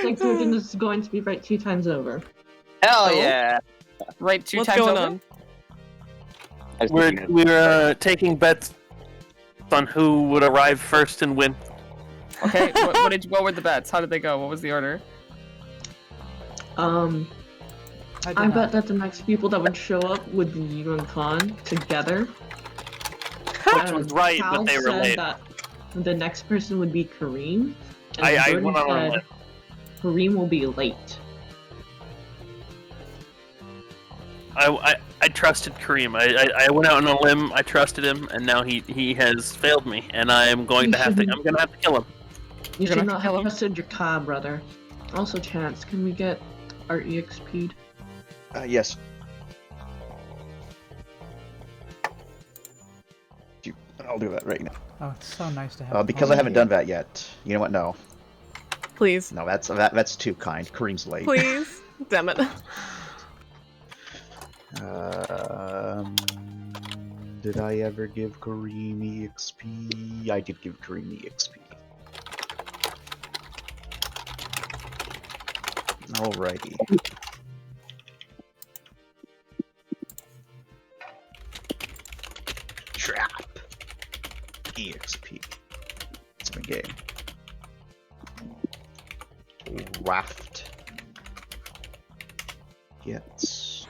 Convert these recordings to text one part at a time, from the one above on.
Looks like Jordan is going to be right 2 times over. Hell Oh. yeah! Right, 2 What's times going over? on? We're taking bets on who would arrive first and win. Okay, what were the bets? How did they go? What was the order? I bet that the next people that would show up would be you and Khan together. Which was right, Cal but they were said late. that the next person would be Kareem. And I Jordan went on a said limb. Kareem will be late. I trusted Kareem. I went out on a limb. I trusted him, and now he has failed me, and I'm going to have to. I'm gonna have to kill him. You You're should gonna not kill have him? trusted your car, brother. Also, Chance, can we get our EXP'd? Yes. I'll do that right now. Oh, it's so nice to have. Because I haven't done that yet. You know what? No, Please. no, that's too kind. Kareem's late. Please. Damn it. Did I ever give Kareem EXP? I did give Kareem EXP. Alrighty. Trap. EXP. It's my game. Raft. Gets.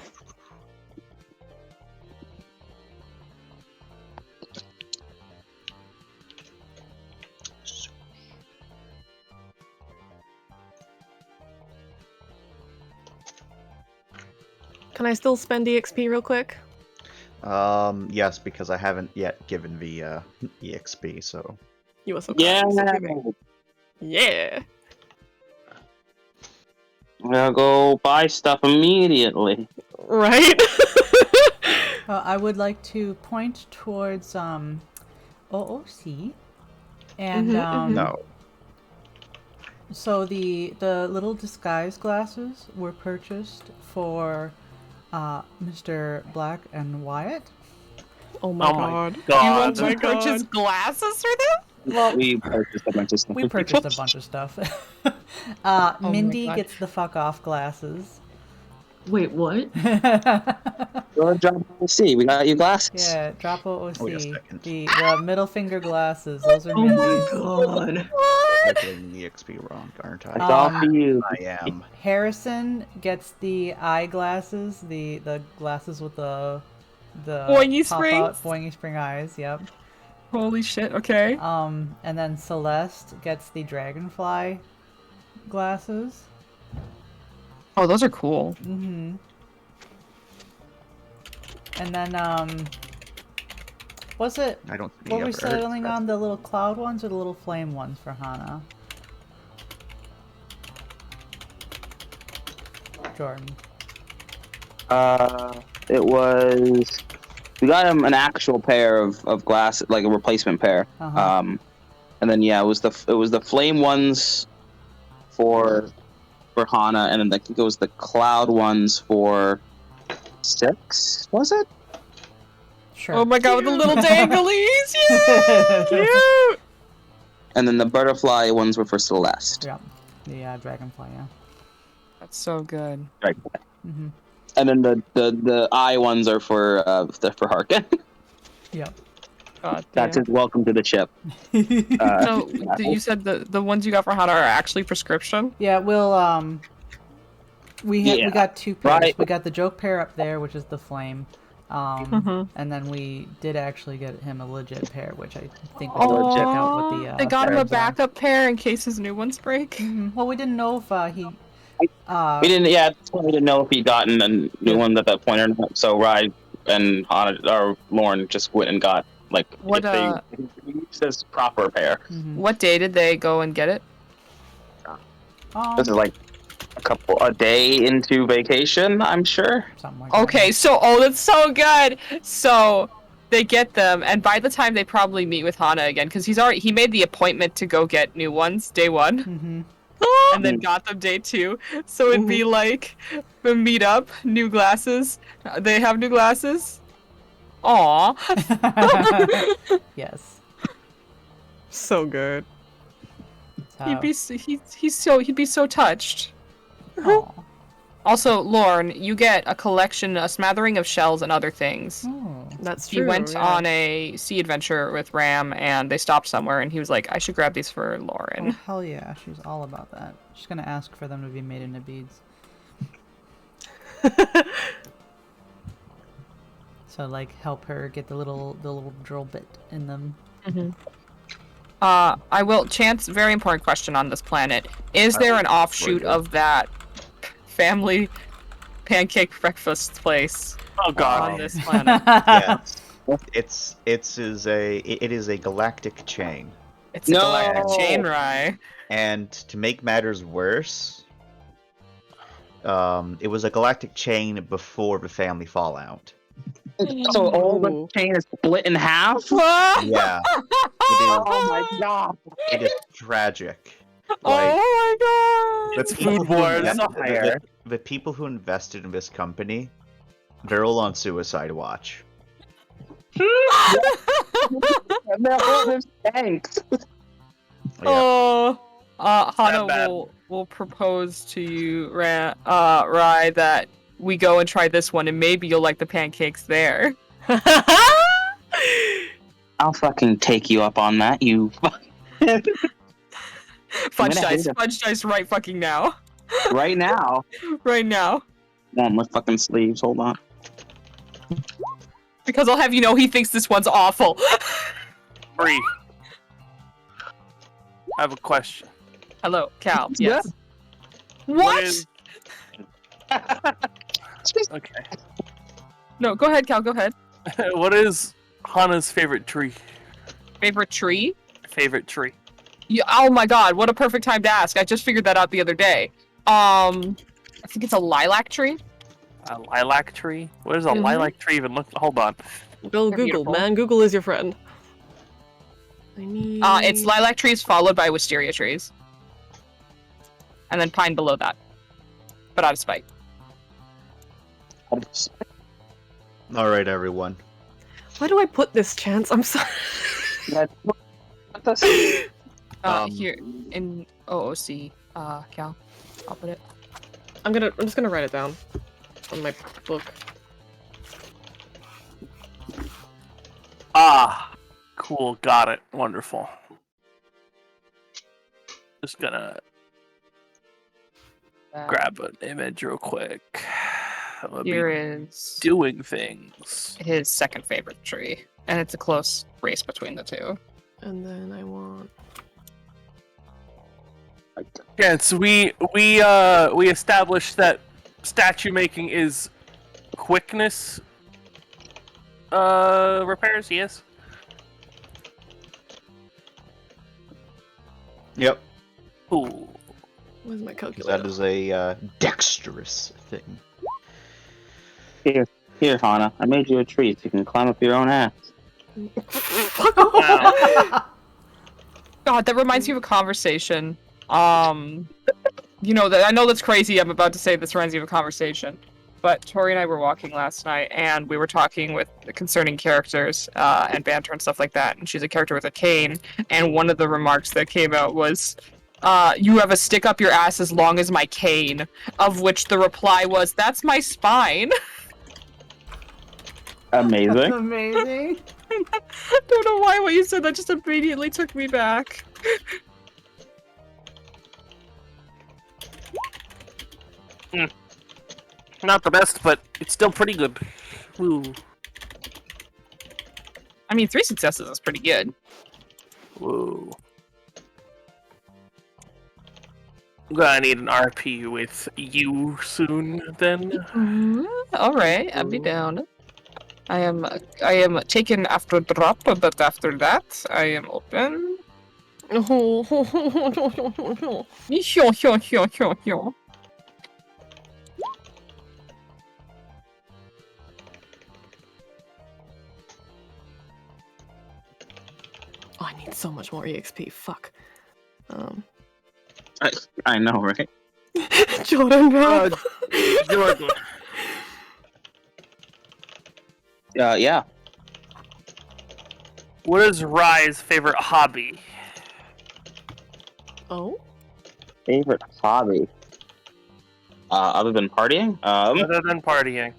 Can I still spend EXP real quick? Yes, because I haven't yet given the EXP, so. You were so Yeah. kind. So giving. Yeah. I'm gonna go buy stuff immediately. Right? I would like to point towards OOC, and No. So the little disguise glasses were purchased for Mr. Black and Wyatt. Oh my Oh god. my You god! want to my purchase God. glasses for them? Well, We purchased a bunch of stuff. we purchased a bunch of stuff. my Mindy God. gets the fuck off glasses. Wait, what? Go drop OC. We got you glasses. Yeah, drop OOC. Wait a second. The middle finger glasses. Those are Oh my Mindy's. god. I'm getting the EXP wrong, aren't It's I? all for you. I am. Harrison gets the eyeglasses, the glasses with the Boingy pop-out springs? boingy spring eyes. Yep. Holy shit, okay. And then Celeste gets the dragonfly glasses. Oh, those are cool. Mm-hmm. And then was it? I don't see Were any we other settling arts. on the little cloud ones or the little flame ones for Hana? Jordan. It was. We got him an actual pair of glasses, like a replacement pair. Uh-huh. And then yeah, it was the flame ones for Hana, and then I think it was the cloud ones for 6. Was it? Sure. Oh my god, with the little danglies! Yeah! Cute! And then the butterfly ones were for Celeste. Yeah. The dragonfly. Yeah. That's so good. Right. Mm-hmm. And then the eye ones are for Harkin. Yep. God That's damn. his welcome to the ship. So, you said the ones you got for Hana are actually prescription? Yeah, we'll we Yeah. got 2 pairs. Right. We got the joke pair up there, which is the flame. Mhm. And then we did actually get him a legit pair, which I think we Oh, will check out what the they got him a threads are. backup pair in case his new ones break. Mhm. Well, we didn't know if he We didn't. Yeah, at this point we didn't know if he'd gotten a new one at that point or not. So Rye and Hana, or Lauren just went and got like What, if they used this proper pair. Mhm. What day did they go and get it? This is like a day into vacation, I'm sure. something like that. Okay, so that's so good. So they get them, and by the time they probably meet with Hana again, because he made the appointment to go get new ones day 1, Mhm. and then got them day 2. So it'd be like a meet up, new glasses. They have new glasses. Aw, Yes. So good. That's He'd be he'd be so touched. Aw. Also, Lorne, you get a collection, a smattering of shells and other things. Oh. That's He true. went yeah. on a sea adventure with Ram, and they stopped somewhere, and he was like, "I should grab these for Oh, Lauren." hell yeah, she's all about that. She's gonna ask for them to be made into beads. So like help her get the little drill bit in them. I will. Chance, very important question on this planet: is there an offshoot of that family pancake breakfast place Oh god. on this planet? Yes. It is a galactic chain. It's a No! galactic chain rye. And to make matters worse, it was a galactic chain before the family fallout. So all the Ooh. chain is split in half? Yeah, Oh my god. it is tragic. Oh my god! That's Food Wars. The people who invested in this company, they're all on suicide watch. Thanks. Yeah. Oh, Hana bad. will propose to you, Rai, that we go and try this one, and maybe you'll like the pancakes there. I'll fucking take you up on that, you Fudge gonna hate dice, it. fudge dice, right fucking now, right now. right now, On my fucking sleeves, hold on. because I'll have you know he thinks this one's awful. Free. I have a question. Hello, Cal. Yeah. Yes. What? is- Okay. No, go ahead, Cal. Go ahead. What is Hana's favorite tree? Favorite tree? Favorite tree. Yeah, oh my god, what a perfect time to ask. I just figured that out the other day. I think it's a lilac tree. A lilac tree? What does a Mhm. lilac tree even look? Hold on. Go They're Google, beautiful. man. Google is your friend. I need. It's lilac trees followed by wisteria trees. And then pine below that. But out of spite. All right, everyone. Why do I put this chance? I'm sorry. Here in OOC, Cal. I'll put it. I'm just gonna write it down on my book. Ah, cool. Got it. Wonderful. Just gonna grab an image real quick. I'll be Here is doing things. his second favorite tree. And it's a close race between the two. And then I want. Yeah, so we established that statue making is quickness repairs, yes. Yep, Ooh. Where's my 'cause calculator? that is a dexterous thing. Here, Hana, I made you a tree so you can climb up your own ass. Fuck off! Wow. God, that reminds me of a conversation. You know, that I know that's crazy. I'm about to say this reminds me of a conversation. But Tori and I were walking last night, and we were talking with concerning characters and banter and stuff like that. And she's a character with a cane, and one of the remarks that came out was, "You have a stick up your ass as long as my cane." Of which the reply was, "That's my spine." Amazing. Amazing. Don't know why what you said that just immediately took me back. Not the best, but it's still pretty good. Ooh. I mean, 3 successes is pretty good. Whoa. I'm gonna need an RP with you soon, then. Alright, I'll be down. I am taken after drop, but after that, I am open. Hyo, hyo, hyo, hyo, hyo. Oh, I need so much more EXP. Fuck. I know, right? Jordan, bro. Jordan. Yeah. What is Rai's favorite hobby? Oh? Favorite hobby? Other than partying? Other than partying.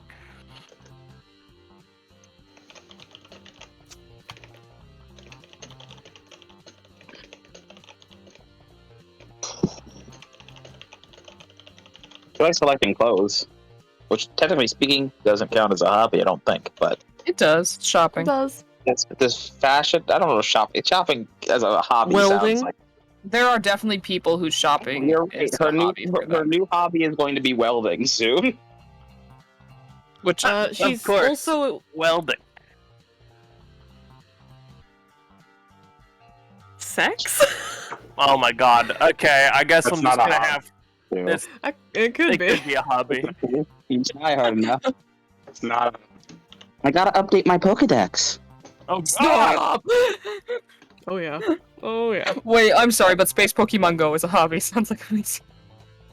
I like selecting clothes, which technically speaking doesn't count as a hobby, I don't think. But It does. It Shopping. does. this fashion, I don't know, shopping as a hobby Welding? sounds like. There are definitely people whose shopping You're right. is a hobby for Her them. new hobby is going to be welding soon. Which She's course. also Welding. sex. Oh my god. Okay, I guess That's I'm just not a gonna hobby. have. Dude. This, It could it be. could be a hobby. You try hard enough. It's not. I gotta update my Pokedex. Oh god! Stop! Oh yeah. Oh yeah. Wait, I'm sorry, but Space Pokemon Go is a hobby. Sounds like amazing.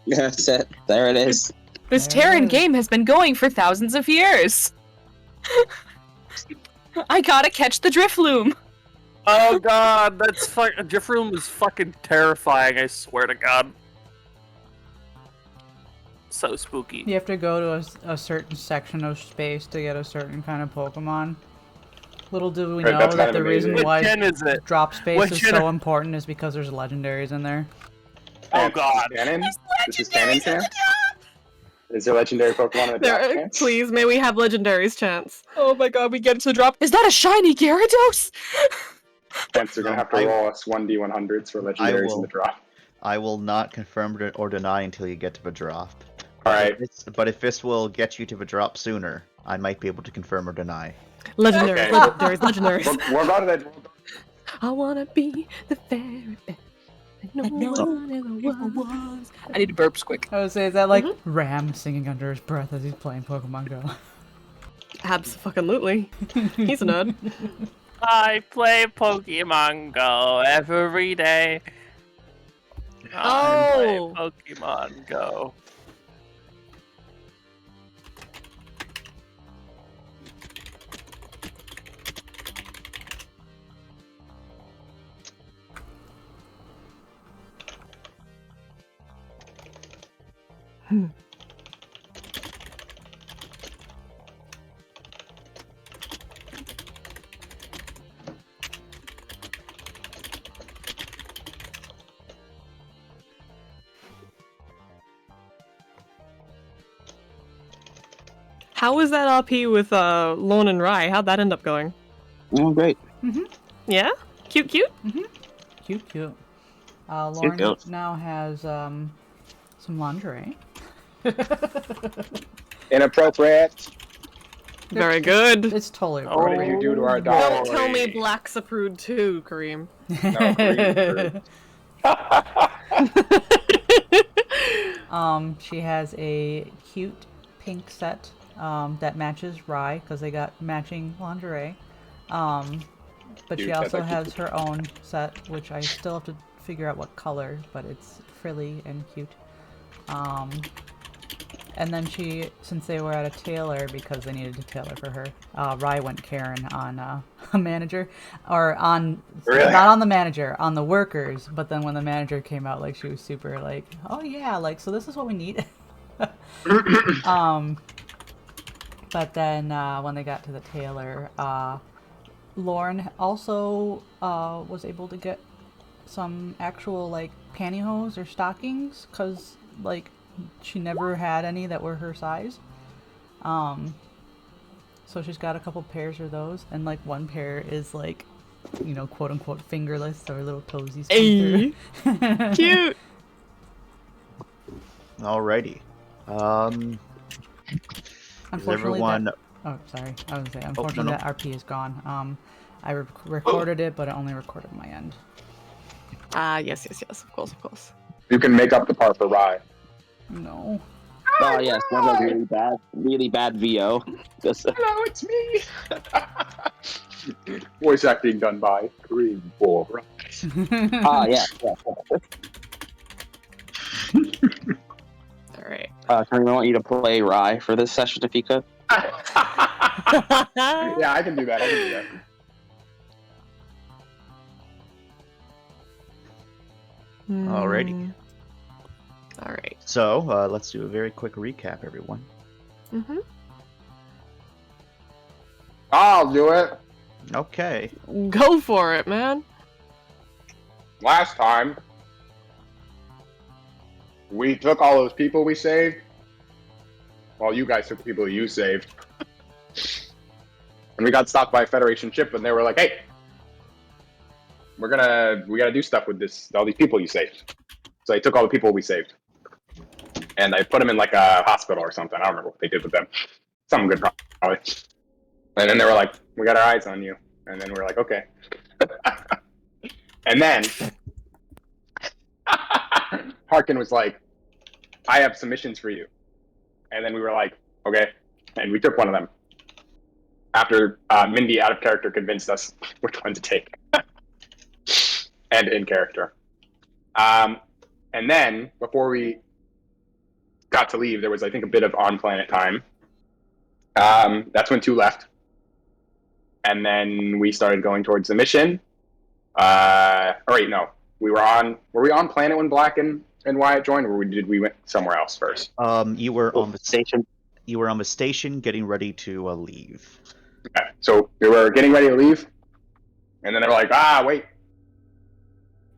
That's it. There it is. This There it Terran is. game has been going for thousands of years. I gotta catch the Drifloom. Oh god, that's Drifloom is fucking terrifying, I swear to god. So spooky. You have to go to a certain section of space to get a certain kind of Pokemon. Little do we Right, know that's that kind the of reason amazing. What why gen is it? drop space What is gen- so important is because there's legendaries in there. Oh god. Canon? This is canon chance? Is there legendary Pokemon in the drop There, chance? please, may we have legendaries chance? Oh my god, we get it to the drop. Is that a shiny Gyarados? Chance they're gonna have to roll us 1d100s for legendaries in will. the drop. I will not confirm or deny until you get to the drop. Alright. But if this will get you to the drop sooner, I might be able to confirm or deny. Legendaries, Okay. legendaries, legendaries. We're about to. I wanna be the very best. No one ever was. I need to burp quick. I would say, is that like Ram singing under his breath as he's playing Pokemon Go? Absolutely. He's a nerd. I play Pokemon Go every day. Oh. I play Pokemon Go. How was that RP with Lorne and Rye? How'd that end up going? Oh, great. Yeah? Cute, cute? Cute, cute. Lauren cute. now has some lingerie. Inappropriate. Very good. It's totally Oh. What did appropriate. you do to our Don't dog? tell me Black's a prude too, Kareem. She has a cute pink set that matches Rye because they got matching lingerie. But she Cute, also that's has her own set, which I still have to figure out what color, but it's frilly and cute. And then she, since they were at a tailor because they needed a tailor for her, Rye went Karen on a manager, or on Really? not on the manager, on the workers. But then when the manager came out, like she was super like, oh yeah, like so this is what we need. But then when they got to the tailor, Lauren also was able to get some actual like pantyhose or stockings because like she never had any that were her size. So she's got a couple pairs of those, and like one pair is like, you know, quote unquote fingerless, so her little toesies Ayy. come through. Cute. Alrighty. Unfortunately, everyone- oh sorry, I was gonna say no, unfortunately no. that RP is gone. I recorded it, but I only recorded my end. Yes, of course. You can make up the part for Rye. No. Oh yes, one of those really bad VO. Just, Hello, it's me. Voice acting done by Kareem for Rye. yeah. Alright. Kareem, I want you to play Rye for this session if you could. Yeah, I can do that. Alrighty. All right. So, let's do a very quick recap, everyone. Mm-hmm. I'll do it. Okay. Go for it, man. Last time, we took all those people we saved. Well, you guys took the people you saved. And we got stopped by a Federation ship, and they were like, "Hey, we gotta do stuff with all these people you saved." So they took all the people we saved, and they put them in like a hospital or something. I don't remember what they did with them. Something good, probably. And then they were like, "We got our eyes on you," and then we were like, "Okay." And then Harkin was like, "I have some missions for you," and then we were like, "Okay," and we took one of them. After Mindy, out of character, convinced us which one to take. And in character. And then, before we got to leave, there was, I think, a bit of on-planet time. That's when 2 left. And then we started going towards the mission. Were we on planet when Black and Wyatt joined, or did we went somewhere else first? You were on the station. You were on the station, getting ready to leave. Okay, so we were getting ready to leave, and then they were like, wait,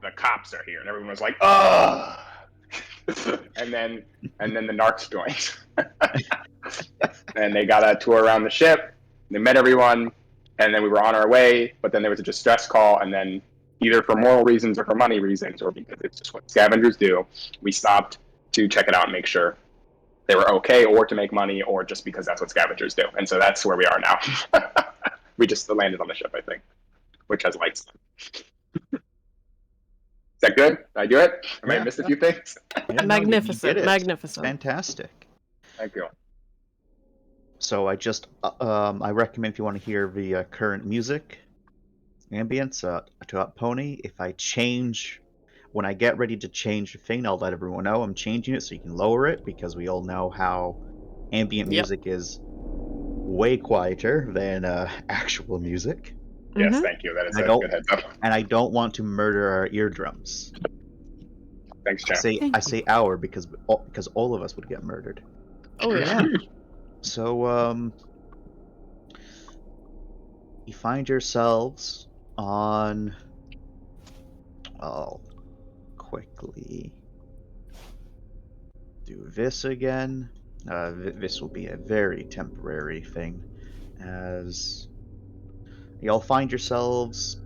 the cops are here, and everyone was like, ugh. and then the narcs joined. And they got a tour around the ship, they met everyone, and then we were on our way, but then there was a distress call, and then either for moral reasons or for money reasons, or because it's just what scavengers do, we stopped to check it out and make sure they were okay, or to make money, or just because that's what scavengers do. And so that's where we are now. We just landed on the ship, I think, which has lights. Is that good? Did I do it? I might have missed a few things. Yeah, Magnificent, you did it. magnificent. Fantastic. Thank you. So I just, I recommend if you want to hear the current music, ambience, to Pony, if I change, when I get ready to change the thing, I'll let everyone know I'm changing it so you can lower it, because we all know how ambient music is way quieter than actual music. Yes, thank you. That is a good heads up. And I don't want to murder our eardrums. Thanks, Champ. I say our because all of us would get murdered. Oh yeah. So you find yourselves on. I'll quickly do this again. This will be a very temporary thing, as you'll find yourselves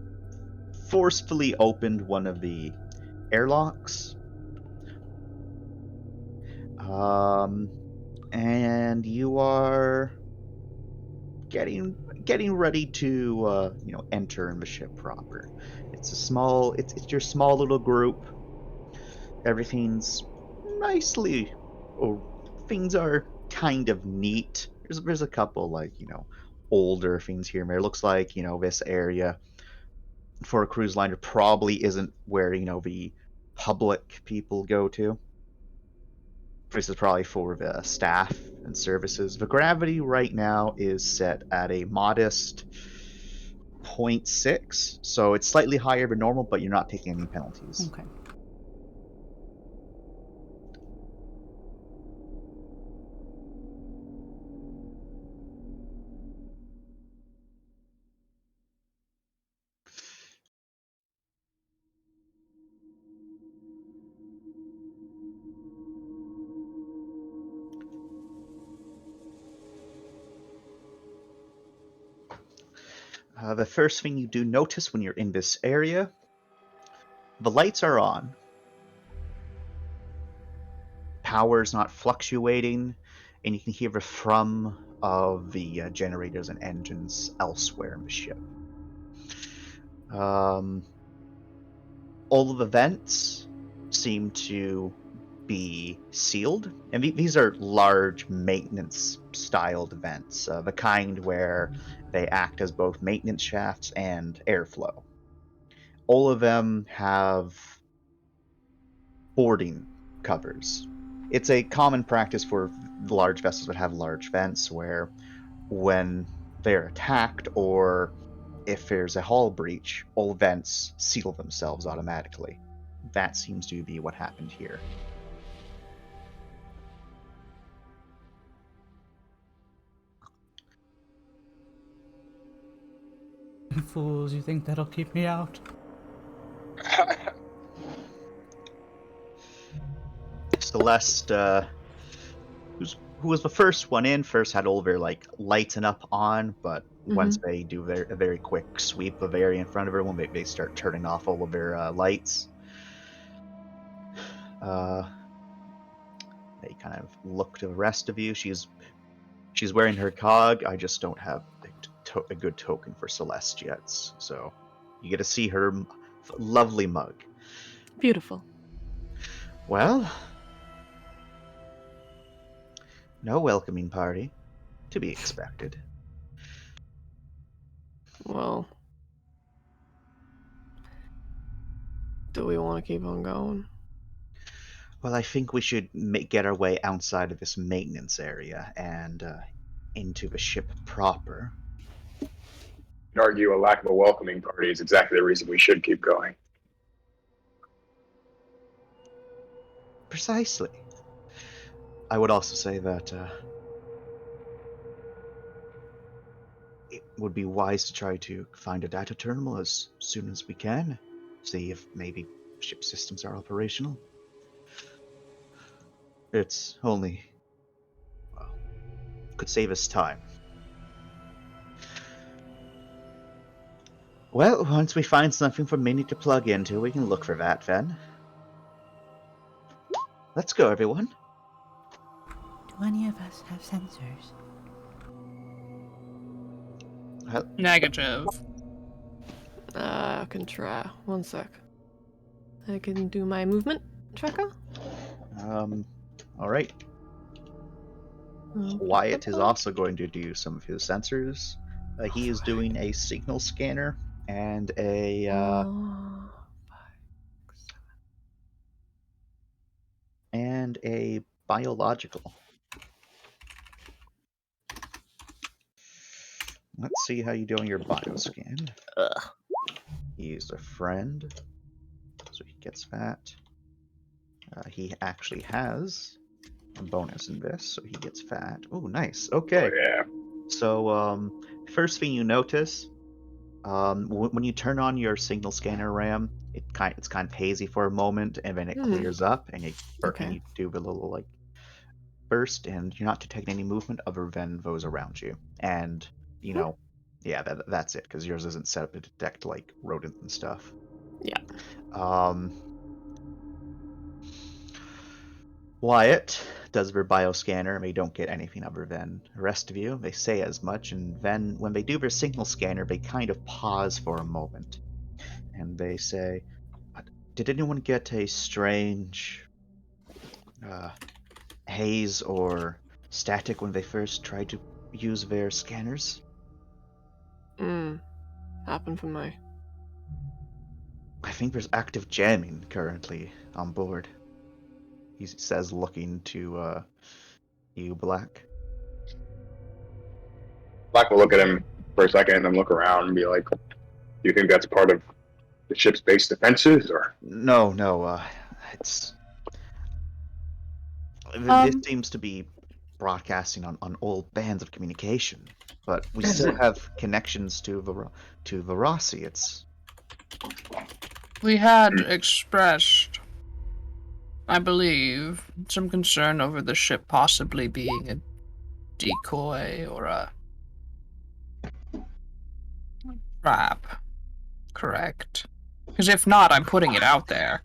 forcefully opened one of the airlocks. And you are getting ready to enter the ship proper. It's your small little group. Everything's nicely, or things are kind of neat. There's a couple older things here and there. It looks like this area for a cruise liner probably isn't where the public people go to. This is probably for the staff and services. The gravity right now is set at a modest 0.6, so it's slightly higher than normal, but you're not taking any penalties. Okay. The first thing you do notice when you're in this area, the lights are on. Power's not fluctuating, and you can hear the thrum of the generators and engines elsewhere in the ship. All of the vents seem to be sealed, and these are large maintenance-styled vents, the kind where they act as both maintenance shafts and airflow. All of them have boarding covers. It's a common practice for large vessels that have large vents where when they're attacked or if there's a hull breach, all vents seal themselves automatically. that seems to be what happened here. Fools, you think that'll keep me out? Celeste, who was the first one in, first had all their like lighten up on, but once they do a very quick sweep of area in front of everyone, they start turning off all of their lights. They kind of look to the rest of you. She's wearing her cog. I just don't have a good token for Celeste yet, so you get to see her lovely mug. Beautiful. Well, no welcoming party, to be expected. Well, do we want to keep on going? Well, I think we should get our way outside of this maintenance area and into the ship proper. I'd argue a lack of a welcoming party is exactly the reason we should keep going. Precisely. I would also say that it would be wise to try to find a data terminal as soon as we can. See if maybe ship systems are operational. It's only, well, could save us time. Well, once we find something for Minnie to plug into, we can look for that then. Let's go, everyone. Do any of us have sensors? Negative. I can try. One sec. I can do my movement tracker. All right. Wyatt is also going to do some of his sensors. He is doing a signal scanner and a biological. Let's see how you do on your bioscan. He's a friend, so he gets that. He actually has a bonus in this, so he gets fat. Oh, nice. Okay. Oh, yeah. So, first thing you notice, when you turn on your signal scanner RAM, it's kind of hazy for a moment, and then it clears up, and and you do a little like burst, and you're not detecting any movement other than those around you. And you know, yeah, that's it, because yours isn't set up to detect like rodents and stuff. Yeah. Wyatt does their bioscanner, and they don't get anything other than the rest of you. They say as much, and then when they do their signal scanner, they kind of pause for a moment. And they say, did anyone get a strange haze or static when they first tried to use their scanners? Happened for me. I think there's active jamming currently on board. He says, looking to you, Black. Black will look at him for a second and then look around and be like, do you think that's part of the ship's base defenses, or? No, it's... This seems to be broadcasting on old bands of communication, but we still have connections to Varasi. It's... We had expressed, I believe, some concern over the ship possibly being a decoy or a trap. Correct? Because if not, I'm putting it out there.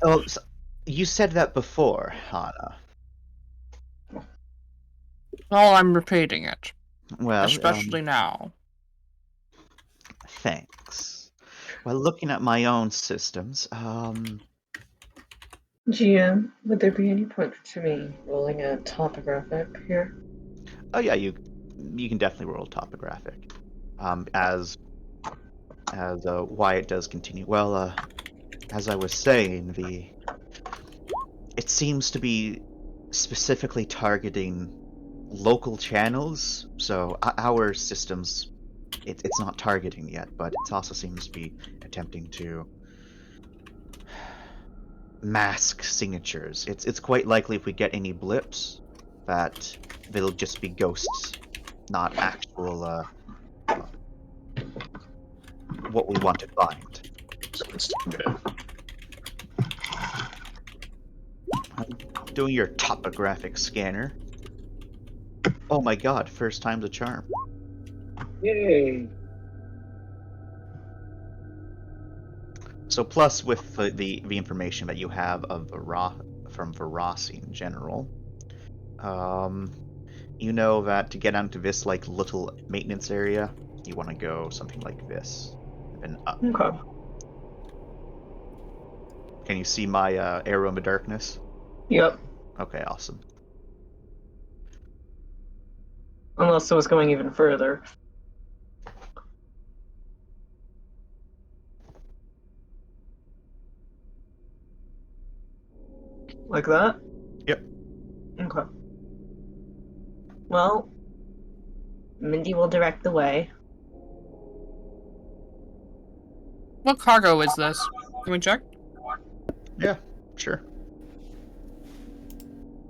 Oh, so you said that before, Hana. Well, I'm repeating it. Well, especially now. Thanks. Well, looking at my own systems, GM, would there be any point to me rolling a topographic here? Oh yeah, you can definitely roll topographic. As Wyatt does continue. Well, as I was saying, it seems to be specifically targeting local channels. So our systems, it's not targeting yet, but it also seems to be attempting to mask signatures. It's quite likely if we get any blips that they'll just be ghosts, not actual what we want to find. So it's good. Doing your topographic scanner. Oh my god, first time's a charm. Yay! So plus with the information that you have of from Verasi in general, you know that to get onto this like little maintenance area, you want to go something like this, and up. Okay. Can you see my arrow in the darkness? Yep. Okay, awesome. Unless it was going even further. Like that? Yep. Okay. Well, Mindy will direct the way. What cargo is this? Can we check? Yeah, sure.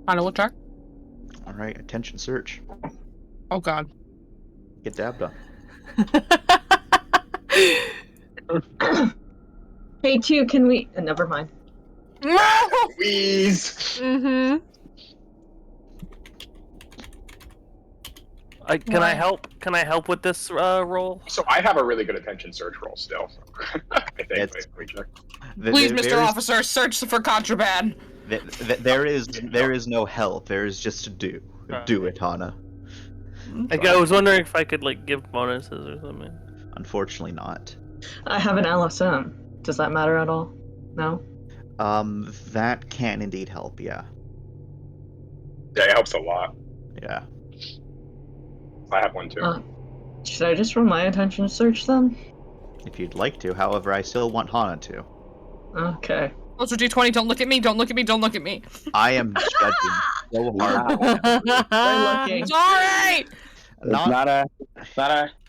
I will check. All right, attention search. Oh god. Get dabbed on. Hey, two, can we... never mind. Please. Mm-hmm. Can I help? Can I help with this roll? So I have a really good attention search roll still. I think. It's- Wait, check. Please, Mr. Officer, search for contraband. There is no help. There is just to do. Do it, Hana. Like, I was wondering if I could like give bonuses or something. Unfortunately, not. I have an LSM. Does that matter at all? No? That can indeed help. Yeah. Yeah, it helps a lot. Yeah. I have one too. Should I just roll my attention search then? If you'd like to. However, I still want Hana to. Okay. Also, D20, don't look at me, don't look at me, don't look at me. I am judging so hard. I'm looking. Sorry! It's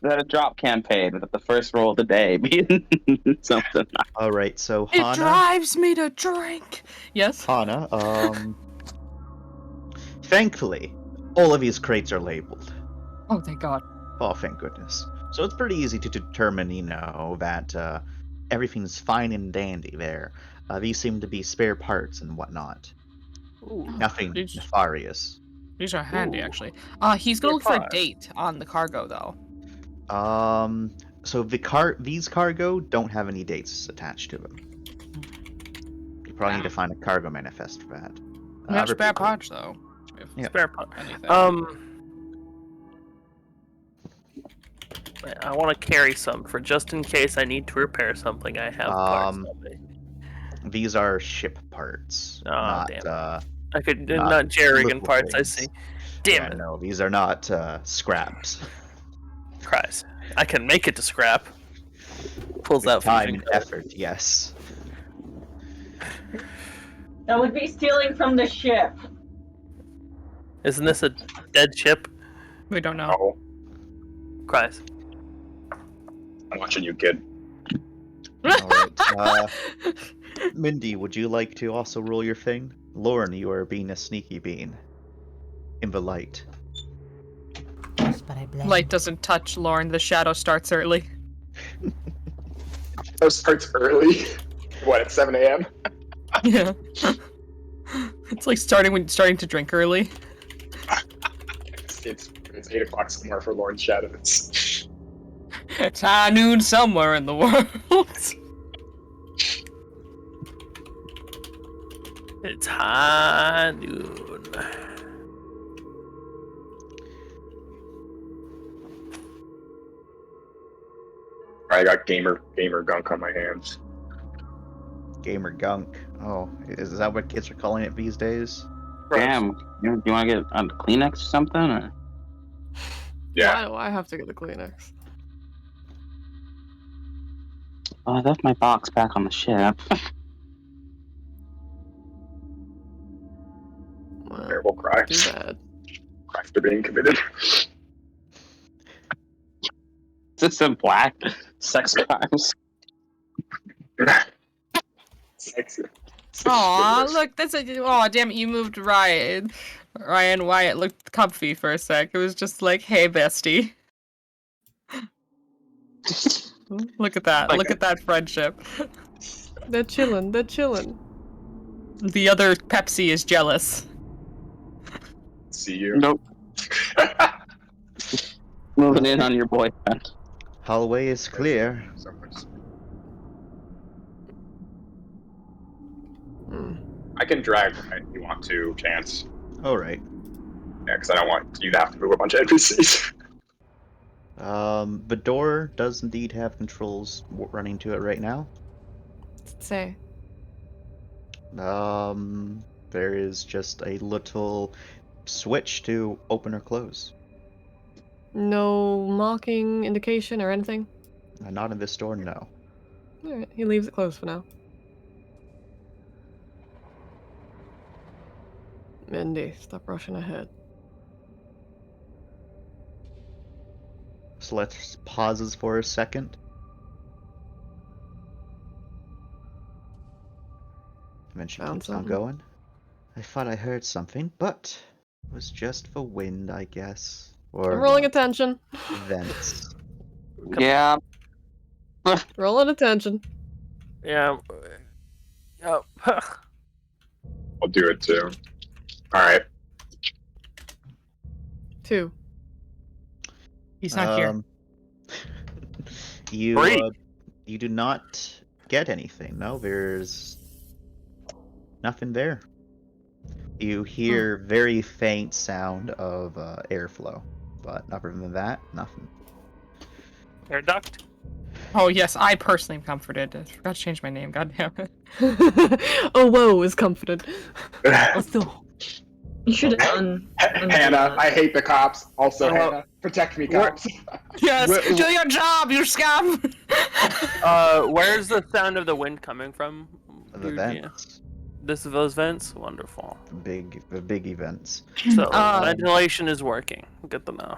not a drop campaign with the first roll of the day being something. All right, so It Hana. drives me to drink. Yes? Hana. Thankfully, all of these crates are labeled. Oh, thank god. Oh, thank goodness. So it's pretty easy to determine, that everything's fine and dandy there. These seem to be spare parts and whatnot. Ooh. Nothing These- nefarious. These are handy, Ooh. actually. He's gonna look for a date on the cargo, though. So these cargo don't have any dates attached to them. You probably need to find a cargo manifest for that. We have spare repeat- parts, though. If Yeah. Spare part. anything. I want to carry some for just in case I need to repair something. I have parts of it. These are ship parts, Oh, not damn. I could not, not jerrigan little parts. I things. see. Damn Yeah, it, no, these are not scraps. Christ! I can make it to scrap. Pulls out Time fusion and code. effort, yes. That would be stealing from the ship. Isn't this a dead ship? we don't know. Oh, Christ! I'm watching you, kid. Alright, Mindy, would you like to also roll your thing? Lauren, you are being a sneaky bean. In the light. Yes, but I blame. Light doesn't touch Lauren, the shadow starts early. That starts early. What, at 7 a.m.? Yeah. It's like starting to drink early. It's 8 o'clock somewhere for Lauren Shadows. It's high noon somewhere in the world. It's high noon. I got gamer gunk on my hands. Gamer gunk. Oh, is that what kids are calling it these days? Damn, you want to get a Kleenex or something? Or? Yeah. Why do I have to get the Kleenex? Oh, I left my box back on the ship. Well, Terrible cry. too bad. Crimes are being committed. Is this a black sex crimes? Sex Aw, look, that's a. Oh, damn it, you moved Ryan. Ryan Wyatt looked comfy for a sec. It was just like, hey, bestie. Look at that. Look at that friendship. They're chillin'. They're chillin'. The other Pepsi is jealous. See you. Nope. Moving in on your boyfriend. Hallway is clear. So much. I can drag if you want to, Chance. All right. Yeah, because I don't want you to have to move a bunch of NPCs. The door does indeed have controls running to it right now. Say. There is just a little switch to open or close. No marking, indication, or anything? Not in this door, no. Alright, he leaves it closed for now. Mindy, stop rushing ahead. So let's pauses for a second. And then she Found keeps on something? going. I thought I heard something, but it was just the wind, I guess. Or I'm rolling attention. vents. Yeah. Rolling attention. Yeah. Yep. I'll do it too. Alright. 2. He's not here. You Great. You do not get anything. No, there's nothing there. You hear very faint sound of airflow, but other than that, nothing. Air duct. Oh, yes, I personally am comforted. I forgot to change my name, god damn it. Oh, whoa, is comforted. Oh, still. You should Hannah, I hate the cops. Also, Hannah, protect me, cops. Yes, Where- do your job, you scum! Where's the sound of the wind coming from? The Dude, vents, Those vents? Wonderful. the big events. So Um, ventilation is working. Good to know.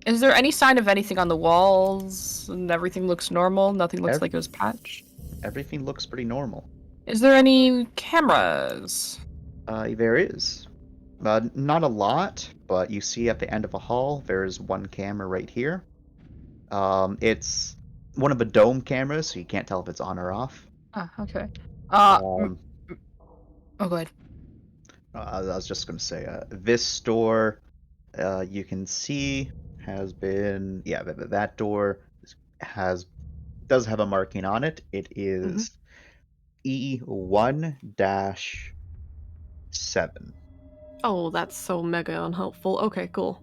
Is there any sign of anything on the walls? And everything looks normal? Nothing looks like it was patched? Everything looks pretty normal. Is there any cameras? There is. Not a lot, but you see at the end of a hall, there's one camera right here. It's one of the dome cameras, so you can't tell if it's on or off. Ah, okay. Um, Oh, go ahead. I was just going to say, this door, you can see, has been, yeah, that door does have a marking on it. It is E1-7. Oh, that's so mega unhelpful. Okay, cool.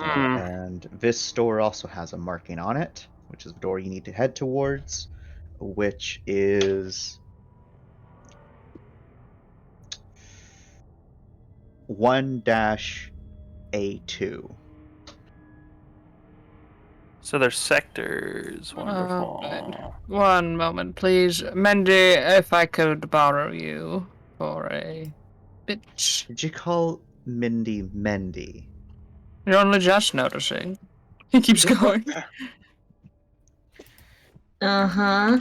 And this door also has a marking on it, which is the door you need to head towards, which is 1-A2. So there's sectors. Wonderful. Alright. One moment, please. Mendy, if I could borrow you for a bitch. Did you call Mindy Mendy? You're only just noticing. He keeps going. Uh-huh.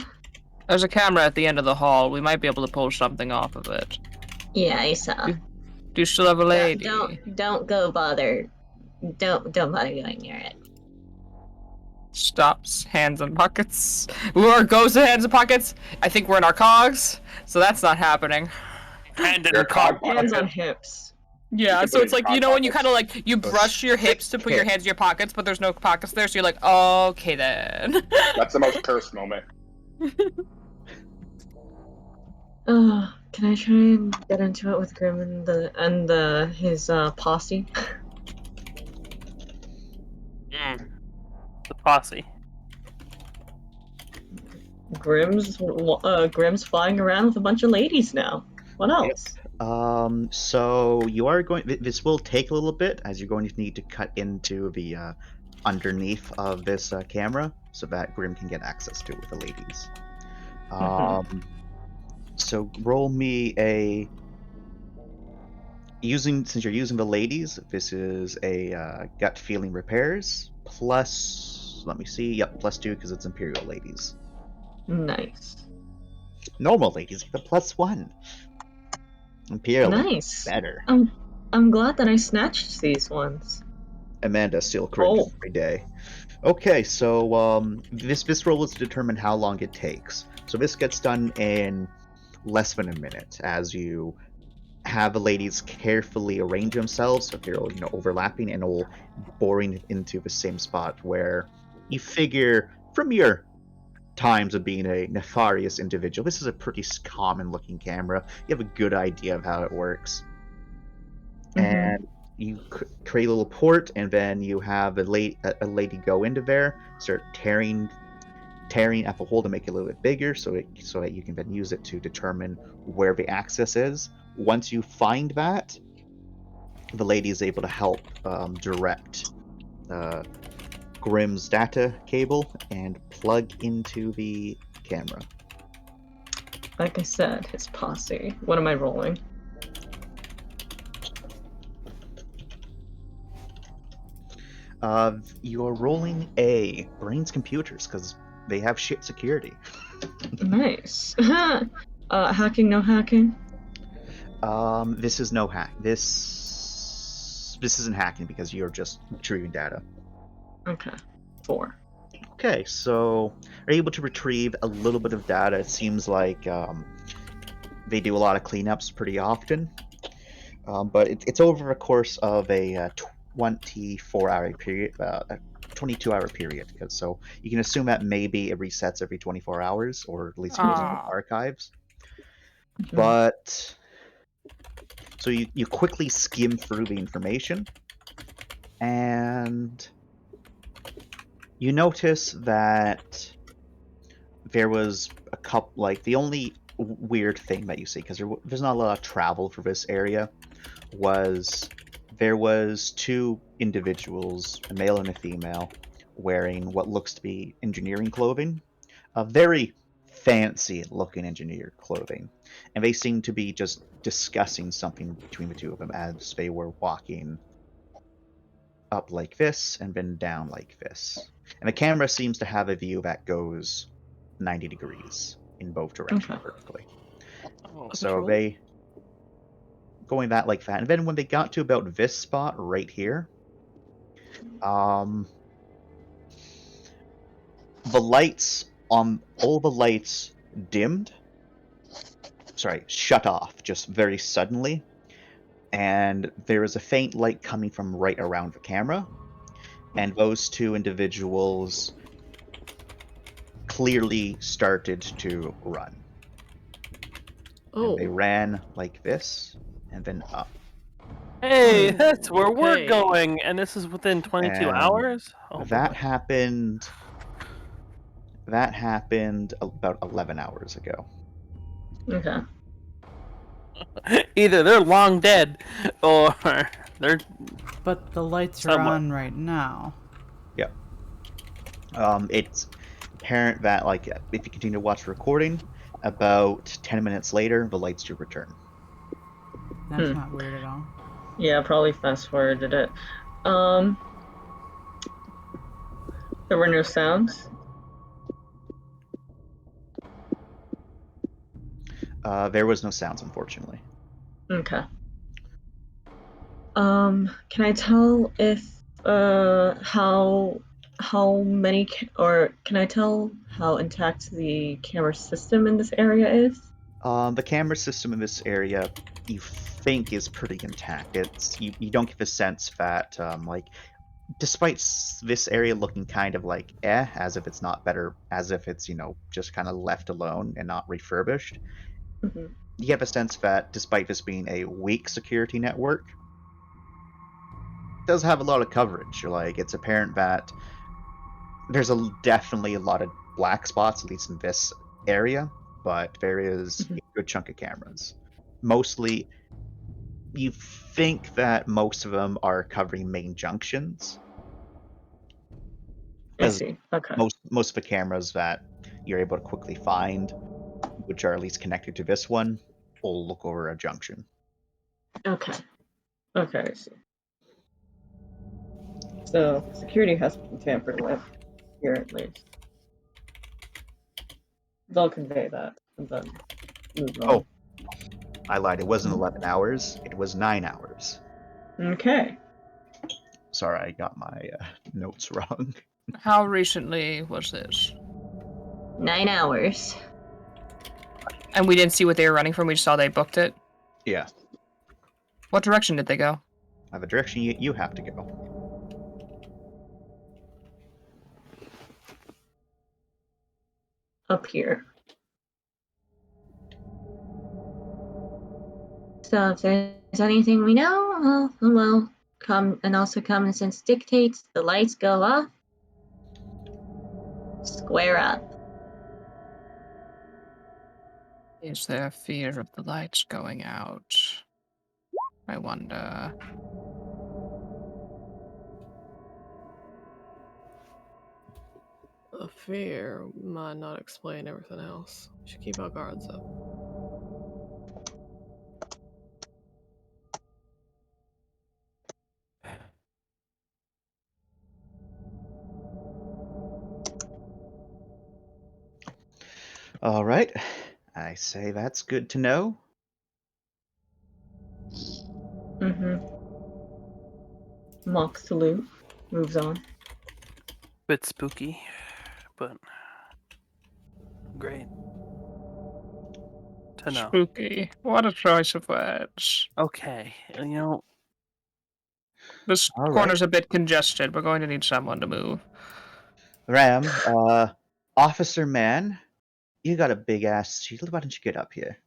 There's a camera at the end of the hall. We might be able to pull something off of it. Yeah, I saw. Do you still have a lady? Don't go bother. Don't bother going near it. Stops, hands in pockets. Or goes to hands in pockets. I think we're in our cogs, so that's not happening. Hand in Your the cog. cog Hands on pocket. hips. Yeah, You so put it's it in like, your you know, cog when you kind of pockets. like, you brush your hips to put your hands in your pockets, but there's no pockets there, so you're like, okay then. That's the most cursed moment. Oh, can I try and get into it with Grim and his posse? The posse. Grim's flying around with a bunch of ladies now. What else? So you are going. This will take a little bit, as you're going to need to cut into the underneath of this camera, so that Grim can get access to it with the ladies. So roll me a. Since you're using the ladies, this is a gut feeling repairs plus. Let me see. Yep, +2 because it's Imperial ladies. Nice. Normal ladies get a +1. And Pierre looks Nice. better. I'm glad that I snatched these ones. Amanda still cringes Oh. every day. Okay, so this roll is to determine how long it takes. So this gets done in less than a minute as you have the ladies carefully arrange themselves so they're all, overlapping and all boring into the same spot where you figure from your times of being a nefarious individual, this is a pretty common looking camera. You have a good idea of how it works. And you create a little port, and then you have a lady go into there, start tearing at the hole to make it a little bit bigger, so that you can then use it to determine where the access is. Once you find that, the lady is able to help direct Grimm's data cable and plug into the camera. Like I said, his posse. What am I rolling? You're rolling a Brains Computers because they have shit security. Nice. Hacking, no hacking? This is no hack. This isn't hacking because you're just retrieving data. Okay. 4. Okay, so are you able to retrieve a little bit of data? It seems like they do a lot of cleanups pretty often, but it's over a course of a 24-hour period, a 22-hour period. So you can assume that maybe it resets every 24 hours, or at least goes into archives. But so you quickly skim through the information, and you notice that there was a couple, like the only weird thing that you see, because there's not a lot of travel for this area, was there was 2 individuals, a male and a female, wearing what looks to be engineering clothing, a very fancy looking engineer clothing, and they seemed to be just discussing something between the 2 of them as they were walking up like this and then down like this. And the camera seems to have a view that goes 90 degrees in both directions perfectly. So they going that like that. And then when they got to about this spot right here, the lights on all the lights dimmed. Shut off just very suddenly. And there is a faint light coming from right around the camera. And those 2 individuals clearly started to run. Oh. And they ran like this, and then up. Hey, that's where we're Okay. going, and this is within 22 And hours? Oh, that boy. happened about 11 hours ago. Okay. Either they're long dead, or they're... But the lights are Somewhat. on right now. Yep. It's apparent that, like, if you continue to watch the recording, about 10 minutes later, the lights do return. That's not weird at all. Yeah, probably fast forwarded it. There were no sounds? There was no sounds, unfortunately. Okay. Can I tell if how many or can I tell how intact the camera system in this area is? The camera system in this area, you think, is pretty intact. It's you don't get the sense that like, despite this area looking kind of like as if it's not better, as if it's just kind of left alone and not refurbished. You get the sense that despite this being a weak security network, it does have a lot of coverage. Like, it's apparent that there's definitely a lot of black spots, at least in this area, but there is a good chunk of cameras. Mostly, you think that most of them are covering main junctions. I see. Okay. Most of the cameras that you're able to quickly find, which are at least connected to this one, will look over a junction. Okay. Okay, I see. So security has been tampered with here at least. They'll convey that and then move on. I lied. It wasn't 11 hours. It was 9 hours. Okay. Sorry, I got my notes wrong. How recently was this? 9 hours. And we didn't see what they were running from. We just saw they booked it. Yeah. What direction did they go? I have a direction you have to go. Up here. So if there's anything we know, we'll come, and also common sense dictates the lights go off. Square up. Is there fear of the lights going out? I wonder. A fear might not explain everything else. We should keep our guards up. All right. I say that's good to know. Mm-hmm. Mock salute. Moves on. Bit spooky, but great to know. Spooky. What a choice of words. Okay, you know, This All right. corner's a bit congested. We're going to need someone to move. Ram, Officer Man, you got a big ass shield. Why don't you get up here?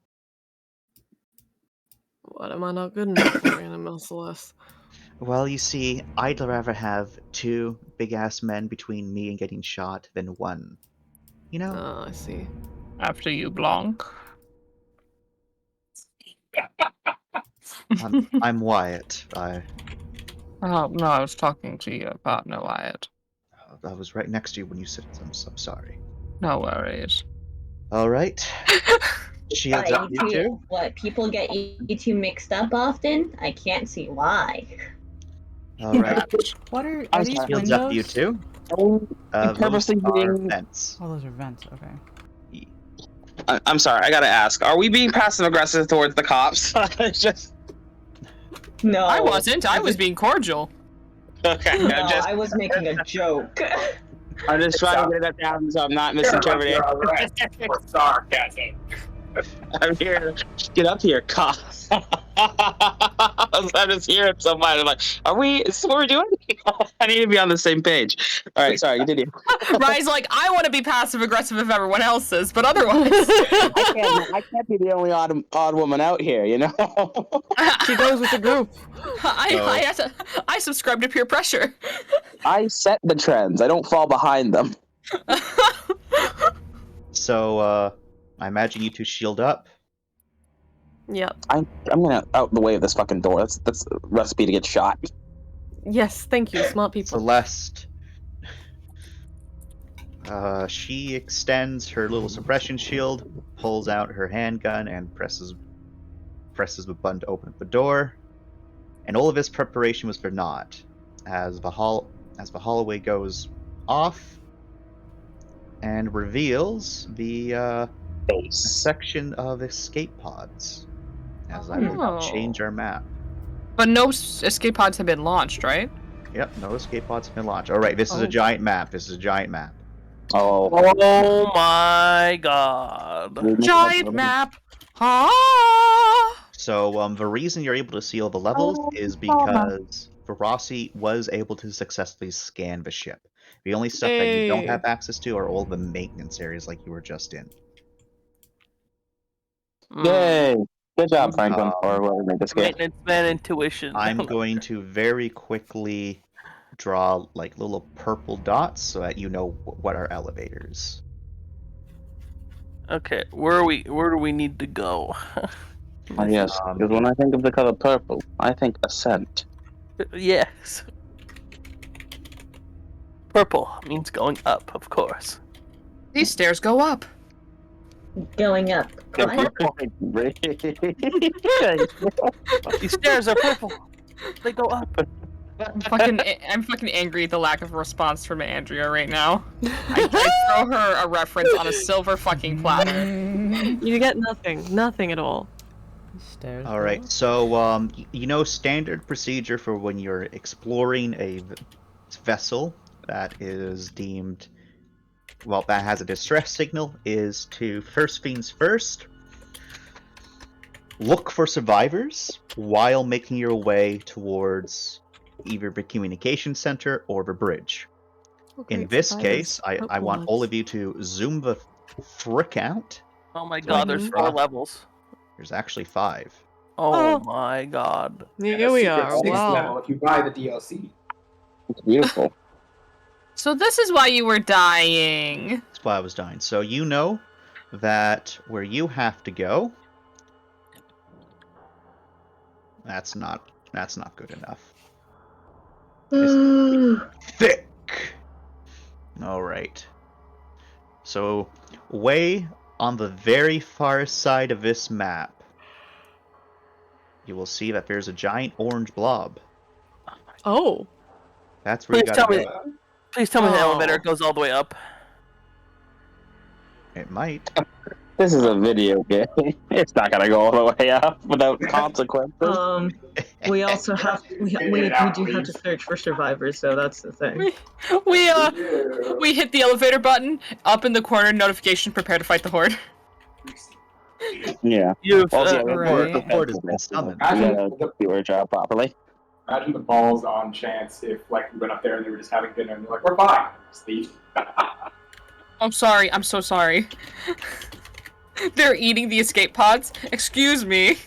What am I not good enough for in a Celeste? Well, you see, I'd rather have 2 big ass men between me and getting shot than 1. You know? Oh, I see. After you, Blanc. I'm Wyatt. Oh, no, I was talking to your partner, Wyatt. I was right next to you when you said I'm sorry. No worries. All right. Shields up, you two. What, people get you two mixed up often? I can't see why. All right. What are I'm these sorry. Shields up, you windows? two. I'm purposely Those are being. vents. Oh, those are vents. Okay. I'm sorry. I gotta ask. Are we being passive aggressive towards the cops? It's just No. I wasn't. I was being cordial. okay. No, I was making a joke. I'm just trying to get that down so I'm not misinterpreting. For sarcasm. I'm here. Get up here, cops. I'm just hearing somebody. I'm like, are we? Is this what we're doing? I need to be on the same page. All right, sorry, continue. Ryan's like, I want to be passive aggressive if everyone else is, but otherwise. I can't be the only odd woman out here, you know? She goes with the group. I subscribe to peer pressure. I set the trends. I don't fall behind them. So, I imagine you two shield up. Yep. I'm gonna out the way of this fucking door. That's a recipe to get shot. Yes, thank you, smart people. Celeste. She extends her little suppression shield, pulls out her handgun, and presses the button to open up the door. And all of this preparation was for naught. As the hallway goes off and reveals the section of escape pods. As I will now change our map. But no escape pods have been launched, right? Yep, no escape pods have been launched. Alright, this is a giant map. Oh. Oh my god. Giant map. Ah! So, the reason you're able to see all the levels is because Verossi was able to successfully scan the ship. The only stuff that you don't have access to are all the maintenance areas like you were just in. Yay! Good job, Franklin, for whoever made this game. Maintenance man intuition. I'm going to very quickly draw like little purple dots so that you know what are elevators. Okay, where do we need to go? Oh, yes, because when I think of the color purple, I think ascent. Yes. Purple means going up, of course. These stairs go up. Going up. These stairs are purple. They go up. I'm fucking angry at the lack of response from Andrea right now. I throw her a reference on a silver fucking platter. You get nothing at all. Stairs. All right. So, you know, standard procedure for when you're exploring a vessel that is deemed, well, that has a distress signal, is to first things first, look for survivors while making your way towards either the communication center or the bridge. Oh, In great, this survivors. case, I Helpful want all ones. of you to zoom the frick out. Oh my So god, there's Mhm. 4 levels. There's actually 5. Oh Oh. my god. Here we Secret are. 6 Wow. level if you buy the DLC. It's beautiful. So this is why you were dying. That's why I was dying. So you know that where you have to go, that's not good enough. Thick. All right. So way on the very far side of this map, you will see that there's a giant orange blob. Oh. That's where you Please gotta tell me. go. Please tell me the Oh. elevator goes all the way up. It might. This is a video game. It's not gonna go all the way up without consequences. We also have we do have to search for survivors, so that's the thing. We hit the elevator button. Up in the corner, notification: prepare to fight the horde. Yeah. You've Also, Right. The horde has been summoned. We gotta do our job properly. Imagine the balls on chance if like we went up there and they were just having dinner and they're like, we're fine, Steve. I'm sorry. I'm so sorry. They're eating the escape pods. Excuse me.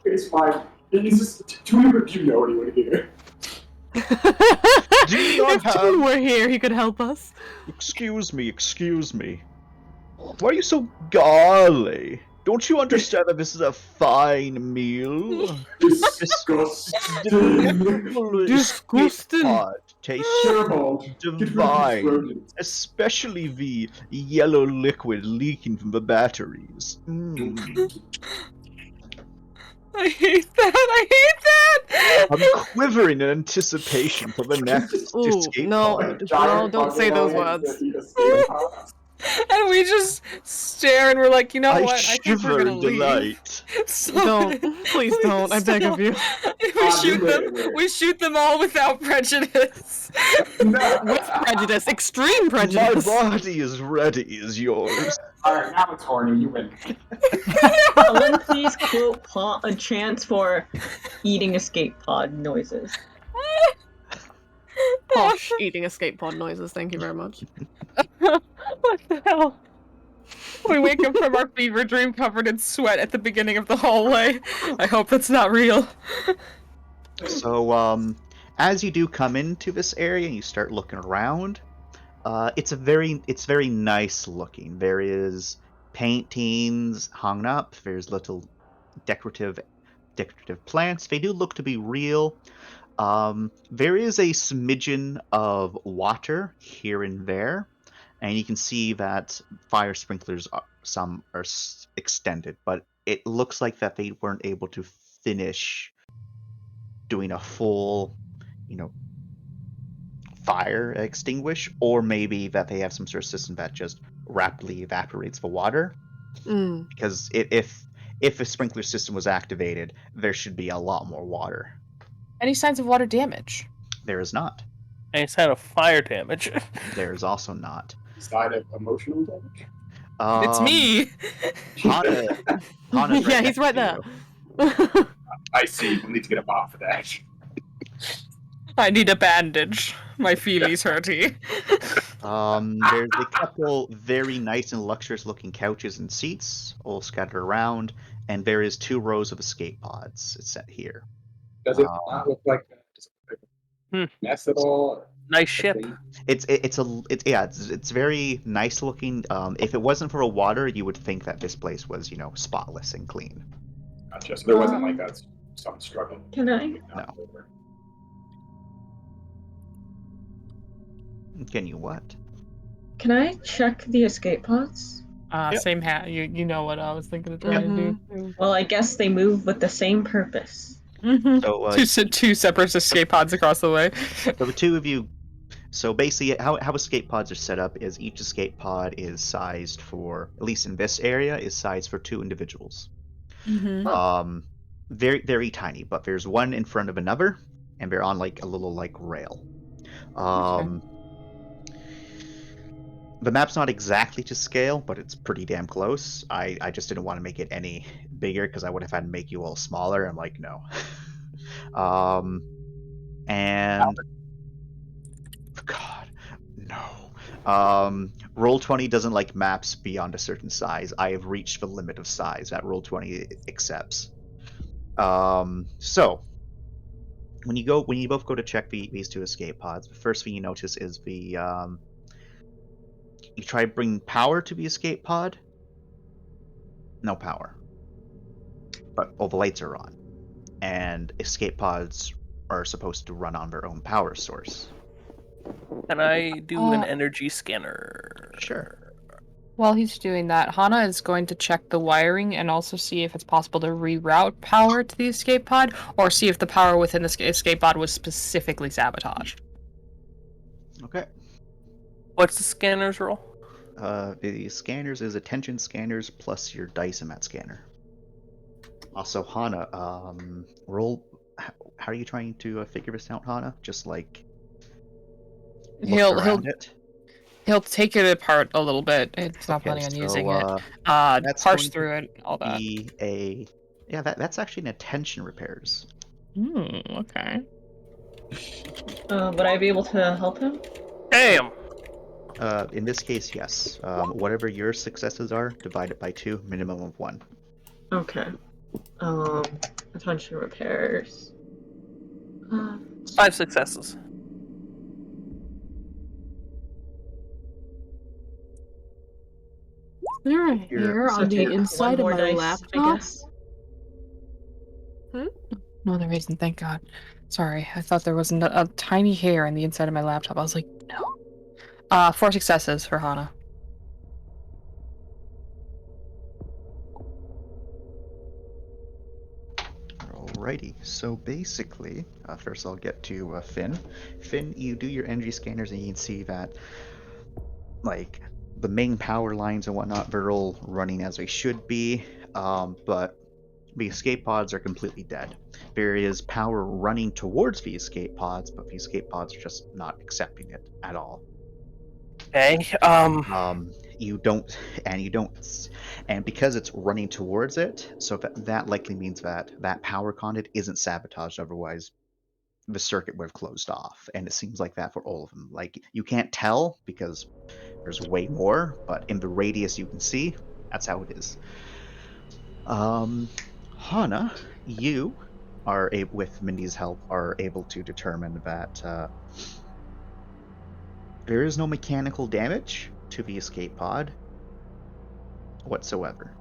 It's fine. It's just do we review know anyone here? Do you not If have- June were here, he could help us. Excuse me, excuse me. Why are you so golly? Don't you understand that this is a fine meal? Disgusting. Disgusting. Tastes Terrible. divine. Especially the yellow liquid leaking from the batteries. I hate that. I hate that. I'm quivering in anticipation for the next Ooh, escape no. pod. No, don't say those words. And we just stare and we're like, you know I what? I think we're shiver gonna in leave. delight. So Don't. Please don't. I beg of you. We shoot them all without prejudice. With prejudice. Extreme My prejudice. body is ready as yours. Alright, now it's horny, you win. Ellen, please quote a chant for eating escape pod noises. Posh eating escape pod noises. Thank you very much. What the hell? We wake up from our fever dream covered in sweat at the beginning of the hallway. I hope that's not real. So, as you do come into this area and you start looking around, it's very nice looking. There is paintings hung up. There's little decorative plants. They do look to be real. There is a smidgen of water here and there, and you can see that fire sprinklers some are extended, but it looks like that they weren't able to finish doing a full, fire extinguish, or maybe that they have some sort of system that just rapidly evaporates the water. Mm. Because if a sprinkler system was activated, there should be a lot more water. Any signs of water damage? There is not. Any sign of fire damage? There is also not. Side of emotional damage. It's me! Hana's Yeah, he's next right to there. you. I see, we'll need to get a bot for that. I need a bandage. My feelies hurty. There's a couple very nice and luxurious looking couches and seats all scattered around, and there is 2 rows of escape pods. It's set here. Does it not look like that? Does it look like a mess at all? Nice ship. It's very nice looking. If it wasn't for a water, you would think that this place was, spotless and clean. Gotcha. So there wasn't like some struggle. Can I? No. Can you what? Can I check the escape pods? Yep. Same hat. You know what I was thinking of trying to do. Well, I guess they move with the same purpose. So, Two separate escape pods across the way. so the 2 of you. So basically, how escape pods are set up is each escape pod is sized for, at least in this area, is sized for 2 individuals. Mm-hmm. Very very tiny, but there's one in front of another, and they're on like a little like rail. The map's not exactly to scale, but it's pretty damn close. I just didn't want to make it any bigger because I would have had to make you all smaller. I'm like, no. And God, no. Roll20 doesn't like maps beyond a certain size. I have reached the limit of size that Roll20 accepts. So when you both go to check these two escape pods, the first thing you notice is the you try to bring power to the escape pod. No power. But all the lights are on. And escape pods are supposed to run on their own power source. Can I do an energy scanner? Sure. While he's doing that, Hana is going to check the wiring and also see if it's possible to reroute power to the escape pod, or see if the power within the escape pod was specifically sabotaged. Okay. What's the scanner's roll? The scanners is attention scanners plus your dice in that scanner. Also, Hana, roll. How are you trying to figure this out, Hana? Just like look around it. He'll take it apart a little bit. It's not Okay, planning on so, using it. that's Parse going through it, all that. That's actually an attention repairs. Okay. Would I be able to help him? Damn! In this case, yes. Whatever your successes are, divide it by 2, minimum of 1. Okay. Attention repairs. 5 successes. There a You're- hair So on the take one inside of more my dice, laptop? I guess. No, there isn't, thank God. Sorry, I thought there was a tiny hair in the inside of my laptop. I was like, no. 4 successes for Hana. Alrighty, so basically, first I'll get to Finn. Finn, you do your energy scanners and you can see that, like, the main power lines and whatnot, they're all running as they should be, but the escape pods are completely dead. There is power running towards the escape pods, but the escape pods are just not accepting it at all. Okay, You don't, and because it's running towards it, so that likely means that power conduit isn't sabotaged. Otherwise, the circuit would have closed off, and it seems like that for all of them. Like, you can't tell because there's way more, but in the radius you can see, that's how it is. Hana, you are with Mindy's help, are able to determine that there is no mechanical damage to the escape pod whatsoever.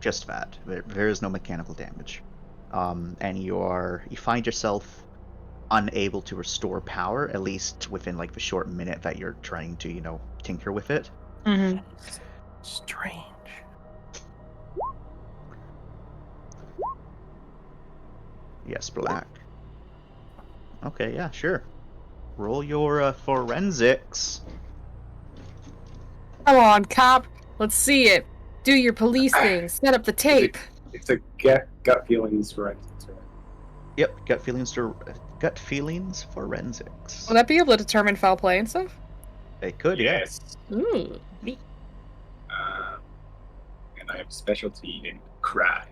Just that. There is no mechanical damage. And you find yourself unable to restore power, at least within like the short minute that you're trying to, tinker with it. Strange. Yes, Black. Okay, yeah, sure. Roll your forensics. Come on, cop. Let's see it. Do your police thing. Set up the tape. It's a gut feelings forensics, right? Yep, gut feelings forensics. Will that be able to determine foul play and stuff? They could, Yes. Ooh, neat. And I have specialty in crime.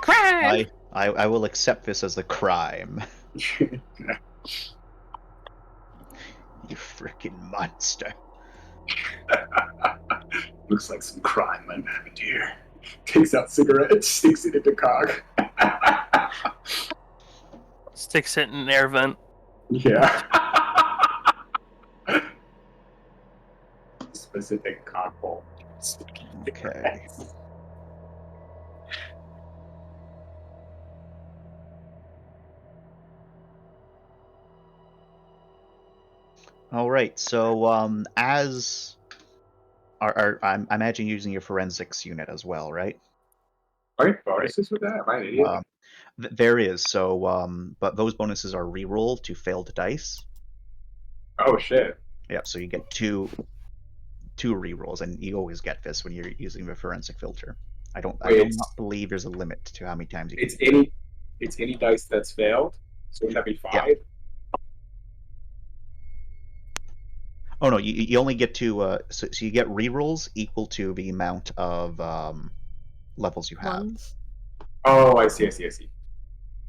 Crime! I will accept this as a crime. You freaking monster. Looks like some crime might have happened here. Takes out cigarette, sticks it into cock. Sticks it in an air vent. Yeah. Specific cock hole. Okay. All right. So, I'm imagine using your forensics unit as well, right? Right, bonuses with that? Am I an idiot? There is. So, but those bonuses are reroll to failed dice. Oh shit. Yep. So you get two rerolls, and you always get this when you're using the forensic filter. I do not believe there's a limit to how many times you can. It's any dice that's failed. So would that be 5? Yeah. Oh no, you only get to so you get rerolls equal to the amount of levels you have. Ones. Oh, I see.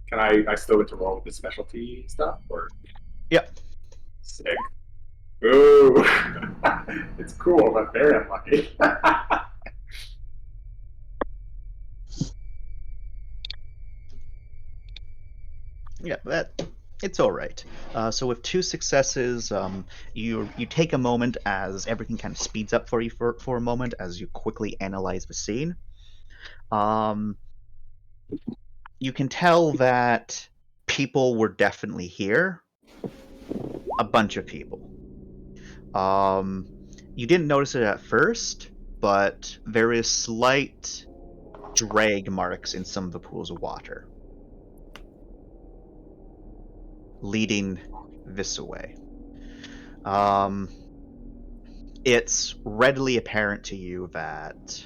Can I still get to roll with the specialty stuff, or? Yep. Sick. Ooh, it's cool, but very unlucky. Yeah, it's all right. So with 2 successes, you take a moment as everything kind of speeds up for you for a moment as you quickly analyze the scene. You can tell that people were definitely here. A bunch of people. You didn't notice it at first, but there is slight drag marks in some of the pools of water, leading this way. It's readily apparent to you that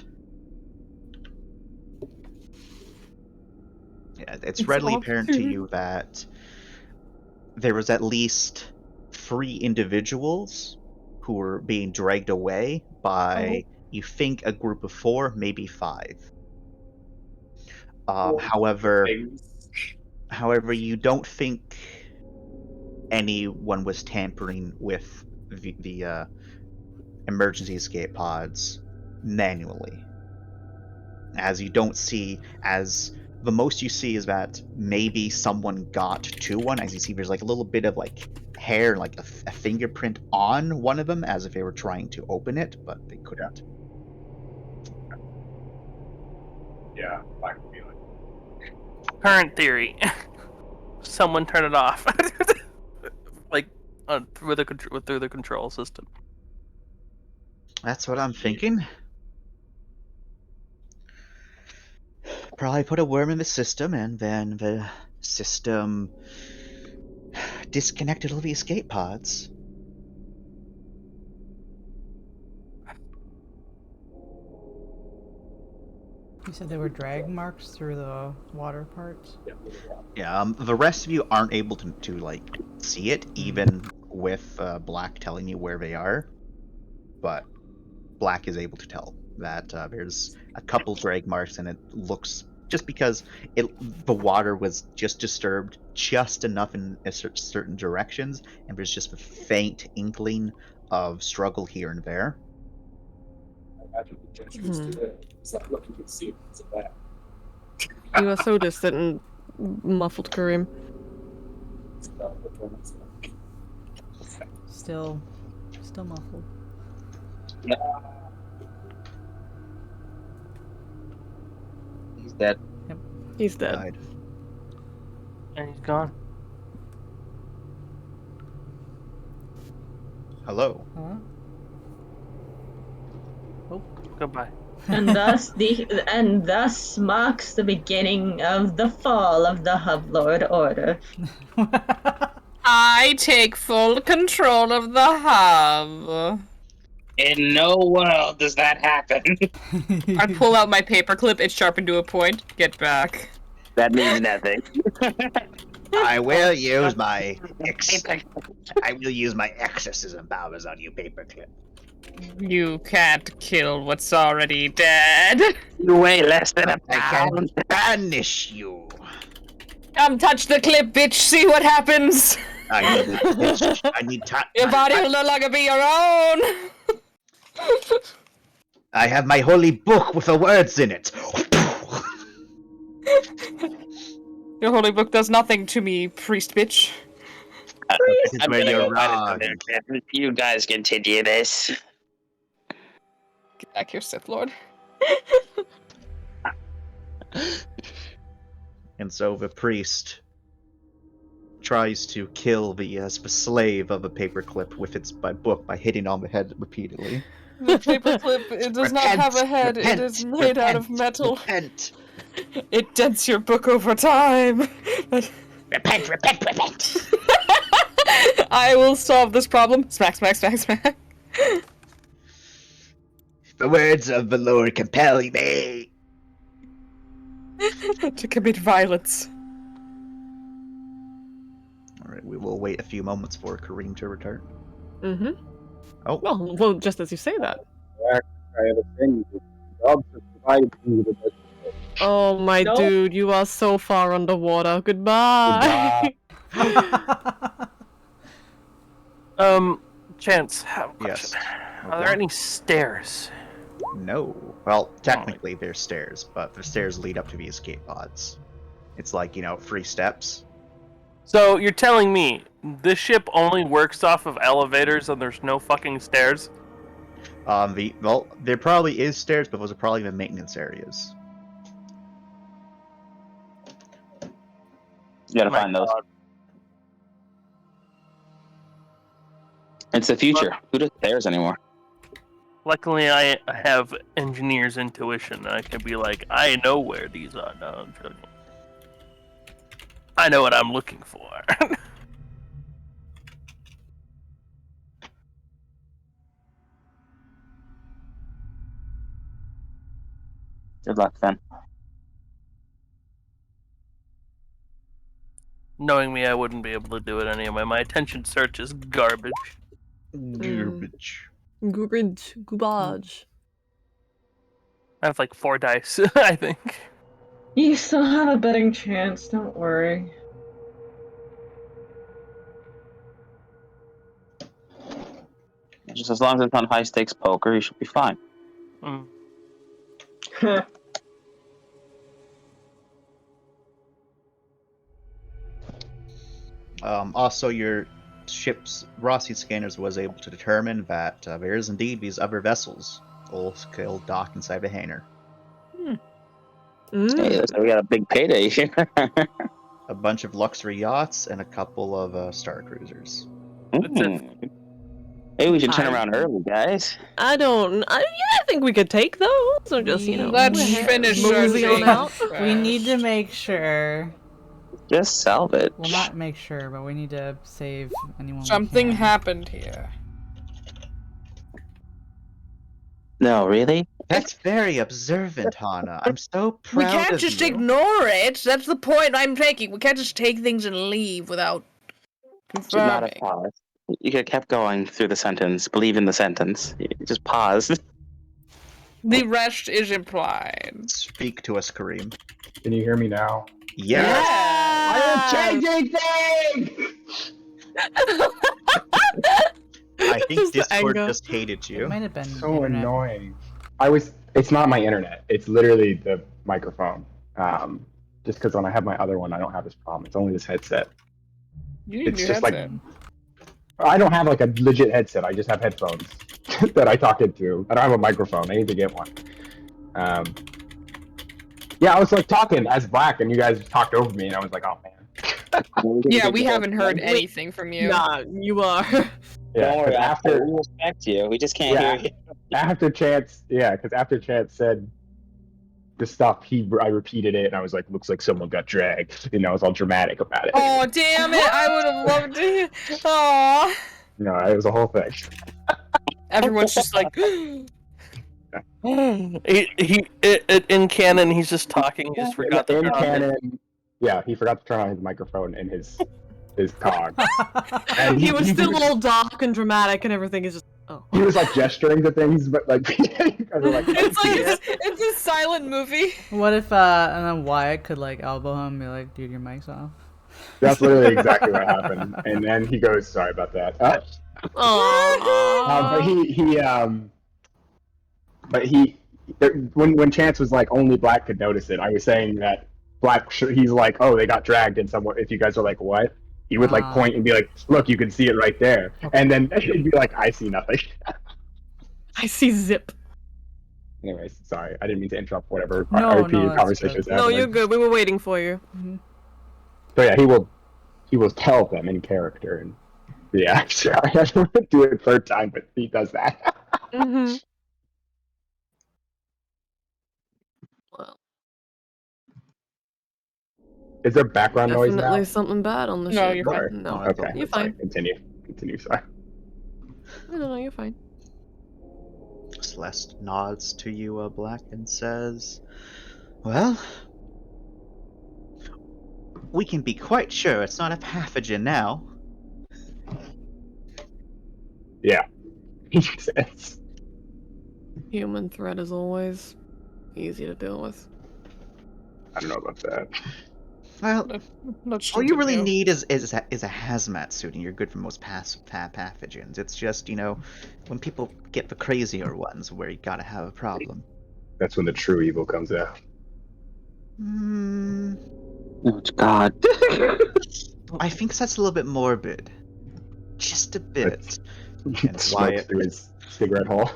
there was at least 3 individuals who were being dragged away by, you think, a group of 4, maybe 5. However, you don't think anyone was tampering with the emergency escape pods manually. As you don't see, as the most you see is that maybe someone got to one. As you see, there's like a little bit of like hair, like a fingerprint on one of them, as if they were trying to open it, but they couldn't. Yeah, I can feel it. Current theory. Someone turn it off. Like through the control system. That's what I'm thinking. Probably put a worm in the system, and then the system disconnected all the escape pods. You said there were drag marks through the water parts? Yeah, the rest of you aren't able to like see it, even with Black telling you where they are. But Black is able to tell that there's a couple drag marks, and it looks, just because the water was just disturbed just enough in certain directions, and there's just a faint inkling of struggle here and there. I imagine the gestures to it. It's not looking you can see it's a bad. You are so distant and muffled, Kareem. Still muffled. He's dead. He's dead. Died. And he's gone. Hello. Huh? Oh. Goodbye. And thus marks the beginning of the fall of the Hublord Order. I take full control of the hub. In no world does that happen. I pull out my paperclip, it's sharpened to a point. Get back. That means nothing. I will use my exorcism powers on you, Paperclip. You can't kill what's already dead. You weigh less than a I can pound. banish you. Come touch the clip, bitch, see what happens. I need time. Your body will no longer be your own. I have my holy book with the words in it. Your holy book does nothing to me, priest bitch. This is I'm where gonna you're go find wrong. another- You guys continue this. Get back here, Sith Lord. And so the priest tries to kill the slave of a paperclip with its book by hitting on the head repeatedly. The paperclip, it does not have a head. It is made out of metal. Repent. It dents your book over time. Repent. I will solve this problem. Smack, smack, smack, smack. The words of the Lord compelling me. To commit violence. Alright, we will wait a few moments for Kareem to return. Mm-hmm. Oh. Well, just as you say that. I have a thing. Dogs have provided me with a Oh my No. dude, you are so far underwater. Goodbye. Chance, have a Yes. question. Are Okay. there any stairs? No. Well, technically there's stairs, but the stairs lead up to the escape pods. It's like, 3 steps. So you're telling me this ship only works off of elevators and there's no fucking stairs? Well, there probably is stairs, but those are probably the maintenance areas. You gotta My find those. God. It's the future. Who does stairs anymore? Luckily, I have engineer's intuition. I can be like, I know where these are. No, I'm joking. I know what I'm looking for. Good luck, then. Knowing me, I wouldn't be able to do it anyway. My attention search is garbage. Garbage. Garbage. I have like 4 dice, I think. You still have a betting chance, don't worry. Just as long as it's on high stakes poker, you should be fine. Mm. Also, your ship's Rossi scanners was able to determine that there is indeed these other vessels all still dock inside the hangar. Hey, looks like we got a big payday here. A bunch of luxury yachts and a couple of star cruisers. Maybe we should turn around early, guys. I think we could take those. So just, Let's finish mosey on searching. out. We need to make sure. Just salvage. Well, not make sure, but we need to save anyone. we Something can. happened here. No, really? That's very observant, Hana. I'm so We proud can't of just you. ignore it. That's the point I'm taking. We can't just take things and leave without Should not have confirming. paused. You could have kept going through the sentence. Believe in the sentence. You just paused. The rest is implied. Speak to us, Kareem. Can you hear me now? Yes. I am changing things! I think Just the Discord anger. just hated It you. might have been So internet. annoying. It's not my internet. It's literally the microphone. Just because when I have my other one, I don't have this problem. It's only this headset. You need It's a new just like headset. I don't have like a legit headset. I just have headphones that I talk into. I don't have a microphone. I need to get one. Yeah, I was like talking as Black, and you guys talked over me, and I was like, oh man. Yeah, we haven't heard anything from you. Nah, you are. Yeah, Don't worry, 'cause after we respect you. We just can't Yeah. hear you. after Chance, because after Chance said the stuff, I repeated it, and I was like, looks like someone got dragged. I was all dramatic about it. Oh, damn it! I would have loved to. Aww. No, it was a whole thing. Everyone's just like. In canon, he's just talking. He just forgot to In turn on his- canon, yeah, he forgot to turn on his microphone and his cog. And He was still all dark and dramatic, and everything is just. Oh. He was like gesturing to things, but like, you guys are like, It's like it's a silent movie. What if and then Wyatt could like elbow him and be like, "Dude, your mic's off." that's literally exactly what happened. And then he goes, "Sorry about that." When Chance was like, only Black could notice it. I was saying that Black, he's like, "Oh, they got dragged," and someone, if you guys are like, "What?" He would like point and be like, "Look, you can see it right there," and then he'd be like, "I see nothing." I see zip. Anyways, sorry, I didn't mean to interrupt whatever No, RP no, that's conversation good. was No, happening. you're good. We were waiting for you. So yeah, he will tell them in character, and yeah, sorry, I don't want to do it third time, but he does that. Mm-hmm. Is there background noise Definitely now? something bad on the No, ship. you're but fine. No, Okay, you're sorry, fine. continue. continue. Sorry. No, you're fine. Celeste nods to you, Black, and says, "Well, we can be quite sure it's not a pathogen now." Yeah. Makes sense. Human threat is always easy to deal with. I don't know about that. Well, Not all you stupid, really no. need is a hazmat suit, and you're good for most pathogens. It's just, when people get the crazier ones where you gotta have a problem. That's when the true evil comes out. Oh God. I think that's a little bit morbid. Just a bit. And Smokes Wyatt, through his cigarette hole.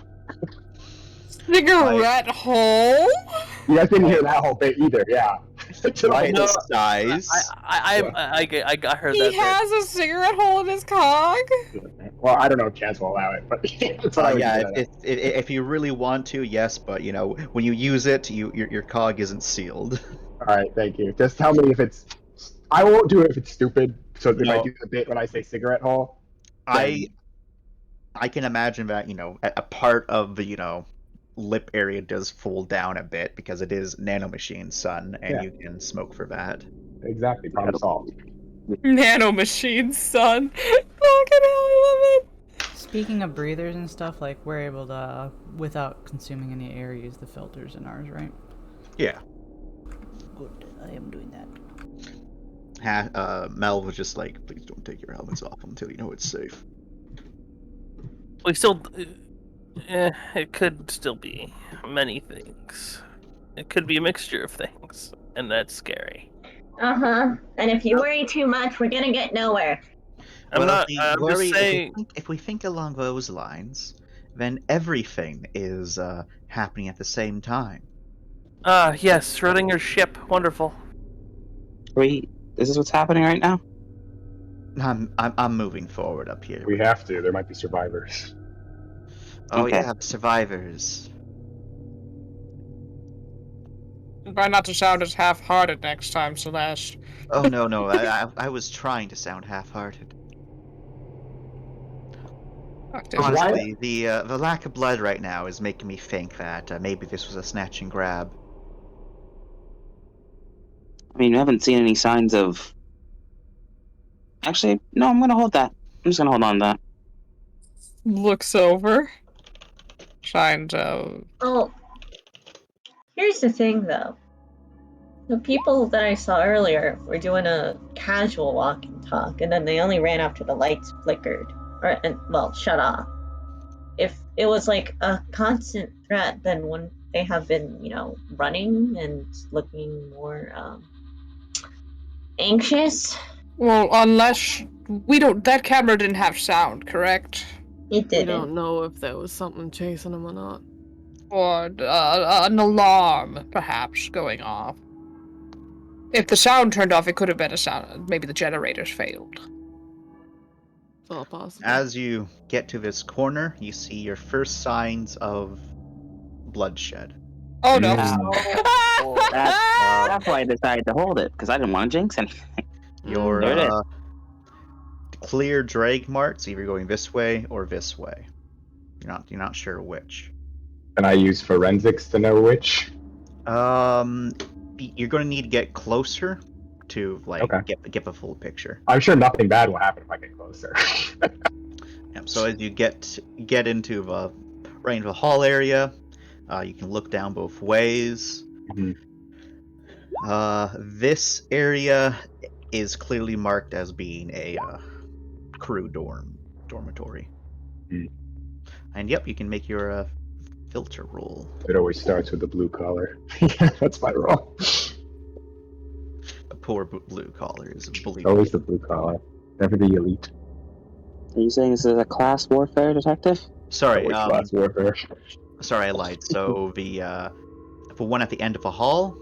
Cigarette hole? You guys didn't hear that whole bit either, yeah. Wyatt No, sighs. I heard He that. has a cigarette hole in his cog? Well, I don't know if chance will allow it, but that's all I Yeah, can say. if you really want to, yes, but when you use it, your cog isn't sealed. All right, thank you. Just tell me if it's. I won't do it if it's stupid. So if I No. do the bit when I say cigarette hole, I can imagine that a part of the lip area does fold down a bit because it is nanomachine, son, and Yeah. you can smoke for that. exactly, problem solved. Nano machine, son. Fucking hell, I love it. Speaking of breathers and stuff, like we're able to, without consuming any air, use the filters in ours, right? Yeah. Good. I am doing that. Mel was just like, please don't take your helmets off until you know it's safe. We still. It could still be many things. It could be a mixture of things, and that's scary. And if you worry too much, we're gonna get nowhere. I'm not. I'm just saying. If we think along those lines, then everything is happening at the same time. Yes, Schrodinger's ship. Wonderful. Wait, is this what's happening right now? I'm moving forward up here. We have to. There might be survivors. Oh Okay. yeah, survivors. Try not to sound as half-hearted next time, Celeste. Oh no, I was trying to sound half-hearted. Honestly, the lack of blood right now is making me think that maybe this was a snatch and grab. I mean, we haven't seen any signs of. Actually, no. I'm gonna hold that. I'm just gonna hold on to that. Looks over. Trying to... Well, here's the thing, though. The people that I saw earlier were doing a casual walk and talk, and then they only ran after the lights flickered, shut off. If it was like a constant threat, then wouldn't they have been, running and looking more anxious? Well, unless... That camera didn't have sound, correct? It We didn't. don't know if there was something chasing him or not. Or an alarm, perhaps, going off. If the sound turned off, it could have been a sound. Maybe the generators failed. It's all possible. As you get to this corner, you see your first signs of bloodshed. Oh no. That's why I decided to hold it, because I didn't want to jinx anything. Your There it is. clear drag marks, either going this way or this way. You're not sure which. And I use forensics to know which. You're going to need to get closer to Okay. get the full picture. I'm sure nothing bad will happen if I get closer. So as you get into the right into the hall area, you can look down both ways. Mhm. This area is clearly marked as being a crew dormitory. Hmm. And yep, you can make your filter roll. It always starts with the blue collar. Yeah, that's my roll. A poor blue collar is believed. Always the blue collar. Never the elite. Are you saying this is a class warfare detective? Sorry, Always class warfare. sorry, I lied. So the one at the end of the hall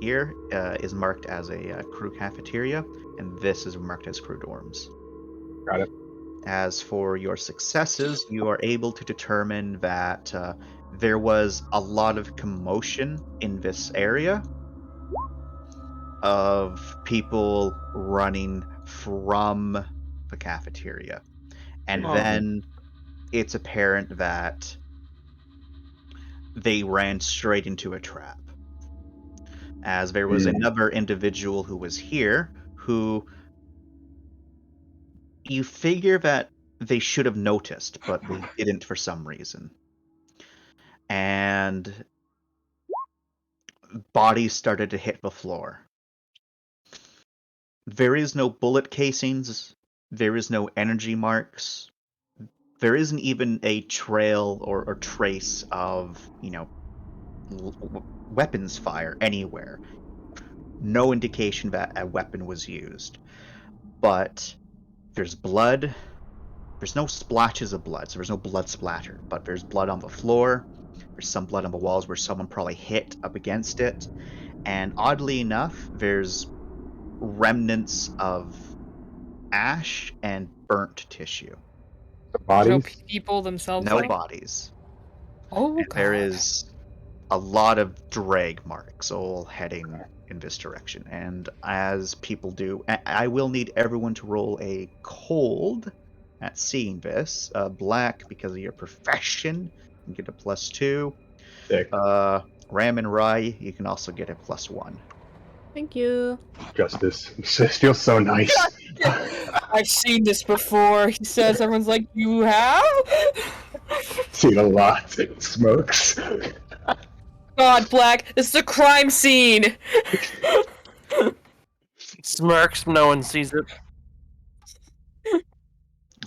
here is marked as a crew cafeteria, and this is marked as crew dorms. Got it. As for your successes, you are able to determine that there was a lot of commotion in this area of people running from the cafeteria. And Oh. then it's apparent that they ran straight into a trap. As there was another individual who was here who you figure that they should have noticed, but they didn't for some reason. And bodies started to hit the floor. There is no bullet casings, there is no energy marks, there isn't even a trail or trace of, weapons fire anywhere. No indication that a weapon was used. But there's blood. There's no splashes of blood, so there's no blood splatter. But there's blood on the floor. There's some blood on the walls where someone probably hit up against it. And oddly enough, there's remnants of ash and burnt tissue. The There's no bodies. people themselves. No there? bodies. Oh, And there God. is a lot of drag marks all heading in this direction. And as people do, I will need everyone to roll a cold at seeing this. Black, because of your profession, you get a +2. Sick. Ram and Rye, you can also get a +1. Thank you. Justice. It feels so nice. I've seen this before. He says, everyone's like, you have? Seen a lot. It smokes. God, Black, this is a crime scene. Smirks, no one sees it.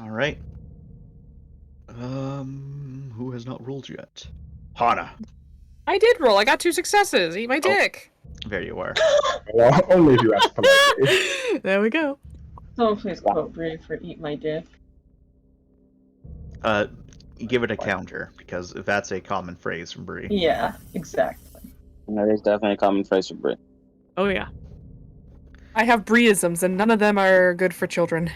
All right. Who has not rolled yet? Hana. I did roll. I got 2 successes. Eat my dick. There you are. Well, only if you ask politely. There we go. Someone please quote Brie for "Eat My Dick." Give it a counter, because that's a common phrase from Bree. Yeah, exactly. That is definitely a common phrase for Brit. Oh yeah. I have Breisms, and none of them are good for children.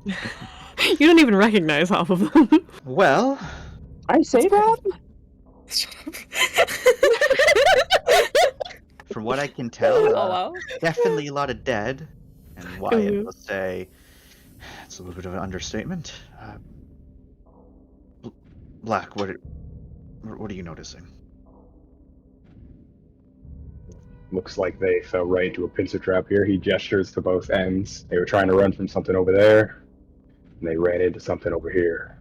You don't even recognize half of them. Well, I say that? Shut up. from what I can tell, Hello? definitely a lot of dead. And Wyatt Mhm. will say, it's a little bit of an understatement. Black, what are you noticing? Looks like they fell right into a pincer trap here. He gestures to both ends. They were trying to run from something over there, and they ran into something over here.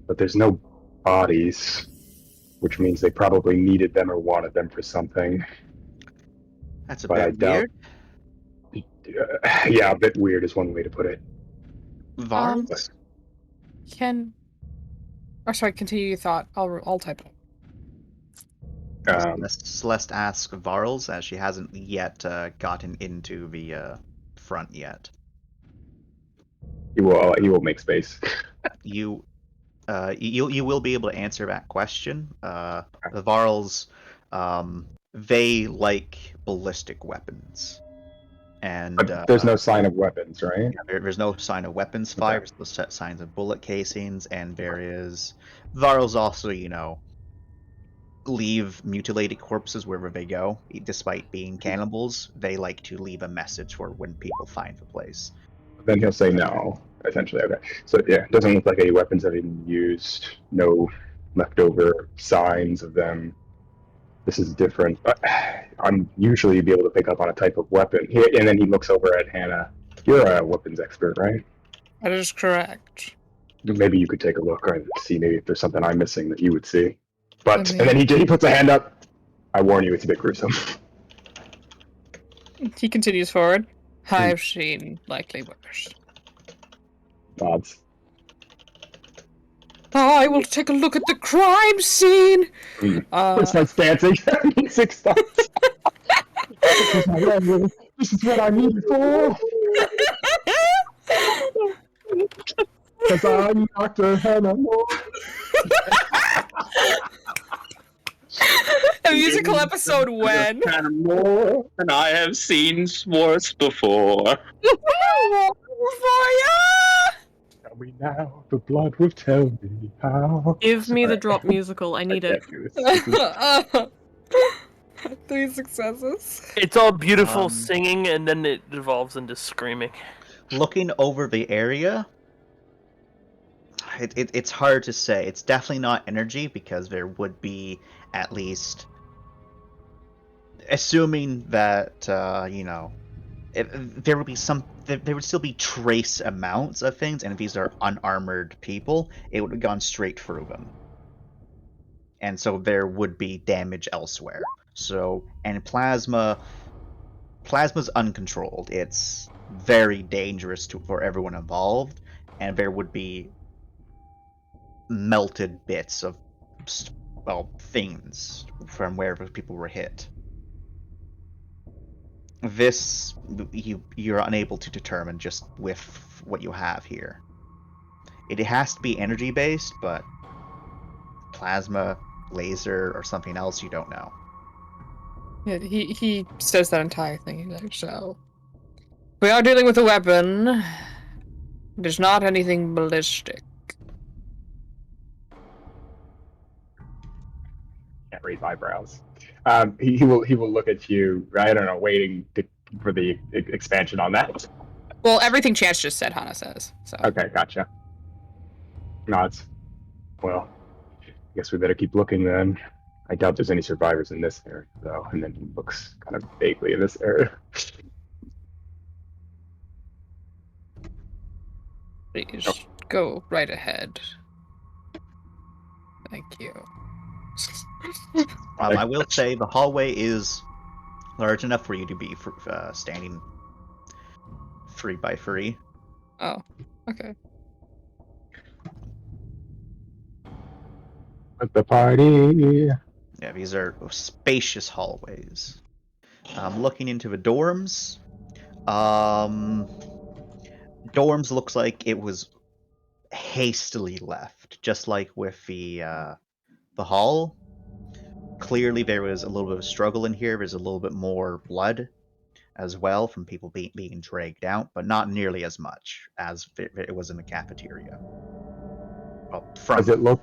But there's no bodies, which means they probably needed them or wanted them for something. That's a But I bit doubt- weird. Yeah, a bit weird is one way to put it. Varls? Can... Oh, sorry, continue your thought. I'll type it. Celeste asks Varls, as she hasn't yet gotten into the front yet. You will make space. You will be able to answer that question. The Varls, they like ballistic weapons, and But there's no sign of weapons, right? there's no sign of weapons fire. There's no signs of bullet casings, and there is Varls also, leave mutilated corpses wherever they go. Despite being cannibals, they like to leave a message for when people find the place. Then he'll say no, essentially. Okay. So yeah, it doesn't look like any weapons have been used. No leftover signs of them. This is different. I'm usually be able to pick up on a type of weapon. And then he looks over at Hannah. You're a weapons expert, right? That is correct. Maybe you could take a look and see maybe if there's something I'm missing that you would see. But I mean- and then he puts a hand up. I warn you, it's a bit gruesome. He continues forward. I've seen likely worse. Nods. I will take a look at the crime scene. Starts dancing. Music starts. This is what I need it for. Because I'm Dr. Hannah Moore. A musical episode when? More than I have seen worse before. Tell me now, the blood will tell me how. Give me the drop musical. I need it. 3 successes. It's all beautiful singing, and then it devolves into screaming. Looking over the area, It's hard to say. It's definitely not energy because there would be at least, assuming that there would be there would still be trace amounts of things, and if these are unarmored people, it would have gone straight through them, and so there would be damage elsewhere. So, and plasma's uncontrolled. It's very dangerous for everyone involved, and there would be melted bits of things from wherever people were hit. This you're unable to determine just with what you have here. It has to be energy based, but plasma, laser, or something else you don't know. Yeah, he says that entire thing. He's like, so we are dealing with a weapon. There's not anything ballistic. Can't raise eyebrows. He will look at you. I don't know, waiting for the expansion on that. Well, everything Chance just said, Hana says. So. Okay, gotcha. Nods. Well, I guess we better keep looking then. I doubt there's any survivors in this area, though. And then he looks kind of vaguely in this area. Please go right ahead. Thank you. I will say the hallway is large enough for you to be standing 3 by 3. Oh, okay. At the party. Yeah, these are spacious hallways. Looking into the dorms. Dorms looks like it was hastily left, just like with the hall. Clearly there was a little bit of struggle in here. There's a little bit more blood as well from people being dragged out, but not nearly as much as it was in the cafeteria. Well, from Does it look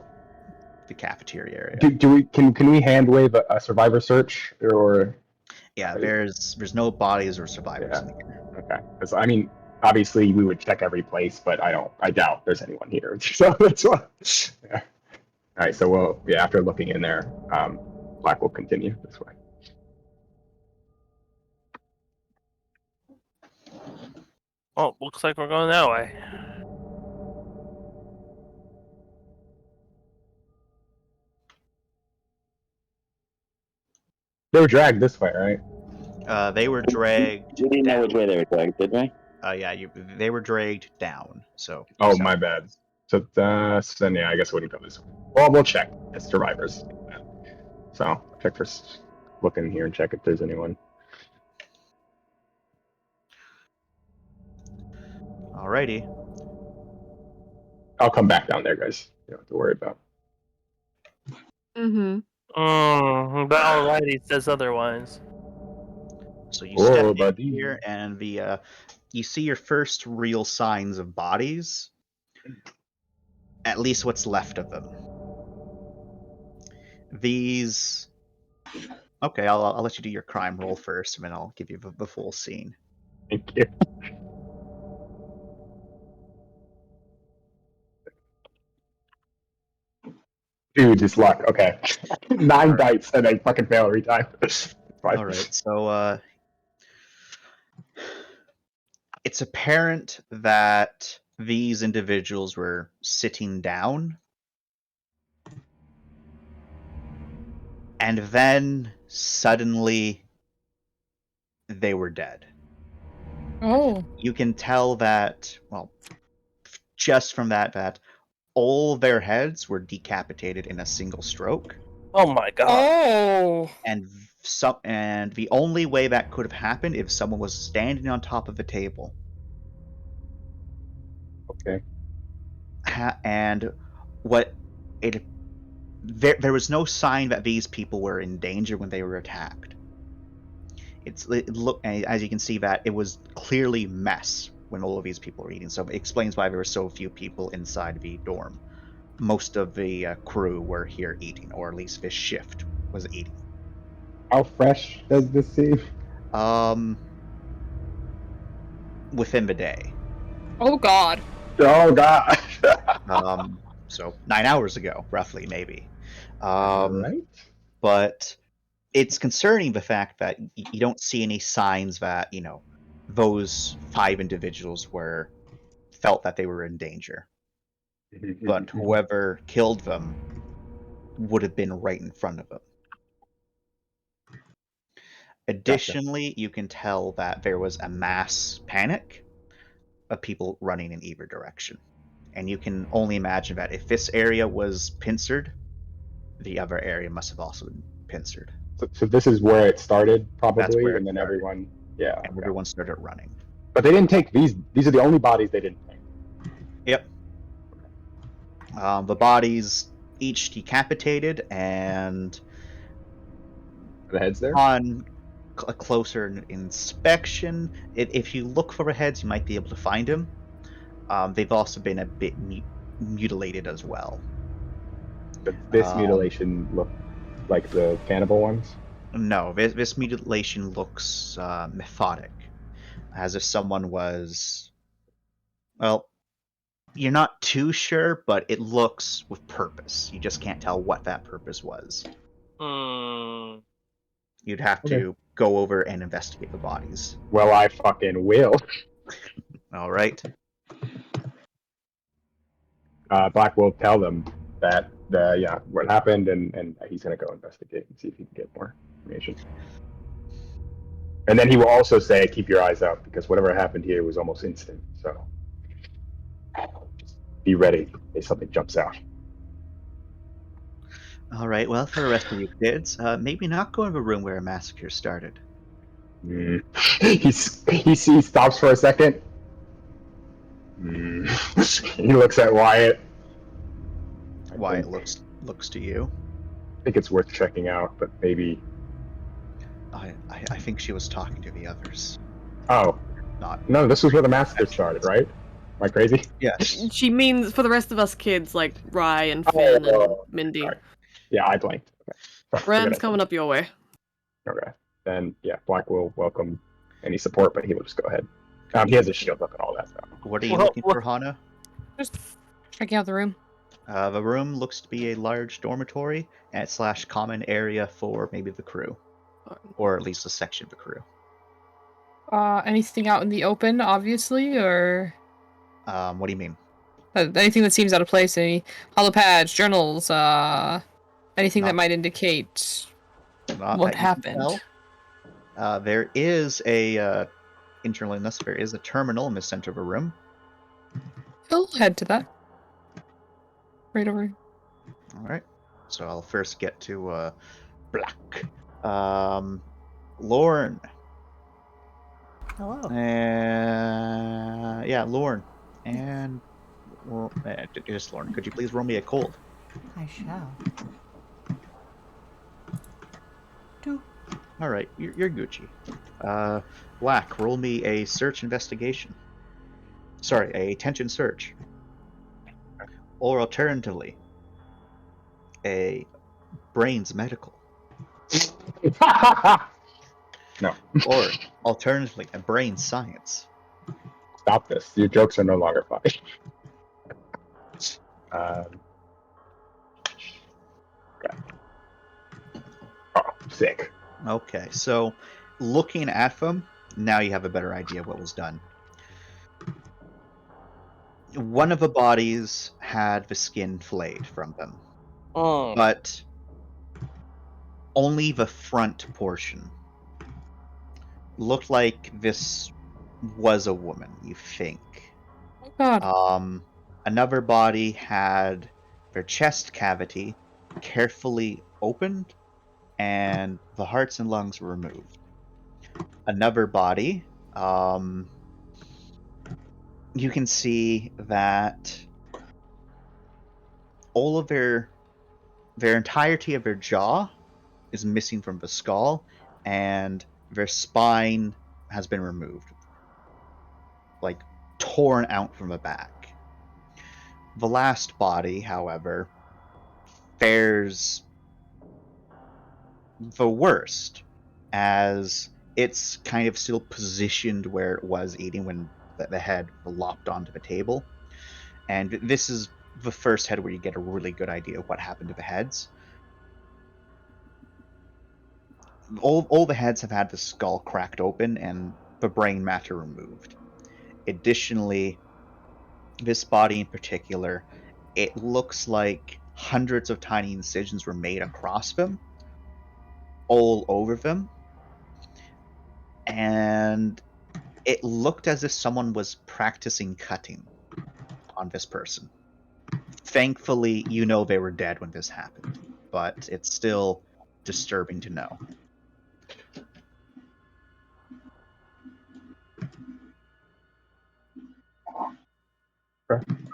the cafeteria area. Can we hand wave a survivor search or? Yeah, there's no bodies or survivors in here. Okay, because I mean, obviously we would check every place, but I doubt there's anyone here. So that's why. Yeah. All right, so after looking in there, Black will continue this way. Well, looks like we're going that way. They were dragged this way, right? They were dragged. We didn't know which way they were dragged, did we? Yeah, they were dragged down. So. Oh, my bad. So then yeah, I guess we wouldn't go this way. Well, we'll check as survivors. So check for look in here and check if there's anyone. Alrighty. I'll come back down there, guys. You don't have to worry about. Mm-hmm. But alrighty says otherwise. So you step in here, and you see your first real signs of bodies. At least what's left of them. These. Okay, I'll let you do your crime roll first, and then I'll give you the full scene. Thank you. Dude, just luck. Okay. 9 bites and I fucking fail every time. Alright, so it's apparent that these individuals were sitting down. And then suddenly they were dead. Oh. You can tell that, well, just from that all their heads were decapitated in a single stroke. Oh my god. Oh. And the only way that could have happened if someone was standing on top of the table. Okay. And there was no sign that these people were in danger when they were attacked. As you can see, that it was clearly mess when all of these people were eating. So it explains why there were so few people inside the dorm. Most of the crew were here eating, or at least this shift was eating. How fresh does this seem? Within the day. Oh god. Oh god. So 9 hours ago, roughly, maybe. Right? But it's concerning the fact that you don't see any signs that, those 5 individuals felt that they were in danger. But whoever killed them would have been right in front of them. Additionally, you can tell that there was a mass panic of people running in either direction. And you can only imagine that if this area was pincered, the other area must have also been pincered. So this is where it started, That's probably, where it and then started. everyone, yeah. And okay. everyone started running. But they didn't take these. These are the only bodies they didn't take. Yep. The bodies each decapitated, and The heads there. on a closer inspection, if you look for the heads, you might be able to find them. They've also been a bit mutilated as well. But this mutilation looked like the cannibal ones. No, this mutilation looks methodic, as if someone was. Well, you're not too sure, but it looks with purpose. You just can't tell what that purpose was. You'd have to go over and investigate the bodies. Well, I fucking will. All right. Black will tell them that what happened, and he's gonna go investigate and see if he can get more information. And then he will also say, "Keep your eyes out, because whatever happened here was almost instant. So just be ready in case something jumps out." All right. Well, for the rest of you kids, maybe not go in the room where a massacre started. He stops for a second. He looks at Wyatt. Wyatt looks to you. I think it's worth checking out, but maybe. I think she was talking to the others. Oh, Not. no! This was where the massacre started, right? Am I crazy? Yes. She means for the rest of us kids, like Rye and Finn and Mindy. Sorry. Yeah, I blanked. Okay. Ren's coming up your way. Okay. Then, yeah, Black will welcome any support, but he will just go ahead. He has a shield up and all that stuff. What are you looking for, Hana? Just checking out the room. The room looks to be a large dormitory and / common area for maybe the crew, or at least a section of the crew. Anything out in the open, obviously, or What do you mean? anything that seems out of place? Any hollow pads, journals, anything that might indicate what happened? There is a internal in this. There is a terminal in the center of a room. I'll head to that. Right over here. All right. So I'll first get to Black. Lorne. Hello. Yeah, Lorne. And just Lorne. Could you please roll me a cold? I shall. 2. All right, you're Gucci. Black, roll me a search investigation. Sorry, a attention search. Or alternatively, a brains medical. No. Or alternatively, a brain science. Stop this. Your jokes are no longer funny. Okay. Oh, sick. Okay, so looking at them, now you have a better idea of what was done. One of the bodies had the skin flayed from them, but only the front portion. Looked like this was a woman, you think. Oh God. Another body had their chest cavity carefully opened, and the hearts and lungs were removed. Another body, you can see that all of their entirety of their jaw is missing from the skull, and their spine has been removed, like torn out from the back. The last body, however, fares the worst, as it's kind of still positioned where it was eating when the head lopped onto the table. And this is the first head where you get a really good idea of what happened to the heads. All the heads have had the skull cracked open and the brain matter removed. Additionally, this body in particular, it looks like hundreds of tiny incisions were made across them, all over them, and it looked as if someone was practicing cutting on this person. Thankfully, you know they were dead when this happened, but it's still disturbing to know.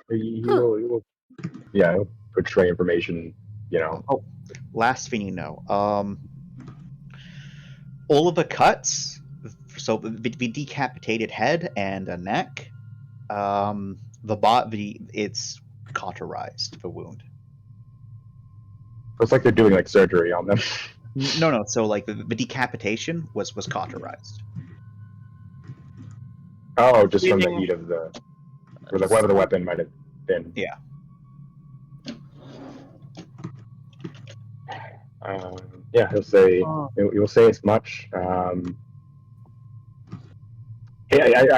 He will, yeah, he'll portray information, you know. Oh, last thing you know, all of the cuts, so the decapitated head and a neck, it's cauterized, the wound. It's like they're doing like surgery on them. No. So like the decapitation was cauterized. Oh, just from the heat of the, or like whatever the weapon might have been. Yeah. Yeah, he'll say as much. I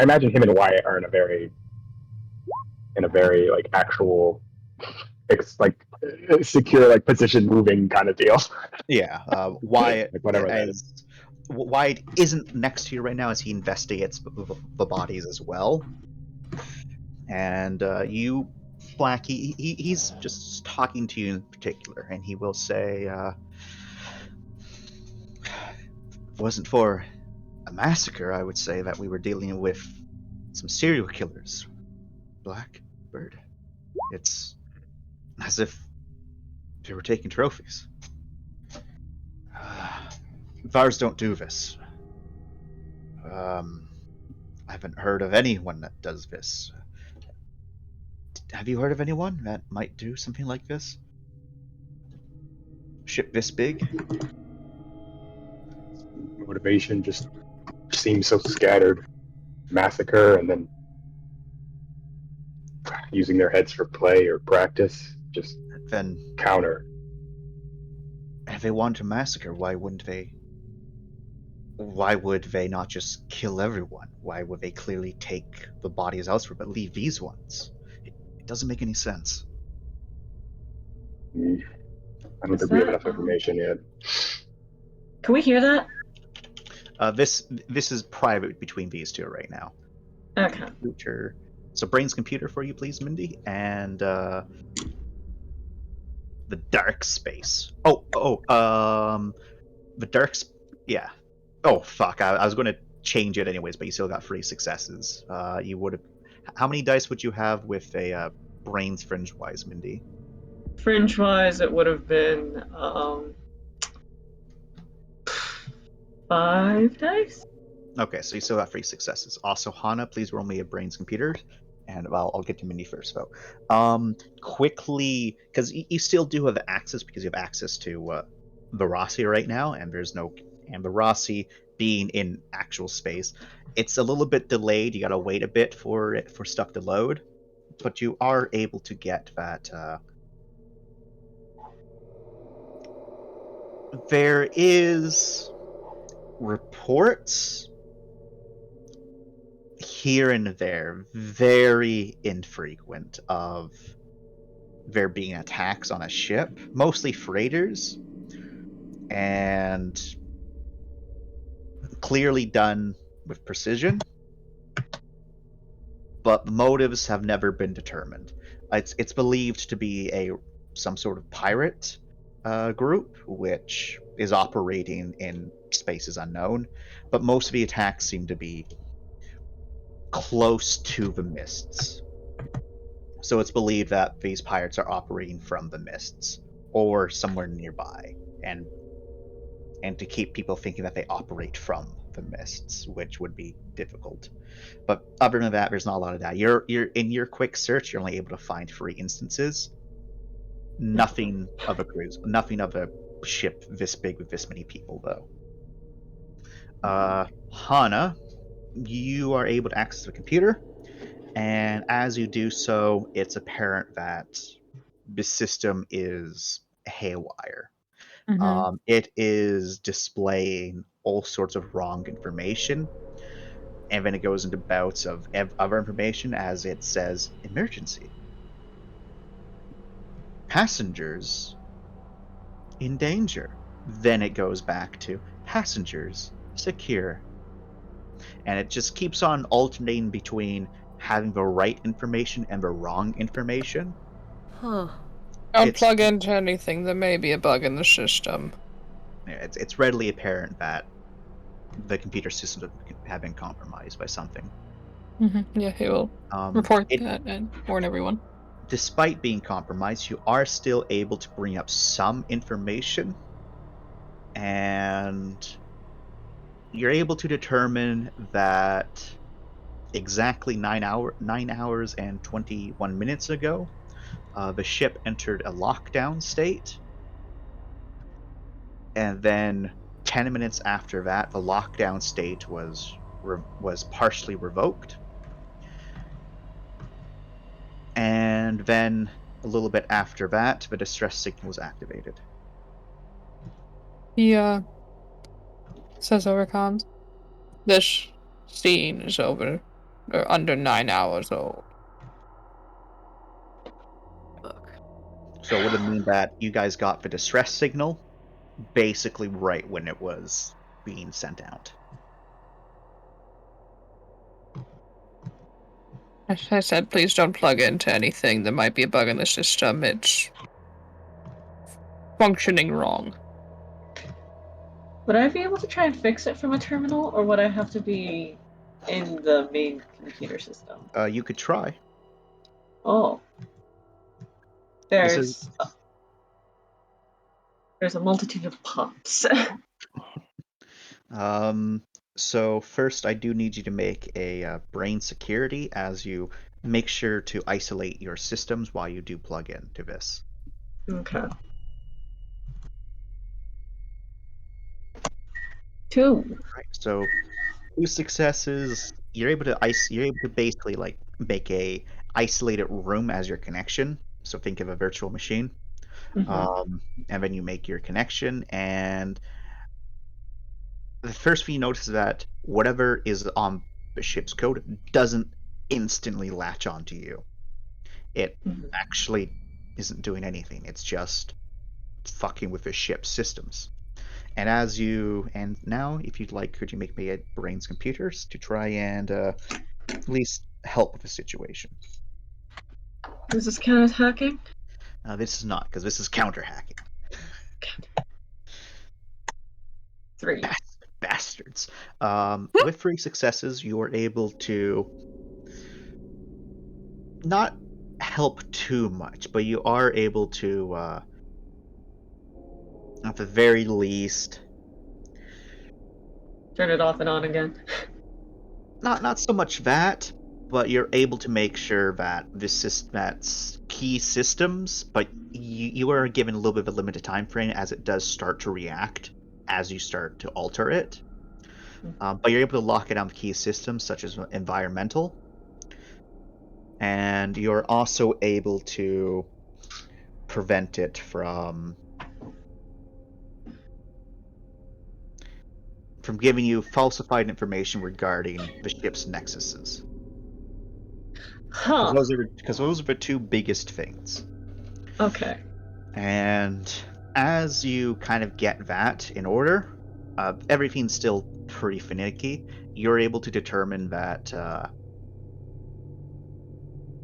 imagine him and Wyatt are in a very like actual, secure like position moving kind of deal. Yeah, Wyatt, like whatever that is. Wyatt isn't next to you right now as he investigates the bodies as well. And you, Blackie, he's just talking to you in particular, and he will say, if it wasn't for a massacre, I would say that we were dealing with some serial killers. Blackbird. It's as if they were taking trophies. Vars don't do this. I haven't heard of anyone that does this. Have you heard of anyone that might do something like this? Ship this big? Motivation just seems so scattered. Massacre and then using their heads for play or practice. Just then counter. If they want to massacre, why would they not just kill everyone? Why would they clearly take the bodies elsewhere but leave these ones? It doesn't make any sense. I don't think we have enough information yet. Can we hear that? This is private between these two right now. Okay. Computer. So Brain's computer for you, please, Mindy, and the dark space. The dark. Yeah. Oh fuck! I was going to change it anyways, but you still got 3 successes. You would have. How many dice would you have with a Brains fringe wise, Mindy? Fringe wise, it would have been 5 dice. Okay, so you still got 3 successes. Also, Hana, please roll me a Brains computer, and I'll get to Mindy first though. Quickly, because you still do have access because you have access to the Rossi right now, and the Rossi being in actual space, it's a little bit delayed. You gotta wait a bit for stuff to load, but you are able to get that. There is reports here and there, very infrequent, of there being attacks on a ship, mostly freighters, and clearly done with precision, but motives have never been determined. It's believed to be some sort of pirate group which is operating in spaces unknown, but most of the attacks seem to be close to the mists. So it's believed that these pirates are operating from the mists or somewhere nearby, and to keep people thinking that they operate from the mists, which would be difficult. But other than that, there's not a lot of that. You're in your quick search, you're only able to find 3 instances. Nothing of a cruise, nothing of a ship this big with this many people, though. Hana, you are able to access the computer, And as you do so, it's apparent that the system is haywire. It is displaying all sorts of wrong information, and then it goes into bouts of other information as it says emergency. Passengers in danger. Then it goes back to passengers secure. And it just keeps on alternating between having the right information and the wrong information. Huh. Don't plug into anything. There may be a bug in the system. It's readily apparent that the computer systems have been compromised by something. Yeah, he will report that and warn everyone. Despite being compromised, you are still able to bring up some information, and you're able to determine that exactly 9 hours and 21 minutes ago, the ship entered a lockdown state, and then 10 minutes after that, the lockdown state was partially revoked. And then a little bit after that, the distress signal was activated. He says over comms, this scene is over or under 9 hours old. So would it mean that you guys got the distress signal basically right when it was being sent out? As I said, please don't plug into anything. There might be a bug in the system. It's functioning wrong. Would I be able to try and fix it from a terminal, or would I have to be in the main computer system? You could try. Oh. There's a multitude of pops. So first I do need you to make a brain security as you make sure to isolate your systems while you do plug into this. Okay. 2. Right. So 2 successes. You're able to basically like make a isolated room as your connection. So think of a virtual machine. And then you make your connection, and the first thing you notice is that whatever is on the ship's code doesn't instantly latch onto you. It actually isn't doing anything. It's just fucking with the ship's systems. And now, if you'd like, could you make me a brains computers to try and at least help with the situation? Does this count as hacking? This is not, because this is counter hacking. 3. Bastards. With 3 successes, you are able to not help too much, but you are able to, at the very least, turn it off and on again. Not so much that, but you're able to make sure that that's key systems, but you are given a little bit of a limited time frame as it does start to react as you start to alter it. But you're able to lock it down with key systems such as environmental, and you're also able to prevent it from giving you falsified information regarding the ship's nexuses. Because those are the 2 biggest things. Okay. And as you kind of get that in order, everything's still pretty finicky. You're able to determine that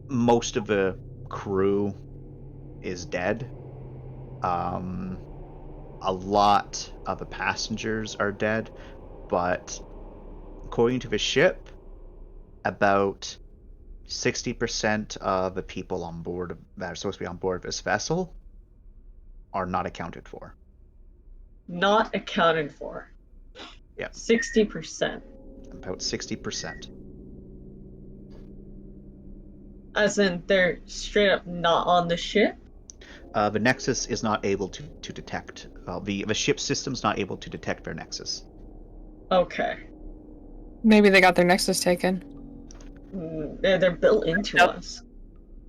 most of the crew is dead. A lot of the passengers are dead, but according to the ship, about 60% of the people on board that are supposed to be on board this vessel are not accounted for. Not accounted for. Yeah. 60%. About 60%. As in, they're straight up not on the ship? The Nexus is not able to detect. The ship system's not able to detect their Nexus. Okay. Maybe they got their Nexus taken. They're built into us.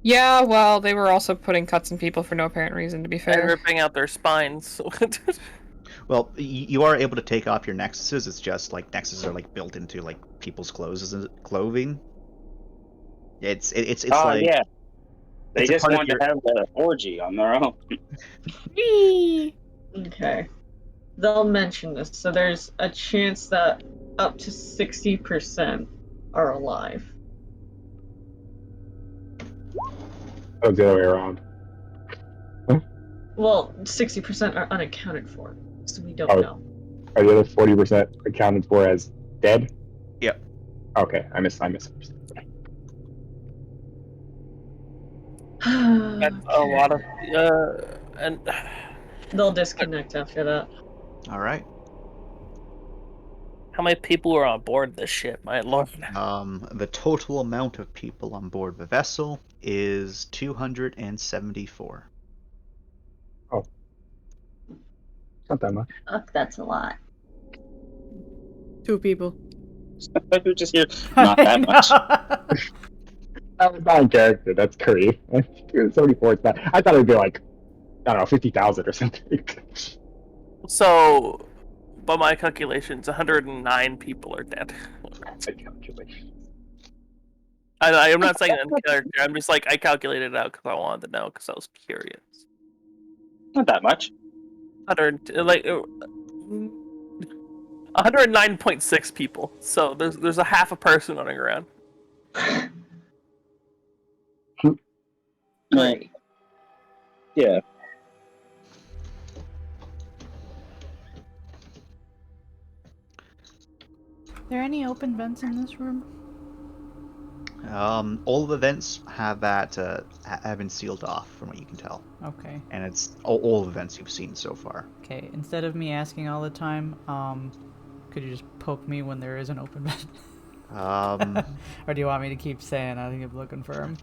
Yeah, well, they were also putting cuts in people for no apparent reason, to be And fair. ripping out their spines. So Well, you are able to take off your nexuses. It's just like nexuses are like built into like people's clothing. It's Oh like yeah, they it's a just part of wanted your- to have the orgy on their own. Okay. They'll mention this, so there's a chance that up to 60% are alive. Oh, it's the other way around. Well, 60% are unaccounted for, so we don't Oh. know. Are the other 40% accounted for as dead? Yep. Okay, I misunderstood. that's a lot of and They'll disconnect after that. All right. how many people were on board this ship, my lord? The total amount of people on board the vessel is 274. Not that much. Fuck, that's a lot. 2 people. You're just here. Not that much. That was not in character. That's curry. 74. It's not. I thought it'd be like, I don't know, 50,000 or something. So, by my calculations, 109 people are dead. That's a calculation. I'm not saying that in character. I'm just like I calculated it out because I wanted to know because I was curious. Not that much. 109.6 people. So there's a half a person running around. Right. Yeah. Are there any open vents in this room? All the vents have been sealed off, from what you can tell, Okay. and it's all the vents you've seen so far. Okay. Instead of me asking all the time, could you just poke me when there is an open vent? Or do you want me to keep saying I think I'm looking for him?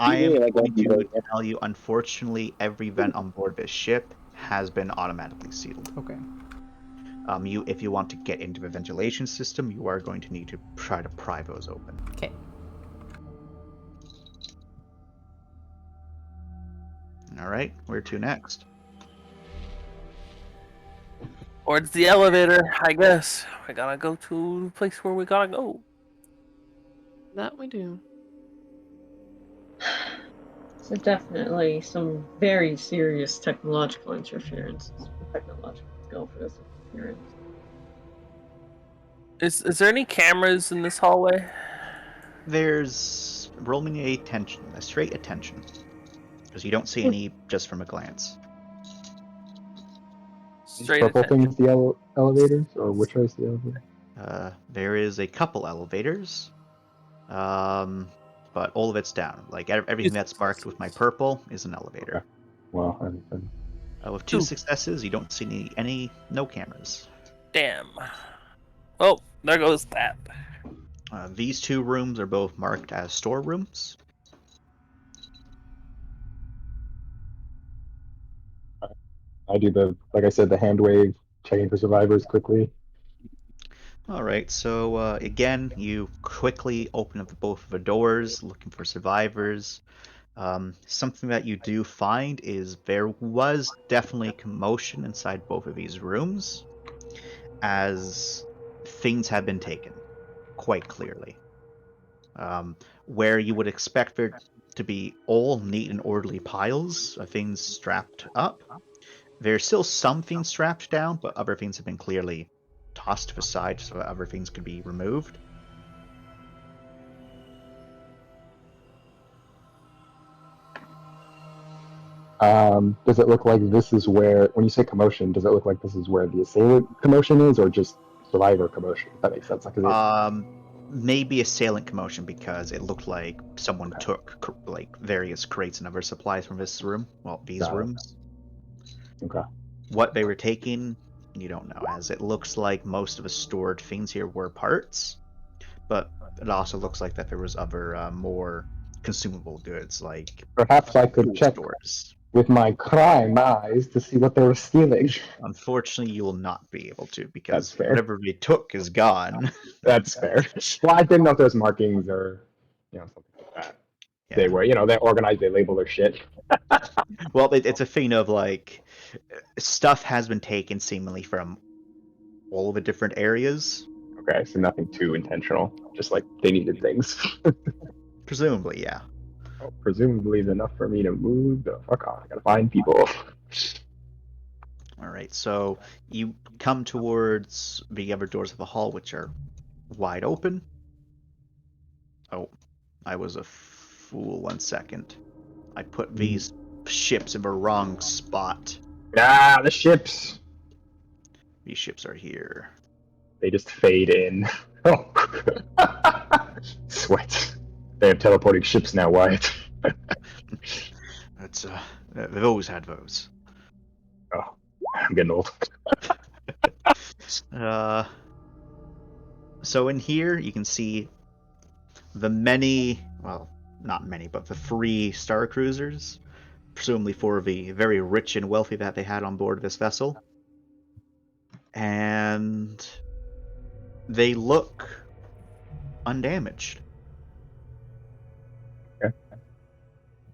I am Yeah, like going that. to tell you, unfortunately, every vent on board this ship has been automatically sealed. Okay. If you want to get into the ventilation system, you are going to need to try to pry those open. Okay. All right, where to next? Towards the elevator, I guess. We gotta go to the place where we gotta go. That we do. So definitely some very serious technological interference. Technological skill for this interference. Is there any cameras in this hallway? Roll me a straight attention, because you don't see any just from a glance. Straight Purple attention. things, the elevators, or which is the elevator? There is a couple elevators, but all of it's down. Like everything that's marked with my purple is an elevator. Okay. Well, With 2 successes, you don't see no cameras. Damn. Oh, there goes that. These 2 rooms are both marked as storerooms. I do like I said, the hand wave, checking for survivors quickly. All right, so again, you quickly open up both of the doors, looking for survivors. Something that you do find is there was definitely commotion inside both of these rooms, as things have been taken, quite clearly. Where you would expect there to be all neat and orderly piles of things strapped up, there's still some things strapped down, but other things have been clearly tossed to the side so that other things could be removed. Does it look like this is where, when you say commotion, does it look like this is where the assailant commotion is, or just survivor commotion? If that makes sense. Like, Maybe assailant commotion, because it looked like someone took like various crates and other supplies from this room. Well, these rooms. Okay. What they were taking, you don't know, as it looks like most of the stored things here were parts, but it also looks like that there was other more consumable goods, like Perhaps I could check. stores. with my crime eyes to see what they were stealing. Unfortunately, you will not be able to That's because fair. whatever they took is gone. That's fair. Well, I didn't know if there's markings or something like that. They Yeah. were, they're organized. They label their shit. Well, it's a thing of like stuff has been taken seemingly from all of the different areas. Okay, so nothing too intentional. Just like they needed things. Presumably, yeah. Oh, presumably is enough for me to move the fuck on. I gotta find people. All right, so you come towards the other doors of the hall, which are wide open. Oh, I was a fool. 1 second. I put these ships in the wrong spot. Ah, the ships. These ships are here. They just fade in. Oh, sweat. They have teleporting ships now, Wyatt. That's they've always had those. Oh, I'm getting old. So in here you can see the many, well, not many, but the 3 star cruisers, presumably for the very rich and wealthy that they had on board this vessel. And they look undamaged. Okay.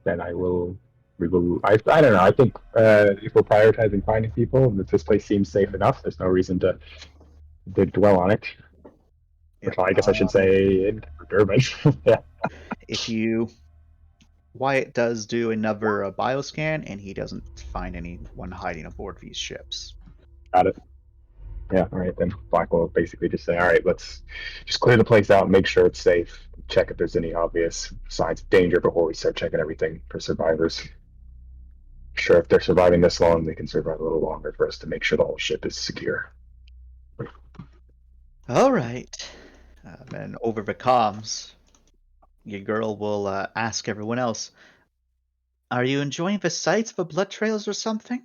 Then I don't know, I think if we're prioritizing finding people, this place seems safe enough, there's no reason to dwell on it. Yep. I guess I should say in Durban. Yeah. If you... Wyatt does do another bioscan, and he doesn't find anyone hiding aboard these ships. Got it. Yeah, all right, then Black will basically just say, all right, let's just clear the place out, make sure it's safe, check if there's any obvious signs of danger before we start checking everything for survivors. Sure, if they're surviving this long, they can survive a little longer for us to make sure the whole ship is secure. All right. Then over the comms, your girl will ask everyone else, are you enjoying the sights of the blood trails or something?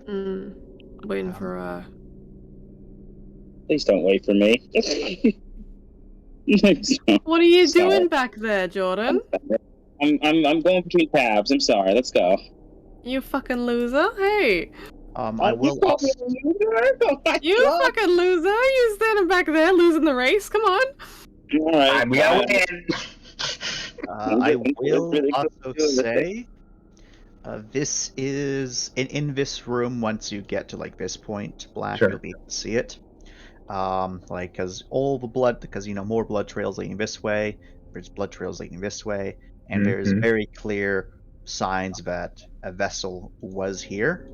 Waiting for Please don't wait for me. What are you doing back there, Jordan? I'm going between tabs. I'm sorry. Let's go. You fucking loser. Hey. I will also... You fucking loser. You standing back there losing the race. Come on. All right. We gotta win. I will also say, this is in this room. Once you get to like this point, Black, Sure. you'll be able to see it. Like, because all the blood, because more blood trails leading this way. There's blood trails leading this way, and there's very clear signs that a vessel was here.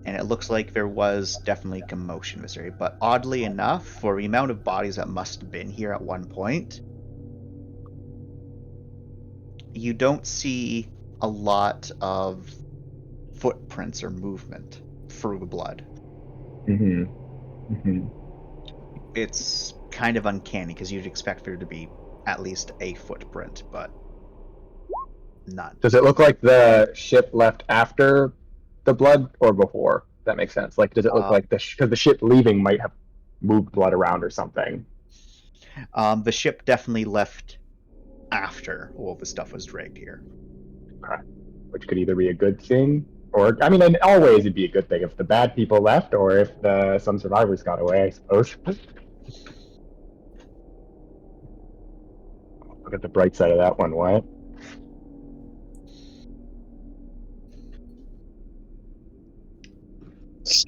And it looks like there was definitely commotion in this area. But oddly enough, for the amount of bodies that must have been here at one point, you don't see a lot of footprints or movement through the blood. It's kind of uncanny because you'd expect there to be at least a footprint, but none. Does it look like the ship left after the blood or before? That makes sense. Like, does it look like because the ship leaving might have moved blood around or something? The ship definitely left after all the stuff was dragged here. Okay. Which could either be a good thing, or I mean, in all ways it'd be a good thing if the bad people left, or if some survivors got away, I suppose. Look at the bright side of that one, Wyatt.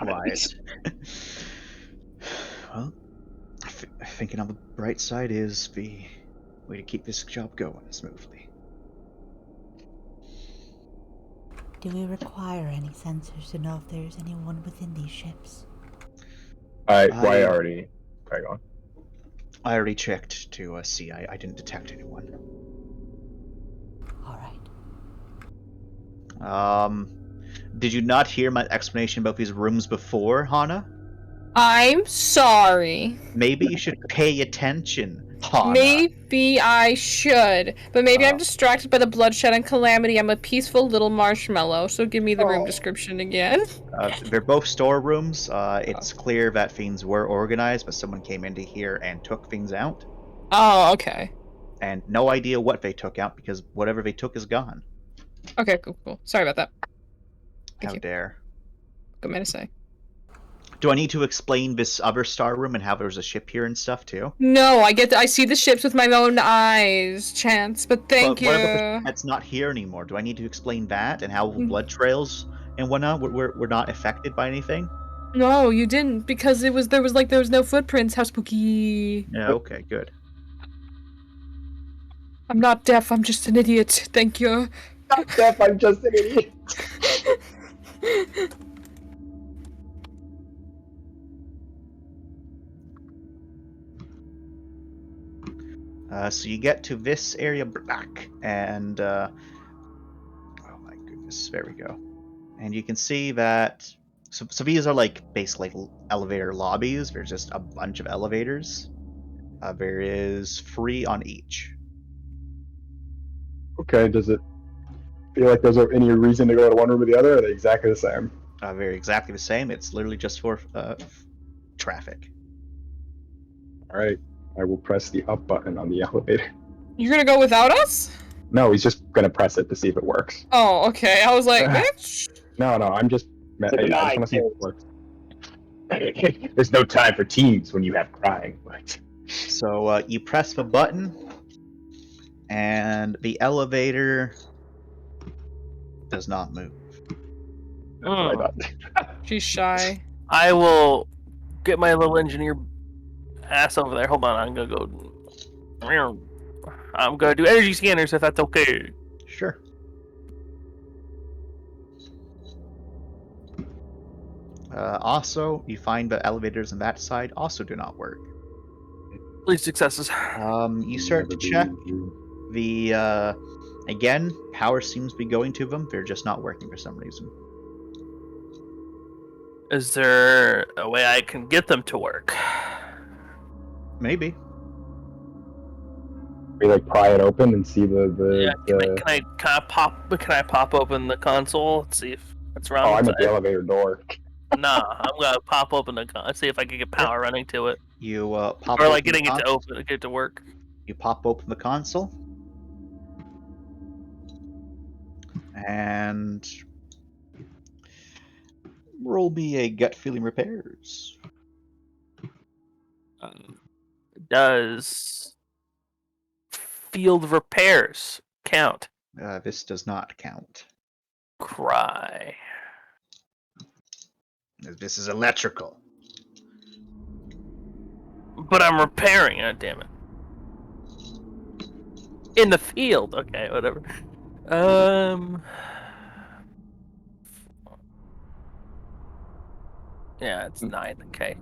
Wyatt. Well, thinking on the bright side is the way to keep this job going smoothly. Do we require any sensors to know if there's anyone within these ships? Wyatt already. Okay, go on. I already checked to see. I didn't detect anyone. All right. Did you not hear my explanation about these rooms before, Hana? I'm sorry. Maybe you should pay attention, Hana. Maybe I should, but maybe I'm distracted by the bloodshed and calamity. I'm a peaceful little marshmallow, so give me the room description again. They're both storerooms. It's clear that things were organized, but someone came into here and took things out. Oh, okay. And no idea what they took out because whatever they took is gone. Okay, cool. Sorry about that. How dare. Good man to say. Do I need to explain this other star room and how there's a ship here and stuff too? No, I see the ships with my own eyes, Chance, but thank you. What about the that's not here anymore? Do I need to explain that and how blood trails and whatnot were not affected by anything? No, you didn't, because there was no footprints. How spooky. Yeah, okay, good. I'm not deaf, I'm just an idiot. Thank you. Not deaf, I'm just an idiot. So you get to this area back, and oh my goodness, there we go. And you can see that. So these are like basically elevator lobbies. There's just a bunch of elevators. There is 3 on each. Okay, does it feel like there's any reason to go to one room or the other? Or are they exactly the same? They're exactly the same. It's literally just for traffic. All right, I will press the up button on the elevator. You're gonna go without us? No, he's just gonna press it to see if it works. Oh, okay. I was like, bitch. No, I'm just. I just want to see if it works. There's no time for teams when you have crying. So you press the button, and the elevator does not move. She's shy. I will get my little engineer ass over there. Hold on, I'm gonna go. I'm gonna do energy scanners if that's okay. Sure. Also, you find the elevators on that side also do not work. Please successes. You start to check. The again, power seems to be going to them. They're just not working for some reason. Is there a way I can get them to work? Maybe. We like pry it open and see the. Yeah, can I pop open the console? Let's see if it's wrong. Oh, I'm at the elevator door. Nah, I'm gonna pop open the console. See if I can get power running to it. You pop. Or like getting it to open, get it to work. You pop open the console, and roll me a gut feeling repairs. Does field repairs count? This does not count. Cry. This is electrical. But I'm repairing it, damn it. In the field. Okay, whatever. Yeah, it's 9. Okay.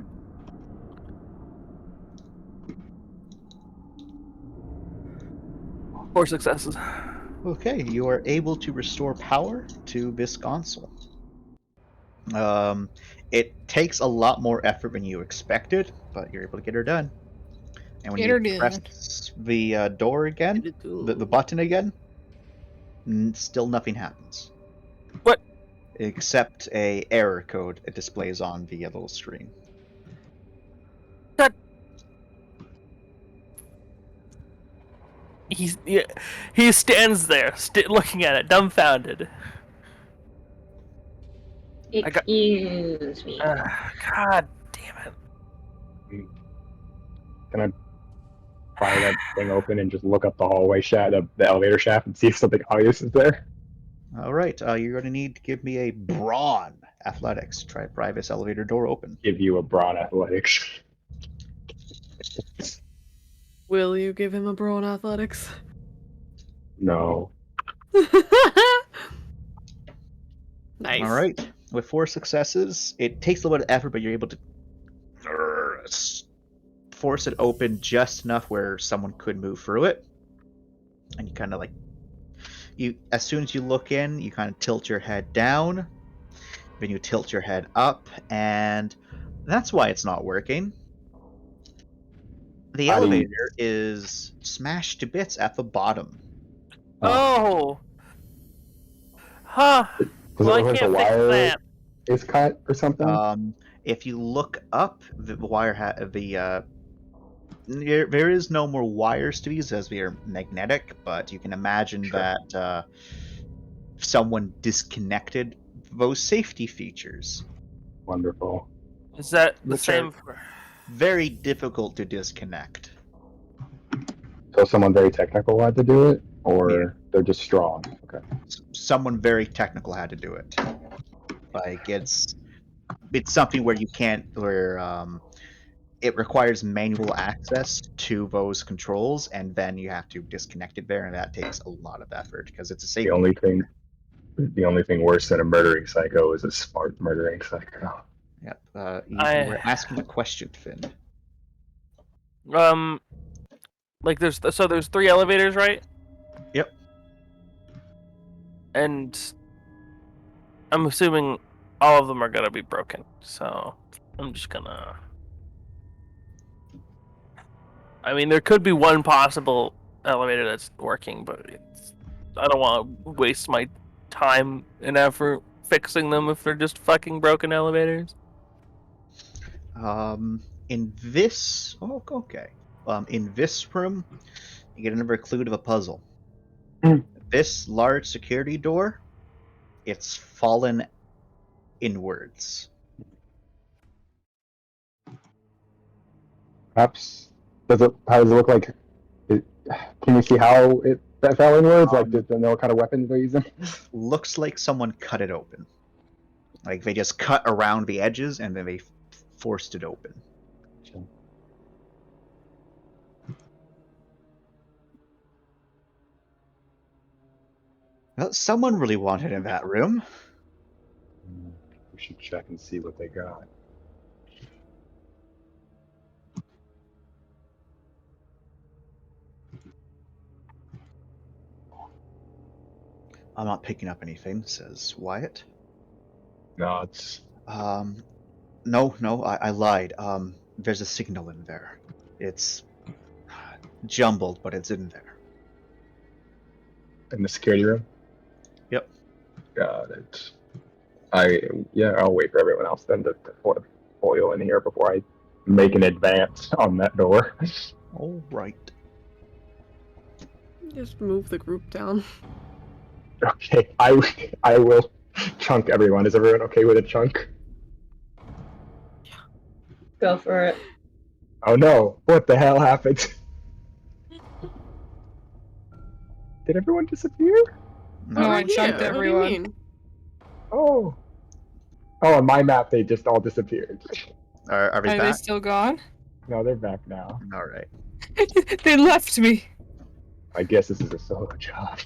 Four successes. Okay, you are able to restore power to this console. It takes a lot more effort than you expected, but you're able to get her done. And when you press the door again, the button again, still nothing happens. What? Except a error code it displays on the little screen. He stands there, looking at it, dumbfounded. Excuse me. God damn it. Can I pry that thing open and just look up the hallway shaft, the elevator shaft, and see if something obvious is there? All right, you're going to need to give me a brawn athletics to try to pry this elevator door open. Give you a brawn athletics. Will you give him a brawn athletics? No. Nice. All right. With 4 successes, it takes a little bit of effort, but you're able to force it open just enough where someone could move through it. And you kind of as soon as you look in, you kind of tilt your head down, then you tilt your head up, and That's why it's not working. The How do you- elevator is smashed to bits at the bottom. Oh. Huh. Does Well, it I look like the can't fix wire that. is cut or something? If you look up, the wire there is no more wires to these as they are magnetic, but you can imagine that someone disconnected those safety features. Wonderful. Is that the Which same? are very difficult to disconnect. So someone very technical had to do it, or Yeah. they're just strong. Okay. Someone very technical had to do it. Like it's something where it requires manual access to those controls, and then you have to disconnect it there, and that takes a lot of effort because it's a safety. The only thing worse than a murdering psycho is a smart murdering psycho. Yep. You were asking a question, Finn. Like there's 3 elevators, right? Yep. And I'm assuming all of them are gonna be broken. So I'm just gonna. I mean, there could be one possible elevator that's working, but I don't want to waste my time and effort fixing them if they're just fucking broken elevators. In this, in this room, you get another clue to the puzzle. This large security door, it's fallen inwards. Perhaps how does it look like? Can you see how that fell inwards? Like, did they know what kind of weapons they're using? Looks like someone cut it open. Like they just cut around the edges and then they forced it open. Well, someone really wanted in that room. We should check and see what they got. I'm not picking up anything, says Wyatt. No, it's... No, I lied. There's a signal in there. It's jumbled, but it's in there. In the security room? Yep. Got it. I'll wait for everyone else then to foil in here before I make an advance on that door. All right. Just move the group down. Okay, I will chunk everyone. Is everyone okay with a chunk? Go for it. Oh no! What the hell happened? Did everyone disappear? No, I chunked everyone. Oh, on my map they just all disappeared. Are they Are back? they still gone? No, they're back now. All right. They left me. I guess this is a solo job.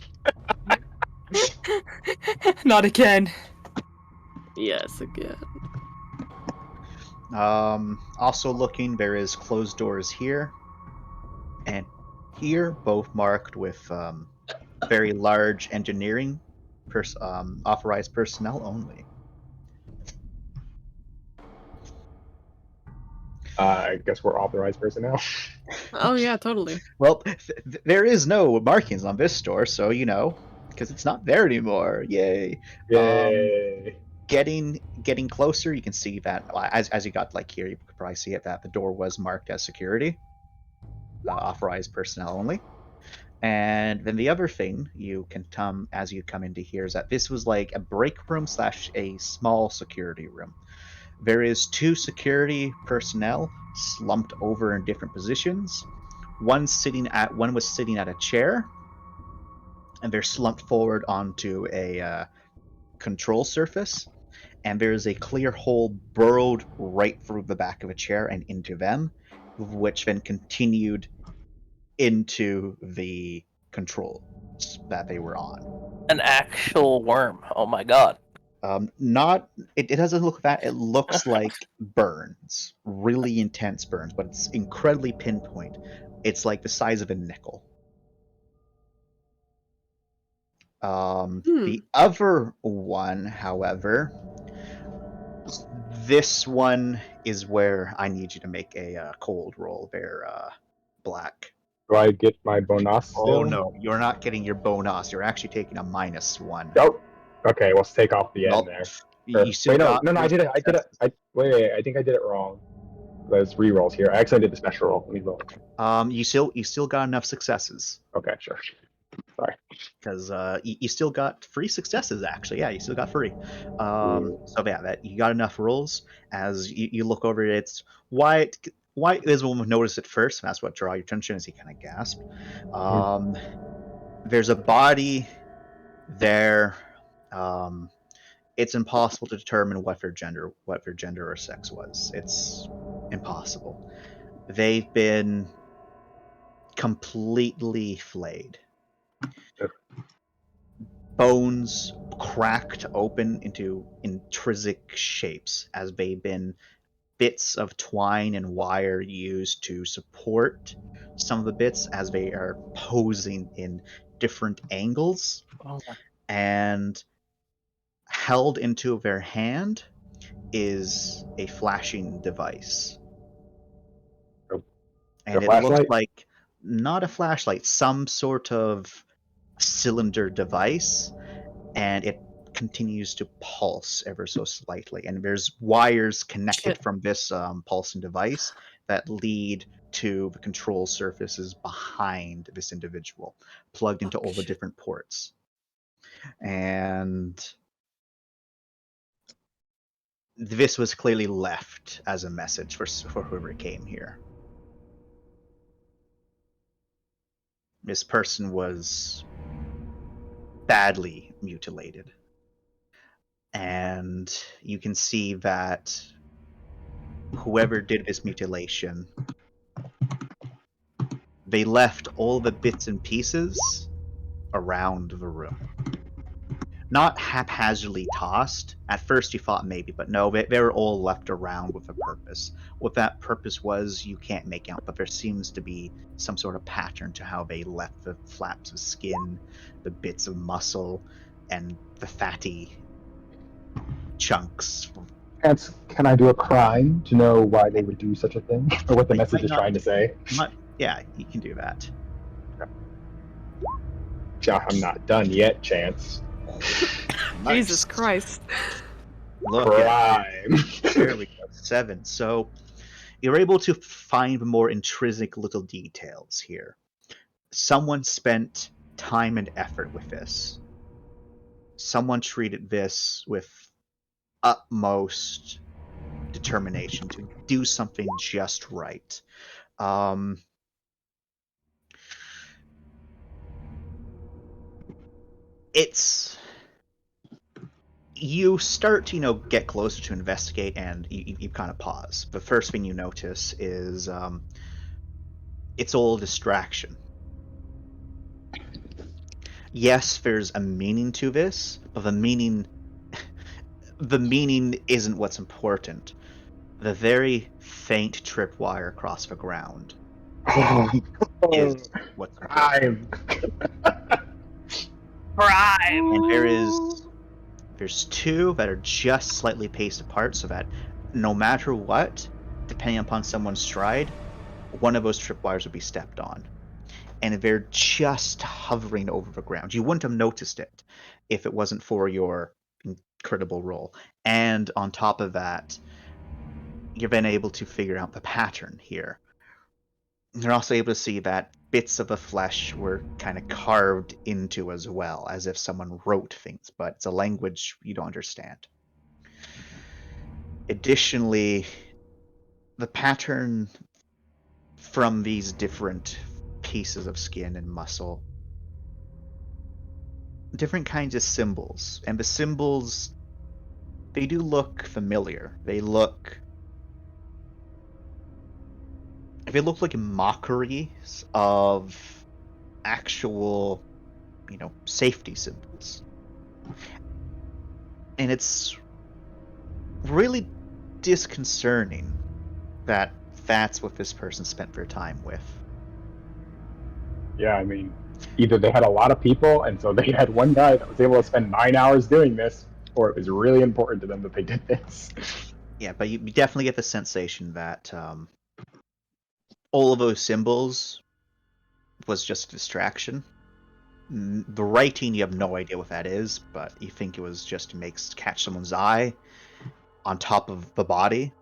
Not again. Yes, again. Also looking, there is closed doors here and here, both marked with very large engineering authorized personnel only. I guess we're authorized personnel. Oh yeah, totally. Well, there is no markings on this door, so because it's not there anymore. Yay! Yay! Getting closer, you can see that as you got here, you could probably see it that the door was marked as security, authorized personnel only. And then the other thing you can as you come into here is that this was like a break room / a small security room. There is 2 security personnel slumped over in different positions. One was sitting at a chair, and they're slumped forward onto a control surface. And there's a clear hole burrowed right through the back of a chair and into them, which then continued into the controls that they were on. An actual worm. Oh my god. It doesn't look that. It looks like burns, really intense burns, but it's incredibly pinpoint. It's like the size of a nickel. The other one, however, This one is where I need you to make a cold roll there, Black. Do I get my bonus still? Oh no, you're not getting your bonus. You're actually taking a -1. Oh, okay. Let's take off the Well, end there. you still got no, I did it. Wait, I think I did it wrong. There's rerolls here. I actually did the special roll. Let me roll. You still got enough successes. Okay, sure. Sorry. Because you still got 3 successes, actually. Yeah, you still got 3. So yeah, that you got enough rolls. As you look over it, it's Wyatt is the one who noticed it first, and that's what draw your attention as he kind of gasped. There's a body there. It's impossible to determine what their gender or sex was. It's impossible. They've been completely flayed. Bones cracked open into intrinsic shapes as they've been bits of twine and wire used to support some of the bits as they are posing in different angles. And held into their hand is a flashing device. And it looks like not a flashlight, some sort of cylinder device, and it continues to pulse ever so slightly. And there's wires connected from this pulsing device that lead to the control surfaces behind this individual, plugged into all the different ports. And this was clearly left as a message for whoever came here. This person was badly mutilated. And you can see that whoever did this mutilation, they left all the bits and pieces around the room. Not haphazardly tossed. At first you thought maybe, but no, they were all left around with a purpose. What that purpose was, you can't make out, but there seems to be some sort of pattern to how they left the flaps of skin, the bits of muscle, and the fatty chunks. Can I do a crime to know why they would do such a thing? Or what the message is trying to say? Yeah, you can do that. I'm not done yet, Chance. Nice. Jesus Christ. Look, crime. There we go. 7. So you're able to find more intrinsic little details here. Someone spent time and effort with this. Someone treated this with utmost determination to do something just right. You start to, get closer to investigate, and you kind of pause. The first thing you notice is it's all a distraction. Yes, there's a meaning to this, but the meaning isn't what's important. The very faint tripwire across the ground is what's important. Crime. And there's 2 that are just slightly paced apart, so that no matter what, depending upon someone's stride, one of those tripwires would be stepped on. And they're just hovering over the ground. You wouldn't have noticed it if it wasn't for your incredible roll. And on top of that, you've been able to figure out the pattern here. You're also able to see that bits of the flesh were kind of carved into as well, as if someone wrote things, but it's a language you don't understand. Additionally, the pattern from these different pieces of skin and muscle, different kinds of symbols, and the symbols, they do look familiar. They look like mockeries of actual, safety symbols. And it's really disconcerting that that's what this person spent their time with. Yeah, I mean, either they had a lot of people, and so they had one guy that was able to spend 9 hours doing this, or it was really important to them that they did this. Yeah, but you definitely get the sensation that all of those symbols was just a distraction. The writing, you have no idea what that is, but you think it was just to catch someone's eye on top of the body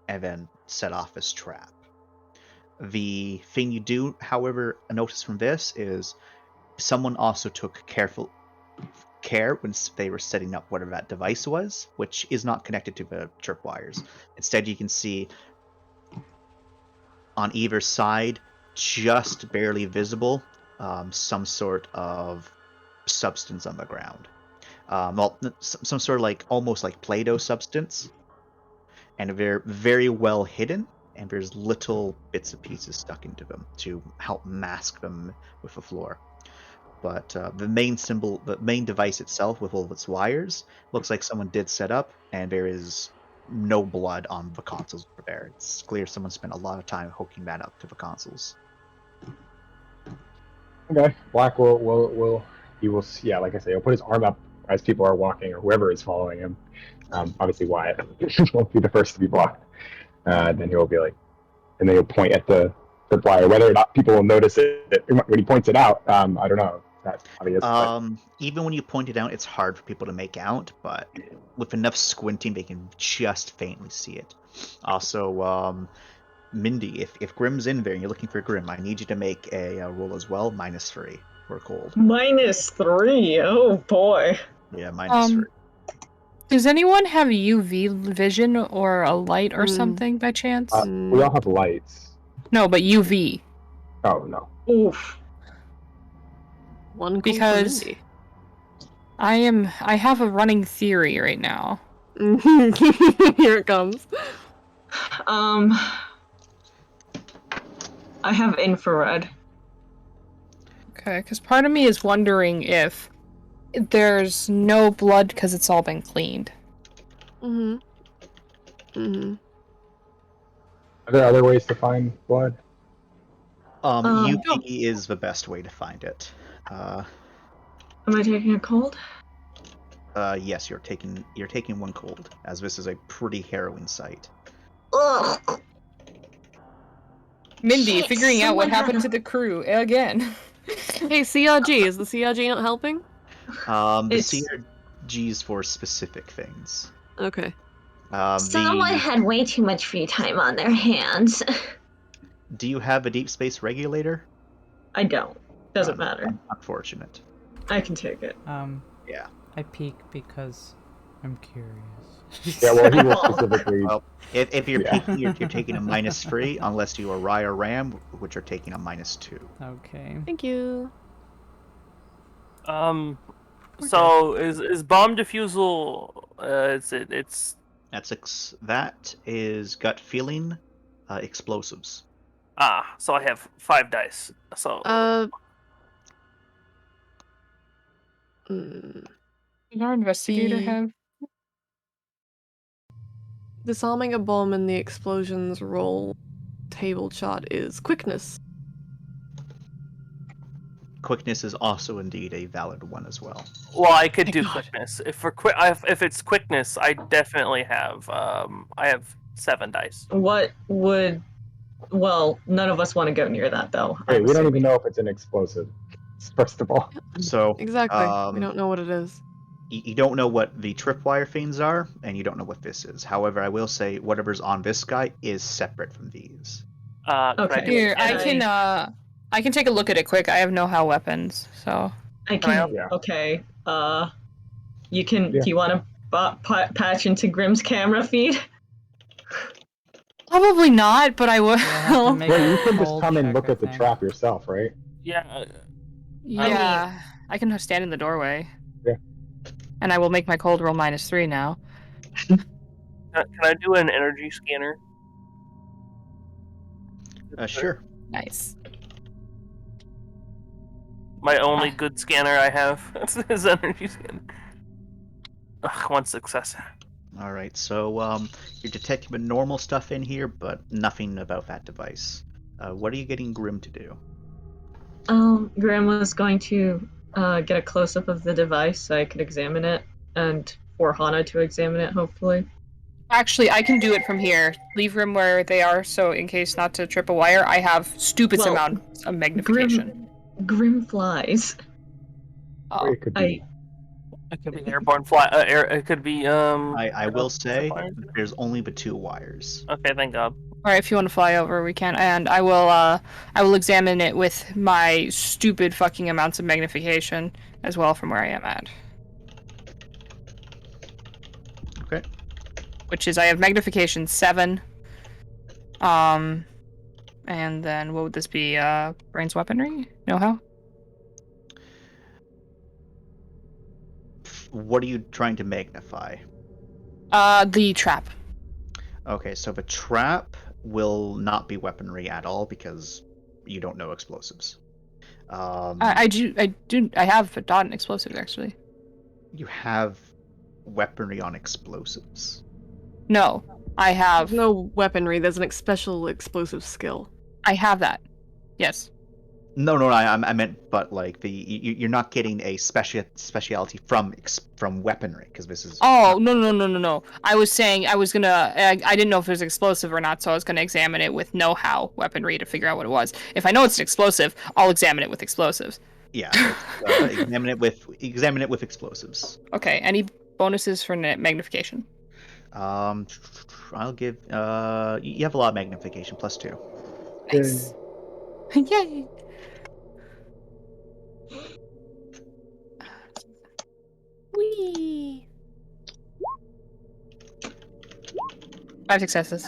and then set off this trap. The thing you do, however, notice from this is someone also took care when they were setting up whatever that device was, which is not connected to the tripwires. Instead, you can see on either side, just barely visible, some sort of substance on the ground. Some sort of almost like Play-Doh substance, and they're very well hidden, and there's little bits and pieces stuck into them to help mask them with the floor. But the main device itself with all of its wires looks like someone did set up, and there is no blood on the consoles over there. It's clear someone spent a lot of time hooking that up to the consoles. Okay, Black he will, yeah, like I say, he'll put his arm up as people are walking, or whoever is following him. Obviously Wyatt won't be the first to be blocked. Then he'll be like, and then he'll point at the flyer. Whether or not people will notice it when he points it out, I don't know. That's obvious. Even when you point it out, it's hard for people to make out, but with enough squinting, they can just faintly see it. Also, Mindy, if Grim's in there and you're looking for Grim, I need you to make a roll as well, -3 for cold. -3? Oh boy. Yeah, -3. Does anyone have UV vision or a light or something by chance? We all have lights. No, but UV. Oh, no. Oof. One because I have a running theory right now. Here it comes. I have infrared. Okay, because part of me is wondering if there's no blood because it's all been cleaned. Mm-hmm. Mm-hmm. Are there other ways to find blood? UV is the best way to find it. Am I taking a cold? Yes, you're taking one cold, as this is a pretty harrowing sight. Ugh. Mindy, Shit, figuring out what someone had happened to the crew again. Hey, CRG, is the CRG not helping? The CRG's for specific things. Okay. Someone had way too much free time on their hands. Do you have a deep space regulator? I don't. Doesn't matter. Unfortunate. I can take it. Yeah. I peek because I'm curious. Yeah, well, he will specifically. Well, if you're peeking, you're taking a -3, unless you are Rye or Ram, which are taking a -2. Okay. Thank you. So is bomb defusal? That is gut feeling, explosives. So I have 5 dice. So. Did our investigator have? Disarming a bomb in the explosions roll table chart is quickness. Quickness is also indeed a valid one as well. Well, I could do quickness. If it's quickness, I definitely have. I have 7 dice. What would? Well, none of us want to go near that though. Hey, we don't even know if it's an explosive. First of all. So Exactly. We don't know what it is. You don't know what the tripwire fiends are, and you don't know what this is. However, I will say whatever's on this guy is separate from these. Okay. Here, I can take a look at it quick. I have know-how weapons, so. I can. Yeah. Okay. You can. Yeah. Do you want to patch into Grim's camera feed? Probably not, but I will. Well, you can just come and look at the trap yourself, right? Yeah. Yeah, I can stand in the doorway. Yeah. And I will make my cold roll -3 now. Can I do an energy scanner? Sure. Nice. My only good scanner I have is energy scanner. Ugh, 1 success. All right. So you're detecting the normal stuff in here, but nothing about that device. What are you getting Grim to do? Grim was going to get a close-up of the device so I could examine it, and for Hana to examine it, hopefully. Actually, I can do it from here. Leave them where they are, so in case not to trip a wire, I have stupid Well, amounts of magnification. Grim flies. Oh, It could be. It could be airborne fly. It could be I will say fire. there's only the 2 wires. Okay, thank God. all right. If you want to fly over, we can, and I will examine it with my stupid fucking amounts of magnification as well from where I am at. Okay. Which is I have magnification 7. And then what would this be? Brains weaponry? Know-how? What are you trying to magnify? The trap. Okay, so the trap will not be weaponry at all because you don't know explosives. I have a dot and explosives actually. You have weaponry on explosives. No, I have. There's no weaponry. There's an special explosive skill. I have that. Yes. No, I meant, but like you're not getting a speciality from weaponry because this is. Oh no. I was saying I was gonna. I didn't know if it was explosive or not, so I was gonna examine it with know-how weaponry to figure out what it was. If I know it's an explosive, I'll examine it with explosives. Yeah, examine it with explosives. Okay. Any bonuses for magnification? I'll give. You have a lot of magnification, +2. Nice. Yay. Whee! 5 successes.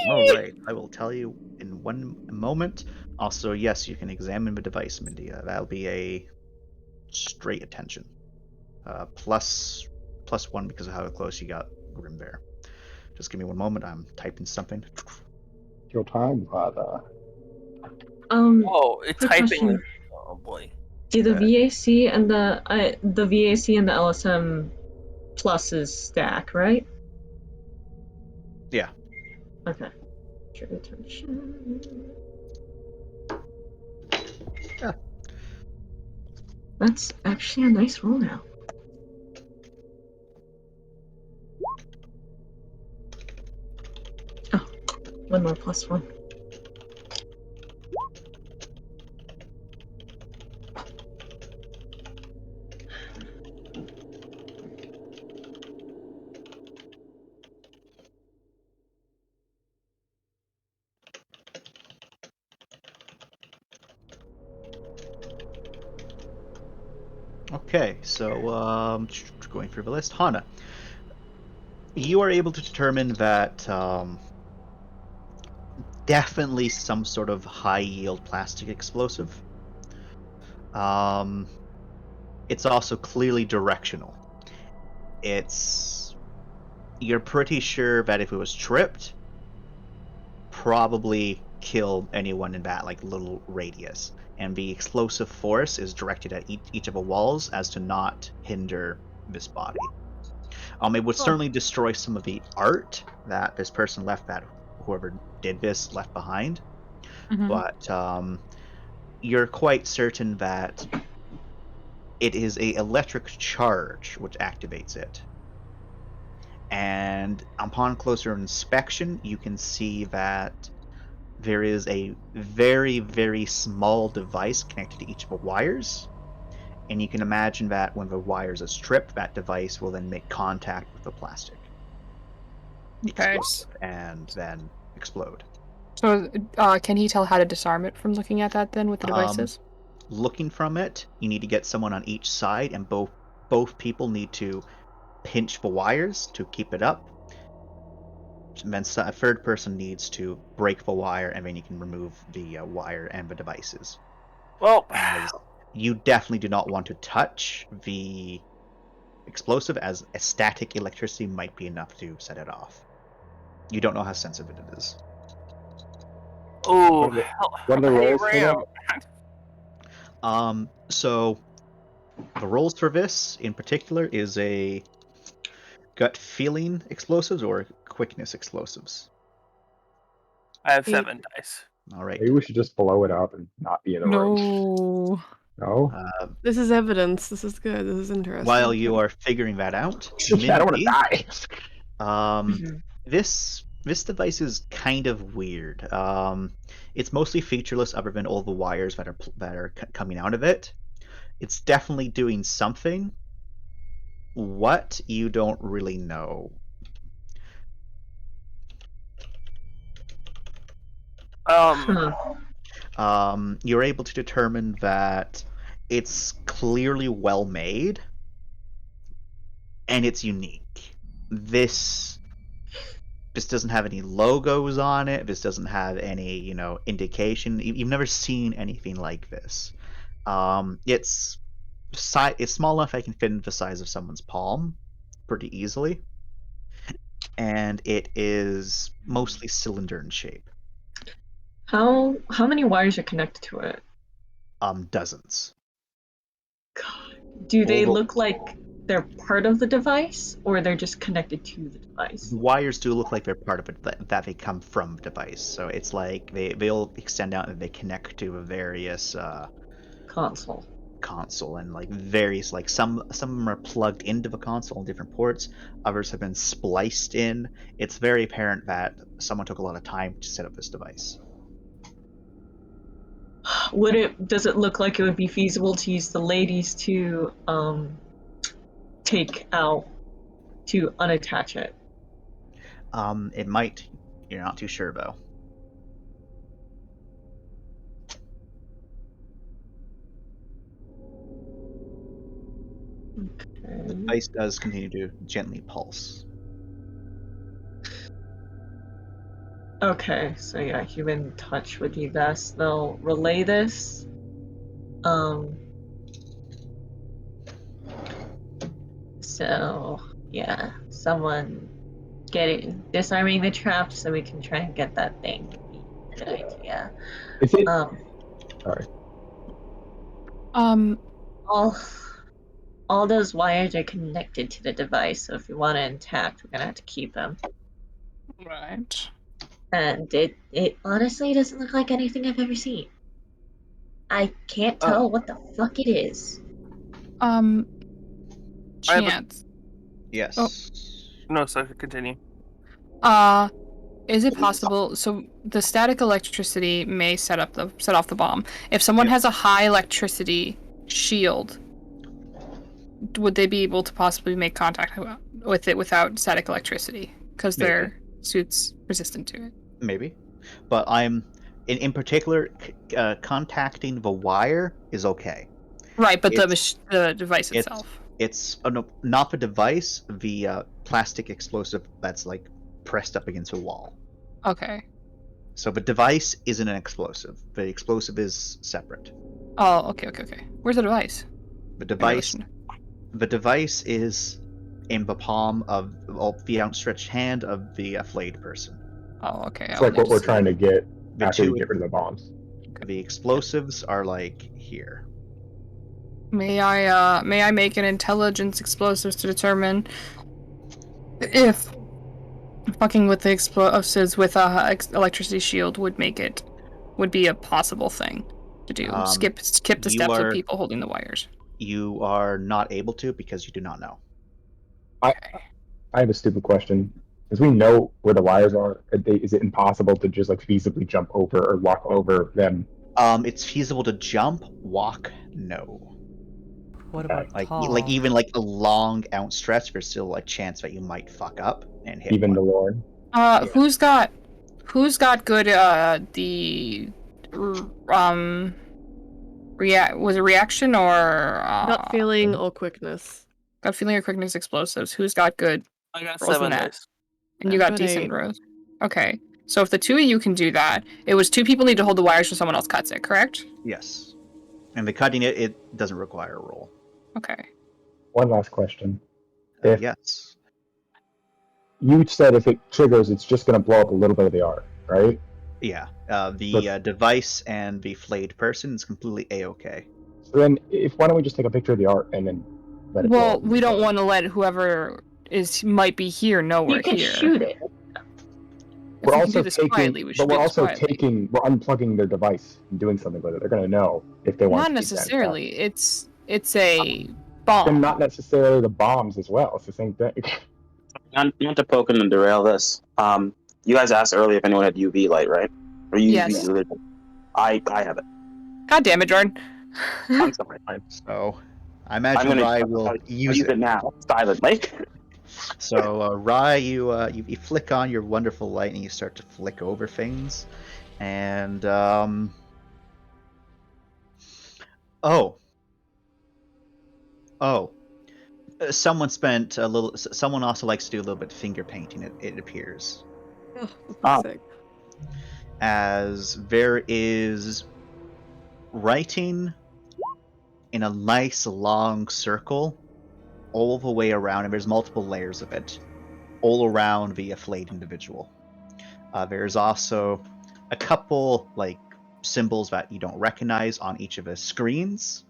All right, I will tell you in one moment. Also, yes, you can examine the device, Mindy. That'll be a straight attention. +1 because of how close you got Grim Bear. Just give me one moment. I'm typing something. Your time, father. Oh, it's quick typing. question. Oh boy. Do the VAC and the VAC and the LSM pluses stack, right? Yeah. Okay. True attention. Yeah. That's actually a nice roll now. Oh, one more +1. Okay, so going through the list, Hana, you are able to determine that definitely some sort of high-yield plastic explosive. It's also clearly directional. You're pretty sure that if it was tripped, probably kill anyone in that like little radius. And the explosive force is directed at each of the walls as to not hinder this body. It would certainly destroy some of the art that this person left, that whoever did this left behind. Mhm. But you're quite certain that it is a electric charge which activates it. And upon closer inspection, you can see that there is a very, very small device connected to each of the wires. And you can imagine that when the wires are stripped, that device will then make contact with the plastic. Okay. And then explode. So, can he tell how to disarm it from looking at that then with the devices? Looking from it, you need to get someone on each side, and both people need to pinch the wires to keep it up. And then a third person needs to break the wire, and then you can remove the wire and the devices. Well, you definitely do not want to touch the explosive, as a static electricity might be enough to set it off. You don't know how sensitive it is. oh, What are the hey, rolls for Ram. that? So the rolls for this in particular is a gut feeling explosives or quickness explosives. I have 7 dice. All right. Maybe we should just blow it up and not be in a room. No. This is evidence. This is good. This is interesting. While you are figuring that out, Yeah, I don't want to Mindy, die. This device is kind of weird. It's mostly featureless, other than all the wires that are coming out of it. It's definitely doing something. What, you don't really know. You're able to determine that it's clearly well made, and it's unique. This doesn't have any logos on it. This doesn't have any, indication. You've never seen anything like this. It's small enough I can fit into the size of someone's palm pretty easily, and it is mostly cylinder in shape. How many wires are connected to it? Dozens. God. Do they look like they're part of the device, or they're just connected to the device? The wires do look like they're part of it, that they come from the device. So it's like they'll extend out and they connect to a various console, and like various, like some of them are plugged into the console in different ports. Others have been spliced in. It's very apparent that someone took a lot of time to set up this device. Does it look like it would be feasible to use the ladies to take out, to unattach it? It might. You're not too sure though. Okay. The device does continue to gently pulse. Okay, so yeah, human touch would be best. They'll relay this. So yeah, someone disarming the traps so we can try and get that thing. Good idea. Is it? Sorry. All those wires are connected to the device, so if we want it intact, we're gonna have to keep them. Right. And it honestly doesn't look like anything I've ever seen. I can't tell what the fuck it is. Chance. Yes. Oh. No, so continue. Is it possible? So the static electricity may set off the bomb. If someone has a high electricity shield, would they be able to possibly make contact with it without static electricity? Because their suit's resistant to it. Maybe, but I'm in particular contacting the wire is okay. Right, but the device itself. It's no, not the device. The plastic explosive that's like pressed up against the wall. Okay. So the device isn't an explosive. The explosive is separate. Oh, okay. Where's the device? The device is in the palm of the outstretched hand of the flayed person. Oh, okay. It's like what we're trying to get after you get rid of the bombs. The explosives are like here. May I make an intelligence explosives to determine if fucking with the explosives with a electricity shield would be a possible thing to do. Skip the steps of people holding the wires. You are not able to because you do not know. I have a stupid question. As we know where the wires are, is it impossible to just like feasibly jump over or walk over them? It's feasible to jump, walk, no. What about like even like a long outstretch, there's still a chance that you might fuck up and hit. Even the Lord. Who's got good was it reaction or gut feeling or quickness? Gut feeling or quickness explosives. Who's got good? I got rolls 7 in that? dice. And you got decent 8. rolls. Okay. So if the two of you can do that, it was 2 people need to hold the wires so someone else cuts it, correct? Yes. And the cutting it doesn't require a roll. Okay. One last question. Yes. You said if it triggers, it's just going to blow up a little bit of the art, right? Yeah. The device and the flayed person is completely A-okay. So then, why don't we just take a picture of the art and then let it blow Well, up? we don't want to let whoever might be here know we're You can here. shoot it. We're If we can also do this quietly, we should do this quietly. we're unplugging their device and doing something with it. They're going to know if they want Not to keep that necessarily. It's a intact. bomb. And not necessarily the bombs as well. It's the same thing. Not to poke and derail this. You guys asked earlier if anyone had UV light, right? Or UV Yes. religion. I have it. God damn it, Jordan. I'm sorry. So, I I'm imagine gonna Rai will use it it. now, silently. So, Rai, you flick on your wonderful light and you start to flick over things, and someone spent a little. Someone also likes to do a little bit of finger painting. It appears, Sick. as there is writing in a nice long circle all the way around, and there's multiple layers of it all around the flayed individual. There's also a couple like symbols that you don't recognize on each of the screens,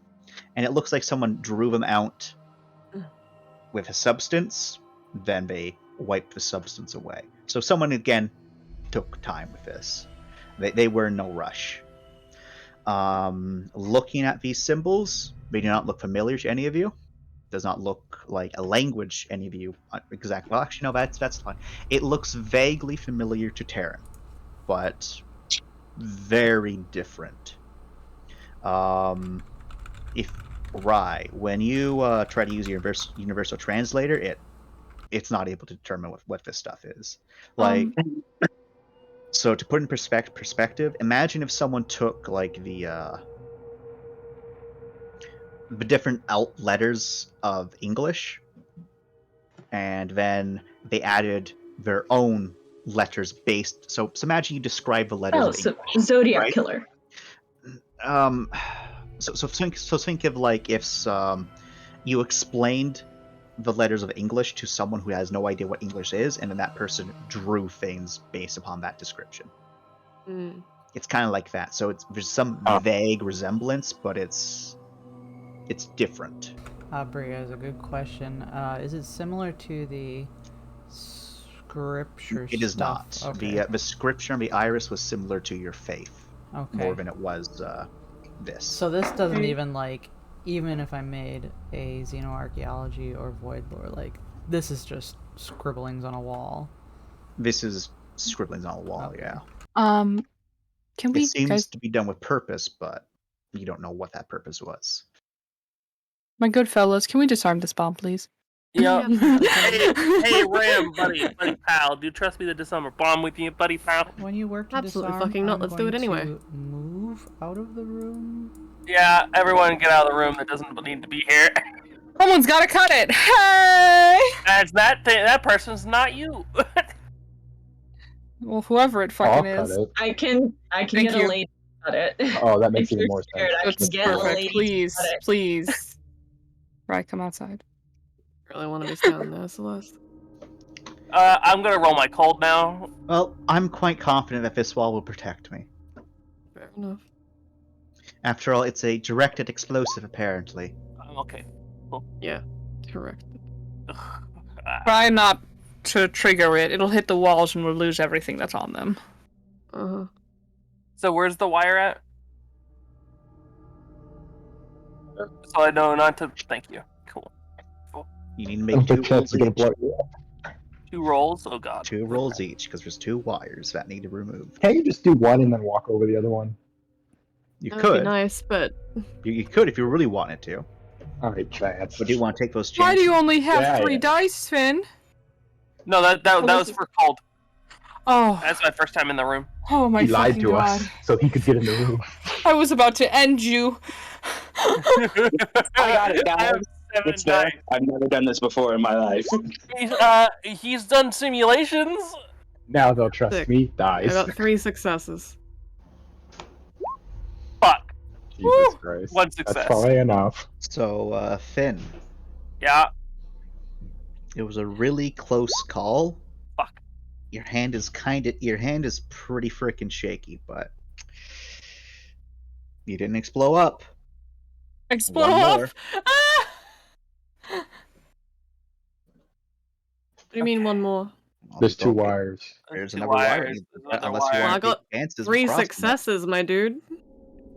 and it looks like someone drew them out with a substance, then they wiped the substance away. So someone again took time with this. They were in no rush. Looking at these symbols, they do not look familiar to any of you. Does not look like a language any of you exactly. Well, actually, no, that's fine. It looks vaguely familiar to Terran, but very different. If Rai, when you try to use your universal translator, it's not able to determine what this stuff is. Like, so to put in perspective, imagine if someone took like the different alt letters of English, and then they added their own letters based. So imagine you describe the letters. Oh, of so English, Zodiac right? Killer. So think of like if you explained the letters of English to someone who has no idea what English is, and then that person drew things based upon that description. It's kind of like that. So there's some vague resemblance, but it's different. Bria has a good question. Is it similar to the scripture It is stuff? not. Okay. The scripture on the iris was similar to your faith Okay. more than it was this. So this doesn't even like, even if I made a xenoarchaeology or void lore, like this is just scribblings on a wall. This is scribblings on a wall. Okay. Yeah. Can we It seems guys, to be done with purpose, but you don't know what that purpose was. my good fellows, can we disarm this bomb, please? Yeah. Yeah. hey, Ram, buddy pal. Do you trust me to disarm a bomb with you, buddy pal? When you work to Absolutely disarm, fucking not. I'm Let's do it going anyway. to move out of the room. Yeah, everyone get out of the room that doesn't need to be here. Someone's gotta cut it. Hey! That's that person's not you. Well, whoever it I'll fucking cut is. it. I can Thank get you. a lady to cut it. Oh, that makes If even you're more scared, sense. I That's can get a perfect. lady Please, to cut it. please. Right, come outside. Really want to be stand there, Celeste. I'm gonna roll my cold now. Well, I'm quite confident that this wall will protect me. Fair enough. After all, it's a directed explosive, apparently. Okay. Yeah, correct. Try not to trigger it. It'll hit the walls and we'll lose everything that's on them. Uh-huh. So where's the wire at? So I know not to. Thank you. Cool. You need to I make don't two think chance rolls to get a each. blood. Yeah. 2 rolls. Oh god. Two rolls each, because there's 2 wires that need to be removed. Can't you just do one and then walk over the other one? You That would be could. nice, but You could if you really wanted to. Alright, chance. But do you want to take those chances? Why do you only have Yeah, 3 yeah. dice, Finn? No, that was for cold. Oh, That's my first time in the room. oh my He lied fucking to god. us so he could get in the room. I was about to end you. I got it, I guys. have 7 It's there. dice. I've never done this before in my life. He's done simulations. Now they'll trust Sick. me. I Dies. got 3 successes. Fuck. Jesus Christ. 1 That's success. probably enough. So, Finn, Yeah. it was a really close call. Fuck. Your hand is pretty freaking shaky, but you didn't explode up. Explode One up. more. Ah! What do you mean one more? There's 2 Okay, wires. There's Two another wire. wires, there's another Unless wire. you Well, I want to got take chances. 3 crossing it. successes, my dude.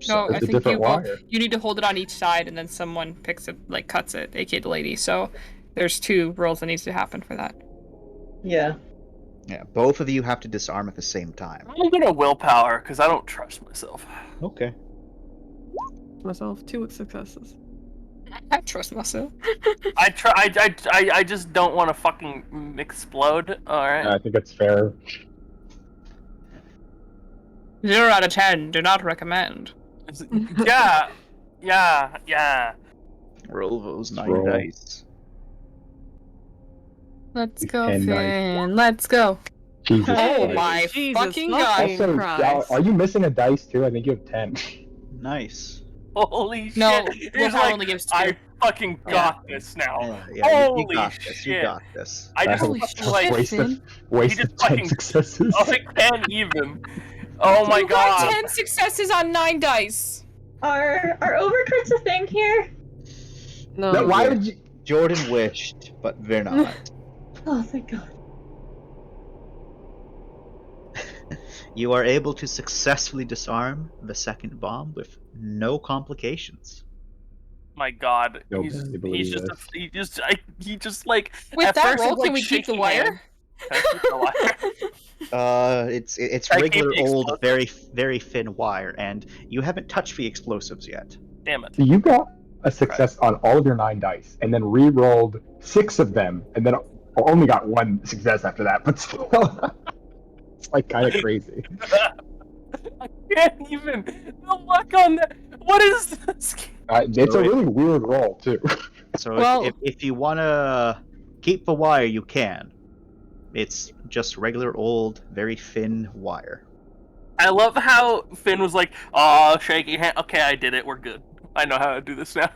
No, It's I a think different you wire. you need to hold it on each side, and then someone picks it, like cuts it, aka the lady. So there's 2 rolls that needs to happen for that. Yeah. Yeah, both of you have to disarm at the same time. I'm gonna willpower because I don't trust myself. Okay. Myself, 2 successes. I trust myself. I just don't want to fucking explode. All right. I think that's fair. 0 out of 10. Do not recommend. Yeah. Roll those 9 Roll. dice. Let's go, 10 dice. Finn. Let's go. Jesus Oh Christ. my Jesus fucking fucking god. Also, Christ. are you missing a dice too? I think you have 10. Nice. Holy shit! No, He's willpower like, only gives 2. I fucking got this now. Yeah, Holy you got shit! this. You got this. I just Holy fucking, shit, like Finn. Wasted just 10 fucking- successes. I can't even. Oh my You got god! 10 successes on 9 dice. Are overcrits a thing here? No. No, why would you? Jordan wished, but they're not. Oh, thank God. You are able to successfully disarm the second bomb with no complications. My god, Nobody believes this. he just like. With at that first roll, it's, like, can we keep the shaky wire? hand. Can I keep the wire? It's I keep regular the old, explosives. very thin wire, and you haven't touched the explosives yet. Damn it! So you got a success on all of your 9 dice, and then re-rolled 6 of them, and then only got 1 success after that. But still, it's like kind of crazy. I can't even. The luck on that. What is this? It's a really weird roll too. So Well- if you want to keep the wire, you can. It's just regular old, very thin wire. I love how Finn was like, "Oh, shaky hand. Okay, I did it. We're good. I know how to do this now."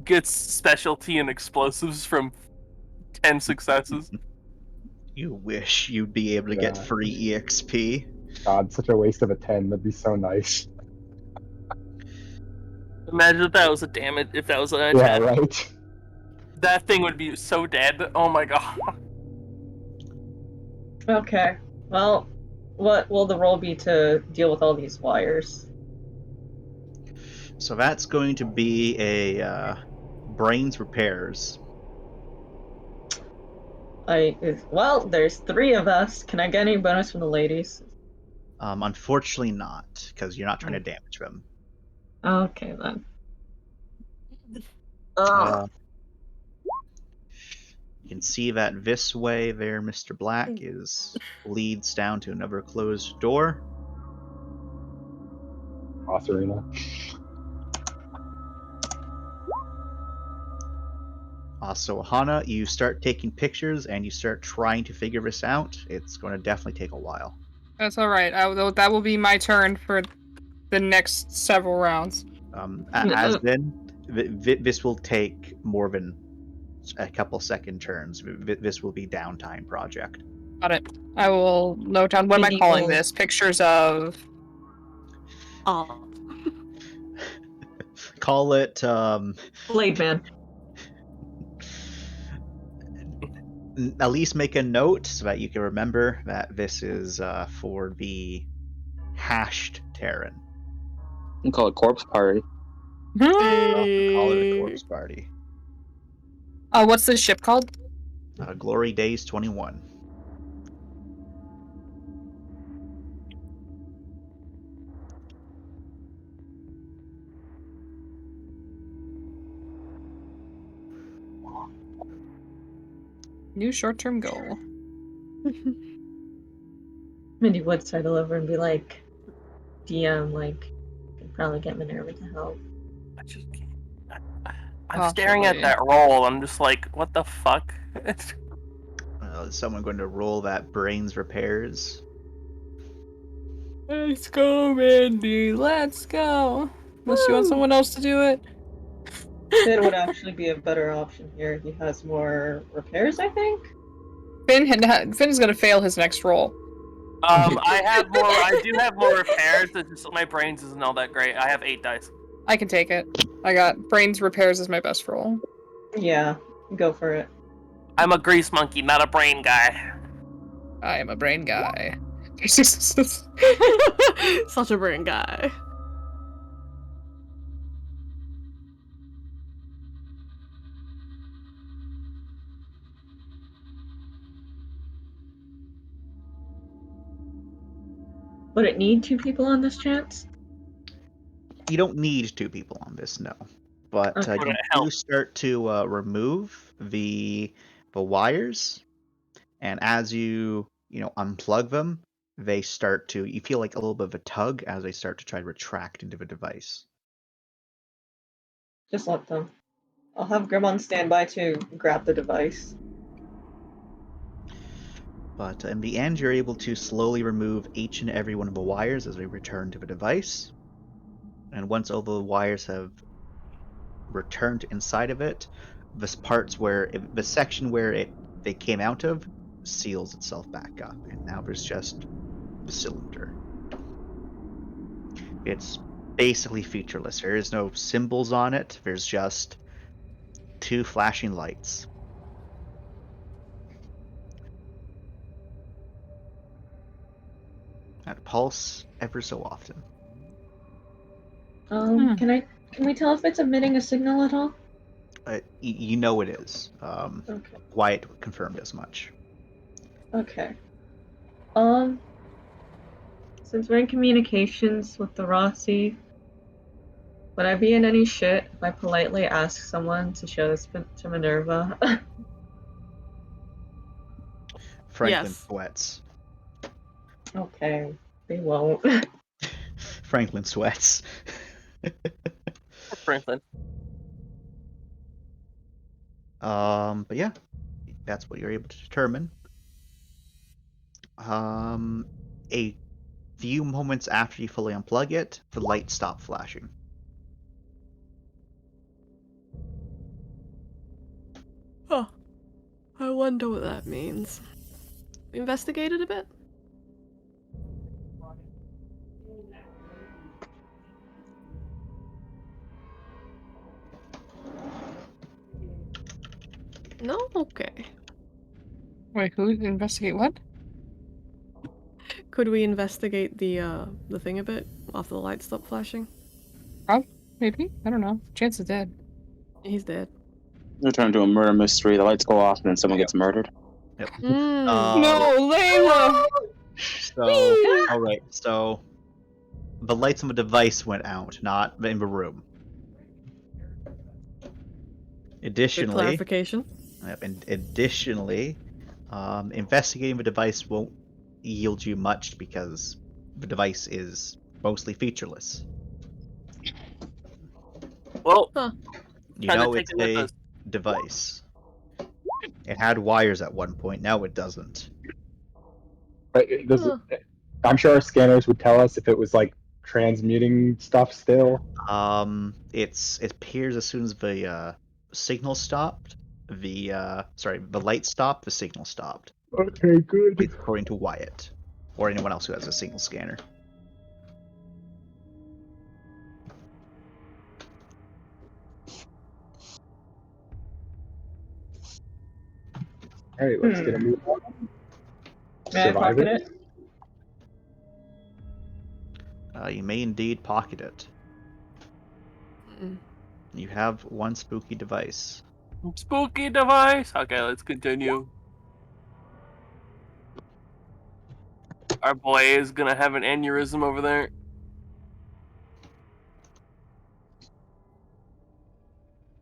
Gets specialty in explosives from 10 successes. You wish you'd be able to get Yeah. free EXP. God, such a waste of a 10. That'd be so nice. Imagine if that was a damage. If that was an Yeah, attack, right. that thing would be so dead. Oh my god. Okay. Well, what will the roll be to deal with all these wires? So that's going to be a brains repairs. Well, there's 3 of us. Can I get any bonus from the ladies? Unfortunately not, because you're not trying to damage them. Okay then. You can see that this way there, Mr. Black, leads down to another closed door. Boss arena. So Hana, you start taking pictures and you start trying to figure this out. It's going to definitely take a while. That's alright. That will be my turn for the next several rounds. As then, this will take more than a couple second turns. This will be downtime project. Got it. I will note down. What am I calling this? Pictures of. Oh. Call it Blade Man. at least make a note so that you can remember that this is for the hashed Terran. You can call it Corpse Party. Call it a corpse party. What's this ship called? Glory Days 21. New short-term goal. Mindy would sidle over and be like, DM, like, could probably get Minerva to help. I just can't. I'm staring at that roll. I'm just like, what the fuck? Is someone going to roll that brains repairs? Let's go, Mindy. Let's go. Unless you want someone else to do it. Finn would actually be a better option here. He has more repairs, I think. Finn's gonna fail his next roll. I do have more repairs. It's just my brains isn't all that great. I have 8 dice. I can take it. I got brains repairs as my best roll. Yeah, go for it. I'm a grease monkey, not a brain guy. I am a brain guy. Such a brain guy. Would it need 2 people on this chance? You don't need 2 people on this, no. But Okay. you do start to remove the wires, and as you unplug them, they start to. You feel like a little bit of a tug as they start to try to retract into the device. Just let them. I'll have Grim on standby to grab the device. But in the end, you're able to slowly remove each and every one of the wires as they return to the device. And once all the wires have returned inside of it, the section where they came out of seals itself back up, and now there's just the cylinder. It's basically featureless. There is no symbols on it. There's just 2 flashing lights. That pulse ever so often. Can we tell if it's emitting a signal at all? You know it is. Okay. Wyatt confirmed as much. Okay. Since we're in communications with the Rossi, would I be in any shit if I politely ask someone to show this to Minerva? Franklin Yes. sweats. Okay, they won't. Franklin sweats. Franklin. But yeah, that's what you're able to determine. A few moments after you fully unplug it, the lights stop flashing. Oh, I wonder what that means. Investigated a bit? No? Okay. Wait, who investigate what? Could we investigate the thing a bit after the lights stop flashing? Maybe? I don't know. Chance is dead. He's dead. They turn into a murder mystery. The lights go off and then someone gets murdered. Yep. No, Layla! So, alright, so the lights on the device went out, not in the room. Good Additionally, clarification. Investigating the device won't yield you much because the device is mostly featureless. Well, You kinda know take it's it with a us. device. It had wires at one point, now it doesn't. But it doesn't. I'm sure our scanners would tell us if it was like transmuting stuff still. It appears as soon as the signal stopped, the light stopped, the signal stopped. Okay, good. According to Wyatt, or anyone else who has a signal scanner. All right, let's get a move on. May I pocket it? You may indeed pocket it. Mm. You have one spooky device. Spooky device. Okay, let's continue. Our boy is gonna have an aneurysm over there.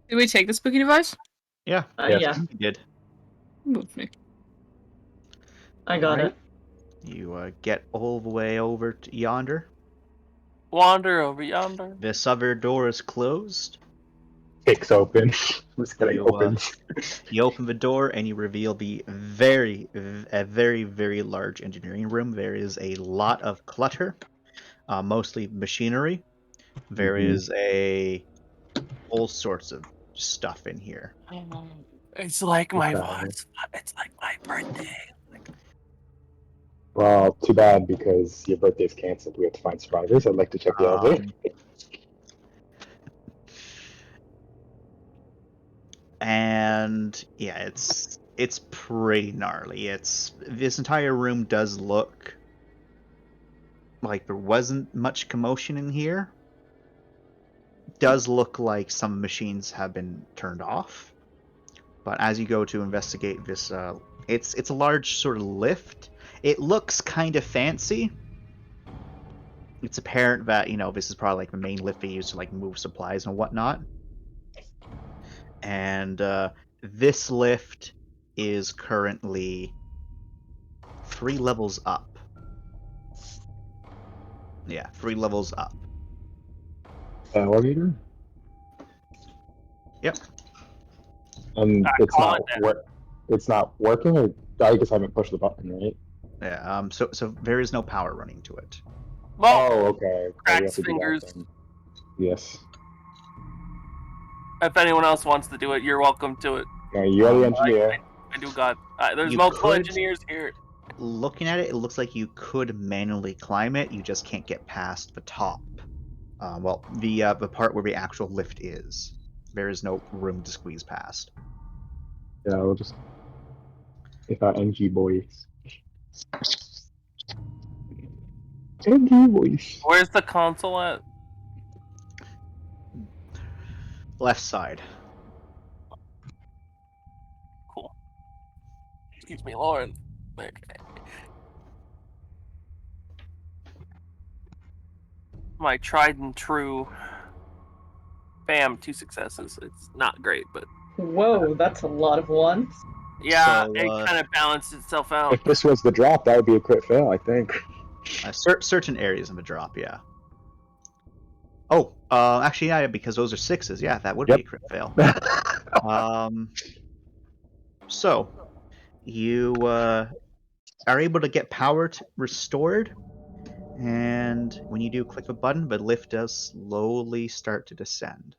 Did we take the spooky device? Yeah, Yeah, you did. Move me. I got Alright. it. You get all the way over to yonder. Wander over yonder. This other door is closed. Kicks open. Just kidding. You, Opens. You open the door and you reveal a very, very large engineering room. There is a lot of clutter, mostly machinery. There is all sorts of stuff in here. It's like my Okay. it's like my birthday. Well, too bad because your birthday's canceled. We have to find survivors. I'd like to check the elevator. And yeah, it's pretty gnarly. This entire room does look like there wasn't much commotion in here. Does look like some machines have been turned off. But as you go to investigate this, it's a large sort of lift. It looks kind of fancy, it's apparent that this is probably like the main lift they use to like move supplies and whatnot. And this lift is currently 3 levels up. Yeah, 3 levels up. Elevator? Yep. It's call not it it's not working, or I just haven't pushed the button, right? Yeah. So there is no power running to it. Well, Oh, okay. We cracks have to do that fingers. then. Yes. If anyone else wants to do it, you're welcome to it. No, you're the engineer. I do got. There's You multiple could- engineers here. Looking at it, it looks like you could manually climb it. You just can't get past the top. Well, the part where the actual lift is. There is no room to squeeze past. Yeah, we'll just get our NG boys. NG boys. Where's the console at? Left side. Cool. Excuse me, Lauren. Okay. My tried and true. Bam, 2 successes. It's not great, but Whoa, that's a lot of ones. yeah, So, it kind of balanced itself out. If this was the drop, that would be a crit fail, I think. Certain areas of the drop, yeah. Oh, actually, yeah, because those are 6s. Yeah, that would be a crit fail. So, you are able to get power restored, and when you do click a button, the lift does slowly start to descend.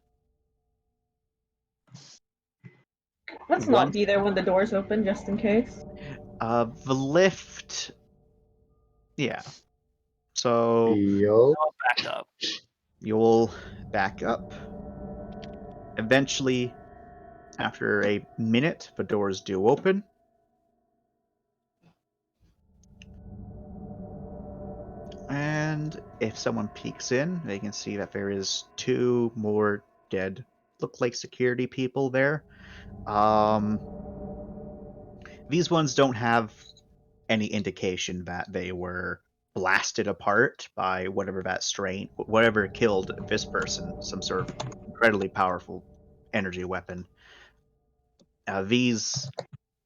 Let's One- not be there when the doors open, just in case. The lift, yeah. So Yo. I'll back up. you'll back up. Eventually, after a minute, the doors do open. And if someone peeks in, they can see that there is 2 more dead, look like security people there. These ones don't have any indication that they were blasted apart by whatever killed this person, some sort of incredibly powerful energy weapon.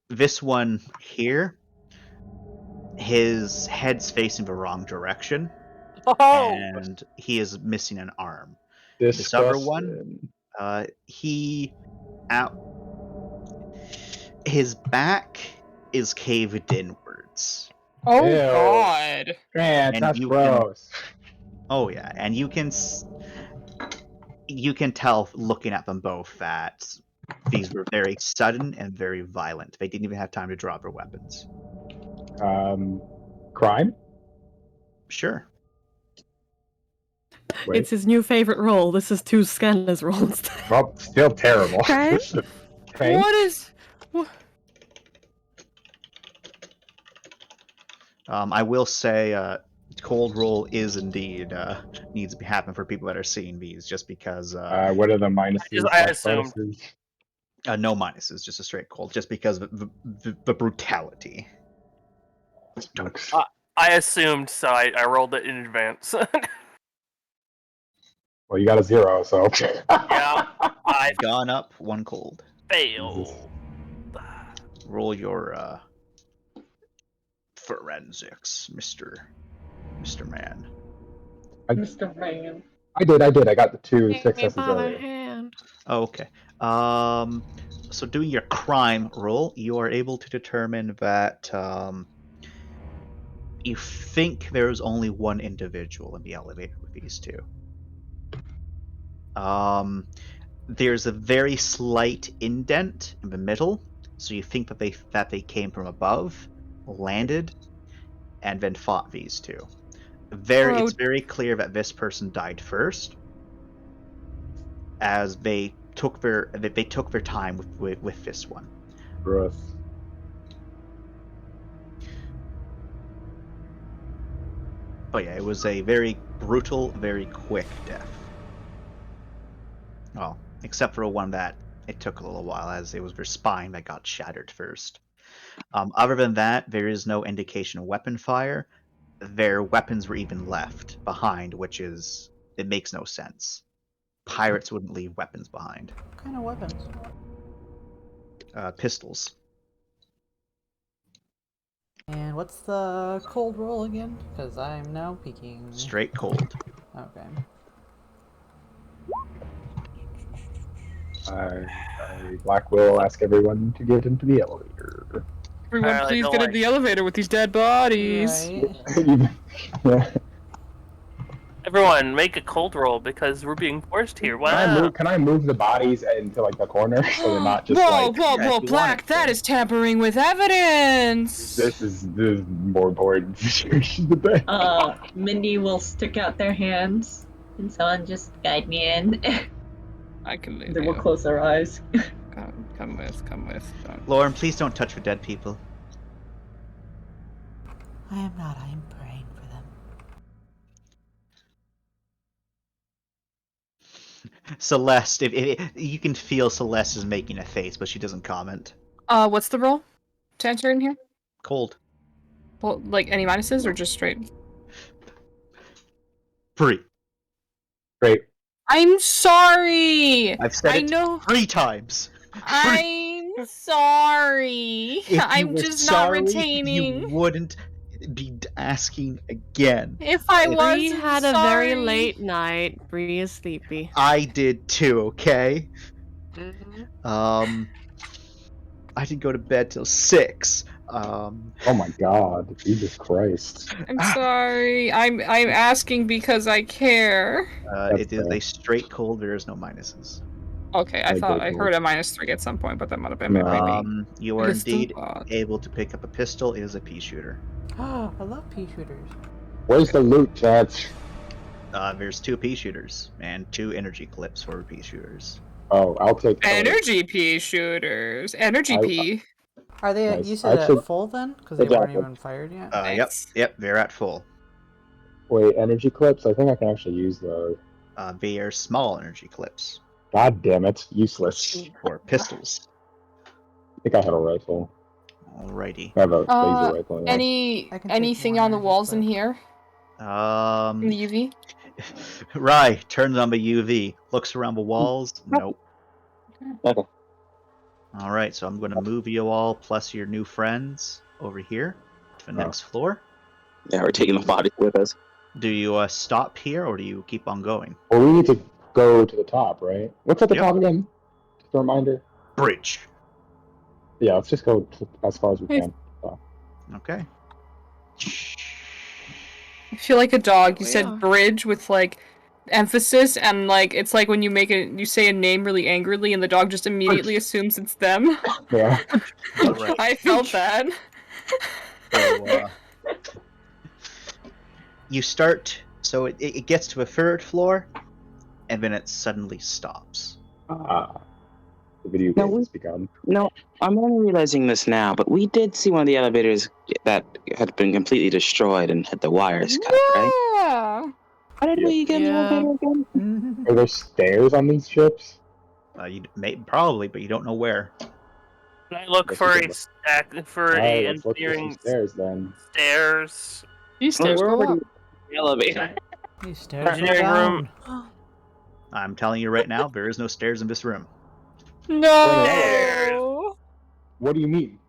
This one here, his head's facing the wrong direction, Oh! and he is missing an arm. This This other one, his back is caved inwards. Oh Ew. God. Man, And that's you gross. Oh yeah, and you can tell looking at them both that these were very sudden and very violent. They didn't even have time to drop their weapons. Crime? Sure. Wait. It's his new favorite role. This is 2 Scanner's roles. Well, still terrible. Okay. Okay. What is? I will say, cold roll is indeed needs to be happening for people that are seeing these, just because What are the minuses? I assumed. bonuses? no minuses, just a straight cold, just because of the brutality. I assumed, so I rolled it in advance. Well, you got a 0, so. Yeah, I Gone up 1 cold. failed. Roll your forensics, Mr. Man. Mr. Rain. I did. I got the 2 Take me successes by the earlier. hand. Oh, okay. So doing your crime roll, you are able to determine that you think there's only 1 individual in the elevator with these 2. There's a very slight indent in the middle, so you think that they came from above, landed, and then fought these 2. It's very clear that this person died first, as they took their time with this one. Gross. But yeah, it was a very brutal, very quick death. Well, except for one that it took a little while, as it was their spine that got shattered first. Other than that, there is no indication of weapon fire. their weapons were even left behind, which is it makes no sense. Pirates wouldn't leave weapons behind. What kind of weapons? Pistols. And what's the cold roll again? Because I'm now peeking. Straight cold. Okay. Black will ask everyone to get into the elevator. Everyone, Apparently please don't get in like- the elevator with these dead bodies. Right. Yeah. Everyone, make a cold roll because we're being forced here. Can I move the bodies into like the corner so they're not just Whoa, like whoa, Yeah, whoa, if you Black, want it that to. is tampering with evidence! this is more important situation today. Mindy will stick out their hands, and someone just guide me in. I can leave Then we'll you. close our eyes. Come with. Don't. Lauren, please don't touch with dead people. I am not. I am praying for them. Celeste, if you can feel Celeste is making a face, but she doesn't comment. What's the roll to enter in here? Cold. Well, like any minuses or just straight? 3. Great. I'm sorry. I've said I it know. 3 times. I'm sorry. If you I'm were just not sorry, retaining. You wouldn't be asking again. If I was Bree had a very late night. Bree is sleepy. I did too, okay? Mm-hmm. I didn't go to bed till 6. Oh my god, Jesus Christ. I'm sorry. I'm asking because I care. It is a straight cold, there is no minuses. Okay, I I thought did I roll. heard a -3 at some point, but that might have been No. my baby. You are It's too indeed bad. able to pick up a pistol. It is a pea shooter. Oh, I love pea shooters. Where's the loot, Chad? There's 2 pea shooters and 2 energy clips for pea shooters. Oh, I'll take Energy pea shooters. Energy I- pea. Are they? Nice. You said Actually- at full then? Because they weren't Exactly. even fired yet. Nice. Yep, they're at full. Wait, energy clips? I think I can actually use those. They are small energy clips God damn it, useless. for pistols. I think I have a rifle. Alrighty. I have a Uh, laser rifle. Yeah. I can take Anything one on the energy walls in clip. here? In the UV? Rye turns on the UV, looks around the walls. Nope. Okay. All right, so I'm going to move you all plus your new friends over here to the next floor. Yeah, we're taking the bodies with us. Do you stop here or do you keep on going? Well, we need to go to the top, right? What's at the Yep. top again? Just a reminder. Bridge. Yeah, let's just go as far as we Hey. can. Okay. I feel like a dog. You Oh, said yeah. bridge with like emphasis, and like it's like when you say a name really angrily, and the dog just immediately assumes it's them. Yeah. All right. I felt that. So, you start, so it gets to a 3rd floor, and then it suddenly stops. The video No, game we- has begun. No, I'm only realizing this now, but we did see one of the elevators that had been completely destroyed and had the wires cut, right? Yeah. How did we get in the Yeah. elevator again? Are there stairs on these ships? You may probably, but you don't know where. Can I look Yes, for you a can. stack for a Alright, let's look for some engineering stairs then. stairs? These Well, stairs we're go already up. in the elevator. These stairs go Engineering room. down. I'm telling you right now, there is no stairs in this room. No. What do you mean?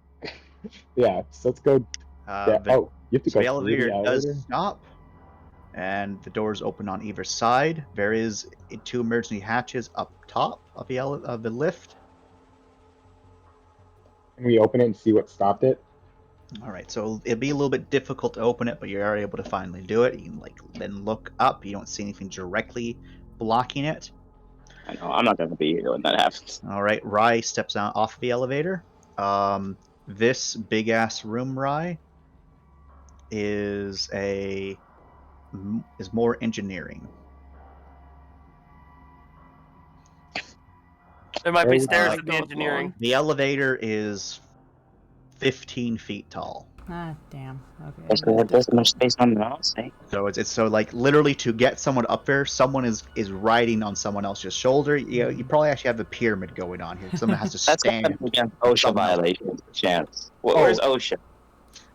Yeah, so let's go. Yeah. The, Oh, you have to so go the through the elevator does elevator? stop, and the doors open on either side. There is 2 emergency hatches up top of the lift. Can we open it and see what stopped it? All right, so it'll be a little bit difficult to open it, but you are able to finally do it. You can then look up. You don't see anything directly blocking it. I know, I'm not going to be here when that happens. All right, Rye steps out off of the elevator. This big ass room, Rye, is more engineering. There might be Oh, stairs uh, at the engineering. The elevator is 15 feet tall. Ah, damn. Okay. There's so much space on the mouse, eh? So it's so like literally to get someone up there, someone is riding on someone else's shoulder. You probably actually have a pyramid going on here. Someone has to That's stand. against OSHA Someone else. violations. Chance. Oh. Where's OSHA?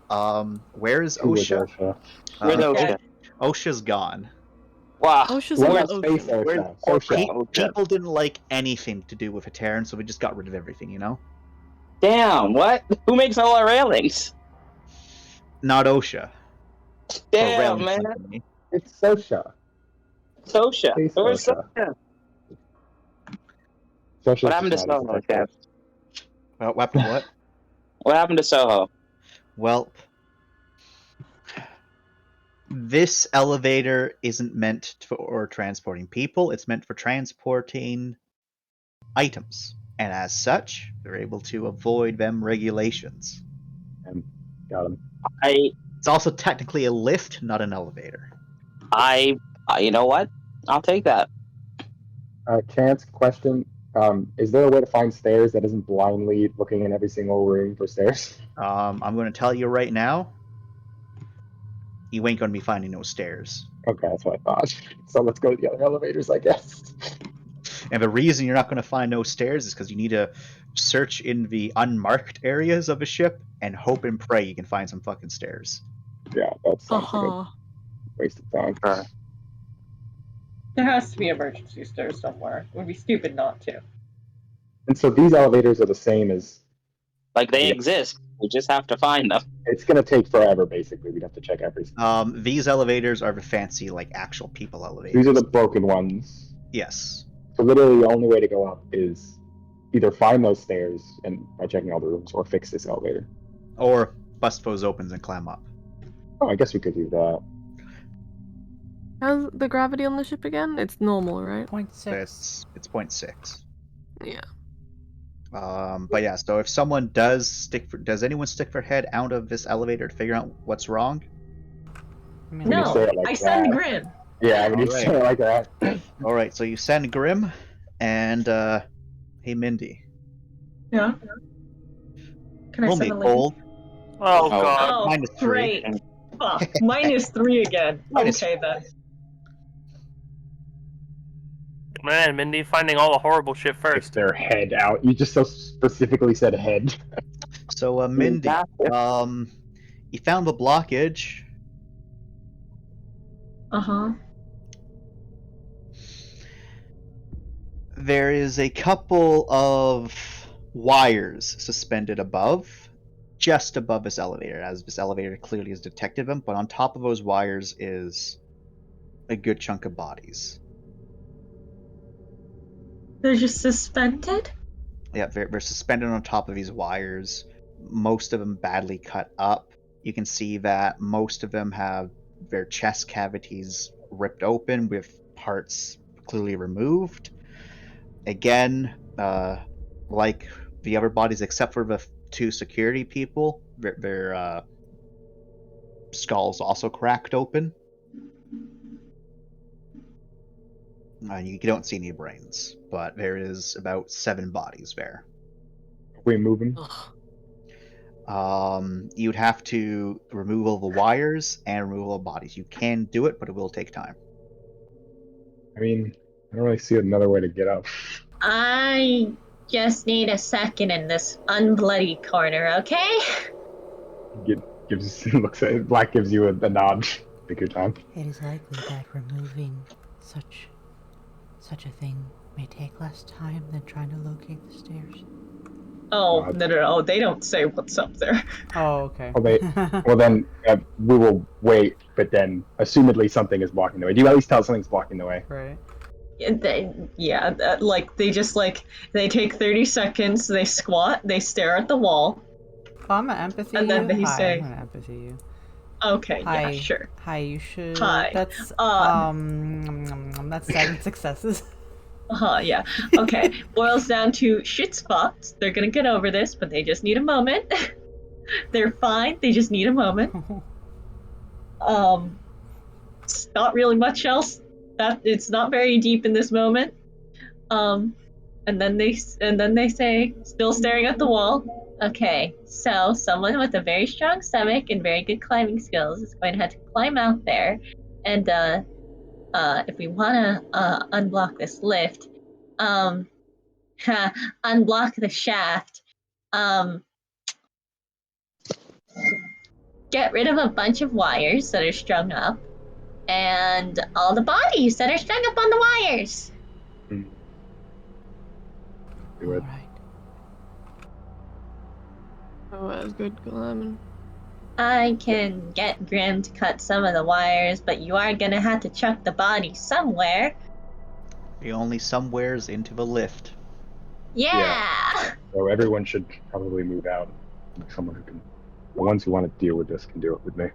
Where is Who was Osha? Osha? Where's Okay. Osha? Osha's gone. Wow. Osha's What not about Space Osha. Where's Osha? corporate Osha. Osha? People didn't like anything to do with Haterran, so we just got rid of everything, you know? Damn, what? Who makes all our railings? Not Osha. Or Damn, Railing man. Company. It's Sosha. Sosha. Space Where's Osha. Sosha? Sosha's What happened to just not as Soho, effective. Kev? Well, what happened to what? What happened to Soho? Well, this elevator isn't meant for transporting people, it's meant for transporting items. And as such, they're able to avoid them regulations. Got him. It's also technically a lift, not an elevator. You know what? I'll take that. Chance, question. Is there a way to find stairs that isn't blindly looking in every single room for stairs? I'm going to tell you right now, you ain't going to be finding no stairs. Okay, that's what I thought. So let's go to the other elevators, I guess. And the reason you're not going to find no stairs is because you need to search in the unmarked areas of a ship and hope and pray you can find some fucking stairs. Yeah, that sounds like a Uh-huh. waste of time. Sure. There has to be emergency stairs somewhere. It would be stupid not to. And so these elevators are the same as. Like, they Yeah. exist. We just have to find them. It's gonna take forever, basically. We'd have to check every. These elevators are the fancy, like, actual people elevators. These are the broken ones. Yes. So literally, the only way to go up is either find those stairs and by checking all the rooms, or fix this elevator. Or bust those opens and climb up. Oh, I guess we could do that. How's the gravity on the ship again? It's normal, right? 0.6. It's 0.6. Yeah. But yeah, so if someone does anyone stick their head out of this elevator to figure out what's wrong? I mean, When you No, say it like I send that. Grim. Yeah, when you Alright. say it like that. All right, so you send Grim, and hey Mindy, Yeah. Can I roll send me a a lady? cold. Oh, Oh. god. Oh, -3. great. Fuck. -3 again. Minus Okay then. Man, Mindy finding all the horrible shit It's first. their head out. You just so specifically said head. So Mindy, you found the blockage. Uh-huh. There is a couple of wires suspended above, just above this elevator, as this elevator clearly has detected them, but on top of those wires is a good chunk of bodies. They're just suspended? Yeah, they're suspended on top of these wires, most of them badly cut up. You can see that most of them have their chest cavities ripped open with parts clearly removed. Again, like the other bodies, except for the two security people, their skulls also cracked open. You don't see any brains, but there is about 7 bodies there. We moving. You'd have to remove all the wires and remove all the bodies. You can do it, but it will take time. I mean, I don't really see another way to get up. I just need a second in this unbloody corner, okay? Looks at Black gives you a nod. Take your time. It is likely that removing such a thing may take less time than trying to locate the stairs. Oh, no. They don't say what's up there. Oh, okay. Well, then we will wait, but then assumedly something is blocking the way. Do you at least tell us something's blocking the way? Right. They take 30 seconds, they squat, they stare at the wall. Oh, I'm gonna empathy And then you. they Hi, say- I'm gonna empathy you. Okay, Hi. yeah, sure. Hi, you should. Hi. That's that's 7 successes. Yeah. Okay. Boils down to shit spots. They're gonna get over this, but they just need a moment. They're fine, they just need a moment. It's not really much else. It's not very deep in this moment. And then they say, still staring at the wall, okay, so someone with a very strong stomach and very good climbing skills is going to have to climb out there, and if we want to unblock this lift, unblock the shaft, get rid of a bunch of wires that are strung up and all the bodies that are strung up on the wires. Do it. Alright. Oh, that's good, Glamon. I can get Grim to cut some of the wires, but you are gonna have to chuck the body somewhere. The only somewheres into the lift. Yeah! So everyone should probably move out. Someone who can, the ones who want to deal with this can do it with me.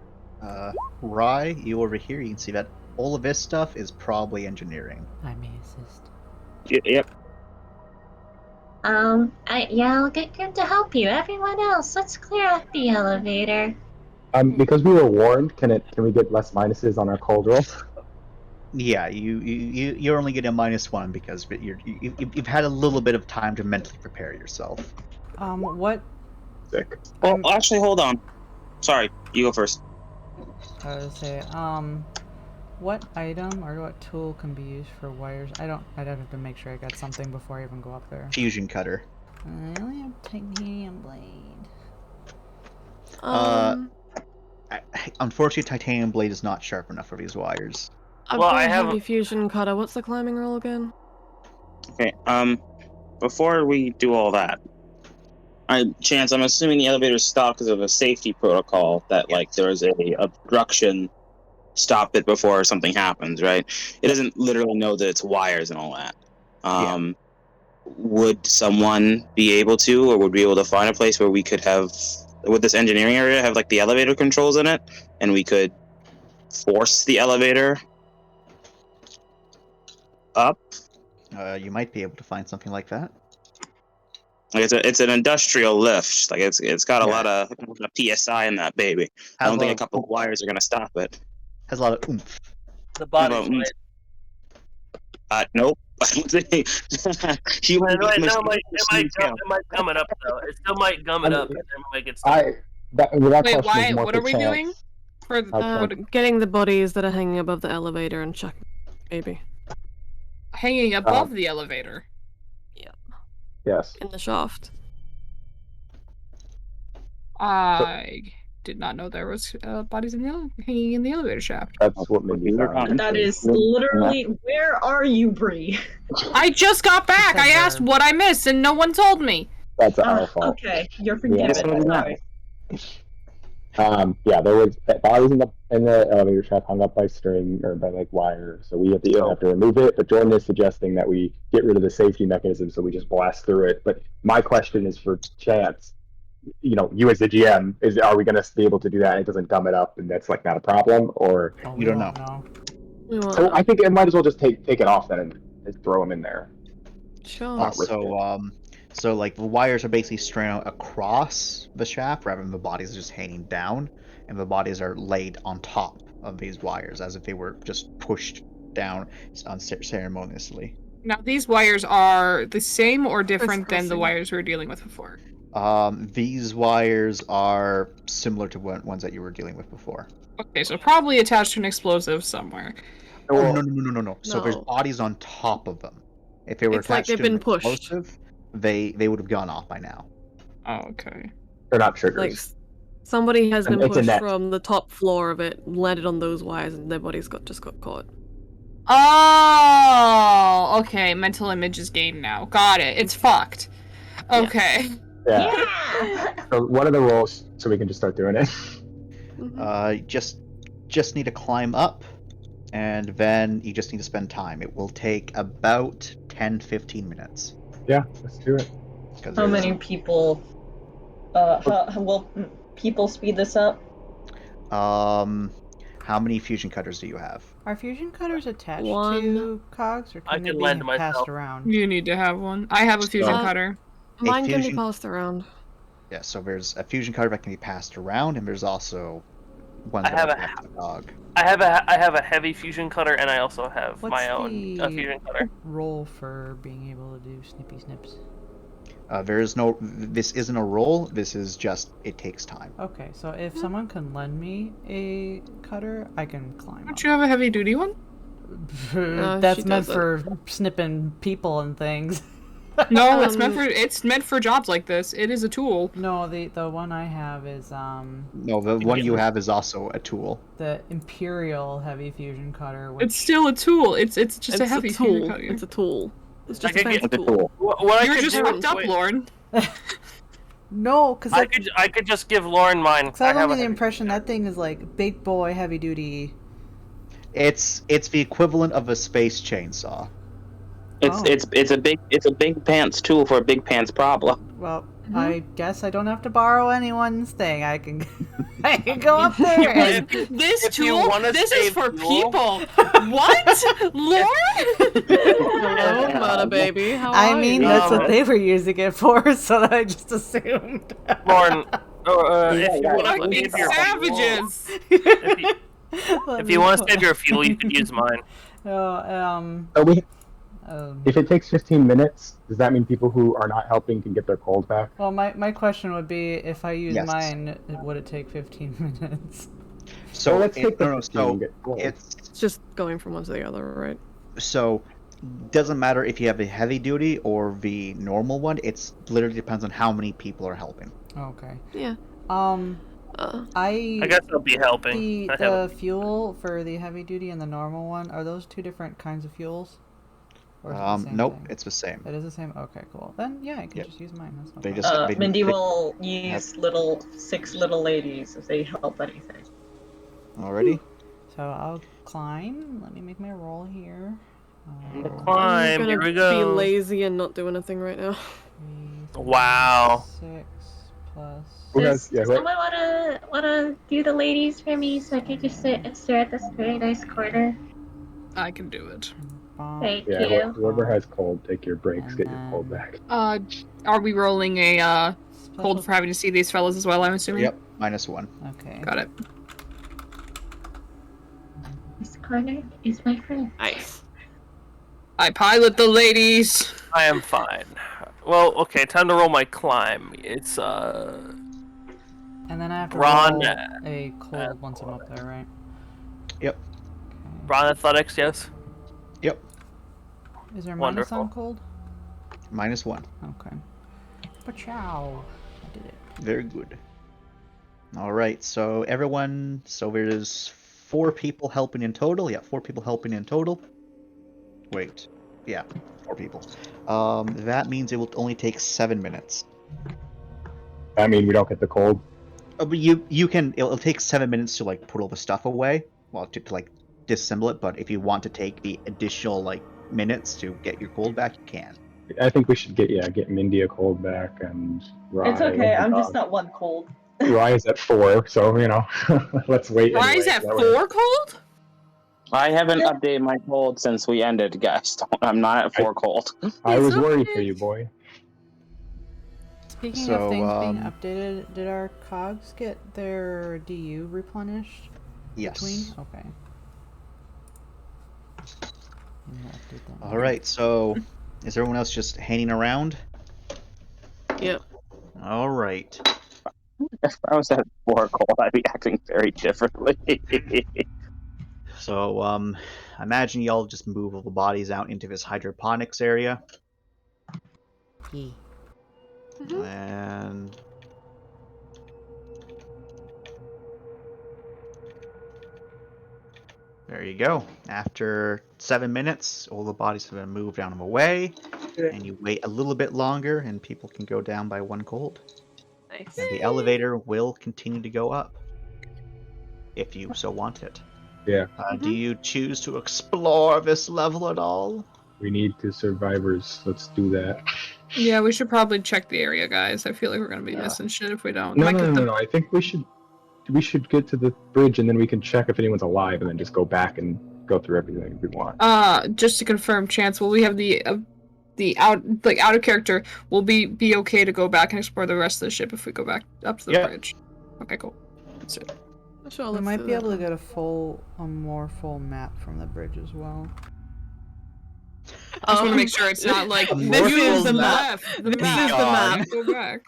Rye, you over here, you can see that all of this stuff is probably engineering. I may assist. Yep. I'll get Grim to help you. Everyone else, let's clear out the elevator. Because we were warned, can we get less minuses on our cold roll? Yeah, you're only getting a -1 because you've had a little bit of time to mentally prepare yourself. What? Sick. Well, actually, hold on. Sorry, you go first. I was gonna say, what item or what tool can be used for wires? I'd have to make sure I got something before I even go up there. Fusion cutter. I only have titanium blade. Unfortunately, titanium blade is not sharp enough for these wires. I've Well, got I a have heavy fusion cutter. What's the climbing roll again? Okay. Before we do all that, Chance, I'm assuming the elevator stopped because of a safety protocol that, like, there was a obstruction. Stop it before something happens, right? It doesn't literally know that it's wires and all that. Would someone be able to, or would we be able to find a place where we could have, with this engineering area, have like the elevator controls in it, and we could force the elevator up? You might be able to find something like that. Like it's an industrial lift. Like it's got a lot of PSI in that baby. I don't think a couple of wires are gonna stop it. Has a lot of oomph. The body's Nope. I don't think it might gum it up though. It still might gum it up. And then might get stuck. Wait, why? What are we doing? For Getting the bodies that are hanging above the elevator and chucking, maybe. hanging above the elevator. Yeah. Yes. In the shaft. I did not know there was bodies hanging in the elevator shaft. That's what made me found. That is literally. Where are you, Bree? I just got back. I asked what I missed, and no one told me. That's our fault. Okay, you're forgiven. Sorry. Yeah, there was bodies in the elevator shaft hung up by string or by like wire, so we have to remove it. But Jordan is suggesting that we get rid of the safety mechanism, so we just blast through it. But my question is for Chance. You know, you as the GM, are we going to be able to do that and it doesn't gum it up and that's like not a problem, or you don't know? So I think it might as well just take it off then and throw them in there. Sure. So like the wires are basically strung out across the shaft rather than the bodies are just hanging down, and the bodies are laid on top of these wires as if they were just pushed down unceremoniously. Now, these wires are the same or different than the wires we were dealing with before? These wires are similar to ones that you were dealing with before. Okay, so probably attached to an explosive somewhere. Oh, no. So there's bodies on top of them. If they were attached to an explosive, they would have gone off by now. Oh, okay. They're not triggers. Like, somebody has been It's a pushed net. from the top floor of it, landed on those wires, and their bodies just got caught. Oh, okay. Mental image is game now. Got it. It's fucked. Okay. Yeah. So what are the rolls so we can just start doing it? Just need to climb up, and then you just need to spend time. It will take about 10-15 minutes. Yeah, let's do it. How many people? Will people speed this up? How many fusion cutters do you have? Are fusion cutters attached One. to cogs, or I can they can be lend passed myself. around? You need to have one. I have a fusion cutter. Mine can be fusion- passed around. Yeah, so there's a fusion cutter that can be passed around, and there's also ones I that have are a- attached to the cog. I have a heavy fusion cutter, and I also have What's my own the fusion cutter. roll for being able to do snippy snips? There is no. This isn't a roll. This is just. It takes time. Okay, so if someone can lend me a cutter, I can climb Don't you have a heavy duty one? up. That's she meant doesn't. for snipping people and things. No, it's meant for jobs like this. It is a tool. No, the one I have is No, the one you have is also a tool. the Imperial Heavy Fusion Cutter. Which... It's still a tool. It's just a heavy tool. fusion cutter. It's a tool. It's just I a could fancy get- tool. What I You're could just do- fucked up, wait, Lauren. No, because I could just give Lauren mine. I have have under a the heavy impression fusion that thing is like big boy heavy duty. It's the equivalent of a space chainsaw. It's a big pants tool for a big pants problem. Well, I guess I don't have to borrow anyone's thing. I can go up there and... This if you tool? wanna This is save for fuel- people. What? Lauren? Hello, Mata baby. How I are mean, you? that's what they were using it for, so I just assumed. Lauren, if you want to Fucking save your savages. if you want to save your fuel, you could use mine. If it takes 15 minutes, does that mean people who are not helping can get their cold back? Well, my question would be, if I use Yes. mine, would it take 15 minutes? So Well, let's take the 15 so and get cold. it's It's just going from one to the other, right? so doesn't matter if you have a heavy duty or the normal one. It's literally depends on how many people are helping. Okay. Yeah. I guess I'll be helping. The fuel for the heavy duty and the normal one, are those two different kinds of fuels? Or is it the same Nope, thing? it's the same. It is the same? Okay, cool. Then, yeah, I can Yep. just use mine. That's no They problem. just Mindy will use six little ladies if they help anything. Already? So I'll climb. Let me make my roll here. Climb, I'm here gonna we go. be lazy and not do anything right now. Wow. 6 plus... Who has, yeah, who, Someone wanna do the ladies for me so I can just sit and stare at this very nice corner? I can do it. Thank yeah, you. whoever has cold, take your breaks, get your cold back. Are we rolling a cold for having to see these fellas as well, I'm assuming? Yep, -1. Okay. Got it. This corner is my friend. Nice. I pilot the ladies. I am fine. Well, okay, time to roll my climb. It's And then I have to Ron, roll a cold once I'm up there, right? Yep. Ron Athletics, yes. Yep. Is there minus Wonderful. on cold? -1. Okay. Pachow. I did it. Very good. All right, so everyone, so there's 4 people helping in total. Yeah, 4 people helping in total. Wait, yeah, 4 people. That means it will only take 7 minutes. I mean, we don't get the cold. But you can. It'll take 7 minutes to like put all the stuff away, well, to like disassemble it. But if you want to take the additional like minutes to get your gold back, you can. I think we should get Mindy a cold back and Rye. It's okay, I'm just not one cold. Rye is at 4, so you know, let's wait. Rye's anyway. at That way- 4 cold? I haven't updated my cold since we ended, guys. I'm not at 4 cold. I was worried for you, boy. Speaking So, of things being updated, did our cogs get their DU replenished? Yes. Between? Okay. We'll update that All right, so is everyone else just hanging around? Yep. All right. If I was at 4 cold, I'd be acting very differently. So, I imagine y'all just move all the bodies out into this hydroponics area. Yeah. And there you go. After 7 minutes, all the bodies have been moved out of the way, and you wait a little bit longer, and people can go down by 1 cold. Nice. And the elevator will continue to go up, if you so want it. Yeah. Do you choose to explore this level at all? We need 2 survivors. Let's do that. Yeah, we should probably check the area, guys. I feel like we're gonna be missing shit if we don't. No, Might no, get no, the- no. I think we should get to the bridge and then we can check if anyone's alive and then just go back and go through everything if we want. Just to confirm, Chance, will we have the out of character? Will be okay to go back and explore the rest of the ship if we go back up to the bridge? Okay, cool. That's it. Sure, we let's might do be that able to then. get a more full map from the bridge as well. I just want to make sure it's not like This is the map. map. The Be map. gone. Go back.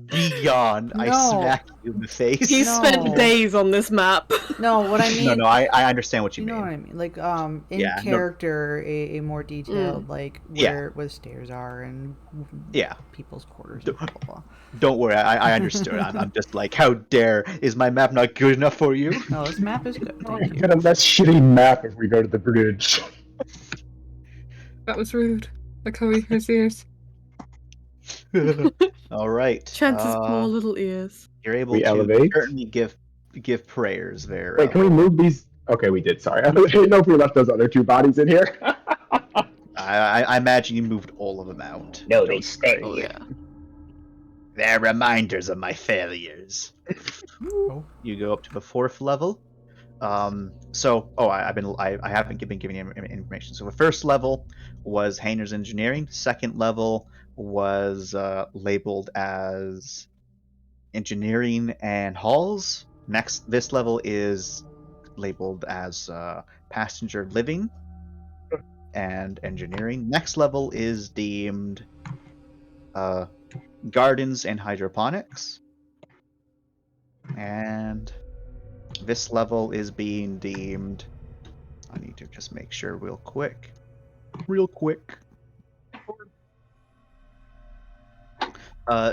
Be gone! I No. smack you in the face. He No. spent days on this map. No, what I mean. No, I understand what you know mean. what I mean? Like, in Yeah, no- character, a more detailed, like where the stairs are and Yeah. people's quarters. And blah, blah, blah. Don't worry, I understood. I'm just like, how dare? Is my map not good enough for you? No, this map is good. Thank you. Get a less shitty map if we go to the bridge. That was rude. Like how he has ears. All right. Chance's small little ears. You're able We to elevate? certainly give prayers there. Wait, can we move these? Okay, we did. Sorry, I didn't know if we left those other two bodies in here. I imagine you moved all of them out. No, they stay. Oh yeah. They're reminders of my failures. You go up to the 4th level. I haven't been giving you information. So the first level was Hayner's Engineering. Second level was labeled as Engineering and Halls. This level is labeled as Passenger Living and Engineering. Next level is deemed Gardens and Hydroponics. And this level is being deemed... I need to just make sure real quick.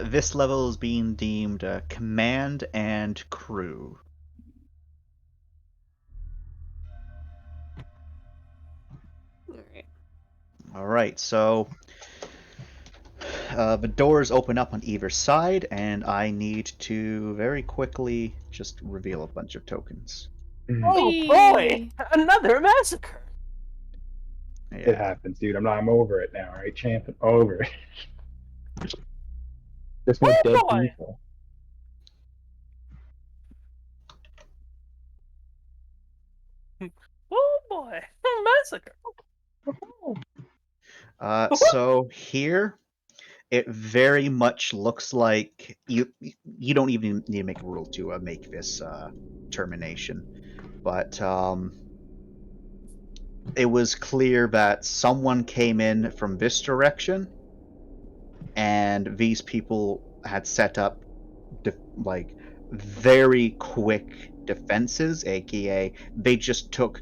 This level is being deemed Command and Crew. Alright, so... the doors open up on either side, and I need to very quickly just reveal a bunch of tokens. Oh boy! Another massacre! Yeah. It happens, dude. I'm over it now, right, champ? Over it. Just more dead boy. people. Oh boy! Massacre! So here, it very much looks like you don't even need to make a rule to make this termination, but it was clear that someone came in from this direction, and these people had set up very quick defenses, aka they just took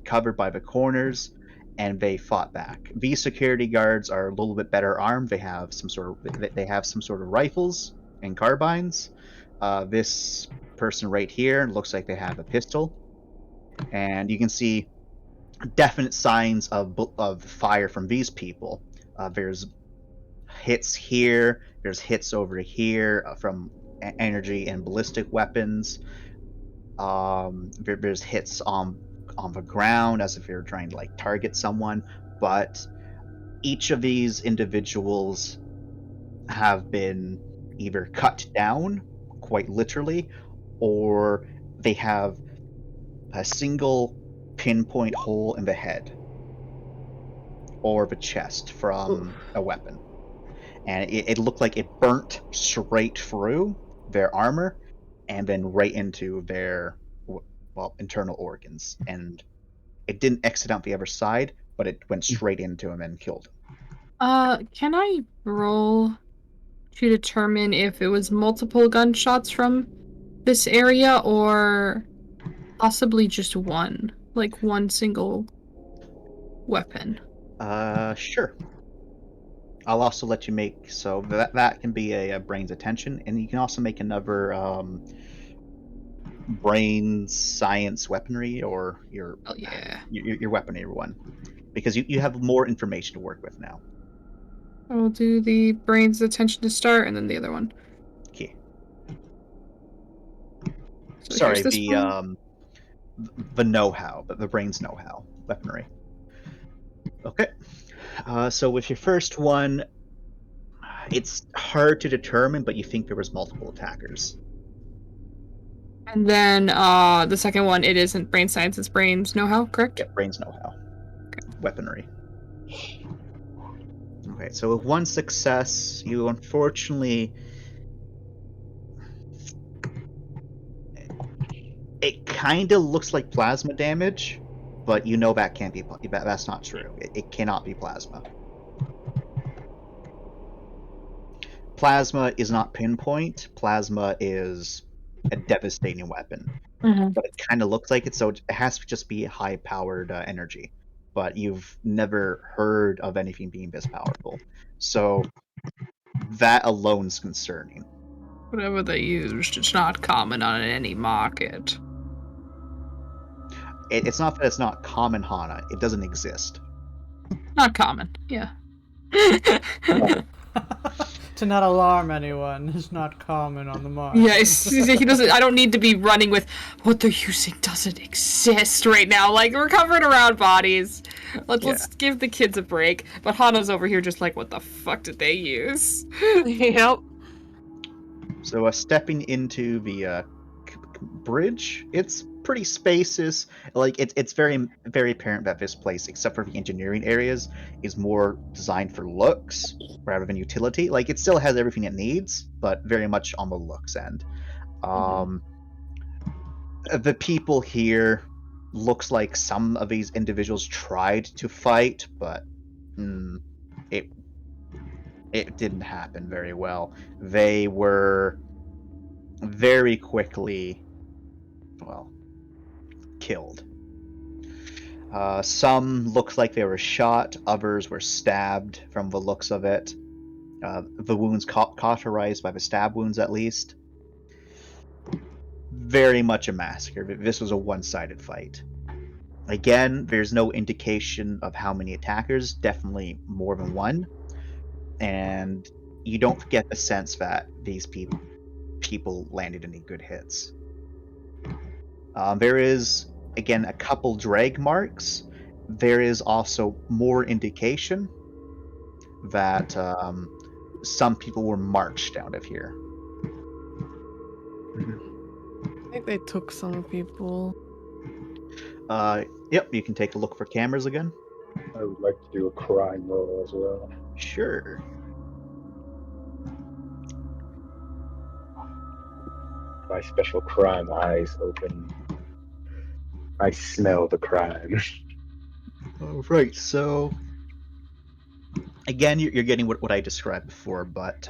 cover by the corners and they fought back. These security guards are a little bit better armed. They have some sort of rifles and carbines. This person right here looks like they have a pistol, and you can see definite signs of fire from these people. There's hits here. There's hits over here from energy and ballistic weapons. There's hits on the ground as if you're trying to target someone, but each of these individuals have been either cut down quite literally, or they have a single pinpoint hole in the head or the chest from a weapon, and it looked like it burnt straight through their armor and then right into their internal organs, and it didn't exit out the other side, but it went straight into him and killed him. Can I roll to determine if it was multiple gunshots from this area or possibly just one? Like one single weapon? Sure. I'll also let you make, so that can be a brain's attention, and you can also make another brain science weaponry, or your weaponry one, because you have more information to work with now. I'll do the brain's attention to start, and then the other one. Okay. So Sorry, here's this one. The know-how, the brain's know-how weaponry. Okay. So with your first one, it's hard to determine, but you think there was multiple attackers. And then the second one, it isn't brain science, it's brains know-how, correct? Yeah, brains know-how. Okay. Weaponry. Okay, so with one success, you unfortunately... It kind of looks like plasma damage, but you know that can't be. That's not true. It cannot be plasma. Plasma is not pinpoint. Plasma is a devastating weapon. Mhm. But it kind of looks like it, so it has to just be high-powered energy. But you've never heard of anything being this powerful, so that alone's concerning. Whatever they used, it's not common on any market. It's not that it's not common, Hana. It doesn't exist. Not common, yeah. To not alarm anyone is not common on the market. Yeah, he doesn't. I don't need to be running with what they're using doesn't exist right now. Like, we're covered around bodies. Let's give the kids a break. But Hana's over here just like, what the fuck did they use? Yep. So stepping into the bridge, it's pretty spacious. Like it's very very apparent that this place, except for the engineering areas, is more designed for looks rather than utility. Like it still has everything it needs, but very much on the looks end. The people here looks like some of these individuals tried to fight, but it didn't happen very well. They were very quickly, killed. Some looked like they were shot, others were stabbed from the looks of it. The wounds cauterized by the stab wounds, at least. Very much a massacre. This was a one-sided fight. Again, there's no indication of how many attackers, definitely more than one. And you don't get the sense that these people landed any good hits. There is, again, a couple drag marks. There is also more indication that some people were marched out of here. I think they took some people. Yep, you can take a look for cameras again. I would like to do a crime roll as well. Sure. My special crime eyes open. I smell the crime. All right, so again, you're getting what I described before, but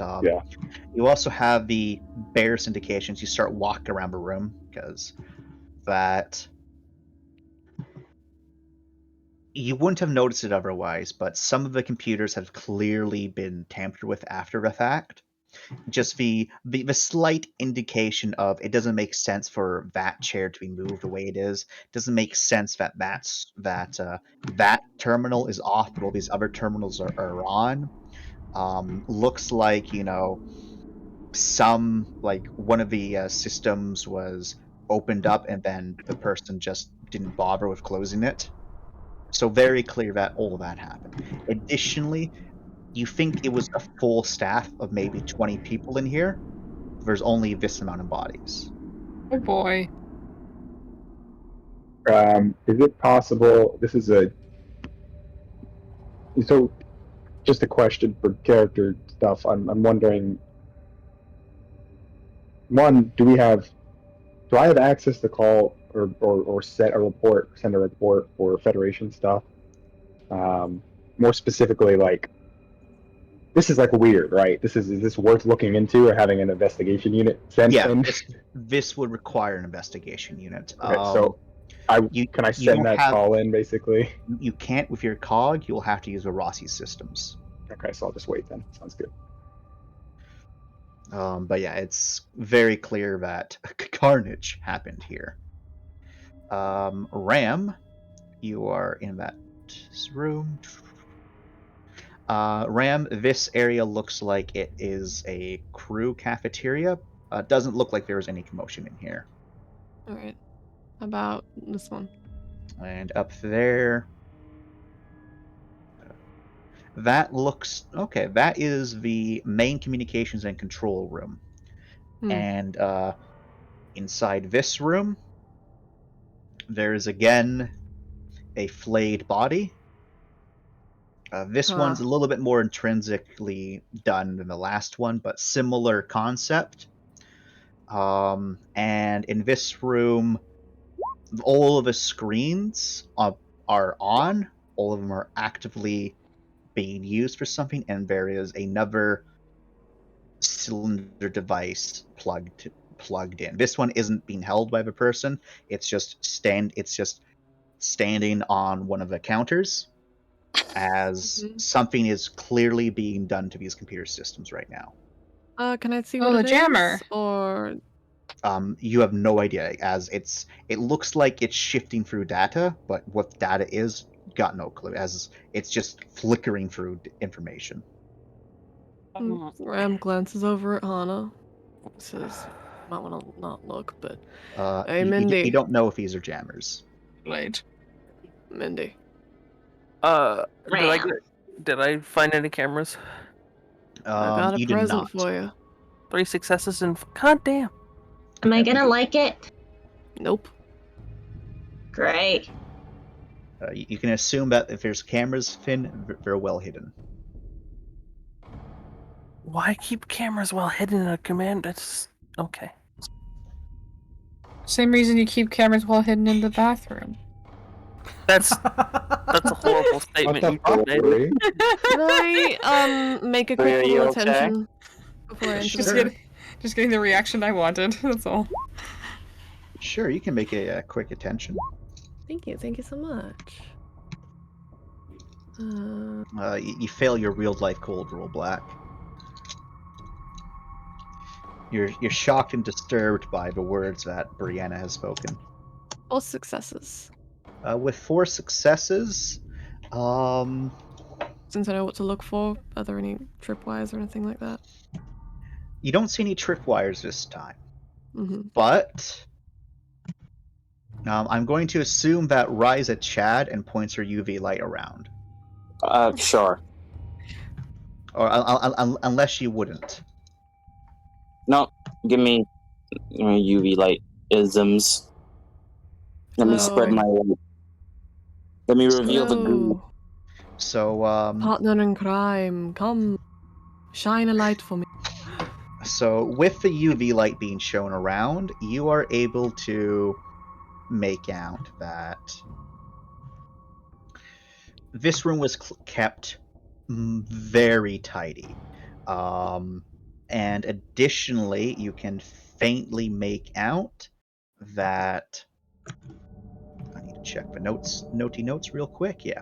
you also have the barest indications. You start walking around the room because that you wouldn't have noticed it otherwise, but some of the computers have clearly been tampered with after the fact. Just the slight indication of it doesn't make sense for that chair to be moved the way it is. It doesn't make sense that that terminal is off, but all these other terminals are on. Looks like some like one of the systems was opened up and then the person just didn't bother with closing it. So very clear that all of that happened. Additionally, you think it was a full staff of maybe 20 people in here. There's only this amount of bodies. Oh boy. Is it possible? This is just a question for character stuff. I'm wondering. One, do I have access to call or send a report for Federation stuff? More specifically, like, this is like weird, right? Is this worth looking into or having an investigation unit sent in? This would require an investigation unit. Okay, so can I send that call in, basically? You can't with your COG. You'll have to use the Rossi systems. Okay, so I'll just wait then. Sounds good. But yeah, it's very clear that carnage happened here. Ram, you are in that room. Ram, this area looks like it is a crew cafeteria. Doesn't look like there was any commotion in here. All right. How about this one? And up there, that looks okay. That is the main communications and control room. And inside this room, there is again a flayed body. This one's a little bit more intrinsically done than the last one, but similar concept. And in this room, all of the screens are on. All of them are actively being used for something, and there is another cylinder device plugged plugged in. This one isn't being held by the person. It's just standing on one of the counters as something is clearly being done to these computer systems right now. Can I see Oh, what the it jammer. is? Or You have no idea, as it looks like it's shifting through data, but what data is, got no clue, as it's just flickering through information. Ram glances over at Hana. Says, might want to not look, but hey, You Mindy. don't know if these are jammers. Right. Mindy. Did I find any cameras? I got a You did present not. for you. 3 successes and god damn. Am I gonna like it? Nope. Great. You can assume that if there's cameras, Finn, they're well hidden. Why keep cameras well hidden in a command? It's okay. Same reason you keep cameras well hidden in the bathroom. That's a horrible statement. You just made. Can I make a quick little attention before I enter? Just getting the reaction I wanted. That's all. Sure, you can make a quick attention. Thank you so much. You fail your real life cold roll, Black. You're shocked and disturbed by the words that Brianna has spoken. All successes. With 4 successes, since I know what to look for, are there any tripwires or anything like that? You don't see any tripwires this time. Mm-hmm. But I'm going to assume that Rise at Chad and points her UV light around. Sure. Or unless she wouldn't. No, give me UV light isms. Let me spread my light. Let me reveal the goo. So, partner in crime, come, shine a light for me. So, with the UV light being shown around, you are able to make out that this room was kept very tidy. And additionally, you can faintly make out that... I need to check the notes real quick, yeah.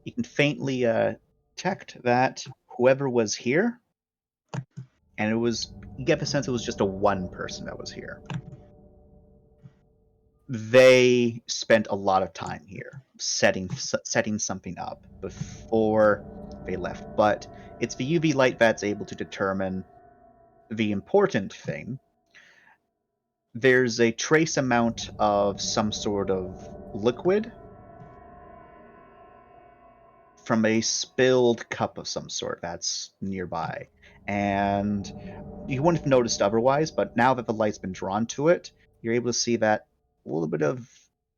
You can faintly detect that whoever was here, and you get the sense it was just a one person that was here. They spent a lot of time here setting something up before they left, but it's the UV light that's able to determine the important thing. There's a trace amount of some sort of liquid from a spilled cup of some sort that's nearby. And you wouldn't have noticed otherwise, but now that the light's been drawn to it, you're able to see that a little bit of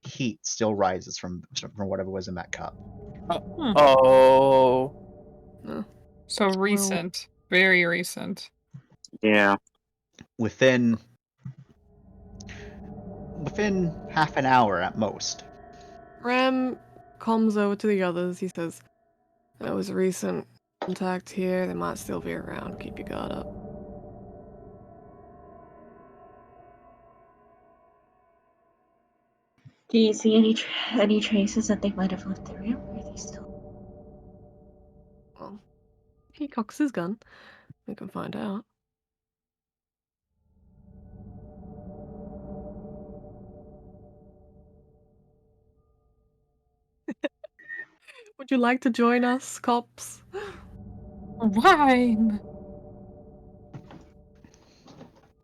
heat still rises from whatever was in that cup. Oh. So recent. Very recent. Yeah. Within half an hour at most. Ram comes over to the others. He says, there was a recent contact here. They might still be around. Keep your guard up. Do you see any traces that they might have left the room? Or are they still? Well, he cocks his gun. We can find out. Would you like to join us, cops? Wine!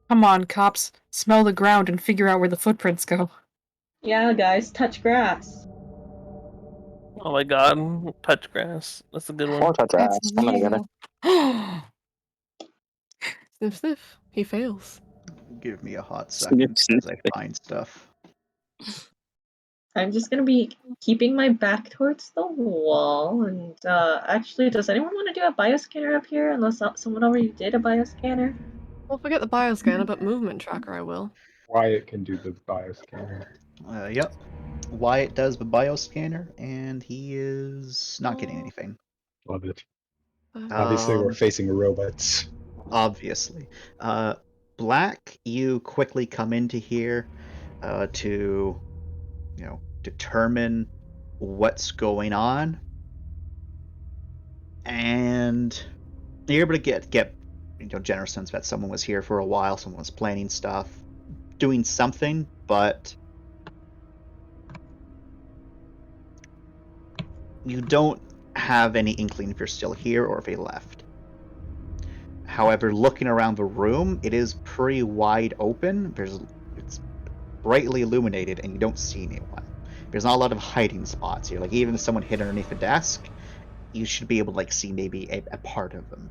Come on, cops. Smell the ground and figure out where the footprints go. Yeah, guys, touch grass. Oh my god, touch grass. That's a good one. Or touch grass. Come on together. Sniff, sniff. He fails. Give me a hot second as I find stuff. I'm just gonna be keeping my back towards the wall, and actually, does anyone want to do a bioscanner up here? Unless someone already did a bioscanner. Well, forget the bioscanner, but movement tracker I will. Wyatt can do the bioscanner. Yep. Wyatt does the bioscanner, and he is not getting anything. Love it. Obviously, we're facing robots. Obviously. Black, you quickly come into here to, determine what's going on, and you're able to get general sense that someone was here for a while, someone was planning stuff, doing something, but you don't have any inkling if you're still here or if they left. However, looking around the room, it is pretty wide open. It's brightly illuminated, and you don't see anyone. There's not a lot of hiding spots here. Like, even if someone hid underneath a desk, you should be able to see maybe a part of them.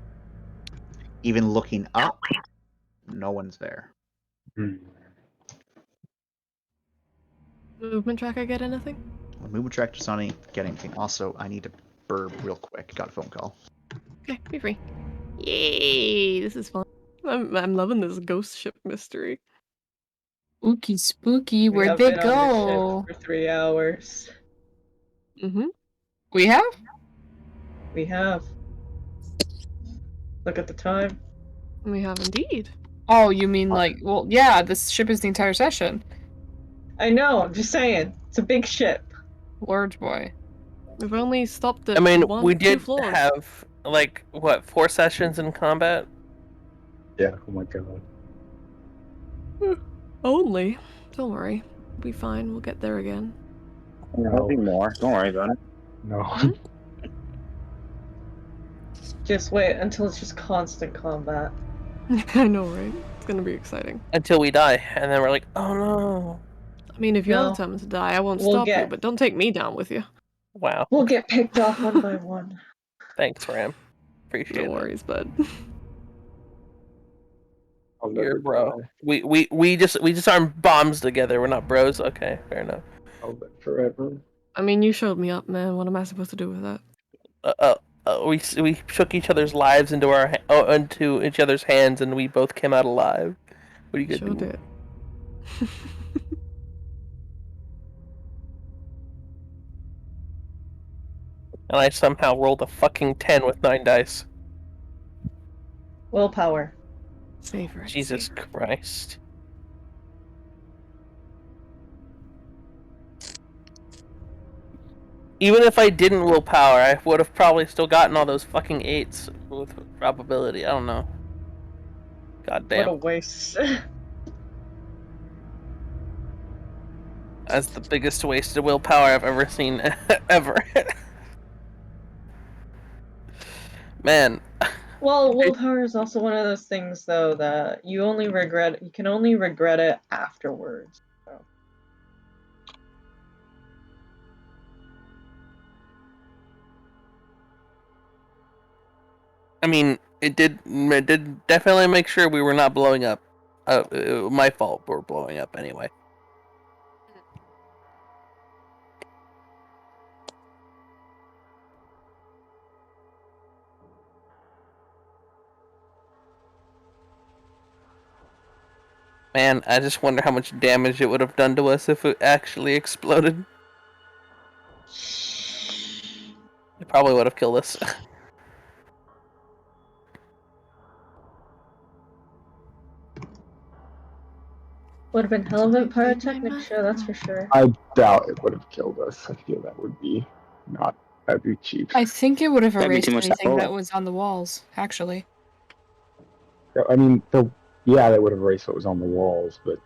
Even looking up, no one's there. Movement tracker get anything? The movement tracker does not get anything. Also, I need to burb real quick. Got a phone call. Okay, be free. Yay! This is fun. I'm loving this ghost ship mystery. Spooky, spooky. We Where'd have they been on this go? ship for 3 hours. Mm-hmm. We have? We have. Look at the time. We have indeed. Oh, you mean like, well, yeah, this ship is the entire session. I know, I'm just saying. It's a big ship. Large boy. We've only stopped at I mean, we 2 did floors. have, like, what, 4 sessions in combat? Yeah, oh my god. Only. Don't worry. We'll be fine. We'll get there again. There'll be more. Don't worry about it. No. Just wait until it's just constant combat. I know, right? It's gonna be exciting. Until we die, and then we're like, oh no. I mean, if you're No. determined to die, I won't We'll stop you, get- but don't take me down with you. Wow. We'll get picked off one by one. Thanks, Ram. Appreciate No it. worries, bud. I'll You're never bro. die. We just aren't bombs together. We're not bros. Okay, fair enough. I'll live forever. I mean, you showed me up, man. What am I supposed to do with that? We shook each other's lives into each other's hands, and we both came out alive. What are you gonna Sure do? did. And I somehow rolled a fucking 10 with 9 dice. Willpower. Savor it. Jesus savor it. Christ. Even if I didn't willpower, I would have probably still gotten all those fucking 8s with probability. I don't know. God What a damn. waste. That's the biggest wasted willpower I've ever seen, ever. Man. Well, willpower is also one of those things, though, that you can only regret it afterwards. So. I mean, it did definitely make sure we were not blowing up. My fault we're blowing up anyway. Man, I just wonder how much damage it would have done to us if it actually exploded. It probably would have killed us. Would have been hell of a pyrotechnic show, that's for sure. I doubt it would have killed us. I feel that'd be cheap. I think it would have That'd be erased too much anything alcohol. that was on the walls, actually. I mean, yeah, they would have erased what was on the walls, but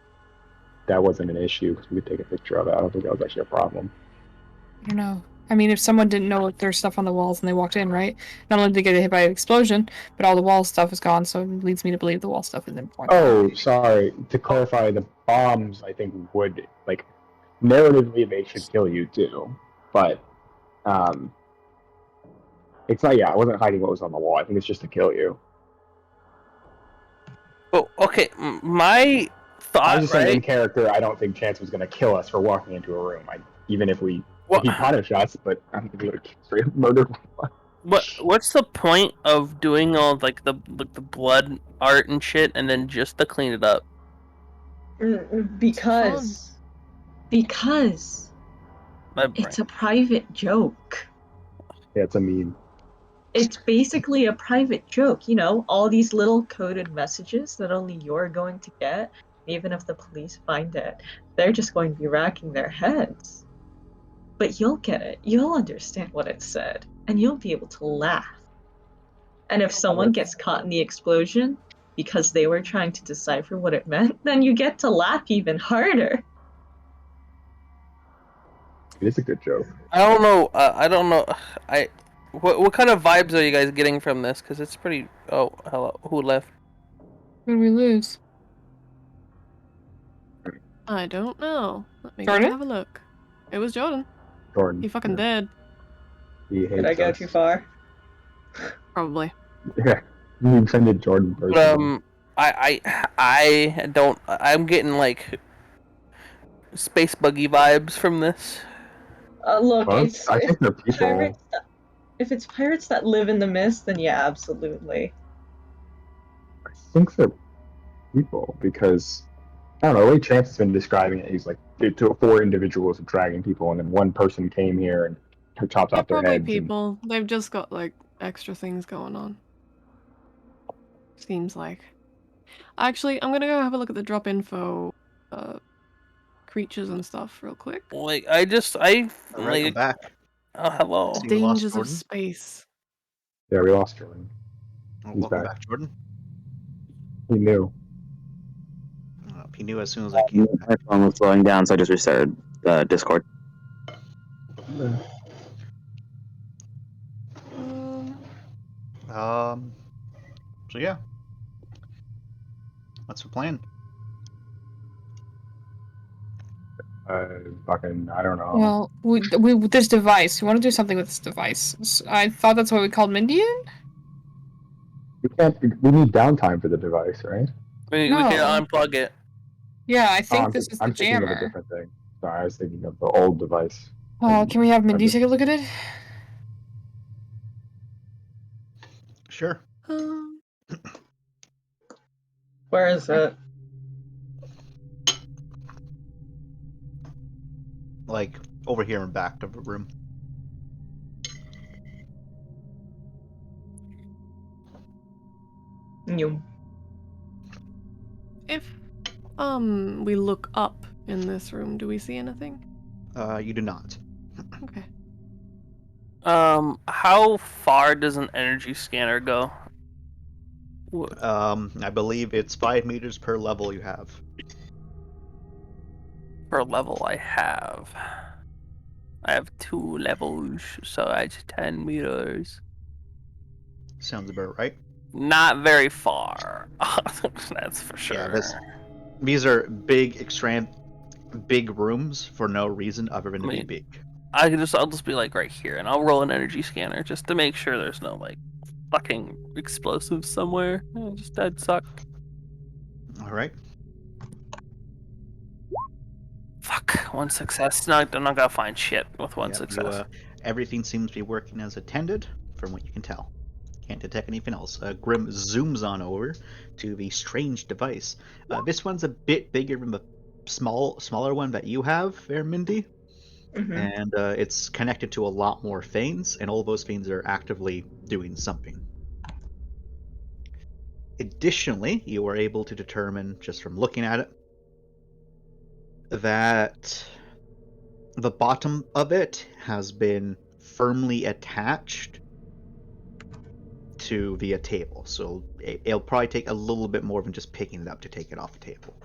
that wasn't an issue because we could take a picture of it. I don't think that was actually a problem. I don't know. I mean, if someone didn't know there's stuff on the walls and they walked in, right? Not only did they get hit by an explosion, but all the wall stuff is gone, so it leads me to believe the wall stuff is important. Oh, sorry. To clarify, the bombs, I think, would, like, narratively, they should kill you, too. But, it's not, I wasn't hiding what was on the wall. I think it's just to kill you. Oh, okay. My I thought, was just saying, in right? character, I don't think Chance was going to kill us for walking into a room. Even if he punished us, but I don't think he would have straight up murdered one. What's the point of doing all like the blood art and shit, and then just to clean it up? Because My brain. it's a private joke. Yeah, it's a meme. it's basically a private joke, you know, all these little coded messages that only you're going to get. Even if the police find it, they're just going to be racking their heads. But you'll get it. You'll understand what it said, and you'll be able to laugh. And if someone gets caught in the explosion because they were trying to decipher what it meant, then you get to laugh even harder. It is a good joke. I don't know. I don't know. What kind of vibes are you guys getting from this? Because it's pretty. Oh, hello. Who left? Who did we lose? I don't know. Let me go Jordan? have a look. It was Jordan. Jordan. He fucking dead. He hates Did I go us. too far? Probably. Yeah. You offended Jordan personally. I don't. I'm getting like space buggy vibes from this. Look, Well, it's, I think they're people. if it's pirates that live in the mist, then yeah, absolutely. I think they're people because I don't know. The way Chance has been describing it, he's like it took 4 individuals dragging people, and then one person came here and chopped They're off their probably heads. people. They've just got like extra things going on. Seems like. Actually, I'm gonna go have a look at the drop info creatures and stuff real quick. Like All right, I'm like. back. Oh, hello. See, we lost Dangers of Jordan. space. Yeah, we lost Jordan. Oh, He's welcome back. back, Jordan. He knew. He knew as soon as I came back. My phone was slowing down, so I just restarted the Discord. So yeah, what's the plan? Fucking, I don't know. Well, we with this device. We want to do something with this device. I thought that's what we called Mindian? We can't. We need downtime for the device, right? We No. can unplug it. Yeah, I think I'm this is the thinking of a jammer. different thing. Sorry, I was thinking of the old device. Can we have Mindy take a look at it? Sure. Where is it? Like over here in back of the room. You. If we look up in this room, do we see anything? You do not. Okay. How far does an energy scanner go? I believe it's 5 meters per level you have. Per level I have 2 levels, so that's 10 meters. Sounds about right. Not very far. That's for sure. Yeah, these are big, big rooms for no reason other than to be big. I'll just be like right here, and I'll roll an energy scanner just to make sure there's no like fucking explosives somewhere. That'd suck. All right. Fuck, 1 success. No, I'm not gonna find shit with one success. Everything seems to be working as intended, from what you can tell. Can't detect anything else. Grim zooms on over to the strange device. This one's a bit bigger than the smaller one that you have there, Mindy. Mm-hmm. And it's connected to a lot more Thanes, and all those Thanes are actively doing something. Additionally, you are able to determine, just from looking at it, that the bottom of it has been firmly attached to the table. So it'll probably take a little bit more than just picking it up to take it off the table.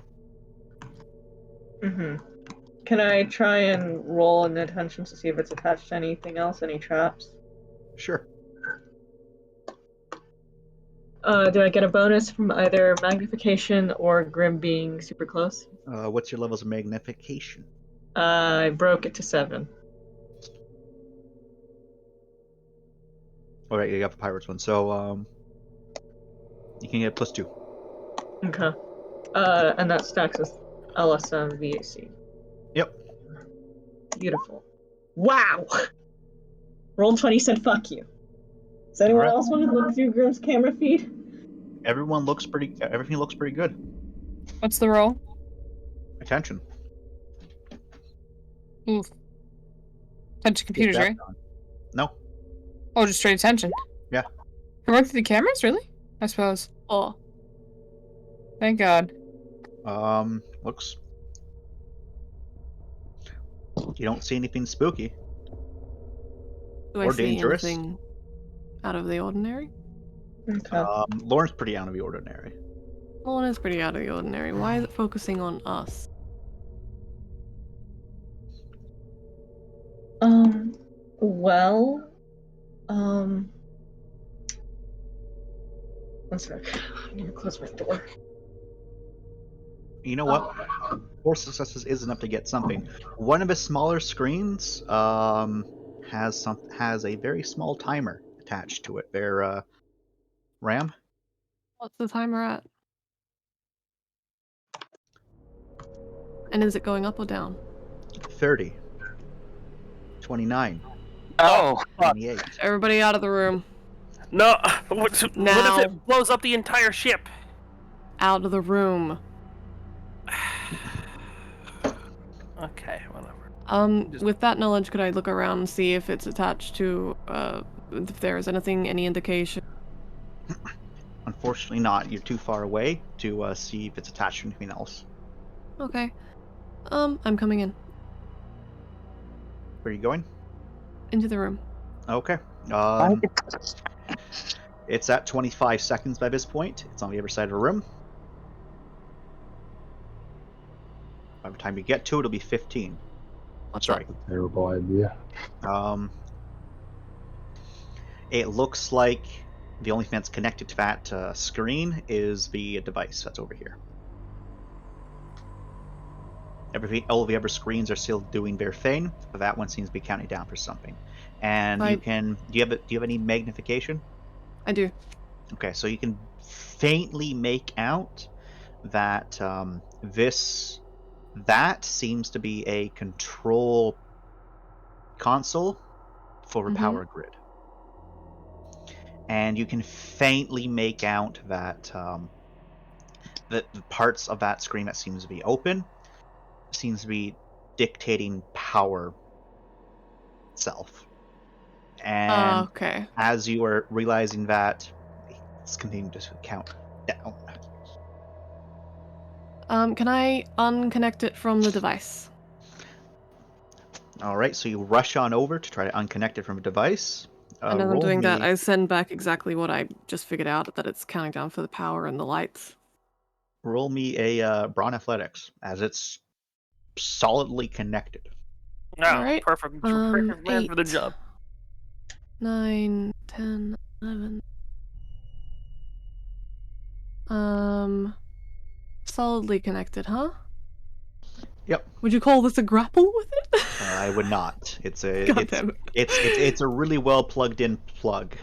Mm-hmm. Can I try and roll an attention to see if it's attached to anything else? Any traps? Sure. Do I get a bonus from either magnification or Grim being super close? What's your levels of magnification? I broke it to 7. Alright, you got the pirates one. So, you can get +2. Okay. And that stacks with LSM VAC. Yep. Beautiful. Wow! Roll20 said fuck you. Does anyone Alright. else want to look through Grim's camera feed? Everything looks pretty good. What's the roll? Attention. Oof. Attention computers, Get that right? done. No. Oh, just straight attention. Can I run through the cameras? Really? I suppose. Oh, Thank God. Looks. You don't see anything spooky. do I Or see dangerous. anything out of the ordinary? Okay. Lauren's pretty out of the ordinary. One is pretty out of the ordinary. Why is it focusing on us? Well, one sec. I need to close my door. You know what? 4 successes is enough to get something. One of the smaller screens has a very small timer attached to it. There, Ram. What's the timer at? And is it going up or down? 30. 29. Oh, 28. Everybody out of the room. no! What if Now. it blows up the entire ship? Out of the room. Okay, whatever. With that knowledge, could I look around and see if it's attached to, if there is anything, any indication? Unfortunately not. You're too far away to see if it's attached to anything else. Okay. I'm coming in. Where are you going? Into the room. Okay. It's at 25 seconds by this point. It's on the other side of the room. By the time you get to it, it'll be 15. What's Sorry. Terrible idea. It looks like the only thing that's connected to that screen is the device that's over here. All the other screens are still doing their thing, but that one seems to be counting down for something. And Right. you can. Do you have any magnification? I do. Okay, so you can faintly make out that that seems to be a control console for a power grid. And you can faintly make out that the parts of that screen that seems to be open seems to be dictating power itself. And Okay. as you are realizing that, it's continuing to count down. Can I unconnect it from the device? Alright, so you rush on over to try to unconnect it from a device. And as I'm roll doing that, me- I send back exactly what I just figured out, that it's counting down for the power and the lights. Roll me a Brawn Athletics, as it's solidly connected. No, Alright, perfect man for the 8, job. 9, 10, 11. Solidly connected, huh? Yep. Would you call this a grapple with it? I would not. It's God damn it. it's a really well plugged in plug.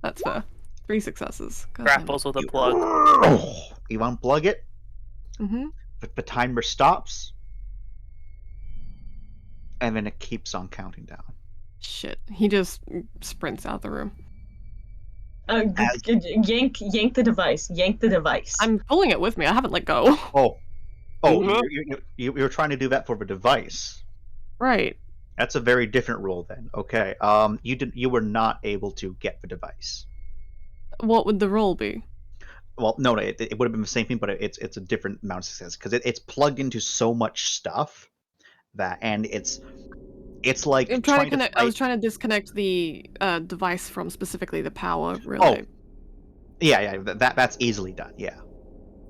That's fair. 3 successes. God damn it. Grapples with a plug. You unplug it, Mm-hmm. but the timer stops, and then it keeps on counting down. Shit. He just sprints out the room. Yank the device. Yank the device. I'm pulling it with me. I haven't let go. You're trying to do that for the device. Right. That's a very different rule then. Okay. You were not able to get the device. What would the roll be? Well, no, it would have been the same thing, but it's a different amount of success because it's plugged into so much stuff that, and it's like I'm trying to connect. I was trying to disconnect the device from specifically the power relay. Yeah, that's easily done. Yeah.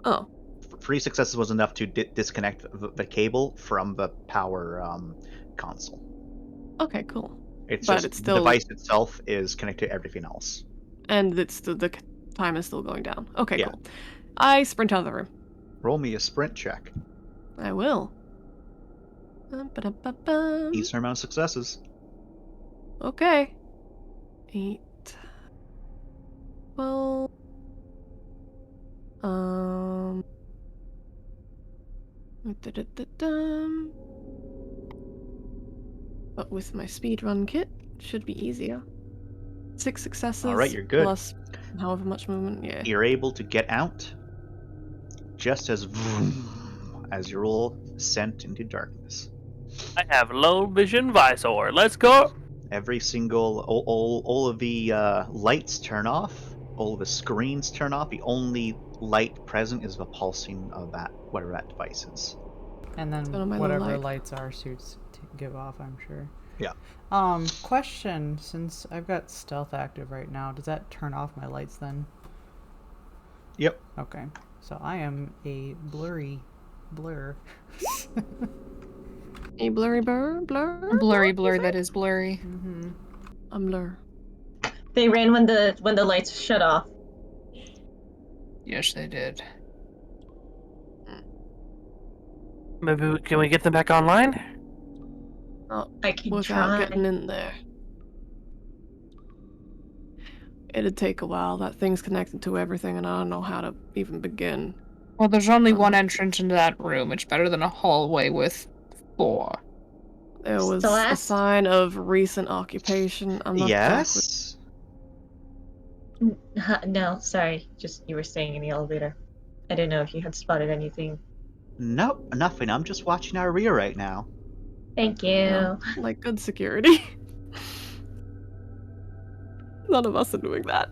Oh. 3 successes was enough to disconnect the cable from the power console. Okay, cool. It's But just it's still- the device itself is connected to everything else. And it's the time is still going down. Okay, Yeah. cool. I sprint out of the room. Roll me a sprint check. I will. Ba-da-ba-bum. Decent amount of successes. Okay. 8. Well. Da-da-da-dum. But with my speedrun kit, should be easier. 6 successes. All right, you're good. Plus however much movement. Yeah. You're able to get out just as you're all sent into darkness. I have low vision visor. Let's go. every single all of the lights turn off, all of the screens turn off. The only light present is the pulsing of that whatever that device is. And then Turn on my little whatever light. lights our suits give off, I'm sure. Yeah. Question, since I've got stealth active right now, does that turn off my lights then? Yep. Okay. So I am a blur. A blurry blur? Blurry blur that is blurry. Mm-hmm. I'm blur. They ran when the lights shut off. Yes, they did. Maybe can we get them back online? I can Without try. getting in there. It'd take a while. That thing's connected to everything, and I don't know how to even begin. Well, there's only one entrance into that room. It's better than a hallway with 4. There was a Celeste? sign of recent occupation. I'm not exactly... Yes. No, sorry. Just you were staying in the elevator. I didn't know if you had spotted anything. Nope, nothing. I'm just watching our rear right now. Thank you. Yeah, like good security. None of us are doing that.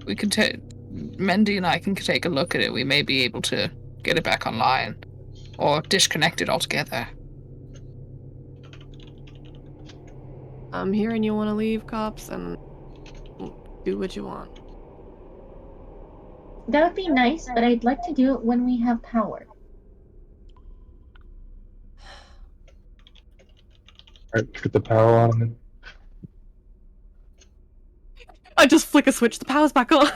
We could take... Mendy and I can take a look at it. We may be able to get it back online. Or disconnect it altogether. I'm hearing you want to leave, cops, and do what you want. That would be nice, but I'd like to do it when we have power. Alright, put the power on. I just flick a switch, the power's back on.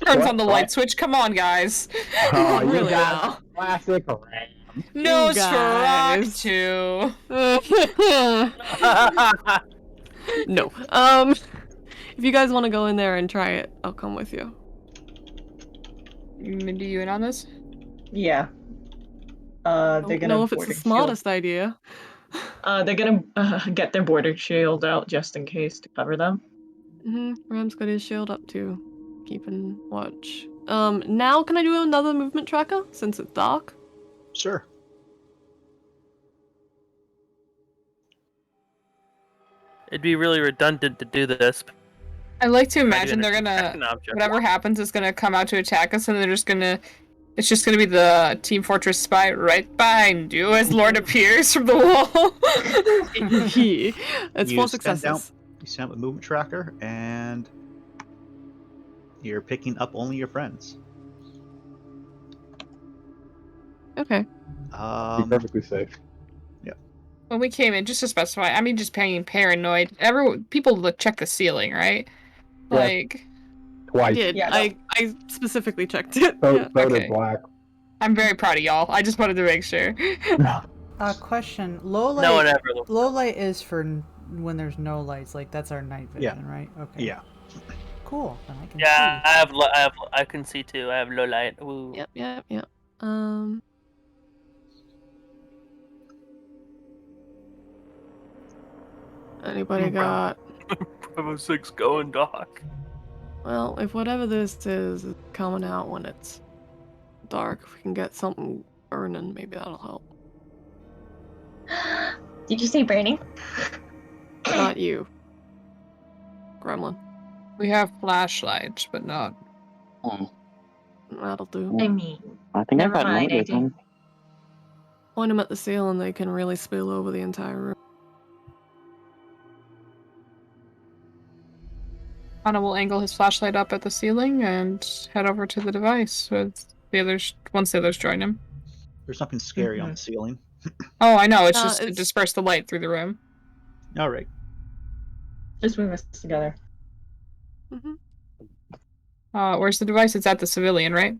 Turns on the light switch. Come on, guys. Oh, you Really got classic RAM. Nosferatu. No. If you guys want to go in there and try it, I'll come with you. Mindy, you in on this? Yeah. I They're don't gonna know if it's border the smartest idea. They're gonna get their border shield out just in case to cover them. Ram's got his shield up too, keeping watch. Now can I do another movement tracker since it's dark? Sure. It'd be really redundant to do this. I like to Not imagine even they're detect an gonna, object. whatever happens is gonna come out to attack us, and they're just gonna, it's just gonna be the Team Fortress spy right behind you as Lord appears from the wall. It's You 4 send successes. You send out the movement tracker, and you're picking up only your friends. Okay. Be perfectly safe. When we came in, just to specify, I mean, just being paranoid. People look check the ceiling, right? Yeah. Like, I Twice. did. Yeah, I specifically checked it. So, Yeah. so okay. did Black. I'm very proud of y'all. I just wanted to make sure. Question. Low light. No one ever looks. Low light is for when there's no lights. Like that's our night vision, Yeah. right? Okay. Yeah. Cool. Then I can Yeah, see. I can see too. I have low light. Ooh. Yep. Anybody got... Bravo 6 going dark. Well, if whatever this is coming out when it's dark, if we can get something burning, maybe that'll help. Did you say burning? Not you. Gremlin. We have flashlights, but not. That'll do. I mean, I think Never I've got mind, one I of them. Point them at the ceiling, they can really spill over the entire room. Anna will angle his flashlight up at the ceiling and head over to the device with the others once the others join him. There's nothing scary on the ceiling. Oh, I know. It's just to it's- disperse the light through the room. All right. Just move us together. Where's the device? It's at the civilian, right?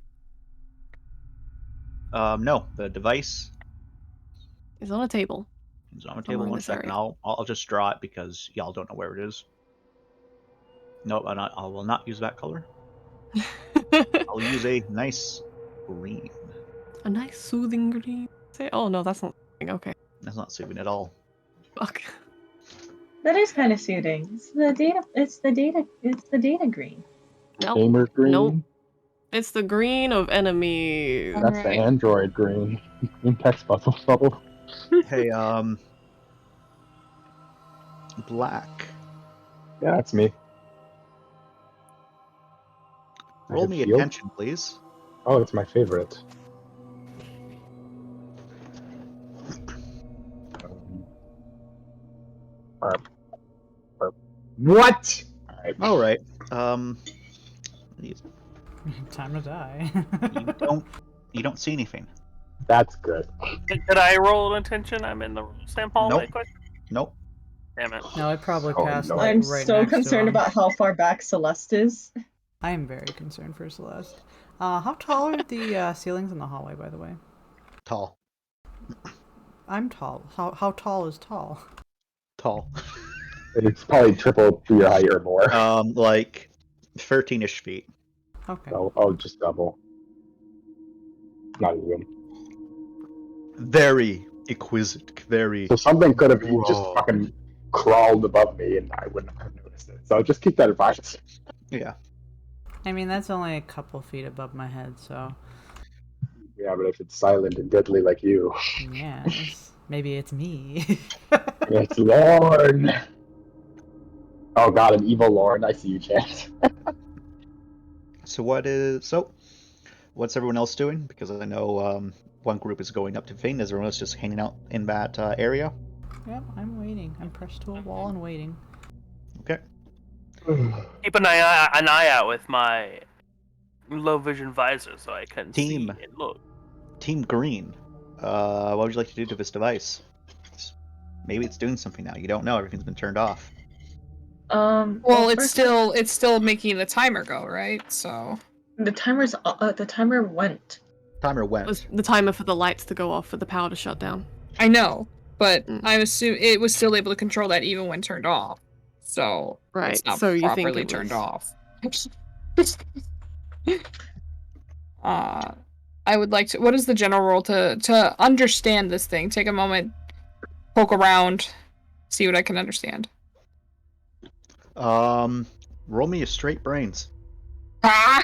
No, the device It's on a table. is on the Somewhere table. in One this second. area. I'll just draw it because y'all don't know where it is. Nope, I will not use that color. I'll use a nice green. A nice soothing green. Say, oh no, that's not. Okay. That's not soothing at all. Fuck. That is kind of soothing. It's the data green. Nope. Gamer green. Nope. It's the green of enemies. That's the Alright. Android green. Green text bubble. Hey, Black. Yeah, that's me. I Roll have me shield. attention, please. Oh, it's my favorite. What? Alright. All right. Time to die. You don't see anything. That's good. Did I roll an attention? I'm in the same hallway. Nope. Quick. Nope. Damn it. No, I probably Oh, cast no. like I'm right so next to concerned him. about how far back Celeste is. I am very concerned for Celeste. How tall are the ceilings in the hallway, by the way? Tall. I'm tall. How tall is tall? Tall. It's probably triple your height or more. Like 13-ish feet. Okay. Oh, just double. Not even. Very exquisite. Very. So something could have just Raw. fucking crawled above me and I wouldn't have noticed it. So just keep that in mind. Yeah. I mean, that's only a couple feet above my head, so Yeah, but if it's silent and deadly like you. yes. Maybe it's me. It's Lorne! Oh god, an evil Lorne. I see you, Chance. So what's everyone else doing? Because I know one group is going up to Vane. Is everyone else just hanging out in that area? Yep, I'm waiting. I'm pressed to a wall and waiting. Okay. Keep an eye out with my low vision visor so I can see Team. and look. Team Green. What would you like to do to this device? Maybe it's doing something now. You don't know. Everything's been turned off. Well, it's first- still making the timer go, right? So the timer went. Timer It went. was the timer for the lights to go off, for the power to shut down. I know, but I assume it was still able to control that even when turned off. So Right, it's not so you think properly it turned was- off. I would like to. What is the general rule to understand this thing? Take a moment, poke around, see what I can understand. Roll me a straight brains. Thank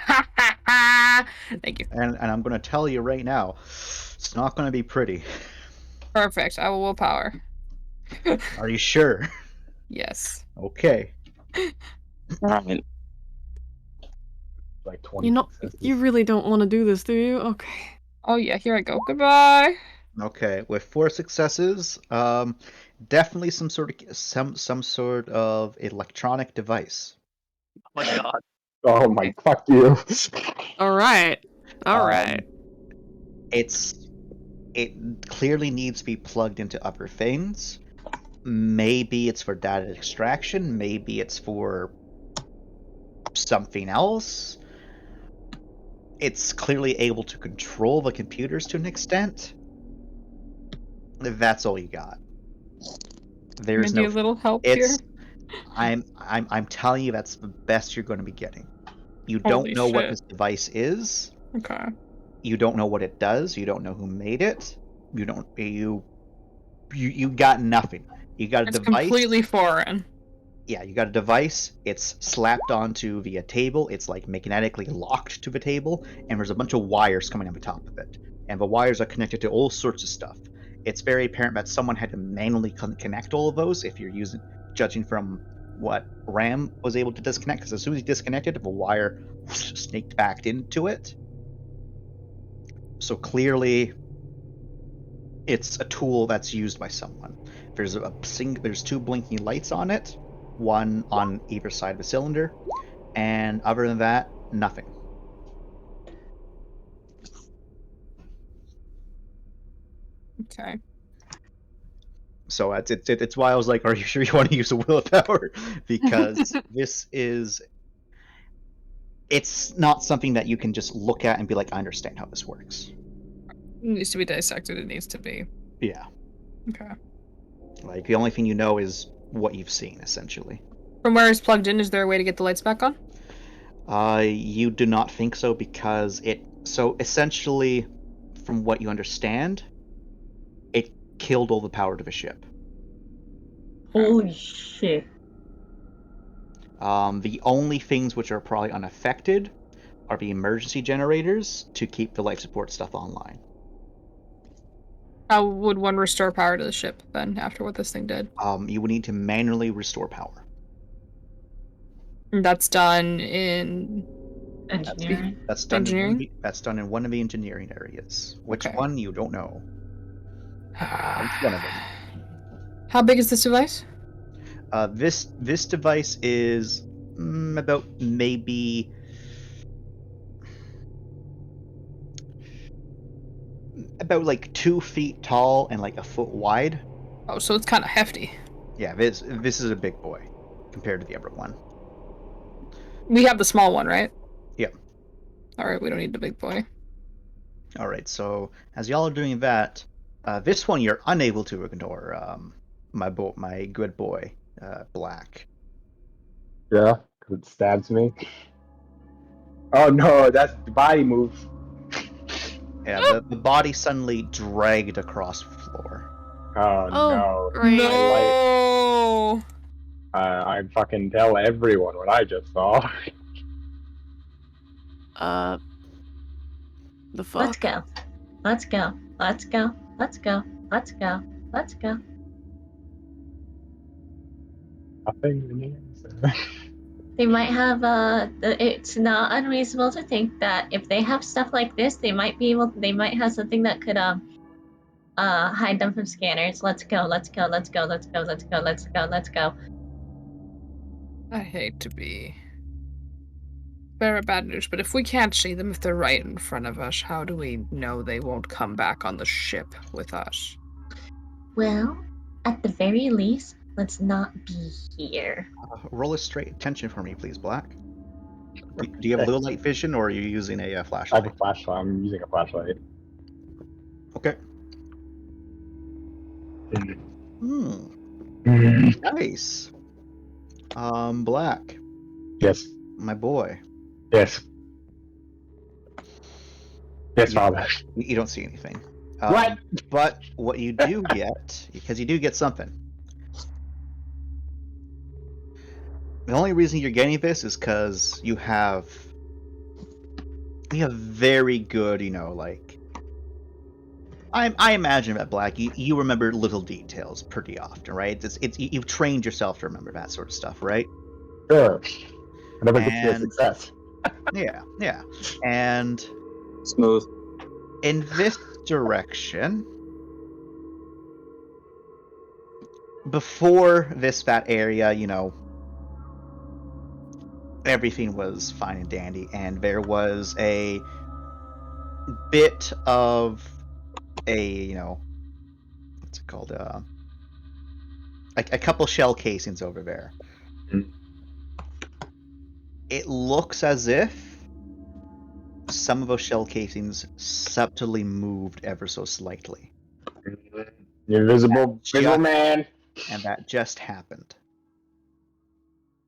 you. And I'm going to tell you right now, it's not going to be pretty. Perfect. I will willpower. Are you sure? Yes. Okay. Alright. Like 20 You really don't want to do this, do you? Okay. Oh yeah, here I go. Goodbye. Okay. With 4 successes, definitely some sort of electronic device. Oh my god. Oh my, fuck you. All right. All Um, right. It clearly needs to be plugged into other things. Maybe it's for data extraction. Maybe it's for something else. It's clearly able to control the computers to an extent. That's all you got. There's Maybe no. a little help here. It's. I'm telling you, that's the best you're going to be getting. You don't Holy know what shit. this device is. Okay. You don't know what it does. You don't know who made it. You got nothing. You got a It's device. completely foreign. Yeah, you got a device. It's slapped onto the table. It's like magnetically locked to the table, and there's a bunch of wires coming on the top of it. And the wires are connected to all sorts of stuff. It's very apparent that someone had to manually connect all of those. If you're judging from what Ram was able to disconnect, because as soon as he disconnected, the wire snaked back into it. So clearly, it's a tool that's used by someone. There's there's 2 blinking lights on it, one on either side of the cylinder, and other than that, nothing. Okay. So it's why I was like, "Are you sure you want to use a willpower?" Because it's not something that you can just look at and be like, "I understand how this works." It needs to be dissected. It needs to be. Yeah. Okay. Like the only thing you know is what you've seen, essentially. From where it's plugged in, is there a way to get the lights back on? You do not think so because so essentially, from what you understand, it killed all the power to the ship. Holy shit. The only things which are probably unaffected are the emergency generators to keep the life support stuff online. How would one restore power to the ship then after what this thing did? You would need to manually restore power. And that's done in Engineering. That's done. Engineering? That's done in one of the engineering areas. Which Okay. one you don't know? It's one of them. How big is this device? This device is about maybe about like 2 feet tall and like a foot wide. Oh, so it's kind of hefty. Yeah, this is a big boy compared to the other one. We have the small one, right? Yep. All right, we don't need the big boy. All right. So as y'all are doing that, this one you're unable to ignore. My good boy, Black. Yeah, because it stabs me. Oh no, that's the body move. Yeah, the body suddenly dragged across the floor. Oh, no. Great. No. I fucking tell everyone what I just saw. The fuck? Let's go. Let's go. Let's go. Let's go. Let's go. Let's go. They might have it's not unreasonable to think that if they have stuff like this, they might have something that could hide them from scanners. Let's go. Let's go. Let's go. Let's go. Let's go. Let's go. Let's go. I hate to be bearer bad news, but if we can't see them, if they're right in front of us, how do we know they won't come back on the ship with us? Well, at the very least, let's not be here. Roll a straight attention for me, please, Black. Do you have low light vision, or are you using a flashlight? I have a flashlight. I'm using a flashlight. Okay. Nice. Black. Yes. My boy. Yes. Yes, Father. You don't see anything. What? But what you do get, because you do get something. The only reason you're getting this is because you have very good, like. I imagine that Black, you remember little details pretty often, right? You've trained yourself to remember that sort of stuff, right? Sure. Whenever it gets to a success. Yeah. And Smooth. in this direction, before that area, everything was fine and dandy, and there was a bit of a, what's it called? A couple shell casings over there. It looks as if some of those shell casings subtly moved ever so slightly. Invisible man. And that just happened.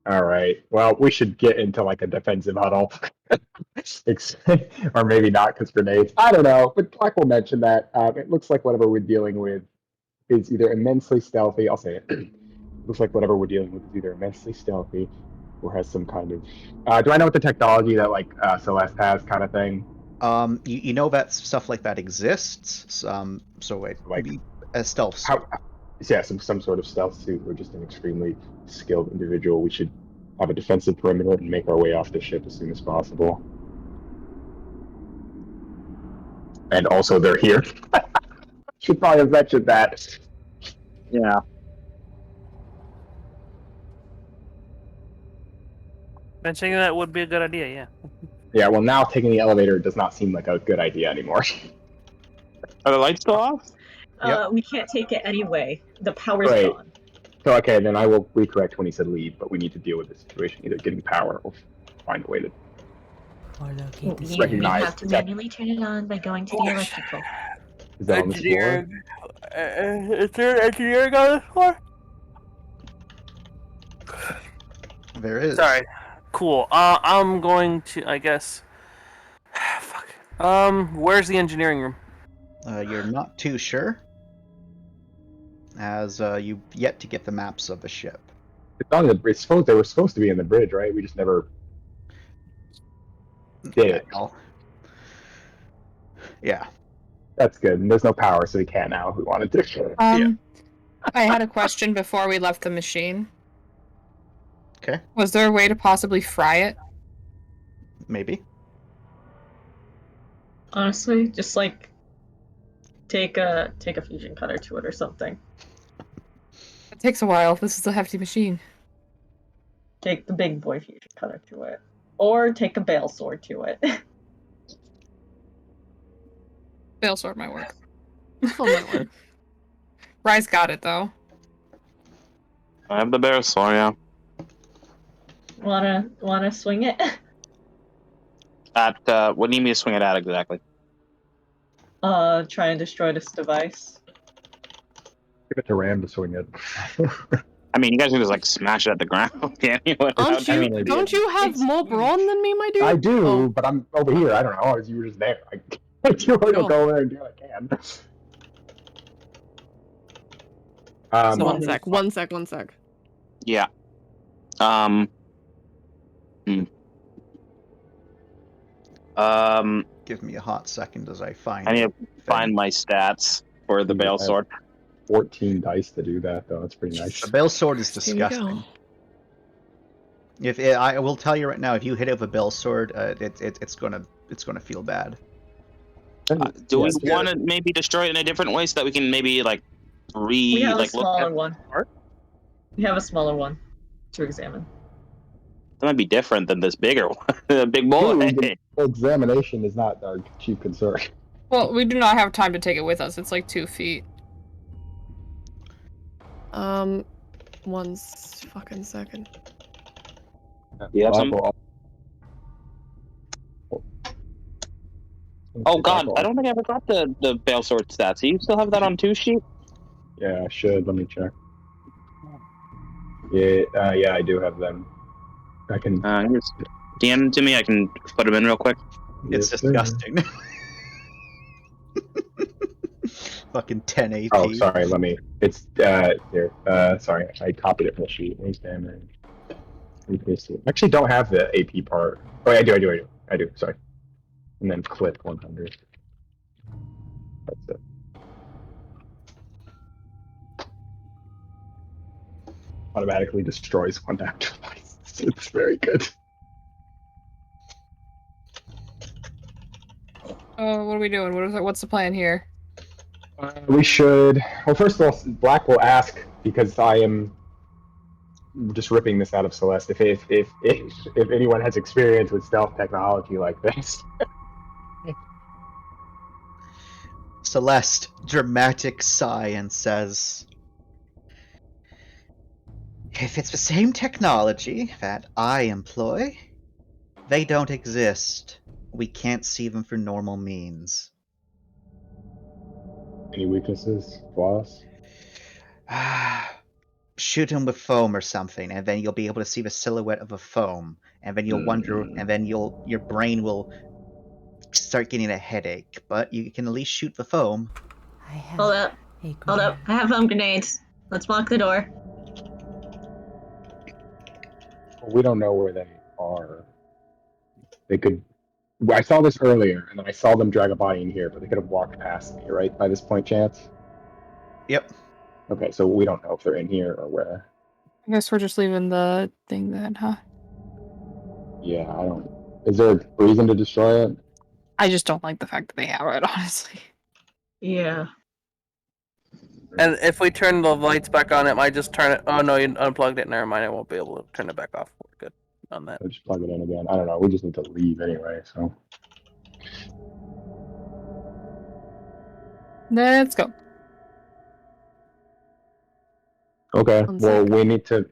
All right. Well, we should get into like a defensive huddle. Or maybe not because grenades. I don't know. But Black will mention that it looks like whatever we're dealing with is either immensely stealthy. I'll say it. Looks like whatever we're dealing with is either immensely stealthy or has some kind of. Do I know what the technology that like Celeste has, kind of thing? You know that stuff like that exists. So wait, like a stealth suit. Yeah, some sort of stealth suit. We're just an extremely skilled individual. We should have a defensive perimeter and make our way off the ship as soon as possible. And also, they're here. Should probably have mentioned that. Yeah. Mentioning that would be a good idea, yeah. Yeah, well, now taking the elevator does not seem like a good idea anymore. Are the lights still off? We can't take it anyway. The power's Right. gone. So, okay, then I will recorrect when he said leave, but we need to deal with the situation, either getting power or find a way to Or locate the You recognize have to that- manually turn it on by going to the electrical. Is that on the floor? Is there engineering on this floor? There is. Sorry. Cool. I'm going to, I guess. Fuck. Where's the engineering room? You're not too sure, as you've yet to get the maps of the ship. It's on the. It's supposed they were supposed to be in the bridge, right? We just never did it. Yeah. That's good. And there's no power, so we can't now if we wanted to. I had a question before we left the machine. Okay. Was there a way to possibly fry it? Maybe. Honestly, just like take a fusion cutter to it or something. It takes a while. This is a hefty machine. Take the big boy fusion cutter to it, or take a bale sword to it. Bale sword might work. Oh, might work. Rise got it though. I have the bear sword, yeah. Wanna swing it? At what do you mean to swing it at exactly? Try and destroy this device. Give it to Ram to swing it. I mean, you guys can just like smash it at the ground, can't you? Don't you have more brawn than me, my dude? I do, Oh. but I'm over here. I don't know. You were just there. I do want to Oh. go over there and do what I can. One sec. Yeah. Give me a hot second as I find. I need to find my stats for the bale sword. 14 dice to do that, though. That's pretty nice. The bale sword is Here you go. disgusting. I will tell you right now, if you hit it with a bale sword, it's gonna feel bad. Do we want to maybe destroy it in a different way so that we can maybe like We have a look smaller at one. art? We have a smaller one to examine. That might be different than this bigger one. The big boy. The examination is not our chief concern. Well, we do not have time to take it with us. It's like 2 feet. 1 fucking second. You have some? Oh god, I don't think I ever got the bale sword stats. Do you still have that on 2 sheet? Yeah, I should. Let me check. Yeah, I do have them. I can. Just DM them to me. I can put them in real quick. It's disgusting. Fucking 10 AP. Oh, sorry. Let me. It's here. Sorry, I copied it from the sheet. Examine. Repaste it. I actually don't have the AP part. Oh, I do. Sorry. And then click 100. That's it. Automatically destroys one active license. It's very good. What are we doing? What's the plan here? We should. Well, first of all, Black will ask because I am just ripping this out of Celeste. If anyone has experience with stealth technology like this. Celeste, dramatic sigh, and says, "If it's the same technology that I employ, they don't exist. We can't see them for normal means." Any weaknesses, flaws? Shoot him with foam or something, and then you'll be able to see the silhouette of a foam, and then you'll wonder, and then your brain will start getting a headache. But you can at least shoot the foam. Hold up. I have foam grenades. Let's block the door. We don't know where they are. They could. I saw this earlier, and then I saw them drag a body in here, but they could have walked past me, right? By this point, Chance? Yep. Okay, so we don't know if they're in here or where. I guess we're just leaving the thing then, huh? Yeah, I don't. Is there a reason to destroy it? I just don't like the fact that they have it, honestly. Yeah. And if we turn the lights back on, it might just turn it. Oh no, you unplugged it. Never mind. I won't be able to turn it back off. We're good on that. I'll just plug it in again. I don't know. We just need to leave anyway, so. Let's go. Okay, One well, sec. we need to.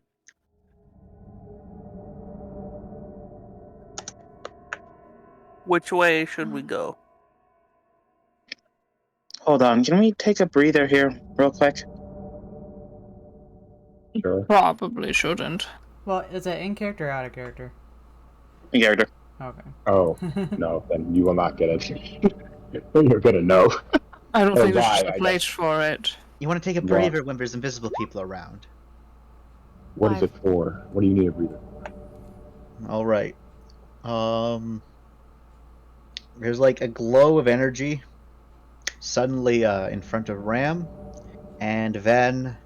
Which way should we go? Hold on, can we take a breather here real quick? Sure. Probably shouldn't. Well, is it in character or out of character? In character. Okay. Oh, no, then you will not get it. You're gonna know. I don't Or think there's why, just a I place for it. You want to take a Why? breather when there's invisible people around. What is it for? What do you need a breather for? All right. There's like a glow of energy suddenly in front of Ram, and then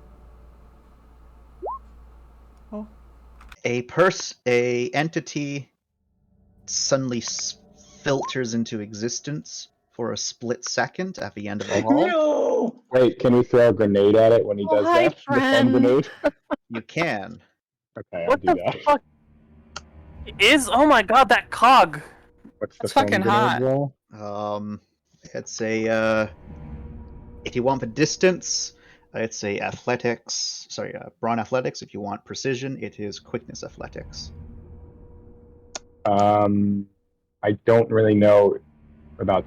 Oh. a entity suddenly filters into existence for a split second at the end of the hall. No! Wait, can we throw a grenade at it when he does hi, that? The foam friend. grenade? You can. Okay, I'll What do the that. fuck is? Oh my god, that cog! What's the That's foam fucking grenade hot. roll? It's a if you want the distance, it's a athletics. Sorry, brawn athletics. If you want precision, it is quickness athletics. I don't really know about.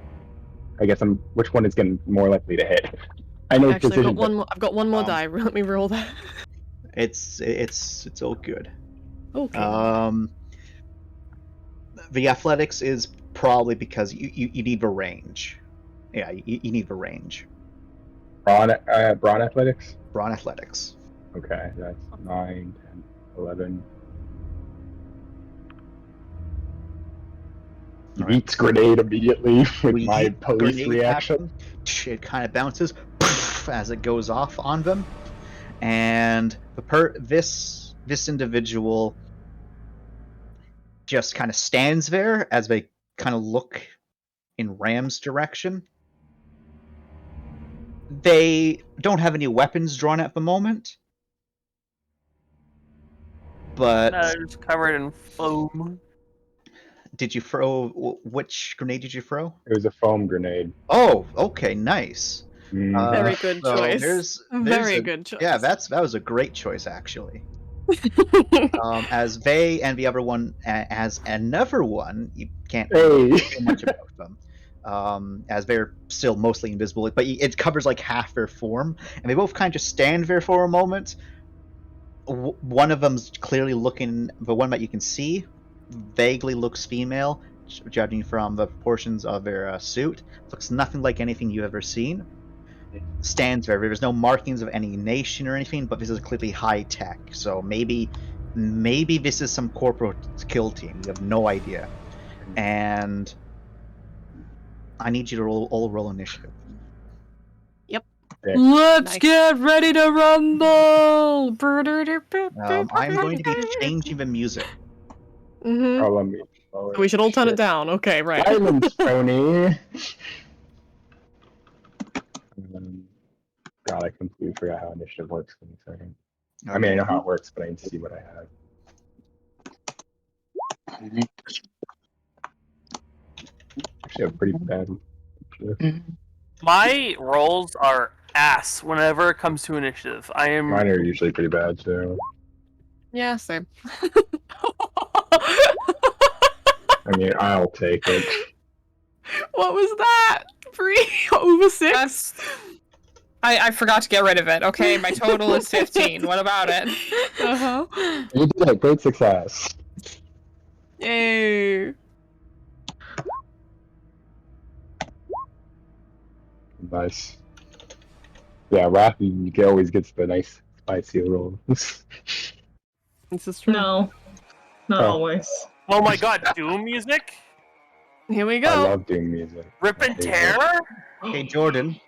I guess which one is getting more likely to hit. I know Actually, precision. I've got one more um, die. Let me roll that. It's all good. Okay. The athletics is probably because you need the range. Yeah, you need the range. Brawn athletics. Brawn athletics. Okay, that's 9, 10, 11. He Alright. eats grenade immediately with We my eat police grenade reaction. It kind of bounces as it goes off on them, and this individual just kind of stands there as they kind of look in Ram's direction. They don't have any weapons drawn at the moment, but It's covered in foam. did you throw? Which grenade did you throw? It was a foam grenade. Oh, okay, nice. Very good so choice. There's Very a- good choice. Yeah, that was a great choice actually. As they and the other one, as another one, you can't Hey. say too much about them, as they're still mostly invisible, but it covers like half their form, and they both kind of just stand there for a moment. One of them's clearly looking, the one that you can see, vaguely looks female, judging from the proportions of their suit. Looks nothing like anything you've ever seen. Stands there. There's no markings of any nation or anything, but this is clearly high tech. So maybe this is some corporate kill team. You have no idea. And I need you to roll initiative. Let's Nice. get ready to rumble! I'm going to be changing the music. Mm-hmm. Oh, let me. Oh, We should all turn it shit. down. Okay, right. Silence, Tony. God, I completely forgot how initiative works. Give me a second. I mean, I know how it works, but I need to see what I have. Actually, I have pretty bad. My rolls are ass whenever it comes to initiative. I am. Mine are usually pretty bad too. Yeah, same. I mean, I'll take it. What was that? 3 over 6? That's... I forgot to get rid of it, okay? My total is 15. What about it? Uh-huh. You did it. Great success. Yay. Nice. Yeah, Rafi always gets the nice spicy roll. This is true. No. Not Oh. always. Oh my god, Doom music? Here we I go. love Doom music. Rip and tear? Hey, Jordan.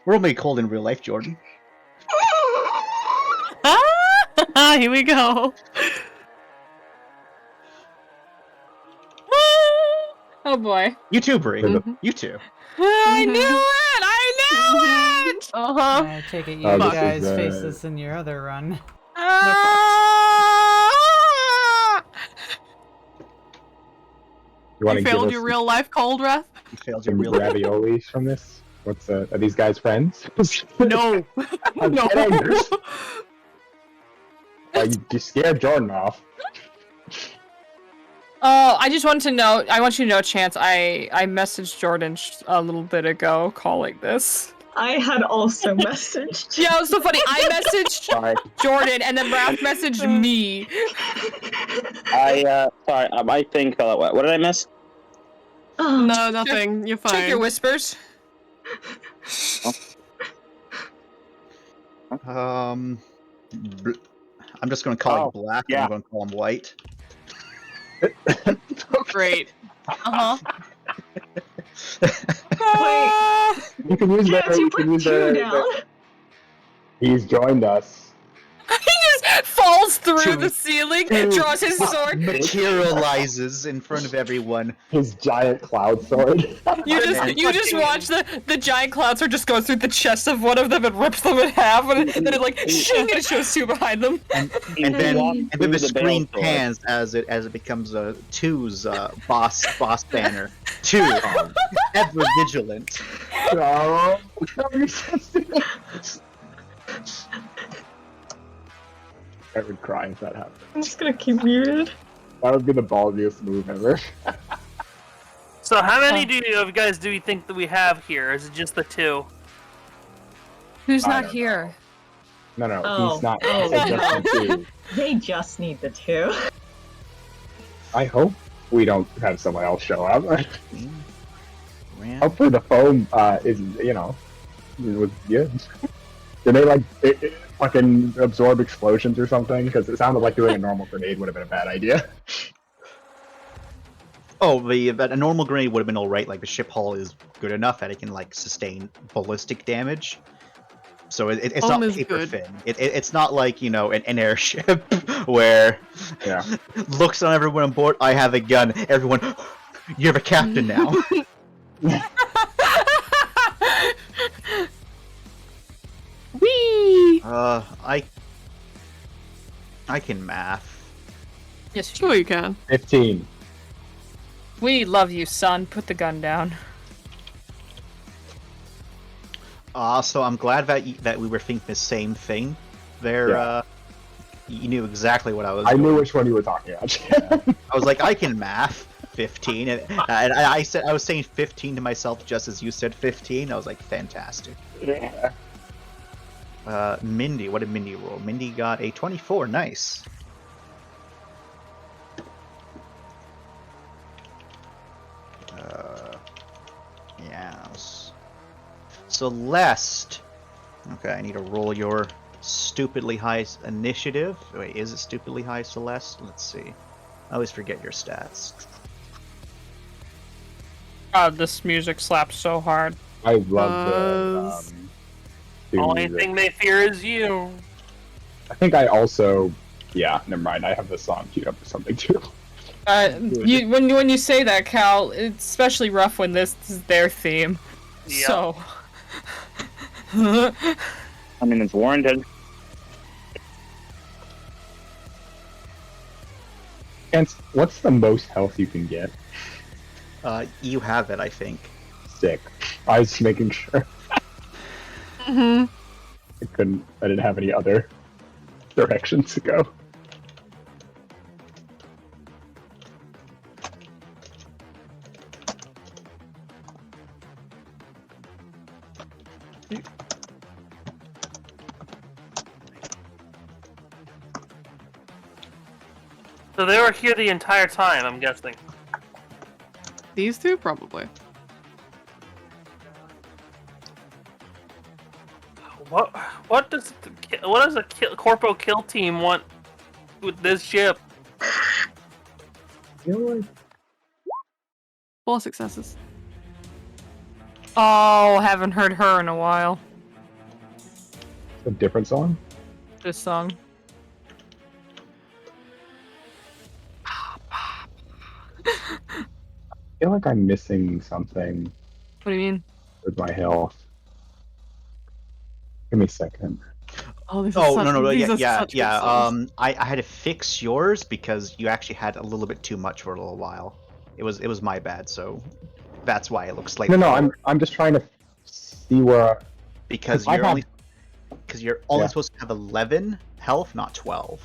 We're only cold in real life, Jordan. Here we go. Oh boy. You too, Brie. Mhm. You too. I knew it! I knew it! Uh-huh. I take it you Oh, this is, guys face this in your other run. Ah! You want You to give failed us your real life cold, Wrath? You failed your some real life. raviolis from this? What's are these guys friends? No. I'm No. kidding. You scared Jordan off. Oh, I just wanted to know. I want you to know, Chance. I messaged Jordan a little bit ago, calling this. I had also messaged. Yeah, it was so funny. I messaged Sorry. Jordan, and then Raph messaged me. Sorry, my thing fell out. What did I miss? Oh, No, nothing. You're fine. Check your whispers. I'm just going to call Oh, you black, yeah. and I'm going to call him white. Great. Uh huh. wait. You can use Chance, you you put can use 2 down. He's joined us. He just falls through Two- the ceiling, two- draws his sword. Materializes in front of everyone. His giant cloud sword. You just watch the giant cloud sword just go through the chest of one of them and rips them in half, and then it like shing, and it shows 2 behind them. And then the screen pans as it becomes a 2's boss banner. 2, ever vigilant. No. I would cry if that happened. I'm just gonna keep muted. That would be the ballsiest move ever. So how many of you guys do you think that we have here? Is it just the 2? Who's I not don't here? No, Oh. he's not. Oh. It's just the 2. They just need the 2. I hope we don't have someone else show up. Ram. Hopefully the foam is, was good. Did they fucking absorb explosions or something? Because it sounded like doing a normal grenade would have been a bad idea. Oh, but a normal grenade would have been alright. Like the ship hull is good enough that it can sustain ballistic damage. So it's not Foam is paper good. thin. It's not like an airship where Yeah. looks on everyone on board. I have a gun. Everyone, you're the captain now. Whee! I can math. Yes, Sure you can. 15. we love you, son. Put the gun down. So I'm glad that we were thinking the same thing. There, Yeah. You knew exactly what I was. I knew doing. which one you were talking about. I was like, I can math 15, and I said I was saying 15 to myself just as you said 15. I was like, fantastic. Yeah. Mindy, what did Mindy roll? Mindy got a 24. Nice. Yes. Celeste. Okay, I need to roll your stupidly high initiative. Wait, is it stupidly high, Celeste? Let's see. I always forget your stats. God, this music slaps so hard. I love the. Only thing they fear is you. I think I also. Yeah, never mind. I have the song queued up for something too. When you say that, Cal, it's especially rough when this is their theme. Yeah. So. I mean, it's warranted. And what's the most health you can get? You have it, I think. Sick. I was making sure. Mm-hmm. I didn't have any other directions to go. So they were here the entire time, I'm guessing. These two, probably. What does a corpo kill team want with this ship? Four successes. Oh, haven't heard her in a while. A different song? This song. I feel like I'm missing something What do you mean? with my health. Give me a second. Oh, this is Oh such, no, these are yeah. such good songs. I had to fix yours because you actually had a little bit too much for a little while. It was my bad, so that's why it looks like. No, I'm just trying to see where. because I you're have- only Yeah. supposed to have 11 health, not 12.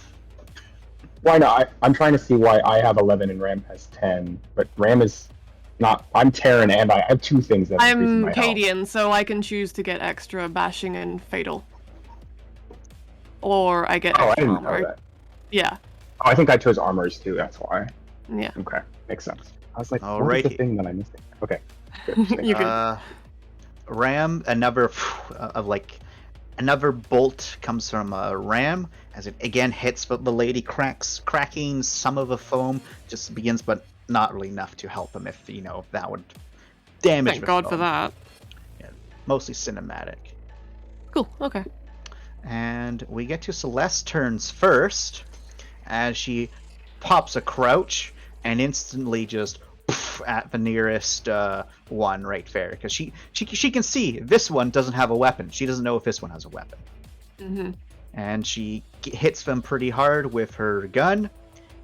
Why not? I'm trying to see why I have 11 and Ram has 10, but Ram is not. I'm Terran and I have two things that increase I'm my health. Cadian, so I can choose to get extra bashing and fatal. Or I get Oh, I extra didn't know armor. that. Yeah, Oh, I think I chose armors too. That's why. yeah. Okay, makes sense. I was like, what Alrighty. is the thing that I'm missing? Okay. You can. Ram, another bolt comes from Ram as it again hits the lady, cracking some of the foam. Just begins, but not really enough to help him. If that would damage. Thank the God for foam. that. mostly cinematic. Cool. Okay. And we get to Celeste's turns first, as she pops a crouch and instantly just at the nearest one right there, because she can see this one doesn't have a weapon. She doesn't know if this one has a weapon. Mm-hmm. And she hits them pretty hard with her gun.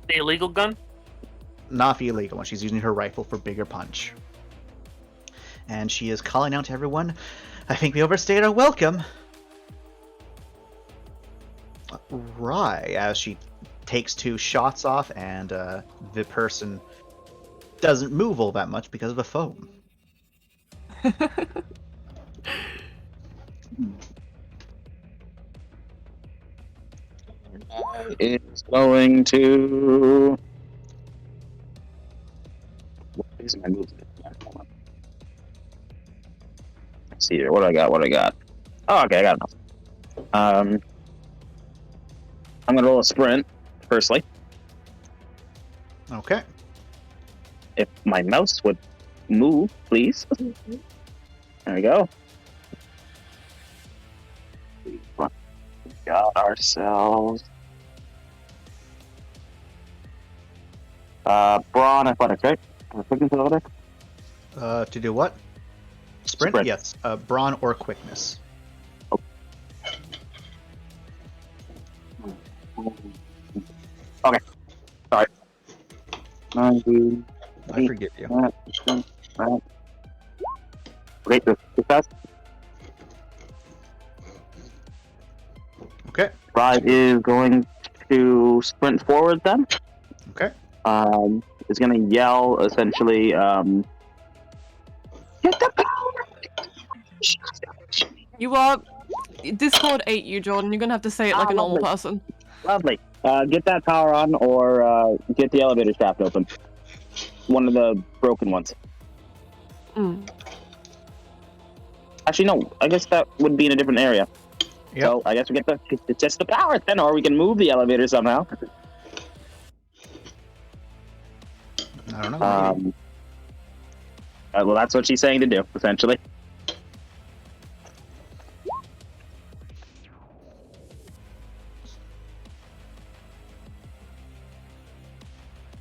The illegal gun? Not the illegal one. She's using her rifle for bigger punch. And she is calling out to everyone, I think we overstayed our welcome. Right, as she takes 2 shots off, and the person doesn't move all that much because of the foam. It's going to. What is my move? Hold on. Let's see here. What do I got? Oh, okay, I got enough. I'm gonna roll a sprint, firstly. Okay. If my mouse would move, please. There we go. We got ourselves brawn athletics, right? Quickness athletics? To do what? Sprint? Yes. Brawn or quickness. Okay. Sorry. I forgive you. Great success. Okay. Ride is going to sprint forward then. Okay. Is going to yell essentially, get the power! You are. Discord ate you, Jordan. You're gonna have to say it like a normal person. Lovely. Get that power on, or get the elevator shaft open. One of the broken ones. Mm. Actually, no. I guess that would be in a different area. Yep. So I guess we get just the power then, or we can move the elevator somehow. I don't know. Well, that's what she's saying to do, essentially.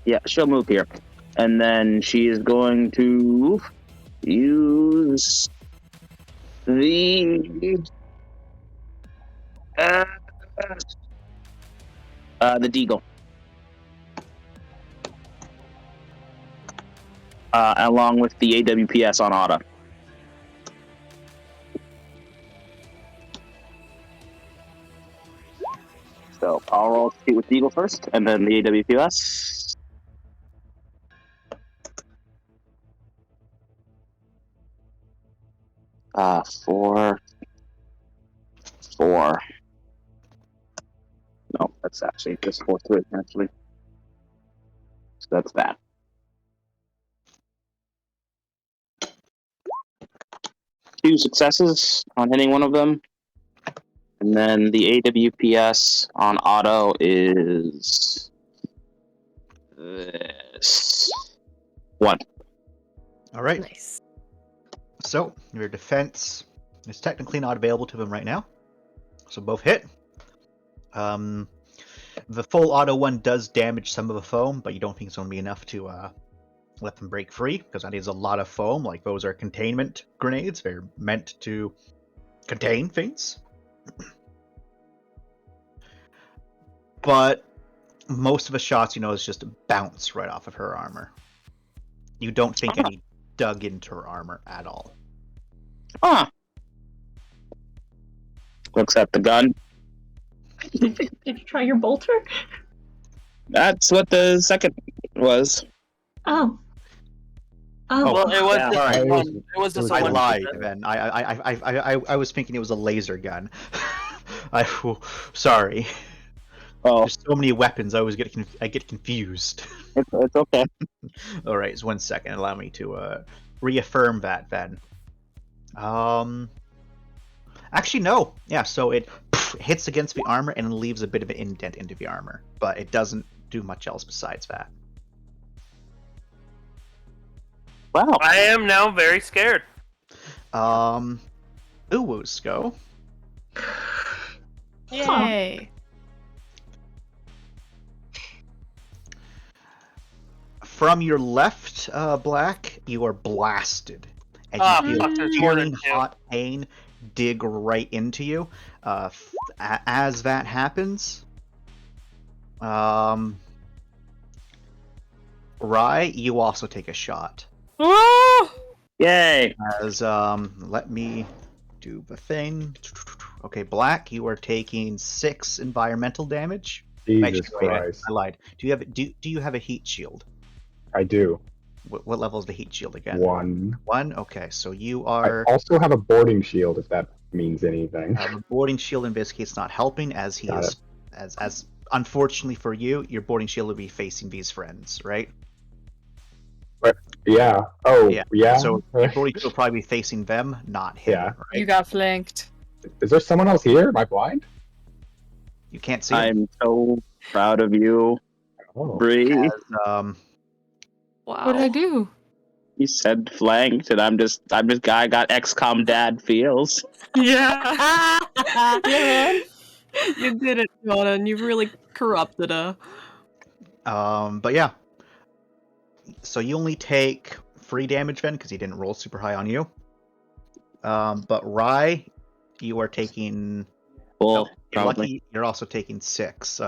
Yeah, she'll move here. And then she is going to use the deagle. Along with the AWPS on auto. So I'll roll to shoot with the Deagle first, and then the AWPS. 4. No, that's actually just 4-3, actually. So that's that. Two successes on hitting one of them. And then the AWPS on auto is this 1. All right. Nice. So your defense is technically not available to them right now. So both hit. The full auto one does damage some of the foam, but you don't think it's going to be enough to let them break free, because that needs a lot of foam. Like, those are containment grenades. They're meant to contain things. But most of the shots, is just a bounce right off of her armor. You don't think any dug into her armor at all. Looks at the gun. Did you try your bolter? That's what the second was. Oh. Well, it was yeah, just alright. one. It was just I one. lied then. I was thinking it was a laser gun. Sorry. Oh, There's so many weapons. I get confused. it's okay. All right, just 1 second. Allow me to reaffirm that then. Actually, no. Yeah, so it hits against the armor and leaves a bit of an indent into the armor, but it doesn't do much else besides that. Wow. I am now very scared. Uwus go. Yay! From your left, Black, you are blasted. And you fuck, feel there's more than searing two. hot pain dig right into you. As that happens, Rye, you also take a shot. Yay! As let me do the thing. Okay, Black, you are taking 6 environmental damage. Jesus Wait, Christ. I lied. Do you have a heat shield? I do. What level is the heat shield again? 1. 1. Okay, so you I are. also have a boarding shield, if that means anything. The boarding shield in this case not helping, as he Got is, as unfortunately for you, your boarding shield will be facing these friends, right? Yeah. Oh, yeah. So your boarding shield will probably be facing them, not him. Yeah. Right? You got flanked. Is there someone else here? Am I blind? You can't see him. I'm so proud of you, Oh. Bree. As, Wow. What did I do? You said flanked, and I'm just guy got XCOM dad feels. Yeah. Yeah, man. You did it, Jonah, and you've really corrupted her. But yeah. So you only take 3 damage then, because he didn't roll super high on you. But Rye, you are taking. Well, you're probably. lucky. You're also taking 6.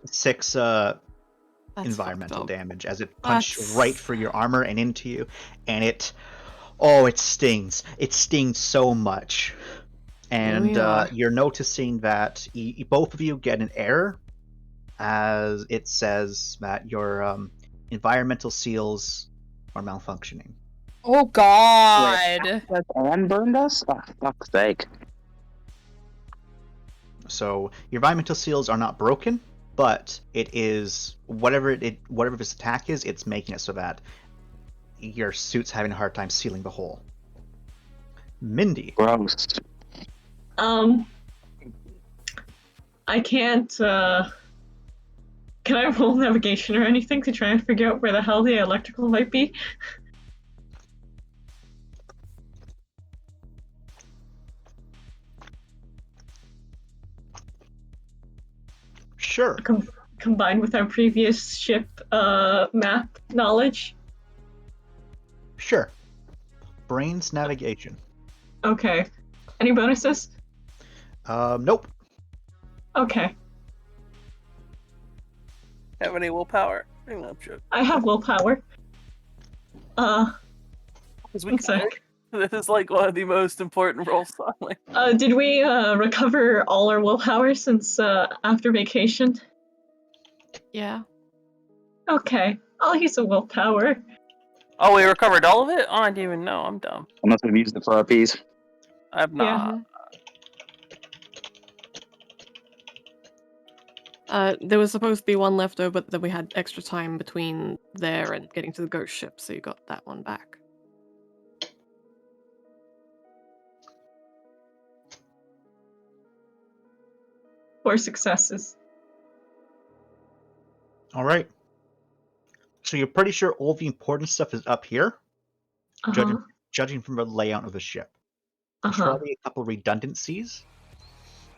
6 That's environmental fucked up. damage as it punched That's- right through your armor and into you, and it stings. It stings so much, and Yeah. you're noticing that both of you get an error, as it says that your environmental seals are malfunctioning. Oh God! And burned us? Oh, fuck's sake. So your environmental seals are not broken, but it is whatever this attack is, it's making it so that your suit's having a hard time sealing the hole. Mindy. Gross. I can't, can I roll navigation or anything to try and figure out where the hell the electrical might be? Sure. Combined with our previous ship, map knowledge? Sure. Brains navigation. Okay. Any bonuses? Nope. Okay. Have any willpower? No, joke. I have willpower. Because we one sec. this is like one of the most important roles. Like, Did we, recover all our willpower since, after vacation? Yeah. Okay. I'll use a willpower. oh, we recovered all of it? Oh, I didn't even know. I'm dumb. Unless we've used it for our piece. I've not. There was supposed to be one left over, but then we had extra time between there and getting to the ghost ship, so you got that one back. Four successes. All right. So you're pretty sure all the important stuff is up here, judging from the layout of the ship. There's probably a couple redundancies,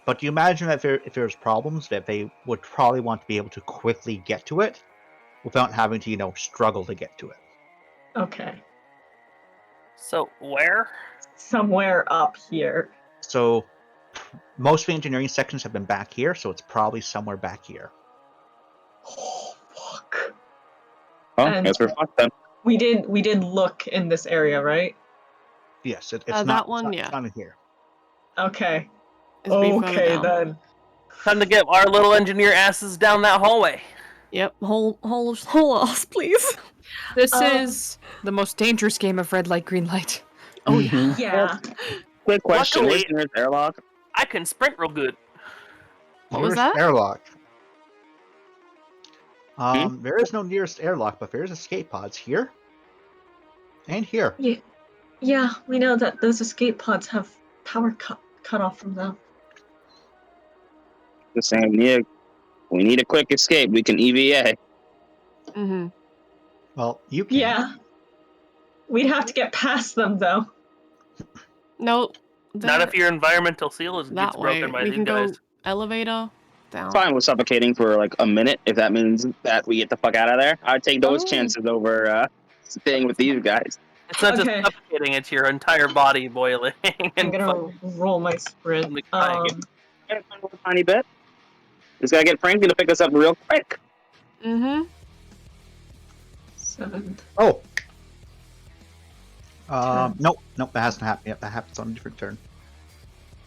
but you imagine that if there's problems, that they would probably want to be able to quickly get to it without having to, struggle to get to it. Okay. So, where? Somewhere up here. So most of the engineering sections have been back here, so it's probably somewhere back here. Oh, fuck. Oh, And- guess we're fucked then. We did look in this area, right? Yes, it's that not. one, it's yeah. not in here. Okay. It's been further Okay down. then. Time to get our little engineer asses down that hallway. Yep, whole us, please. This is the most dangerous game of red light, green light. Oh yeah. Yeah. Quick question: Luckily- where's the nearest airlock? I can sprint real good. What was Nearest that? Airlock. There is no nearest airlock, but there's escape pods here and here. Yeah, we know that those escape pods have power cut off from them. Just saying, we need a quick escape. We can EVA. Mm-hmm. Well, you can. Yeah. We'd have to get past them, though. Nope. Not if your environmental seal gets that way. broken by We these can guys. go elevator down. Fine with suffocating for like a minute if that means that we get the fuck out of there. I'd take those Oh. chances over staying with these guys. It's not Okay. just suffocating; it's your entire body boiling. I'm and gonna roll my sprint. Like, dying. A tiny bit. Just gotta get Frankie to pick us up real quick. Mm-hmm. 7. Oh. Nope, that hasn't happened yet. That happens on a different turn.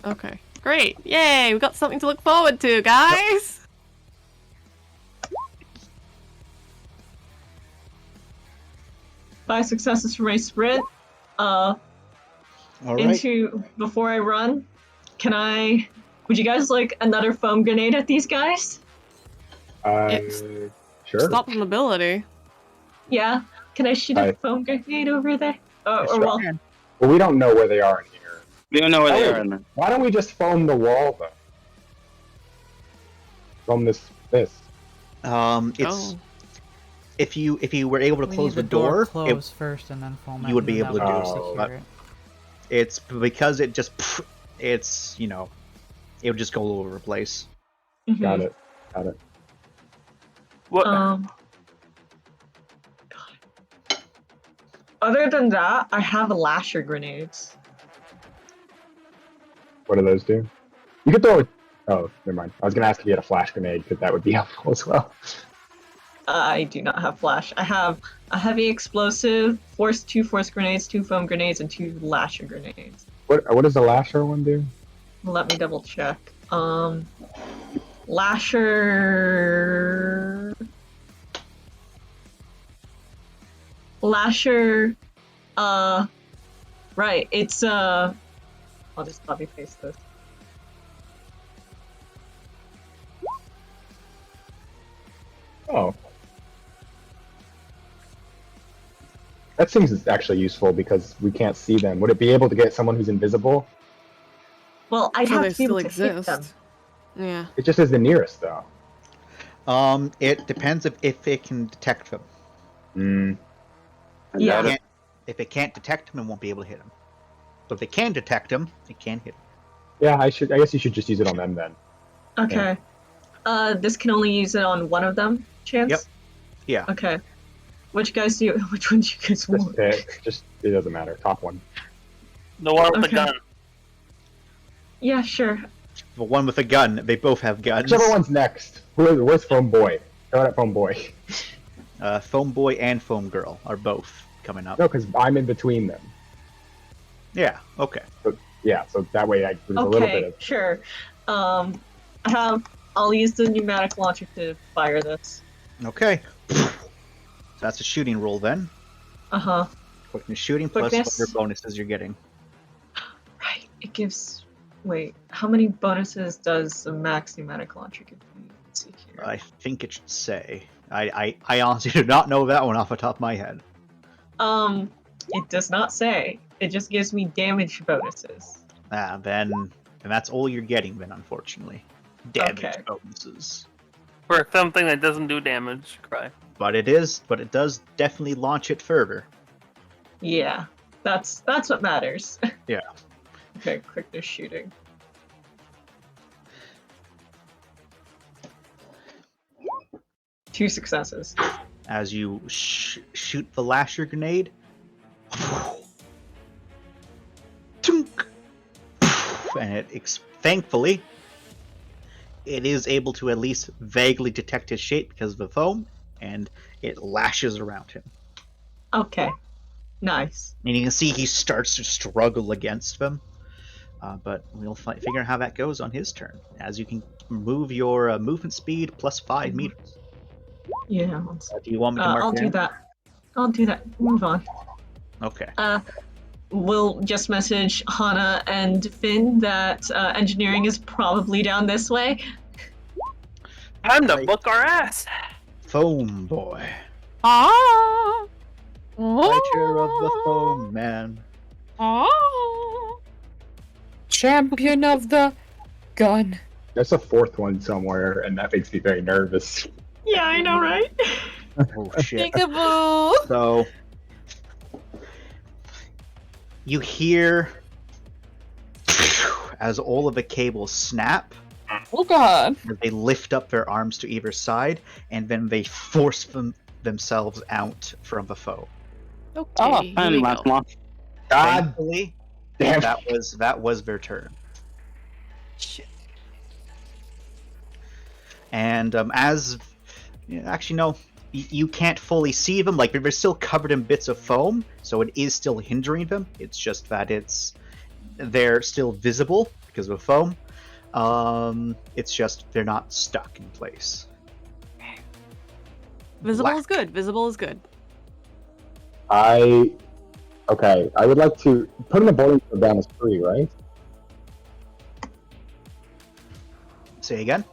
Okay. Great. Yay! We got something to look forward to, guys. 5 successes for my sprint. All right. Into before I run, would you guys like another foam grenade at these guys? It's- Sure. Stop the mobility. Yeah. Can I shoot a Hi. foam grenade over there? Or Sure. well, Well, we don't know where they are in here. We don't know where they Oh. are in there. Why don't we just foam the wall though? Foam this. It's Oh. if you were able to We close need the door, closed first and then foam it. you would and be then able that to would do secure but- it. it's because it just it's it would just go all over the place. mhm. Got it. What? God. Other than that, I have lasher grenades. What do those do? You could throw it. Oh, never mind. I was gonna ask if you had a flash grenade because that would be helpful as well. I do not have flash. I have a heavy explosive, 2 force grenades, 2 foam grenades, and 2 lasher grenades. What does the lasher one do? Let me double check. Lasher. Right. It's I'll just copy paste this. Oh. That seems actually useful because we can't see them. Would it be able to get someone who's invisible? Well, I'd So have they to be able still to hit them. exist. Yeah. It just is the nearest though. It depends if it can detect them. Hmm. Yeah. If it can't detect them, it won't be able to hit them. But if it can detect them, it can hit them. Yeah, I guess you should just use it on them then. Okay. This can only use it on one of them. Chance. Yep. Yeah. Okay. Which one do you guys Just want? pick. It doesn't matter. Top one. The one with Okay. the gun. Yeah, sure. The one with a gun. They both have guns. Whichever one's next. Where's Foam Boy? Go at Foam Boy. Foam Boy and Foam Girl are both coming up. No, because I'm in between them. Yeah. Okay. Yeah, so that way there's a little bit Okay, of. sure. I'll use the pneumatic launcher to fire this. Okay. That's a shooting roll then. Uh-huh. Quickness shooting plus Quickness. whatever bonuses you're getting. Right. It gives wait, how many bonuses does the max pneumatic launcher give me? Let's see here. I think it should say. I honestly do not know that one off the top of my head. It does not say. It just gives me damage bonuses. Then that's all you're getting then, unfortunately. Damage Okay. bonuses. For something that doesn't do damage, cry. But it does definitely launch it further. Yeah. That's what matters. Yeah. Okay, quickness shooting. Two successes. As you shoot the lasher grenade, Tunk! And thankfully, it is able to at least vaguely detect his shape because of the foam, and it lashes around him. Okay. Nice. And you can see he starts to struggle against them. But we'll figure out how that goes on his turn, as you can move your movement speed plus 5 meters. Yeah. Do you want me to mark I'll it do down? that. I'll do that. Move on. Okay. We'll just message Hana and Finn that engineering is probably down this way. Time to book our ass. Foam Boy. Ah! Fighter of the Foam Man. Champion of the gun. There's a fourth one somewhere, and that makes me very nervous. Yeah, I know, right? Oh shit. Peekaboo! So You hear as all of the cables snap. Oh god. They lift up their arms to either side, and then they force themselves out from the foe. Okay, Oh, here I'm we last go. one. God Thankfully, damn. that was their turn. Shit. And actually no, you can't fully see them. Like they're still covered in bits of foam, so it is still hindering them. It's just that they're still visible because of the foam. It's just they're not stuck in place. Visible Black. is good. Visible is good. I would like to putting the bowling shield down is free, right? Say again?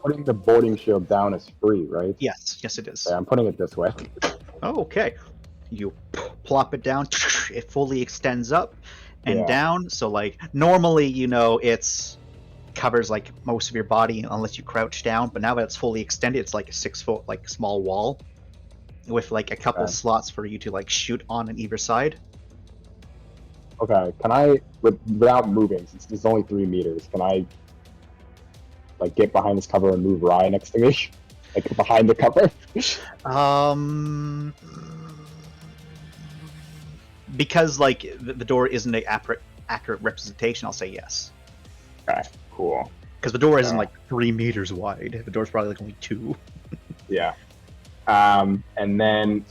Putting the boarding shield down is free, right? Yes, it is. Okay, I'm putting it this way. Oh, okay. You plop it down. It fully extends up and Yeah. down. So like normally, it's covers like most of your body unless you crouch down. But now that it's fully extended, it's like a 6-foot like small wall with like a couple Okay. slots for you to like shoot on either side. Okay, can I, without moving, since there's only 3 meters, can I like get behind this cover and move Rye next to me? Like behind the cover? Because like the door isn't an accurate representation, I'll say yes. Okay, cool. Because the door isn't Yeah. like 3 meters wide. The door's probably like only 2. Yeah. And then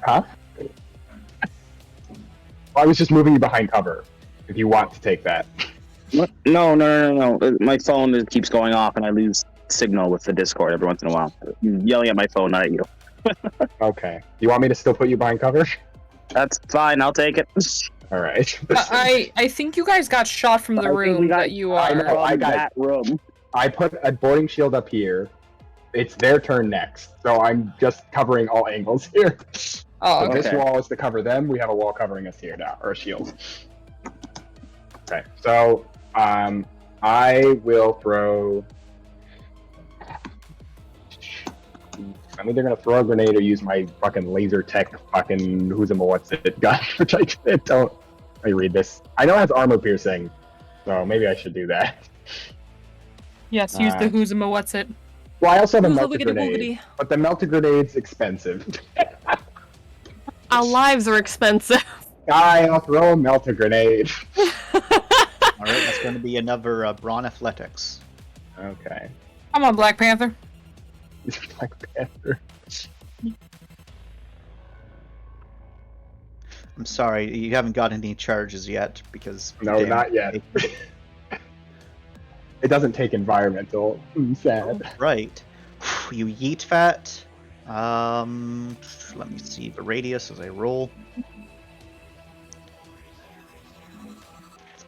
Huh? I was just moving you behind cover, if you want to take that. What? No. My phone keeps going off, and I lose signal with the Discord every once in a while. I'm yelling at my phone, not at you. Okay. You want me to still put you behind cover? That's fine. I'll take it. Alright. I think you guys got shot from I the think room we got- that you I are. know. I From got- that room. I put a boarding shield up here. It's their turn next, so I'm just covering all angles here. Oh, So okay. this wall is to cover them. We have a wall covering us here now, or a shield. Okay, so I will throw. I'm either gonna throw a grenade or use my fucking laser tech fucking what's it gun, which I don't. Let me read this. I know it has armor piercing, so maybe I should do that. Yes, use the Who's'em what's it. Well, I also have a Who's the melted wiggity grenade, boogity? but the melted grenade's expensive. Our lives are expensive. I'll throw a melted grenade. All right, that's going to be another Brawn Athletics. Okay. Come on, Black Panther. Black Panther. I'm sorry, you haven't got any charges yet because No, damn, not yet. It doesn't take environmental. Sad. Right. You yeet that. Let me see the radius as I roll.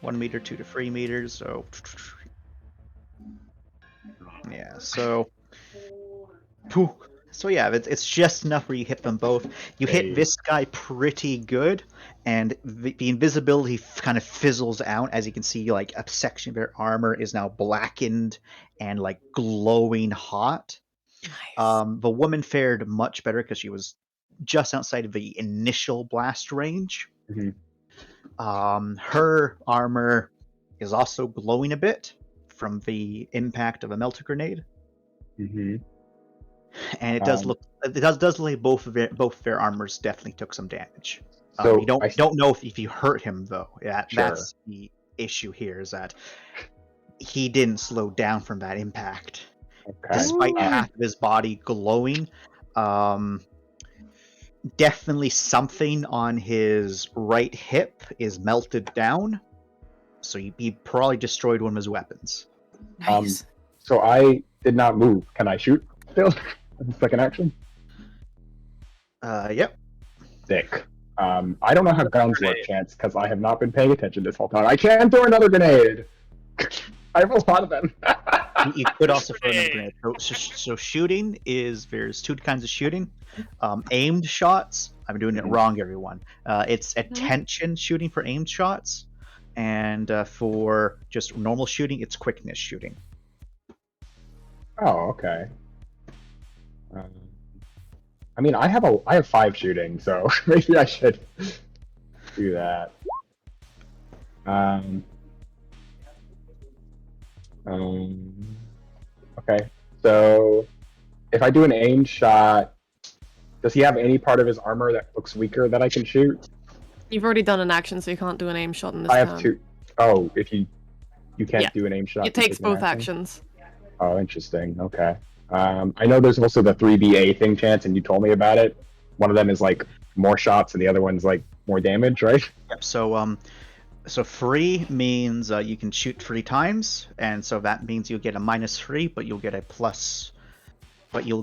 1 meter, 2 to 3 meters. So yeah. So yeah, it's just enough where you hit them both. You Hey. hit this guy pretty good, and the invisibility kind of fizzles out. As you can see, like a section of their armor is now blackened and like glowing hot. The woman fared much better because she was just outside of the initial blast range. Mhm. Her armor is also glowing a bit from the impact of a melter grenade, Mm-hmm. and it does Um, look like both their armors definitely took some damage. So You don't know if you hurt him though. Sure. That's the issue here, is that he didn't slow down from that impact. Okay. Despite half of his body glowing, definitely something on his right hip is melted down. So he probably destroyed one of his weapons. Nice. So I did not move. Can I shoot still? Second action? Yep. Sick. I don't know how guns work, Chance, because I have not been paying attention this whole time. I can throw another grenade. I have a lot of them. You could also throw another grenade. So shooting there's 2 kinds of shooting. Aimed shots. I'm doing it wrong, everyone. It's attention shooting for aimed shots, and for just normal shooting, it's quickness shooting. Oh, okay. I mean, I have 5 shooting, so maybe I should. do that. Okay. So if I do an aim shot, does he have any part of his armor that looks weaker that I can shoot? You've already done an action, so you can't do an aim shot in this I have turn. 2. Oh, if you can't Yeah. do an aim shot. It you takes take an both action? actions. Oh, interesting. Okay. I know there's also the 3BA thing, Chance, and you told me about it. One of them is like more shots, and the other one's like more damage, right? Yep. So free means you can shoot 3 times, and so that means you'll get a -3, but you'll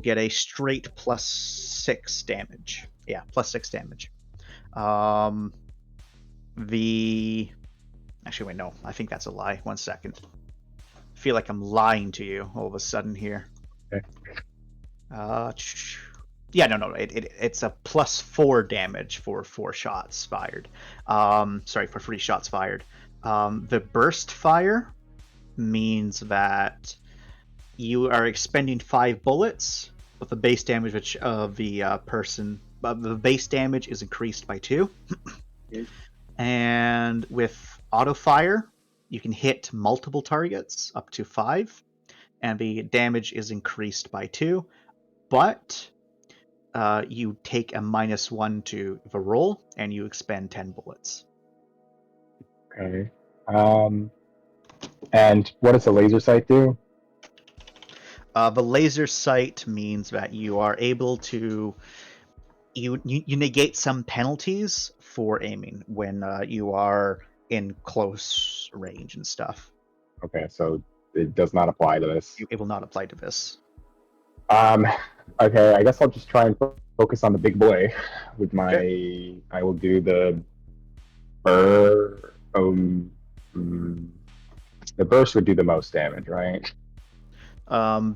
get a straight +6 damage. Yeah, +6 damage. Actually, wait, no. I think that's a lie. 1 second. I feel like I'm lying to you all of a sudden here. Okay. Yeah, no. It's a +4 damage for 4 shots fired. Sorry, for 3 shots fired. The burst fire means that you are expending 5 bullets, but the base damage of the the base damage is increased by 2. And with auto fire, you can hit multiple targets up to 5, and the damage is increased by 2, but you take a -1 to the roll, and you expend 10 bullets. Okay. And what does the laser sight do? The laser sight means that you are able to you negate some penalties for aiming when you are in close range and stuff. Okay, so it does not apply to this. It will not apply to this. Okay, I guess I'll just try and focus on the big boy with my. Okay. I will do the the burst would do the most damage, right?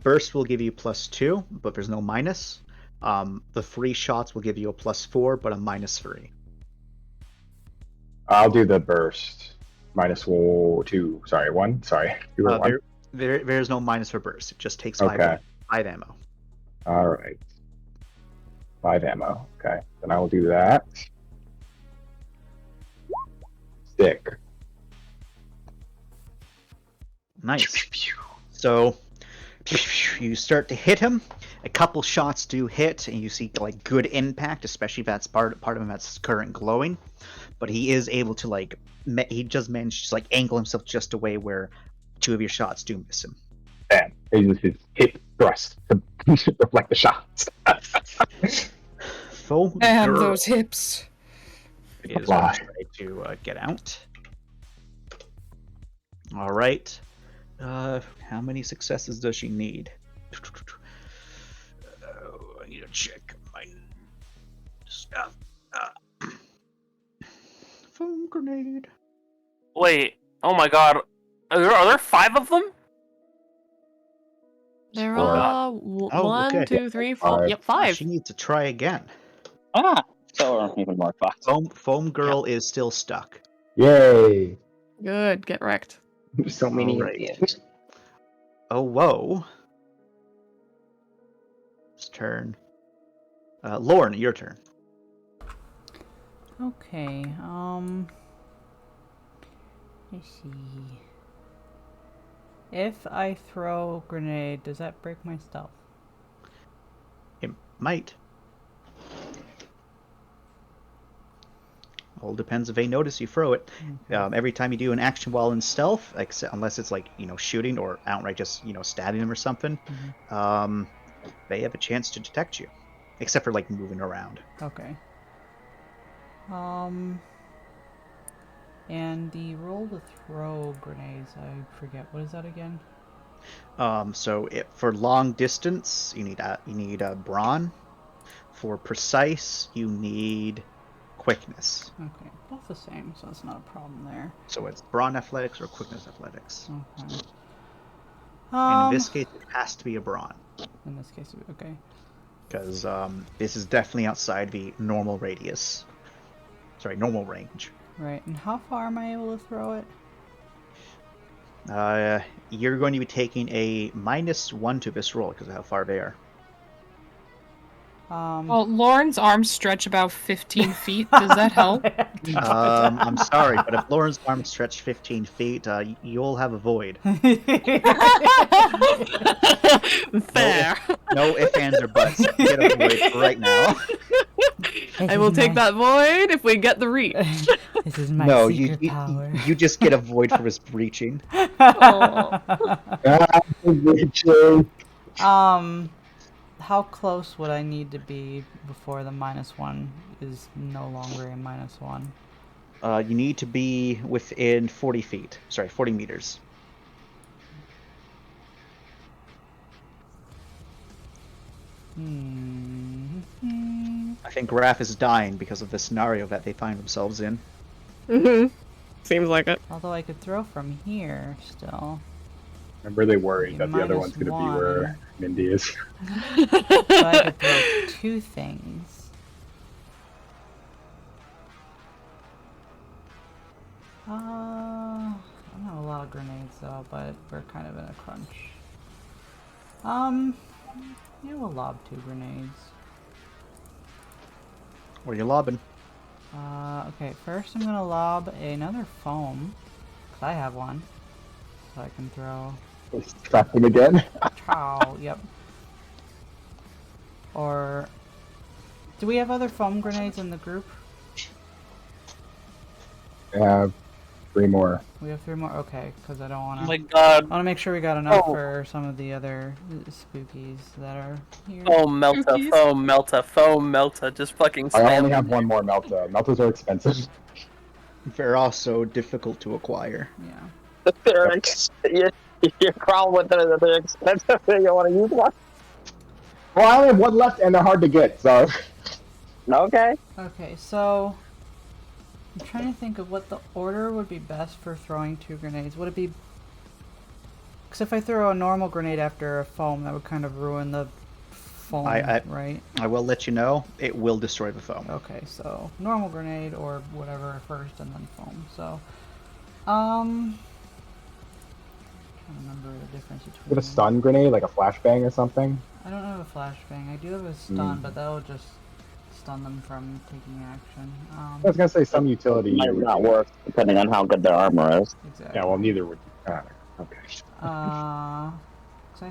Burst will give you +2, but there's no minus. The 3 shots will give you a +4, but a -3. I'll do the burst. -2. Sorry, 1. Sorry. There's no minus for burst. It just takes 5 ammo. All right. 5 ammo. Okay. Then I will do that. Stick. Nice. So you start to hit him. A couple shots do hit, and you see like good impact, especially if that's part of him that's current glowing. But he is able to he just managed to angle himself just a way where 2 of your shots do miss him. And he uses his hip thrust to reflect the shots. And those hips. Is try to get out. All right. How many successes does she need? I need to check my stuff. Foam grenade. Wait. Oh my god. Are there 5 of them? There are 1, 2, 3, 4. Yep, 5. She needs to try again. So even more fucked. Foam girl is still stuck. Yay! Good, get wrecked. So many. Right. Oh, whoa. It's turn. Lauren, your turn. Okay, let's see. If I throw a grenade, does that break my stealth? It might. All depends if they notice you throw it. Every time you do an action while in stealth, unless it's shooting or outright just stabbing them or something, they have a chance to detect you, except for moving around. Okay. And the roll to throw grenades, I forget, what is that again? So for long distance, you need a brawn. For precise, you need quickness. Okay, both the same, so that's not a problem there. So it's brawn athletics or quickness athletics. Okay. In this case, it has to be a brawn. In this case, okay. Because this is definitely outside the normal radius. Sorry, normal range. Right, and how far am I able to throw it? You're going to be taking a -1 to this roll because of how far they are. Well, Lauren's arms stretch about 15 feet. Does that help? I'm sorry, but if Lauren's arms stretch 15 feet, you'll have a void. Fair. No ifs, ands, or buts. Get a void right now. I will take that void if we get the reach. This is my No, secret you power. you just get a void for his breaching. How close would I need to be before the -1 is no longer a -1? You need to be within 40 feet. Sorry, 40 meters. I think Raph is dying because of the scenario that they find themselves in. Seems like it. Although I could throw from here still. I'm really worried that the other one's going to be where Mindy is. So I could throw 2 things. I don't have a lot of grenades though, but we're kind of in a crunch. Yeah, we'll lob 2 grenades. What are you lobbing? Okay, first I'm gonna lob another foam, because I have one. So I can throw... Trap him again? Chow, yep. Or... Do we have other foam grenades in the group? I have 3 more. We have 3 more? Okay, because I don't want to... Oh my god. I want to make sure we got enough for some of the other spookies that are here. Foam melta, foam melta, foam melta. Just fucking I spam. only have 1 more Melta. Meltas are expensive. They're also difficult to acquire. Yeah. Your problem with them is that they're expensive. You want to use one? Well, I only have 1 left and they're hard to get, so... Okay. Okay, so... I'm trying to think of what the order would be best for throwing 2 grenades. Would it be... Because if I throw a normal grenade after a foam, that would kind of ruin the foam, right? I will let you know, it will destroy the foam. Okay, so normal grenade or whatever first and then foam. So, trying to remember the difference between... With a stun grenade, like a flashbang or something? I don't have a flashbang. I do have a stun, but that'll just stun them from taking action. I was gonna say some utility Might not work depending on how good their armor is. Exactly. Yeah, well, neither would. Okay. Because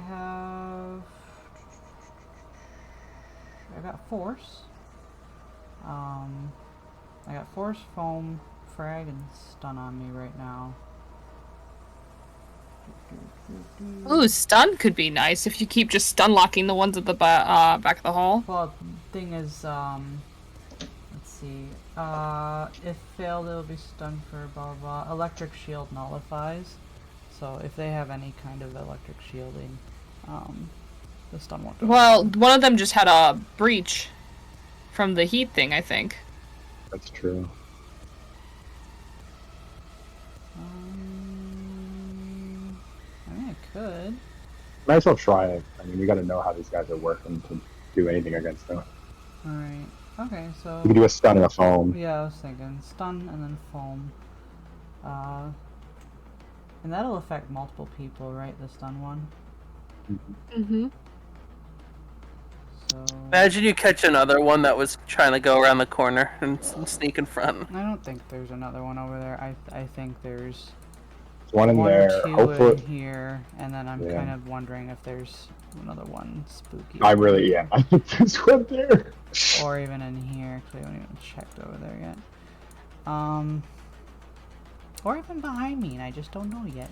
I got force. I got force, foam, frag, and stun on me right now. Ooh, stun could be nice if you keep just stun locking the ones at the back of the hall. Well, thing is, let's see. If failed, it'll be stunned for blah blah. Electric shield nullifies. So if they have any kind of electric shielding, the stun won't. Well, one of them just had a breach from the heat thing, I think. That's true. I mean, I could. Might as well try it. I mean, we gotta know how these guys are working to do anything against them. Alright. Okay, so... We could do a stun and a foam. Yeah, I was thinking. Stun and then foam. And that'll affect multiple people, right? The stun one? Mm-hmm. So... Imagine you catch another one that was trying to go around the corner and sneak in front. I don't think there's another one over there. I think there's... One in there. Or 2 Hopefully... in here, and then I'm kind of wondering if there's another one spooky. I really, yeah. I think there's one there. Or even in here, because we haven't even checked over there yet. Or even behind me, and I just don't know yet.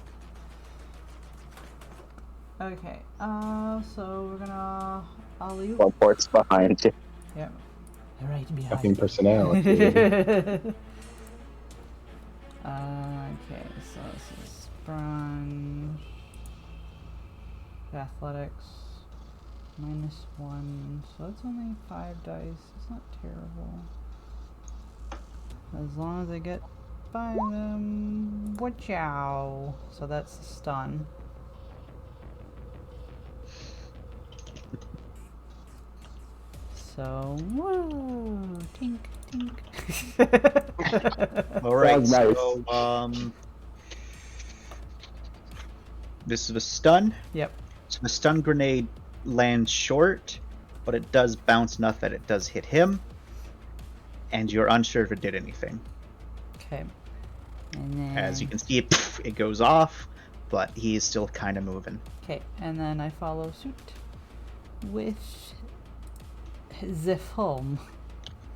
Okay, so we're gonna... I'll leave... Teleport's behind you. Yep. Right behind Nothing you. personnel. Okay, so this is Sponge, Athletics, -1, so that's only 5 dice, it's not terrible. As long as I get by them, wachow! So that's the stun. So, woo! Tink, tink. Alright, Nice. so, this is a stun. Yep. So the stun grenade lands short, but it does bounce enough that it does hit him, and you're unsure if it did anything. Okay. And then... As you can see, it goes off, but he's still kind of moving. Okay, and then I follow suit with the foam.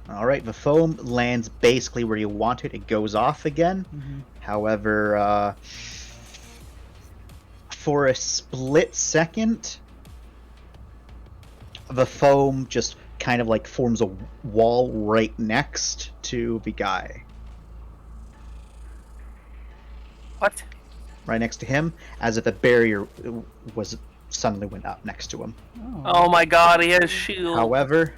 All right, the foam lands basically where you want it. It goes off again. However, for a split second, the foam just kind of like forms a wall right next to the guy. What? Right next to him, as if a barrier suddenly went up next to him. Oh my god, he has shield. However,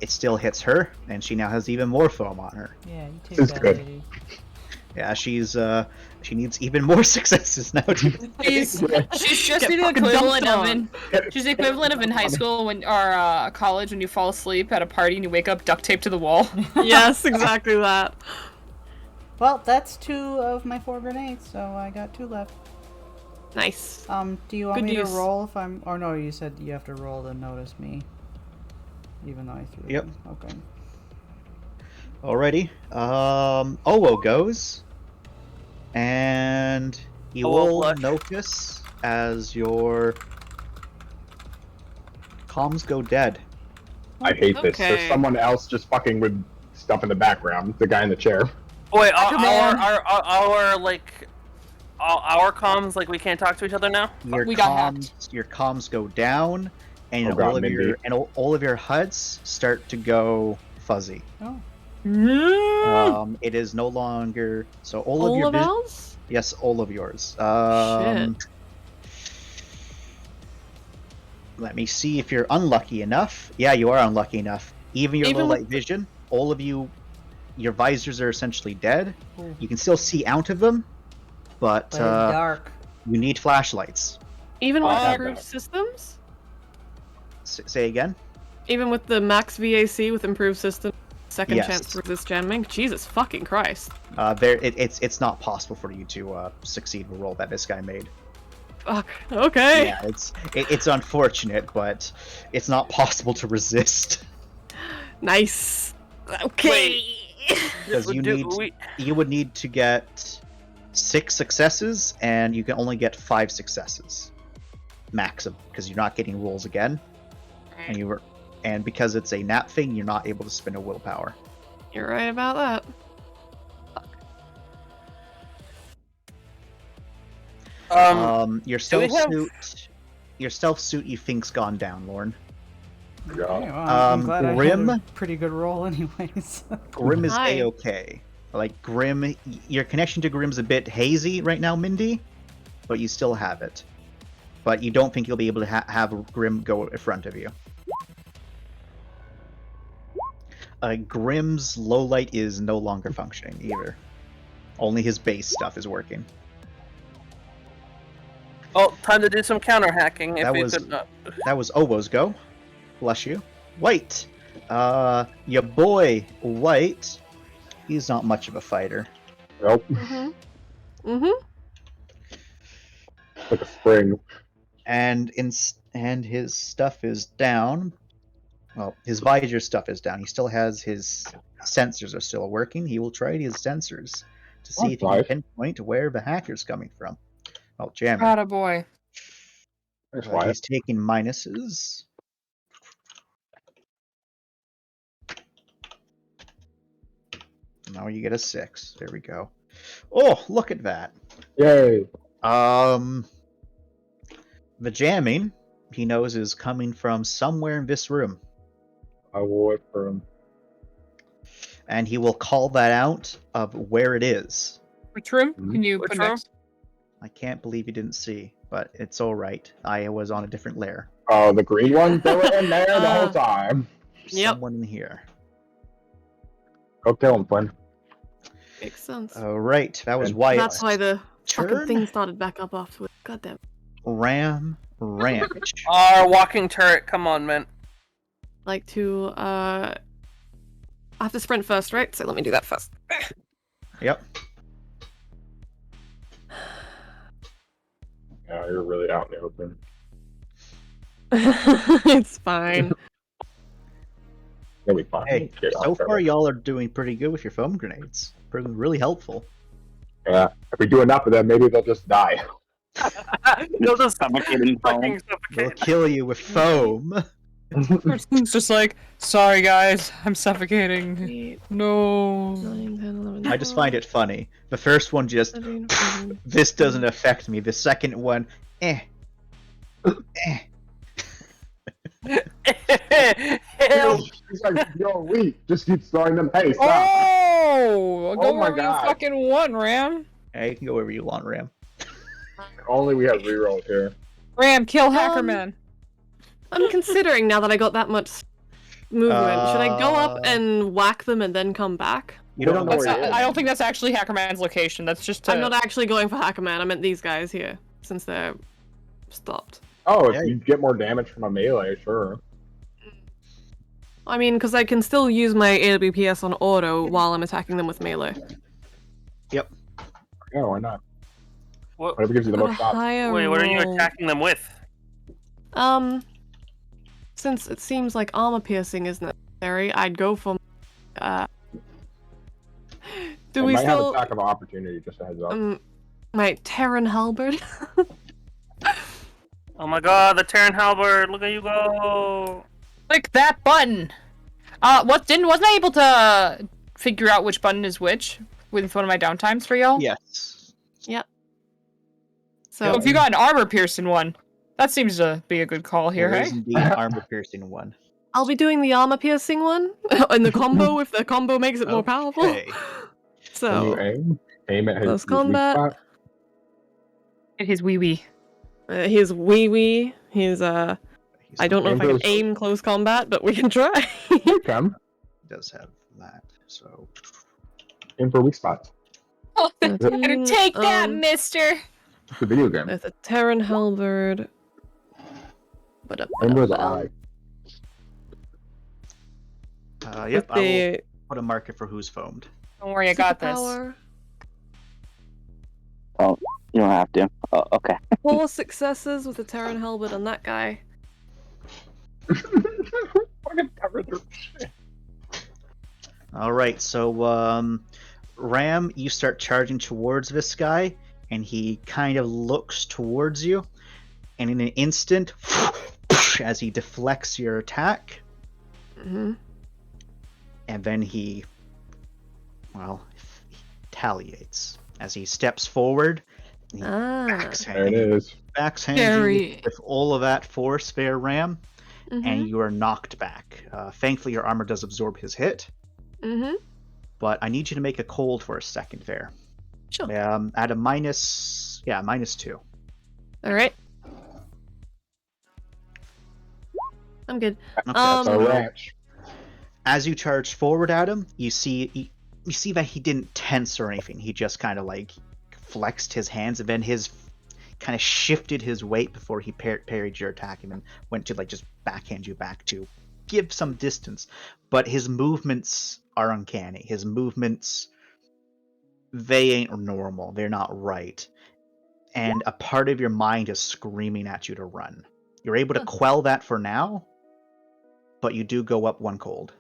it still hits her, and she now has even more foam on her. Yeah, you take This is that, good. lady. Yeah, she needs even more successes now. She's just Get the fucking equivalent dumped of she's the equivalent of in high school when or college when you fall asleep at a party and you wake up duct taped to the wall. Yes, exactly that. Well, that's 2 of my 4 grenades, so I got 2 left. Nice. Do you want Good me use. to roll if I'm... Or no, you said you have to roll to notice me. Even though I threw Yep. them. Okay. Alrighty. Owo goes. And you Owo will blush. notice as your comms go dead. I hate this. Okay. There's someone else just fucking with stuff in the background. The guy in the chair. Wait, Come on. our comms, like, we can't talk to each other now? Your We got hacked. your comms go down, and Oh God, all of Mindy. all of your HUDs start to go fuzzy. Oh. It is no longer so all of All your of ours? yes, all of yours. Shit. Let me see if you're unlucky enough. Yeah, you are unlucky enough. Even your Even low with light vision, all of you, your visors are essentially dead. Ooh. You can still see out of them, but But in dark. you need flashlights. Even with I have improved that. systems? Say again? Even with the max VAC with improved system, second Yes. chance to resist jamming? Jesus fucking Christ. It's not possible for you to succeed the roll that this guy made. Fuck. Okay. Yeah, it's unfortunate, but it's not possible to resist Nice. Okay. because you would need to get 6 successes, and you can only get 5 successes max, because you're not getting rolls again, and because it's a nap thing, you're not able to spend a willpower. You're right about that. Your do we stealth have- suit, you think's gone down, Lorne. Yeah. Okay, well, I'm glad Grim? I had a pretty good roll anyways. Grim is Hi. a-okay. Like, Grim, your connection to Grim's a bit hazy right now, Mindy, but you still have it. But you don't think you'll be able to have Grim go in front of you. Grim's low light is no longer functioning either. Only his base stuff is working. Oh, time to do some counter hacking. If That we was- could. That was Owo's go. Bless you. White. Your boy, White, he's not much of a fighter. Nope. Like a spring. And his stuff is down. Well, his visor stuff is down. He still has his sensors are still working. He will try his sensors to see if he can Right. pinpoint where the hacker's coming from. Oh, jamming. Atta boy. That's why. He's taking minuses. Now you get a 6. There we go. Oh, look at that. Yay. The jamming, he knows, is coming from somewhere in this room. I will wait for him. And he will call that out of where it is. Which room? Mhm. Can you Which put room? next? I can't believe you didn't see, but it's alright. I was on a different layer. Oh, the green ones? They were in there the whole time. Yep. Someone in here. Go kill him, Flynn. Makes sense. Alright, that was And Wyatt. That's why the fucking Turn. thing started back up afterwards. God damn. Ram Ranch. Our walking turret, come on, man. Like to, I have to sprint first, right? So let me do that first. Yep. Yeah, you're really out in the open. It's fine. It'll be fine. Hey, Get so off far cover. y'all are doing pretty good with your foam grenades. Proving really helpful. Yeah. If we do enough of them, maybe they'll just die. They'll just Suffocate in fucking foam. They'll suffocate. kill you with foam. It's just like, sorry guys, I'm suffocating. 8, No. 9, 10, 11, I just find it funny. The first one just, 13, 14. this doesn't affect me. The second one, eh. Eh. Help. He's like, yo, we just keep throwing them. Hey, stop. Oh! Go Oh my wherever you God. fucking want, Ram. Yeah, you can go wherever you want, Ram. Only we have rerolls here. Ram, kill Hackerman. I'm considering now that I got that much movement. Should I go up Uh, and whack them and then come back? You We don't don't know know what's where he is. I don't think that's actually Hackerman's location. That's just I'm not actually going for Hackerman. I meant these guys here, since they're stopped. Oh, Yeah. if you get more damage from a melee, sure. I mean, because I can still use my AWPS on auto while I'm attacking them with melee. Yeah, why not? What, Whatever gives you the Got a most shots. higher wait, what are you roll. attacking them with? Since it seems like armor piercing is necessary, I'd go for. Do It we might still? have attack of opportunity, just a heads up. My Terran halberd. Oh my god, the Terran Halberd, look at you go! Click that button. Wasn't I able to figure out which button is which with one of my downtimes for y'all? Yes. Yep. So So if you got an armor piercing one, that seems to be a good call here, There hey? is indeed an armor piercing one. I'll be doing the armor piercing one in the combo if the combo makes it more powerful. Okay. When you So aim at his close weak combat. spot. It is wee wee. He's wee wee. He's I don't know if I can Ambrose- aim close combat, but we can try. Come. Does have that, so Aim for weak spots. Oh, better 13, take that, mister. It's a video game. With a Terran halberd. Aim for the eye. Yep, With I will the put a marker for who's foamed. Don't worry, I got this. superpower. You don't have to. Oh, okay. 4 successes with a Terran halberd on that guy. Fucking covered their shit. Alright, so Ram, you start charging towards this guy, and he kind of looks towards you, and in an instant, as he deflects your attack, Mm-hmm. and then he retaliates. As he steps forward, he Ah. There it is. backshands you Scary. with all of that force there, Ram, Mm-hmm. and you are knocked back. Thankfully, your armor does absorb his hit, Mm-hmm. but I need you to make a cold for a second there. Sure. At a -2. All right. I'm good. Okay, That's so our ranch. as you charge forward at him, you see that he didn't tense or anything. He just kind of like flexed his hands, and then his kind of shifted his weight before he parried your attack, and then went to like just backhand you back to give some distance. But his movements are uncanny. His movements, they ain't normal. They're not right. And a part of your mind is screaming at you to run. You're able to quell that for now, but you do go up one cold.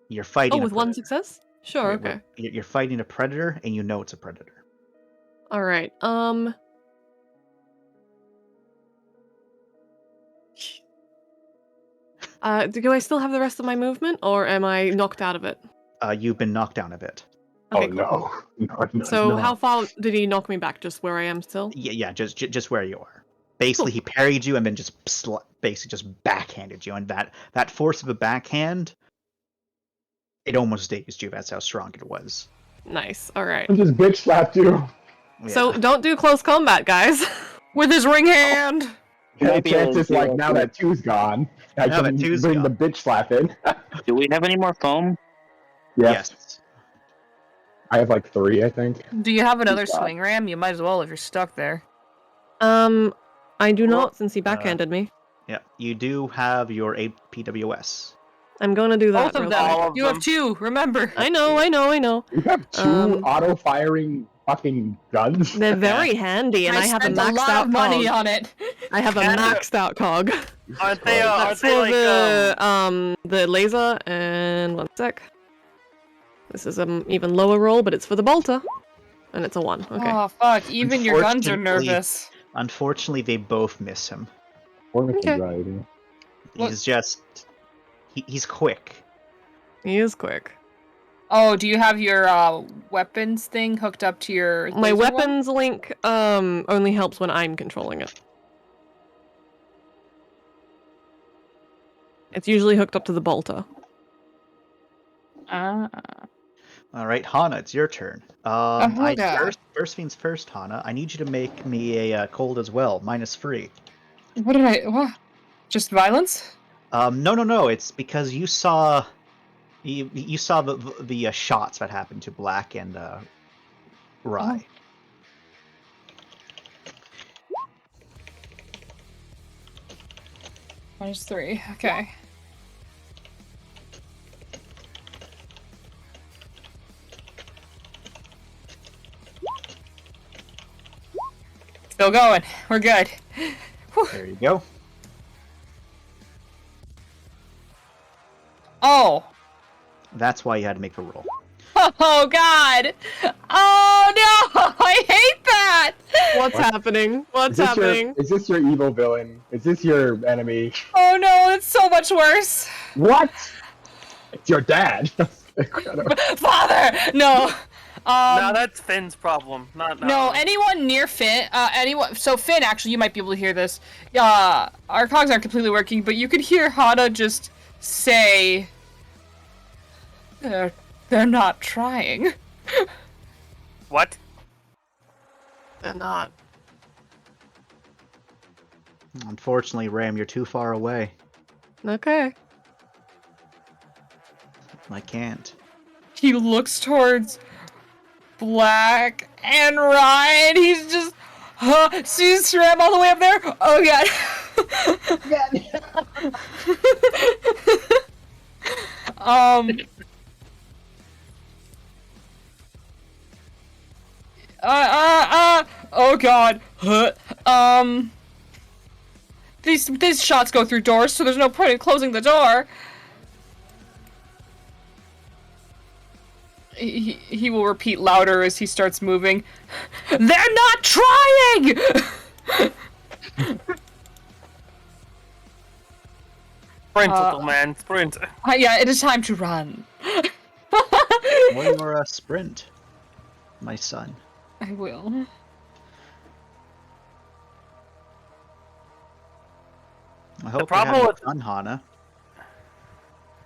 You're fighting. Oh, a with one predator. success? Sure. You're- Okay. You're fighting a predator, and you know it's a predator. All right. Do I still have the rest of my movement, or am I knocked out of it? You've been knocked down a bit. Okay, Oh cool. no. So no. how far did he knock me back? Just where I am still? Yeah, just where you are. Basically, he parried you and then just basically just backhanded you, and that force of a backhand, it almost dazed you. That's how strong it was. Nice. All right. I just bitch slapped you. So don't do close combat, guys. With his ring hand. Yeah, Maybe chances it'll like do now it. that two's gone, I Now can that two's bring the gone. bitch slap in. Do we have any more foam? Yes. I have like 3, I think. Do you have another God. swing ram? You might as well if you're stuck there. I do Well, not, since he backhanded me. Yeah, you do have your APWS. I'm gonna do that. Both of real them. quick. All of You them. have 2, remember. I know. You have 2 auto-firing fucking guns? They're very handy, and I have a spent maxed a lot out of money cog. on it. I have a Yeah. maxed out cog. Aren't they? That's for the laser, and 1 sec. This is an even lower roll, but it's for the bolter, and it's a 1. Okay. Oh fuck! Even your guns are Unfortunately- nervous. Unfortunately, they both miss him. Okay. He's just he's quick. He is quick. Oh, do you have your weapons thing hooked up to your? My laser one? weapons link only helps when I'm controlling it. It's usually hooked up to the bolter. Ah. All right, Hana, it's your turn. God. First things first, Hana. I need you to make me a cold as well, -3. What did I? What? Just violence? No. It's because you saw you saw the shots that happened to Black and Rye. -3. Okay. Still going. We're good. There you go. Oh. That's why you had to make the roll. Oh God. Oh no! I hate that. What's happening? What's happening? Is this your evil villain? Is this your enemy? Oh no! It's so much worse. What? It's your dad. Father. No. No, that's Finn's problem, not No, anyone near Finn, anyone. So Finn, actually, you might be able to hear this. Our cogs aren't completely working, but you could hear Hana just say, "They're not trying." What? They're not. Unfortunately, Ram, you're too far away. Okay. I can't. He looks towards Black and Ryan. He's just sees Ram all the way up there. Oh God. Oh God. These shots go through doors, so there's no point in closing the door. He will repeat louder as he starts moving. They're not trying! Sprint, little man, sprint. Yeah, it is time to run. Or a sprint, my son. I will. I hope problem you have with- fun, Hana.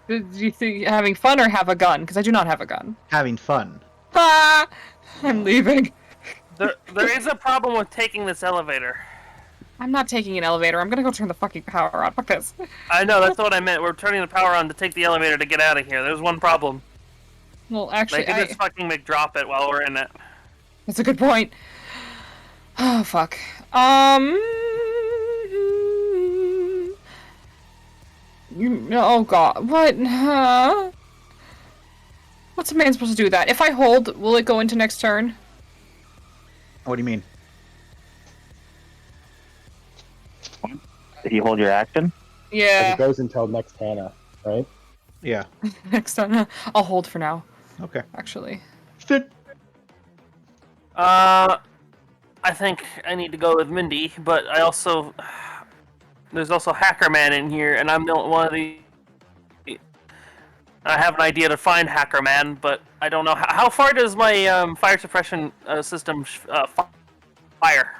Do you think having fun or have a gun? Because I do not have a gun. Having fun. Ah! I'm leaving. There is a problem with taking this elevator. I'm not taking an elevator. I'm gonna go turn the fucking power on. Fuck this. I know, that's what I meant. We're turning the power on to take the elevator to get out of here. There's one problem. Well, They actually, can just fucking McDrop it while we're in it. that's a good point. Oh, fuck. Oh God, what? What's a man supposed to do with that? If I hold, will it go into next turn? What do you mean? Did you hold your action? Yeah. It goes until next Hannah, right? Yeah. Next turn. I'll hold for now. Okay. Actually. Fit. I think I need to go with Mindy, but I also... There's also Hacker Man in here, and I'm the one of the... I have an idea to find Hacker Man, but I don't know... How far does my fire suppression system fire?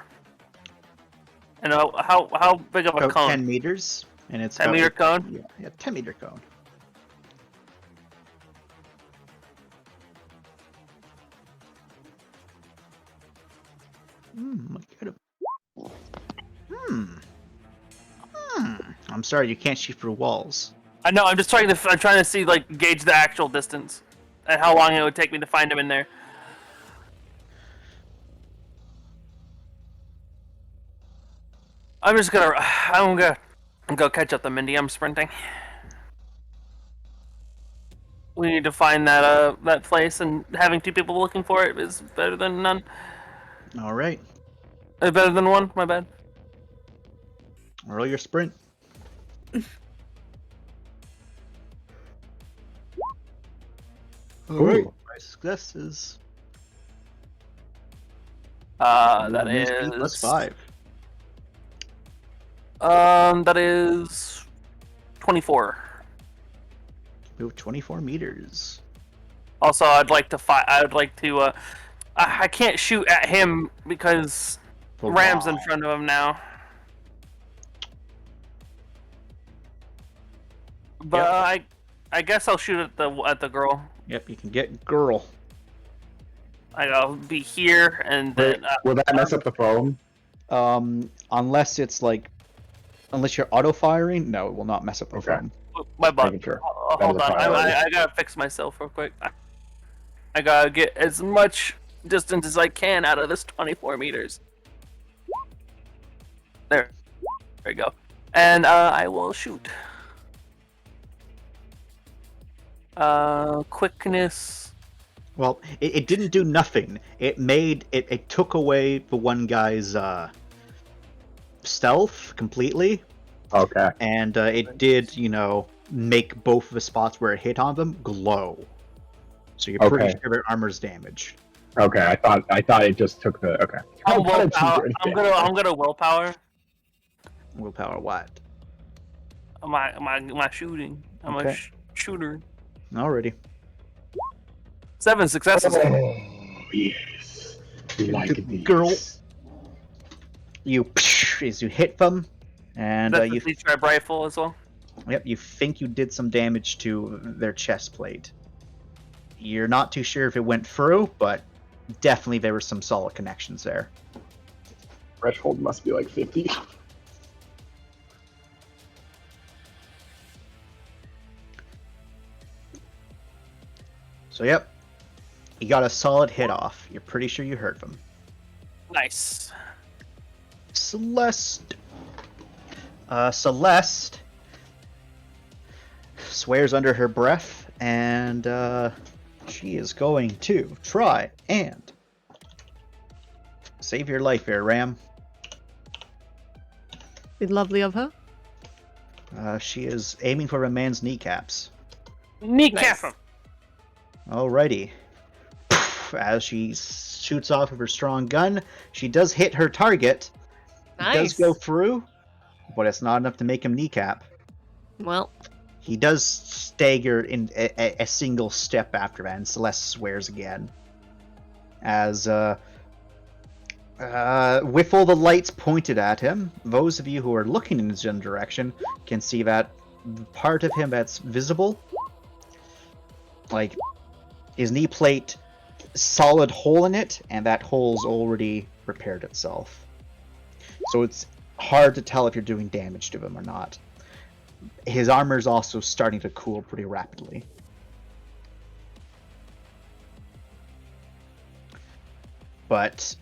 And how big of a About cone? 10 meters, and it's 10 about meter cone? Yeah, 10 meter cone. I'm sorry, you can't shoot through walls. I know. I'm just trying to see, like, gauge the actual distance and how long it would take me to find him in there. I'm gonna go catch up to Mindy. I'm sprinting. We need to find that place, and having two people looking for it is better than none. All right. Better than one. My bad. Roll your sprint. Alright, Ooh. 5 successes. That Use B plus is 5. That is 24. Move 24 meters. Also, I'd like to fight. I would like to. I can't shoot at him because Ram's in front of him now. But I guess I'll shoot at the girl. Yep, you can get girl. I'll be here and Wait, then. will that mess up the phone? Unless it's like, unless you're auto firing, no, it will not mess up the phone. My butt. Making sure. Hold That is a on, priority. I gotta fix myself real quick. I gotta get as much distance as I can out of this 24 meters. There we go. And I will shoot. Quickness. Well, it didn't do nothing. It took away the one guy's stealth completely. Okay. And it did, make both of the spots where it hit on them glow. So you're pretty Okay. sure their armor's damaged. Okay, I thought it just took the okay. I'm willpower. I'm gonna willpower. Willpower what? My shooting. I'm Okay. a shooter. Alrighty. 7 successes. Oh yes. We like these. Girl. As you hit them, and That's you the stripe rifle as well. you think you did some damage to their chest plate. You're not too sure if it went through, but definitely there were some solid connections there. Threshold must be like 50. So yep, you got a solid hit off. You're pretty sure you hurt them. Nice. Celeste. Celeste swears under her breath, and she is going to try and save your life here, Ram. Be lovely of her. She is aiming for a man's kneecaps. Kneecap him. Alrighty. As she shoots off with her strong gun, she does hit her target. It does go through, but it's not enough to make him kneecap. Well, He does stagger in a single step after that, and Celeste swears again. As, with all the lights pointed at him, those of you who are looking in his general direction can see that part of him that's visible, like his knee plate, solid hole in it, and that hole's already repaired itself. So it's hard to tell if you're doing damage to him or not. His armor's also starting to cool pretty rapidly. But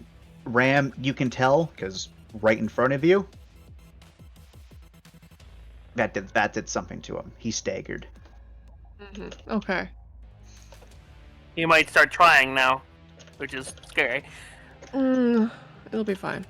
Ram, you can tell, because right in front of you, that did something to him. He staggered. Okay. You might start trying now, which is scary. It'll be fine.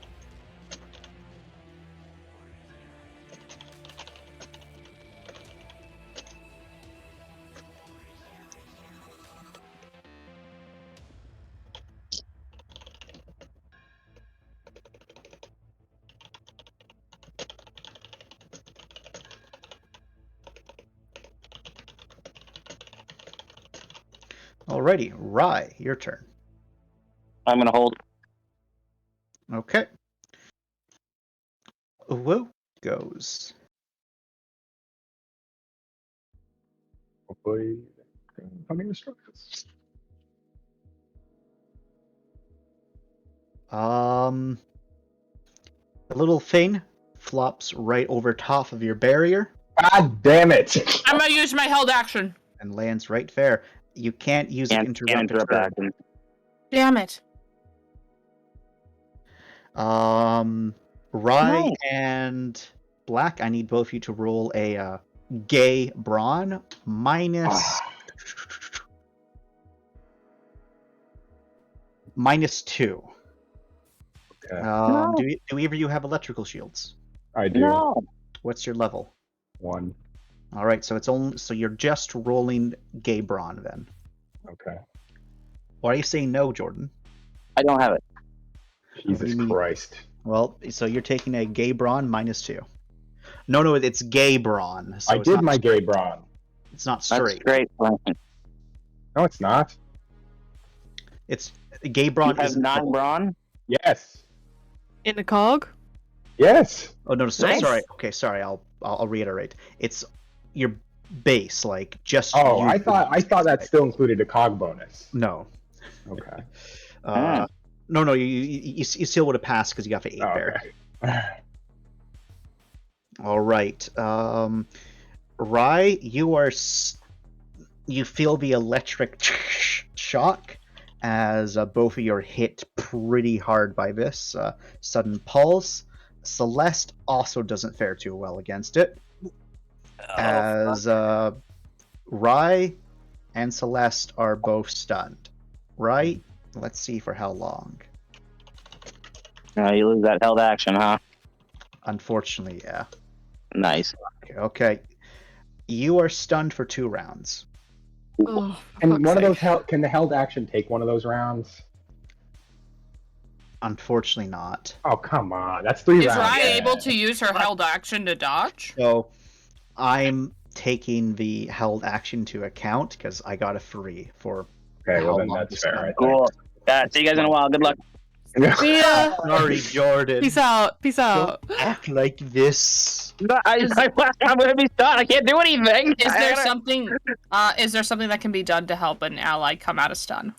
Alrighty, Rye, your turn. I'm gonna hold. Okay. Whoa goes. Hopefully, coming instructions. The little thing flops right over top of your barrier. God damn it! I'm gonna use my held action. And lands right there. You can't use it to interrupt a turn. Damn it. Rye and Black, I need both of you to roll a gay brawn minus -2. Okay. Do either of you have electrical shields? I do. No. What's your level? 1. All right, so it's only so you're just rolling gay brawn then. Okay. Why are you saying no, Jordan? I don't have it. What do Jesus you mean? Christ. Well, so you're taking a gay brawn -2. No, it's gay brawn. So I it's did not, my gay brawn. It's not That's straight. great. No, it's not. It's gay You brawn. have Isn't 9 brawn? Yes. In the cog? Yes. Oh no, Nice. sorry. Okay, sorry. I'll reiterate. It's your base, like just. Oh, you I thought that still included a cog bonus. No. Okay. No. You still would have passed because you got the 8 Oh, there. okay. All right. Rai, you feel the electric shock as both of you are hit pretty hard by this sudden pulse. Celeste also doesn't fare too well against it, as Rai and Celeste are both stunned. Right? Let's see for how long. You lose that held action, huh? Unfortunately, yeah. Nice. Okay. You are stunned for 2 rounds. Oh, And one of those sake. can the held action take one of those rounds? Unfortunately not. Oh, come on. That's 3 Is rounds. Rai Yeah. able to use her held action to dodge? So I'm taking the held action to account because I got a 3 for Okay, well how then long that's this fair. time I think. Cool. See you guys in a while. Good luck. See ya. Sorry, Jordan. Peace out. Peace out. Don't act like this. I'm gonna be stunned. I can't do anything. Is there something? Is there something that can be done to help an ally come out of stun?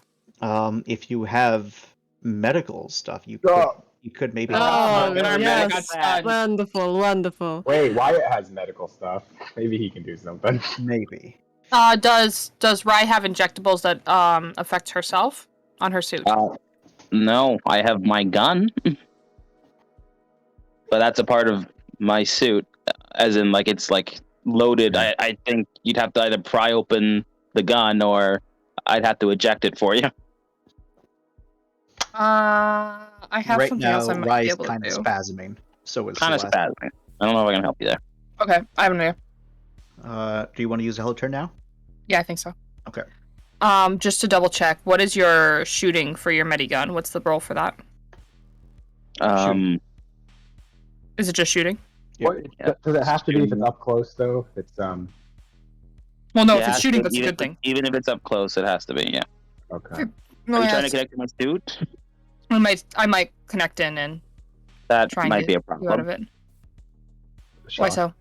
If you have medical stuff, you could maybe. Oh, good. yes. Got stunned. Wonderful, wonderful. Wait, Wyatt has medical stuff. Maybe he can do something. Maybe. Does Rai have injectables that affect herself on her suit? No, I have my gun, but that's a part of my suit, as in like it's like loaded. I think you'd have to either pry open the gun or I'd have to eject it for you. I have Right something now, else I might be Rai's able to kind of do. spasming. So is Kind of Celeste. spasming. I don't know if I can help you there. Okay, I have an idea. Do you want to use a held turn now? Yeah, I think so. Okay. Just to double check, what is your shooting for your medigun? What's the roll for that? Is it just shooting? What, does it have to be if it's up close though? If it's Well, no, if Yeah, it's shooting, so that's a even good thing. Even if it's up close, it has to be. Yeah. Okay. No, Are you yeah, trying to it's- connect to my suit? I might connect in and That try and might get be a you out of problem. it. Why Shock. so?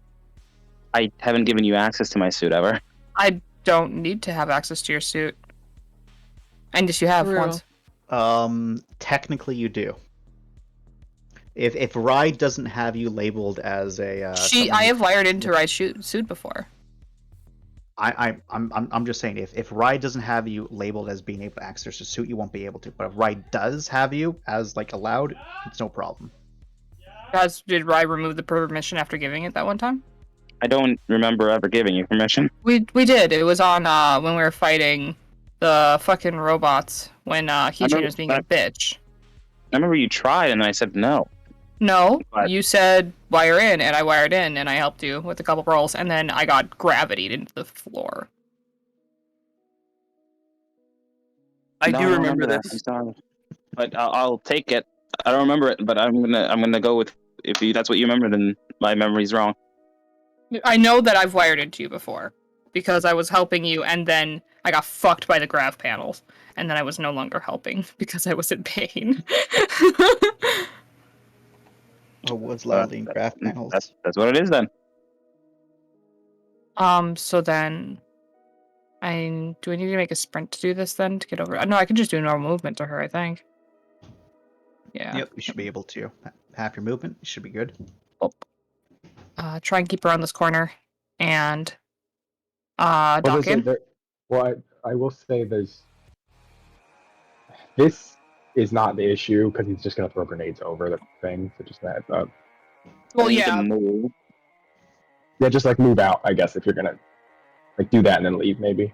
I haven't given you access to my suit ever. I don't need to have access to your suit. And yes, you have Real. once. Technically you do. If Rai doesn't have you labeled as a I have wired into Rai's suit before. I'm just saying if Rai doesn't have you labeled as being able to access the suit, you won't be able to. But if Rai does have you as like allowed, it's no problem. Did Rai remove the permission after giving it that one time? I don't remember ever giving you permission. We did. It was on when we were fighting the fucking robots when Heejin was being a bitch. I remember you tried and I said no. No, But- you said wire in, and I wired in, and I helped you with a couple rolls, and then I got gravitied into the floor. I No, do don't remember that. this. I'm sorry, but I'll take it. I don't remember it, but I'm gonna go with if that's what you remember, then my memory's wrong. I know that I've wired into you before, because I was helping you, and then I got fucked by the grav panels, and then I was no longer helping because I was in pain. Oh, was loading graph panels. That's what it is then. So then, do I need to make a sprint to do this then to get over? No, I can just do a normal movement to her. I think. Yeah. Yep, you should be able to. Half your movement, you should be good. Try and keep her on this corner, and Well, dock in. I will say this is not the issue because he's just gonna throw grenades over the thing. So just a heads up. Well, I need to yeah. move. Yeah, just like move out. I guess if you're gonna like do that and then leave, maybe.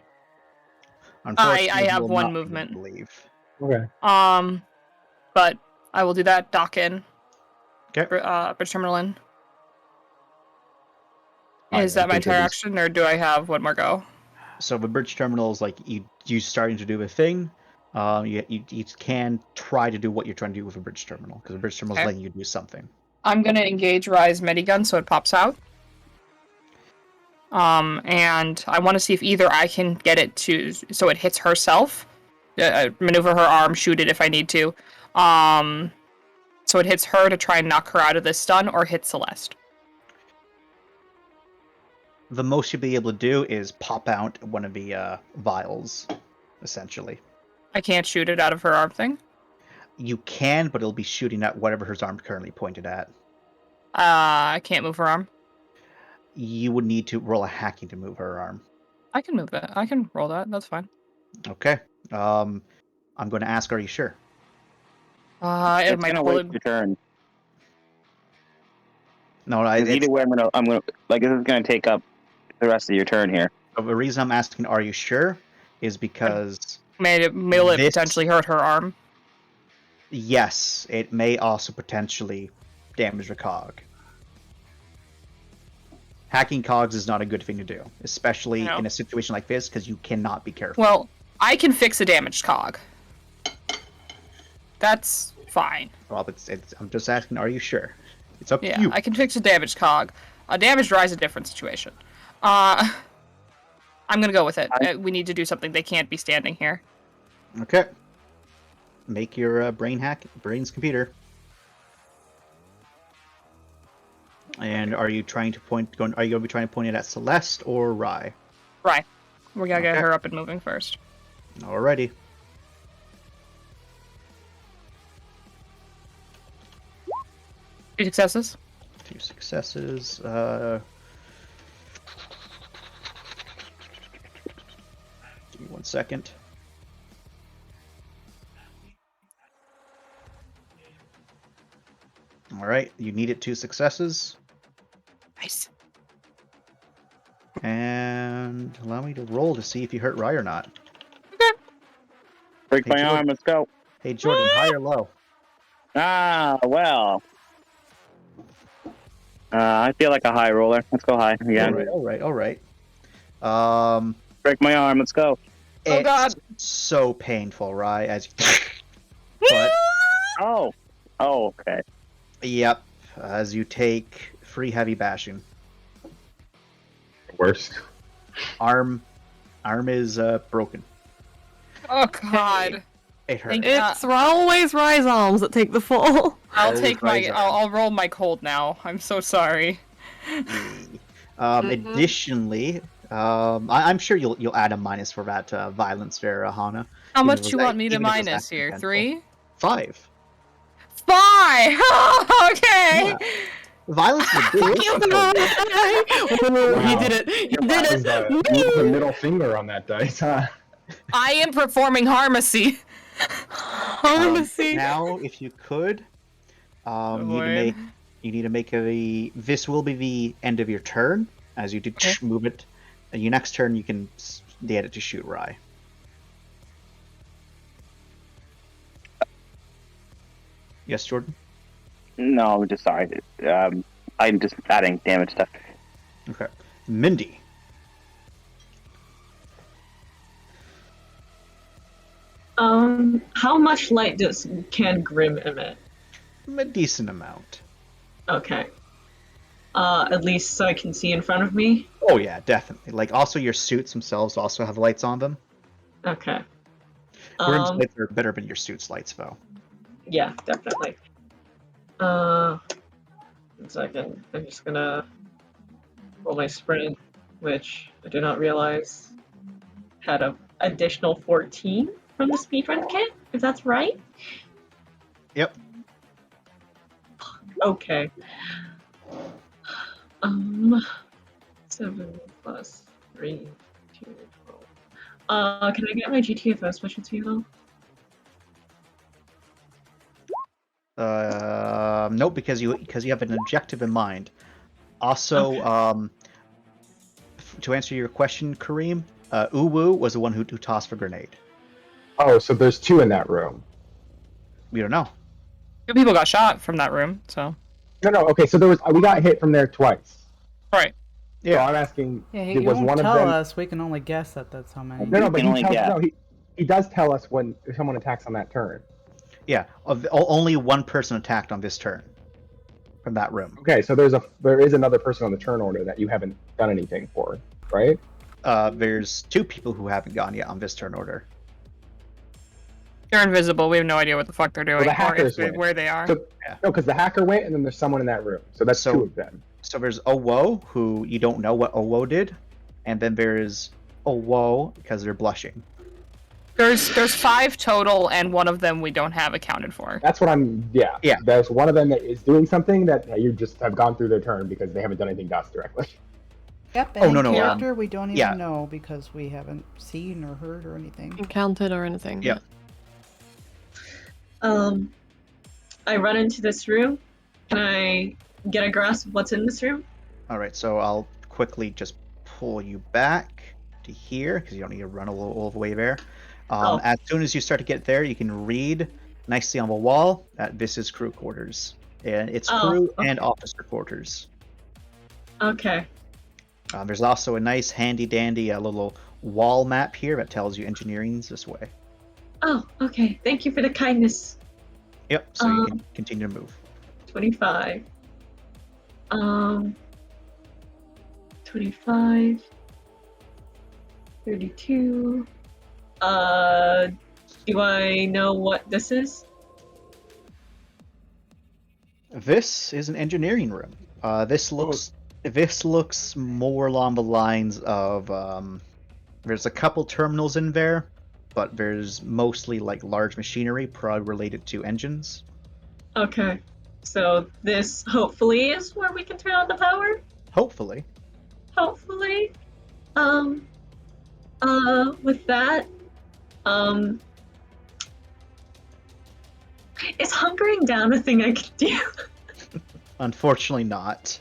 Unfortunately, I you have will one not be able movement. to leave. Okay. But I will do that. Dock in. Okay. Bridge terminal in. Is that my think it entire is- action, or do I have one more go? So the bridge terminal is like you starting to do a thing. You can try to do what you're trying to do with a bridge terminal because the bridge terminal is Okay. letting you do something. I'm gonna engage Rise Medigun so it pops out. And I want to see if either I can get it to so it hits herself, maneuver her arm, shoot it if I need to. So it hits her to try and knock her out of this stun, or hit Celeste. The most you'll be able to do is pop out one of the vials, essentially. I can't shoot it out of her arm thing. You can, but it'll be shooting at whatever her arm currently pointed at. I can't move her arm. You would need to roll a hacking to move her arm. I can move it. I can roll that. That's fine. Okay. I'm going to ask, are you sure? It It's might gonna pull wait it. your turn. No, 'Cause either way, I'm gonna like this is gonna take up the rest of your turn here. The reason I'm asking, are you sure, is because Will it this- potentially hurt her arm? yes, it may also potentially damage the cog. Hacking cogs is not a good thing to do, especially No. in a situation like this, because you cannot be careful. Well, I can fix a damaged cog. That's fine. Well, I'm just asking, are you sure? It's up Yeah, to you. I can fix a damaged cog. A damaged Rise is a different situation. I'm gonna go with it. We need to do something. They can't be standing here. Okay. Make your brain's computer. And are you trying to are you going to be trying to point it at Celeste or Rye? Right. We gotta get Okay. her up and moving first. Alrighty. Two successes. 2 successes. Give me 1 second. Alright, you needed 2 successes. Nice. And allow me to roll to see if you hurt Rye or not. Break Hey, my Jordan. arm. Let's go. Hey Jordan, high or low? Well. I feel like a high roller. Let's go high again. Alright. Break my arm. Let's go. Oh, God. It's so painful, Rye, as you but Oh, okay. yep, as you take 3 heavy bashing. Worst. Arm is broken. Oh God. It hurts. Thank you. It's always Rise arms that take the fall. I'll Always take my. Rise arm. I'll roll my cold now. I'm so sorry. Additionally, I'm sure you'll add a minus for that violence there, Hana. How Even much if do it you was want me to even if it was minus here? accidental. 3? 5. 5. Okay. Yeah. Violence is a big You issue. He did it. He did That was it. the middle finger on that dice, huh? I am performing harmacy. Harmacy. Now, if you could, Lord. you need to make this will be the end of your turn as you do move it. And your next turn, you can get it to shoot Rye. Yes, Jordan. No, just sorry. I'm just adding damage stuff. Okay, Mindy. How much light can Grim emit? A decent amount. Okay. At least so I can see in front of me. Oh yeah, definitely. Like also your suits themselves also have lights on them. Okay. Grim's lights are better than your suit's lights, though. Yeah, definitely. 1 second. I'm just gonna roll my sprint, which I did not realize had an additional 14 from the speedrun kit, if that's right. Yep. Okay. 7 plus 3, 2, 12. Can I get my GTFO special too, though? Nope, because you have an objective in mind. Also, to answer your question, Kareem, Uwu was the one who tossed the grenade. Oh, so there's 2 in that room. We don't know. 2 people got shot from that room. So. No, okay, so we got hit from there twice. Right. So I'm asking, Yeah, he was won't one of tell them? us. We can only guess that that's how many. No, We but can only guess. he does tell us when someone attacks on that turn. Yeah, only one person attacked on this turn from that room. Okay, so there is another person on the turn order that you haven't done anything for, right? There's 2 people who haven't gone yet on this turn order. They're invisible. We have no idea what the fuck they're doing the or hackers if they, went. where they are. So, no, because the hacker went, and then there's someone in that room. So that's 2 of them. So there's Owo, who you don't know what Owo did, and then there's Owo because they're blushing. There's 5 total, and one of them we don't have accounted for. That's what I'm. Yeah. Yeah. There's one of them that is doing something that you just have gone through their turn because they haven't done anything to us directly. Yep. Oh, Any no. character we don't even yeah. know because we haven't seen or heard or anything. Encountered or anything. Yeah. I run into this room. Can I get a grasp of what's in this room? All right, so I'll quickly just pull you back to here because you don't need to run all the way there. As soon as you start to get there, you can read nicely on the wall that this is crew quarters, and it's crew and officer quarters. Okay. There's also a nice handy-dandy little wall map here that tells you engineering's this way. Oh, okay. Thank you for the kindness. Yep, so you can continue to move. 25. 25. 32. Do I know what this is? This is an engineering room. This looks more along the lines of there's a couple terminals in there, but there's mostly like large machinery, probably related to engines. Okay. So this hopefully is where we can turn on the power? Hopefully. Hopefully. With that, is hunkering down a thing I can do? Unfortunately not.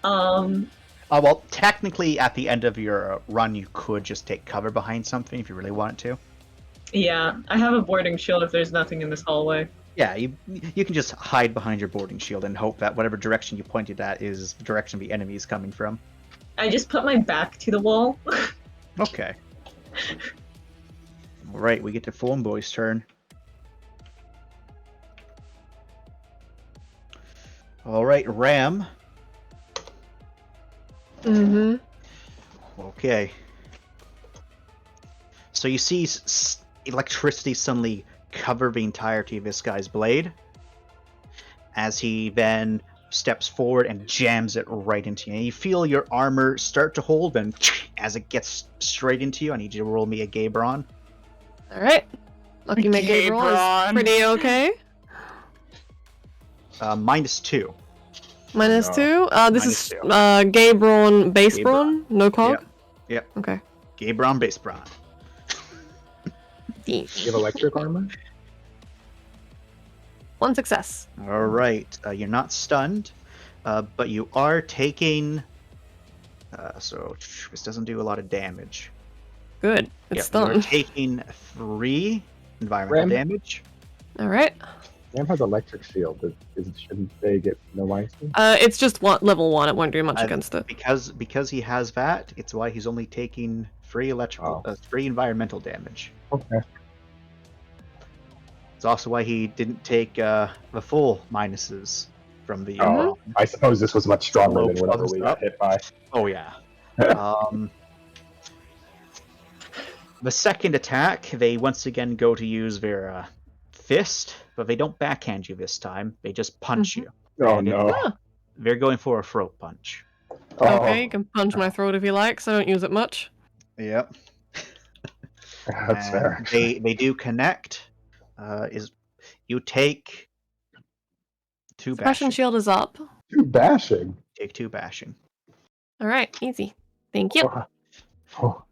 Well, technically at the end of your run you could just take cover behind something if you really wanted to. Yeah, I have a boarding shield if there's nothing in this hallway. Yeah, you can just hide behind your boarding shield and hope that whatever direction you pointed at is the direction the enemy is coming from. I just put my back to the wall. Okay. Alright, we get to Phone Boy's turn. Alright, Ram. Mm-hmm. Okay. So you see electricity suddenly cover the entirety of this guy's blade, as he then steps forward and jams it right into you. And you feel your armor start to hold, and as it gets straight into you, I need you to roll me a Gaebron. Alright. Lucky my Gaebron is pretty okay. -2. -2? This is -2. Gaebron base brawn? No cog? Yep. Okay. Gaebron base brawn. You have electric armor? 1 success. Alright, you're not stunned, but you are taking... so this doesn't do a lot of damage. Good. It's You're done. taking 3 environmental damage. Alright. Ram has electric shield. Shouldn't they get no minus? It's just level 1. It won't do much against it. Because he has that, it's why he's only taking 3 3 environmental damage. Okay. It's also why he didn't take the full minuses from the. I suppose this was much stronger low than whatever we got hit by. Oh yeah. The second attack, they once again go to use their fist, but they don't backhand you this time. They just punch you. Oh no. They're going for a throat punch. Okay, you can punch my throat if you like, so I don't use it much. Yep. That's fair. They do connect. You take 2 Suppression bashing. shield is up. 2 bashing. Take 2 bashing. Alright, easy. Thank you. Oh.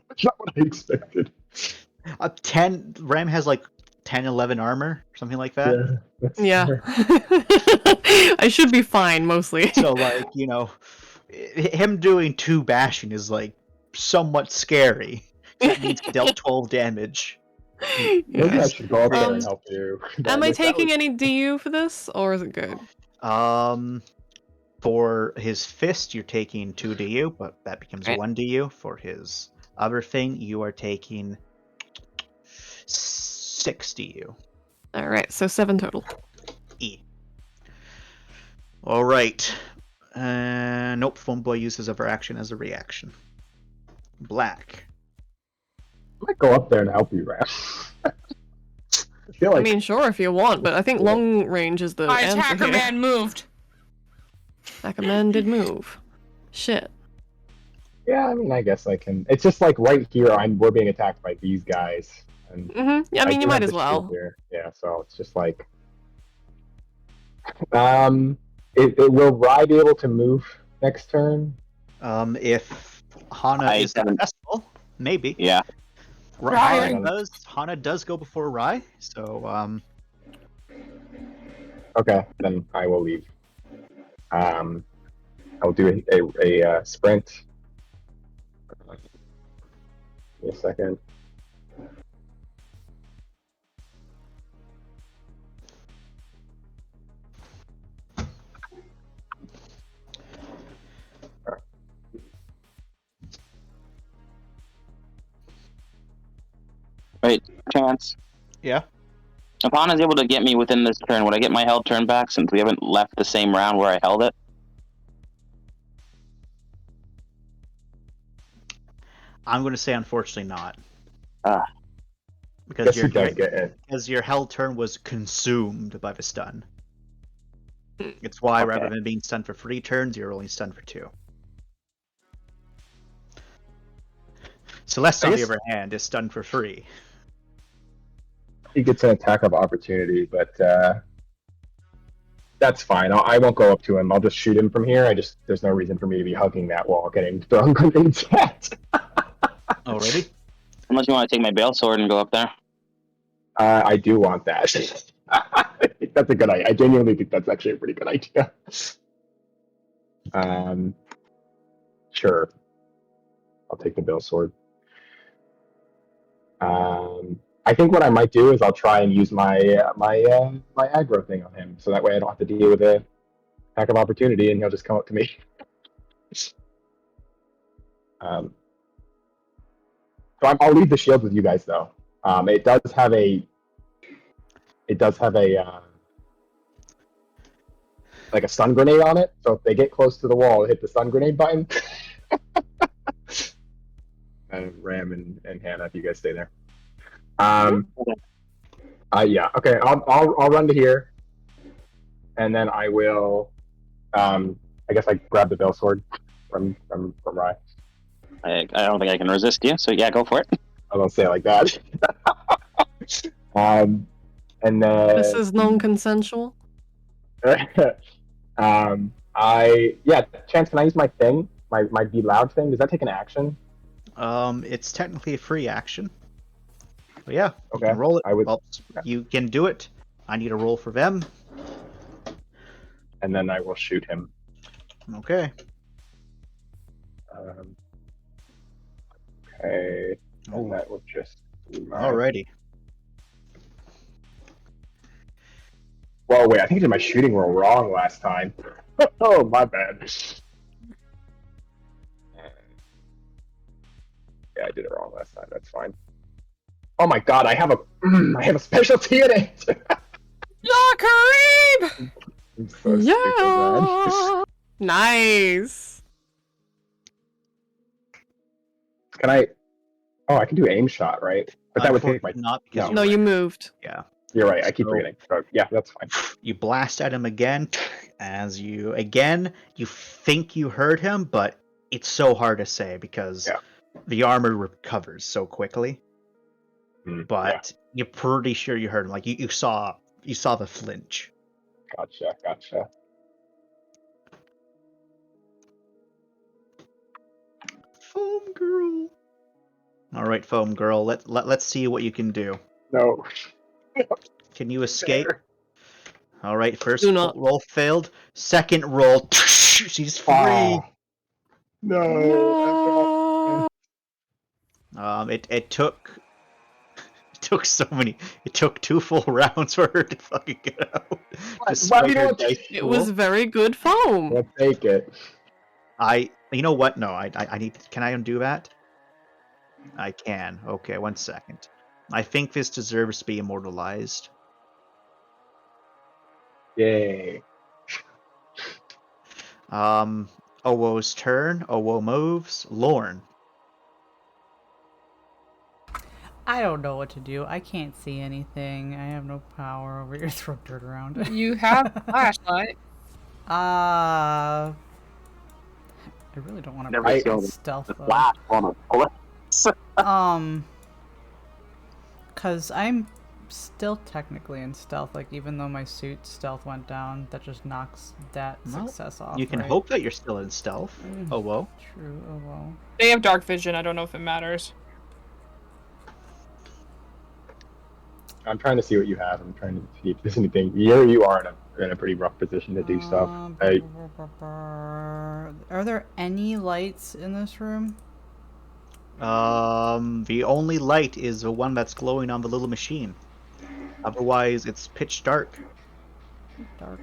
That's not what I expected. 10. Ram has like 10, 11 armor, something like that. Yeah. I should be fine, mostly. So like, him doing 2 bashing is like somewhat scary. That means he dealt 12 damage. Maybe I should go over there and help you. Am I taking any DU for this, or is it good? For his fist, you're taking 2 DU, but that becomes Right. 1 DU. For his other thing, you are taking 6 DU. All right, so 7 total. E. All right. Nope. Foam Boy uses other action as a reaction. Black. I might go up there and help you, Ram. I feel like I mean, sure if you want, but I think long range is the My answer attacker here. man moved. Attacker man did move. Shit. yeah, I mean, I guess I can. It's just like right here, we're being attacked by these guys. And Yeah, I mean, do you might have as the shield well. here. Yeah, so it's just like, will Rye be able to move next turn? If Hana I is haven't- successful, maybe. Yeah. Ryan. Hana does go before Rai, so Okay, then I will leave. I'll do a sprint. Give me a second. Wait, Chance. yeah. If Hana's able to get me within this turn, would I get my held turn back since we haven't left the same round where I held it? I'm going to say unfortunately not. Guess Because who does get it? because your held turn was consumed by the stun. It's why Okay. rather than being stunned for 3 turns, you're only stunned for 2. Celeste, on the guess- other hand, is stunned for 3. He gets an attack of opportunity, but that's fine. I won't go up to him. I'll just shoot him from here. There's no reason for me to be hugging that wall, getting thrown grenades at. Already? Unless you want to take my bail sword and go up there. I do want that. I think that's a good idea. I genuinely think that's actually a pretty good idea. Sure. I'll take the bail sword. I think what I might do is I'll try and use my aggro thing on him, so that way I don't have to deal with a attack of opportunity, and he'll just come up to me. So I'll leave the shield with you guys, though. It does have a like a stun grenade on it, so if they get close to the wall, hit the stun grenade button. And Ram and Hannah, if you guys stay there. Yeah. Okay. I'll run to here, and then I will. I guess I grab the bell sword from Rye. I don't think I can resist you, so yeah, go for it. I don't say it like that. And then This is non-consensual. Chance, can I use my thing? My be loud thing? Does that take an action? It's technically a free action. But yeah, you Okay. can roll it. I would- Well, you can do it. I need a roll for them. And then I will shoot him. Okay. Okay. And that will just. Alrighty. Well, wait, I think I did my shooting roll wrong last time. Oh, my bad. Yeah, I did it wrong last time. That's fine. Oh my god, I have a specialty in it. Yeah, Kareem! I'm so stupid, man. Yeah. Nice. Can I? Oh, I can do aim shot, right? But that would take my. Not because No, you moved. Yeah. You're right. I keep So- forgetting. Oh, yeah, that's fine. You blast at him again. As you think you heard him, but it's so hard to say because the armor recovers so quickly. But you're pretty sure you heard him. Like you saw the flinch. Gotcha. Foam girl. All right, foam girl. Let's see what you can do. No. Can you escape? All right, first Do not. roll failed. Second roll, she's free. Oh. No. It took took so many. It took 2 full rounds for her to fucking get out. Why Despite do you her know dice It pool. was very good foam. We'll take it. You know what? No, I need. Can I undo that? I can. Okay, 1 second. I think this deserves to be immortalized. Yay. Owo's turn. Owo moves. Lorne. I don't know what to do. I can't see anything. I have no power over your throw dirt around. You have a flashlight. I really don't want to Never break saw my the- stealth The though. flash on a bullet. Cause I'm still technically in stealth. Like even though my suit's stealth went down, that just knocks that Well, success off. You can right? hope that you're still in stealth. Mm. Owo. True. Oh well. They have dark vision. I don't know if it matters. I'm trying to see what you have. I'm trying to see if there's anything. You are in a pretty rough position to do stuff. Are there any lights in this room? The only light is the one that's glowing on the little machine. Otherwise, it's pitch dark. Dark.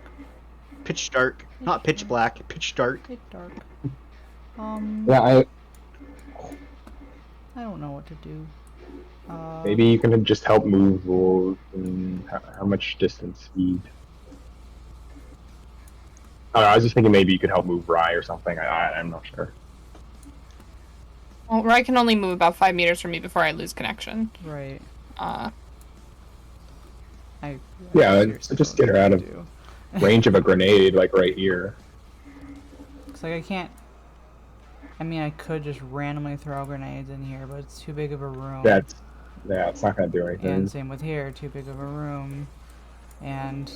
Pitch dark. Not pitch black. Pitch dark. Pitch dark. Yeah, I don't know what to do. maybe you can just help move Wolf and how much distance speed. I don't know, I was just thinking maybe you could help move Rye or something. I'm not sure. Well, Rye can only move about 5 meters from me before I lose connection. Right. Yeah, seriously just don't get know her what out to of do. range of a grenade, like right here. It's like I can't. I mean, I could just randomly throw grenades in here, but it's too big of a room. Yeah, it's not gonna do anything. And same with here, too big of a room. And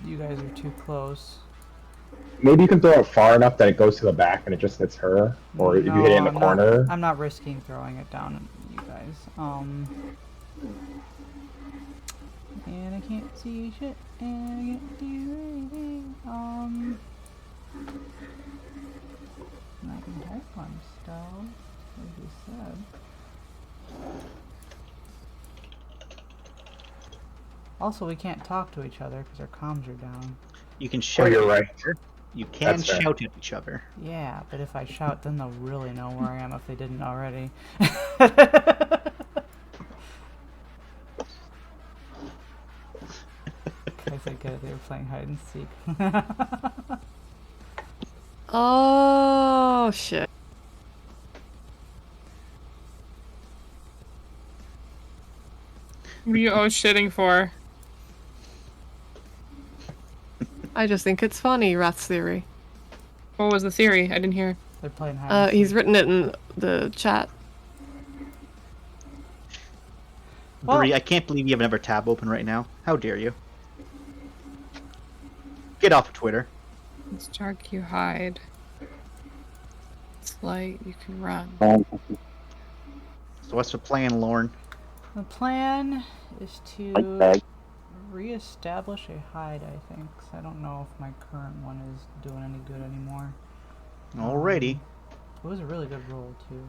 you guys are too close. Maybe you can throw it far enough that it goes to the back and it just hits her, or if you hit it in the corner. I'm not risking throwing it down at you guys. And I can't see shit, and I can't do anything. And I can type one still, as you said. Also, we can't talk to each other because our comms are down. You can shout. you're at right. each other. You can That's fair. shout at each other. Yeah, but if I shout, then they'll really know where I am if they didn't already. Guys, I get it. They were playing hide and seek. Oh shit. What are you shitting for? I just think it's funny, Rat's theory. What was the theory? I didn't hear. They're playing hide and seek. He's written it in the chat. Well- Bree, I can't believe you have another tab open right now. How dare you? Get off of Twitter. It's dark, you hide. It's light, you can run. So what's the plan, Lorne? The plan is to Like re-establish a hide, I think. 'Cause I don't know if my current one is doing any good anymore. Alrighty. It was a really good roll, too.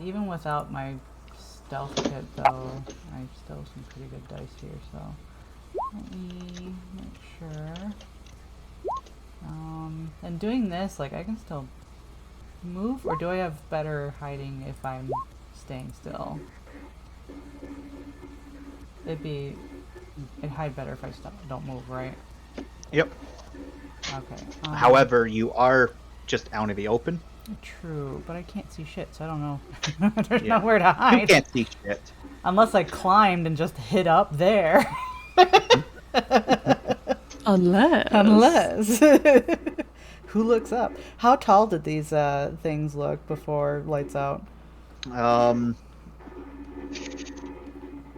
Even without my stealth kit, though, I still have some pretty good dice here, so let me make sure. And doing this, like, I can still move, or do I have better hiding if I'm staying still? It'd hide better if I don't move, right? Yep. Okay. However, you are just out in the open. True, but I can't see shit, so I don't know. There's Yeah. nowhere to You hide. can't see shit. Unless I climbed and just hid up there. Unless. Who looks up? How tall did these things look before lights out?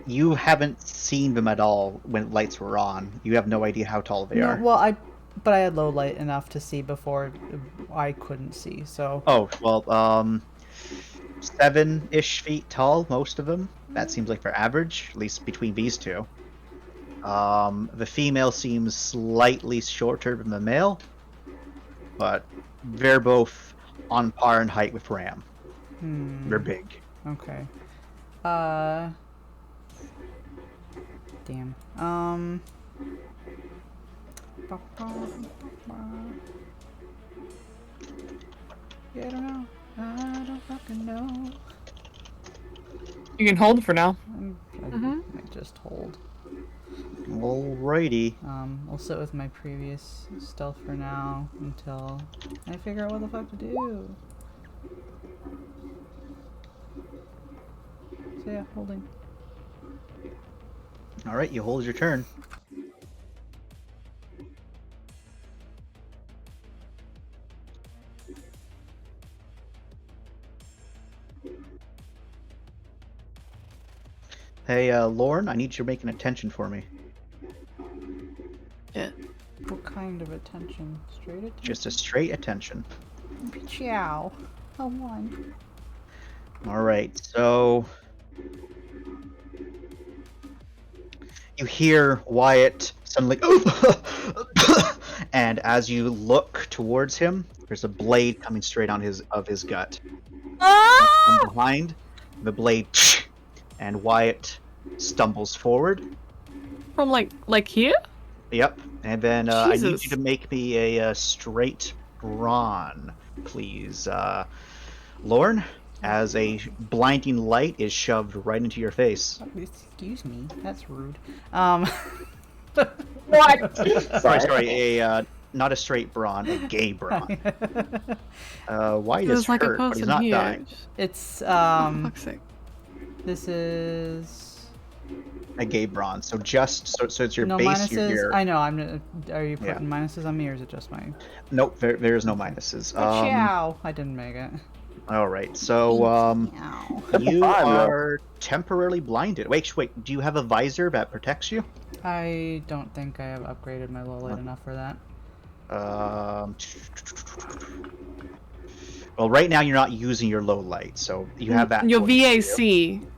You haven't seen them at all when lights were on. You have no idea how tall they are. Well, but I had low light enough to see before I couldn't see. So. Oh well, 7-ish feet tall, most of them. That seems like their average, at least between these two. The female seems slightly shorter than the male, but they're both on par in height with Ram. They're big. Okay. Damn. Yeah, I don't know. I don't fucking know. You can hold for now. I might just hold. Alrighty. I'll sit with my previous stealth for now until I figure out what the fuck to do. So yeah, holding. Alright, you hold your turn. Hey, Lorne, I need you to make an attention for me. Yeah. What kind of attention? Straight attention? Just a straight attention. Ciao. A 1. Alright, so... You hear Wyatt suddenly... and as you look towards him, there's a blade coming straight on his gut. From behind, the blade... And Wyatt stumbles forward. From like here? Yep. And then I need Jesus. you to make me a straight brawn, please. Lorne, as a blinding light is shoved right into your face. Excuse me, that's rude. What? Sorry, not a straight brawn, a gay brawn. Wyatt is There's like a hurt, but he's person not here. dying. It's For fuck's sake. This is A gay brawn, so just so it's your no base. minuses. Your... I know. Are you putting Yeah. minuses on me, or is it just my? Nope, there's no minuses. Ciao. I didn't make it. All right, so you are temporarily blinded. Wait, do you have a visor that protects you? I don't think I have upgraded my low light enough for that. Well, right now you're not using your low light, so you have that. Your going for you. VAC.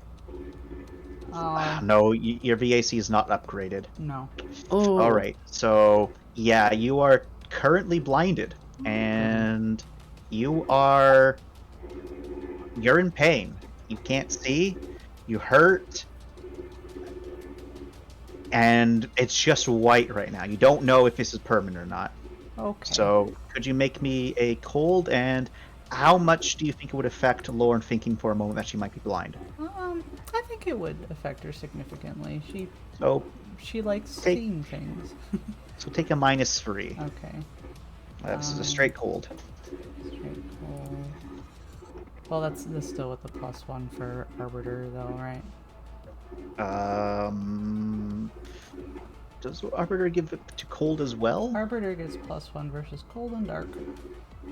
No, your VAC is not upgraded. No. Oh. All right, so yeah, you are currently blinded, and you're in pain. You can't see. You hurt. And it's just white right now. You don't know if this is permanent or not. Okay. So, could you make me a cold, and how much do you think it would affect Lauren thinking for a moment that she might be blind? I think it would affect her significantly. She likes Take- seeing things. So take a -3. Okay. This is a straight cold. Straight cold. Well, that's still with the +1 for Arbiter, though, right? Does Arbiter give it to cold as well? Arbiter gets +1 versus cold and dark.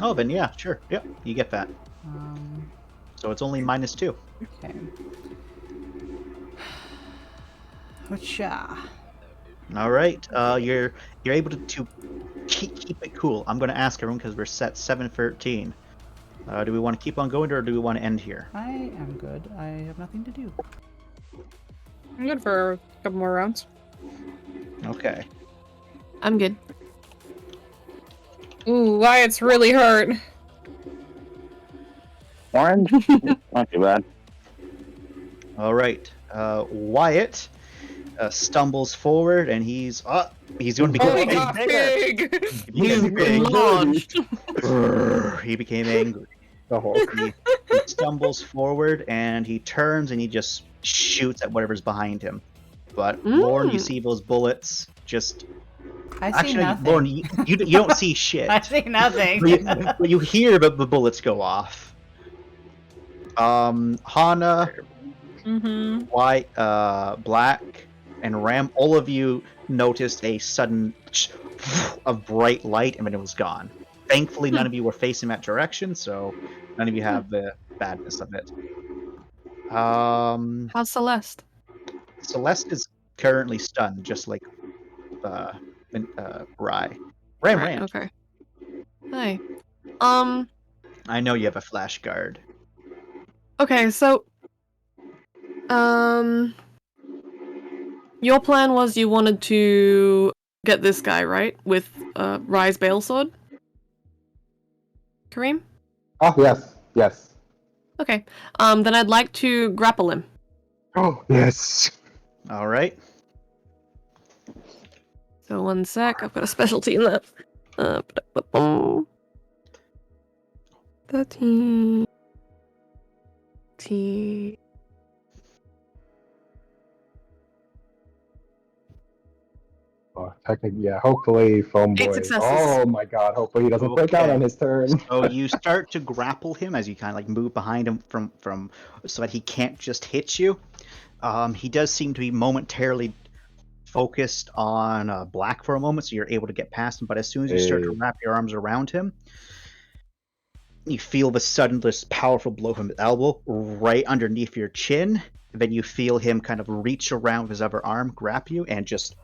Oh, then yeah, sure. Yep, you get that. So it's only -2. Okay. Whatcha? All right. You're able to keep it cool. I'm going to ask everyone because we're set 7:13. Do we want to keep on going, or do we want to end here? I am good. I have nothing to do. I'm good for a couple more rounds. Okay. I'm good. Ooh, Wyatt's really hurt. Orange? Not too bad. All right. Wyatt stumbles forward, and he's going to Oh, become he got big! He's big. Launched. He became angry. He stumbles forward, and he turns, and he just shoots at whatever's behind him. But Lauren, you see those bullets just... I see Actually, nothing. Lauren, you don't see shit. I see nothing. But you hear the bullets go off. Hana, White, Black, and Ram, all of you noticed a sudden of bright light, and then it was gone. Thankfully, none of you were facing that direction, so none of you have the badness of it. How's Celeste? Celeste is currently stunned, just like Rye. Ram. Okay. Hi. I know you have a flash guard. Okay, so your plan was you wanted to get this guy, right? With Rye's Balesword? Kareem? Oh, yes. Okay. Then I'd like to grapple him. Oh yes. All right. So 1 sec. I've got a specialty in that. 13. Oh, technically, yeah. Hopefully, foam 8 boy. successes. Oh my god. Hopefully he doesn't break out Okay. on his turn. So you start to grapple him as you kind of like move behind him from so that he can't just hit you. He does seem to be momentarily focused on Black for a moment, so you're able to get past him. But as soon as you start to Hey. wrap your arms around him, you feel the sudden, this powerful blow from his elbow right underneath your chin. Then you feel him kind of reach around with his other arm, grab you, and just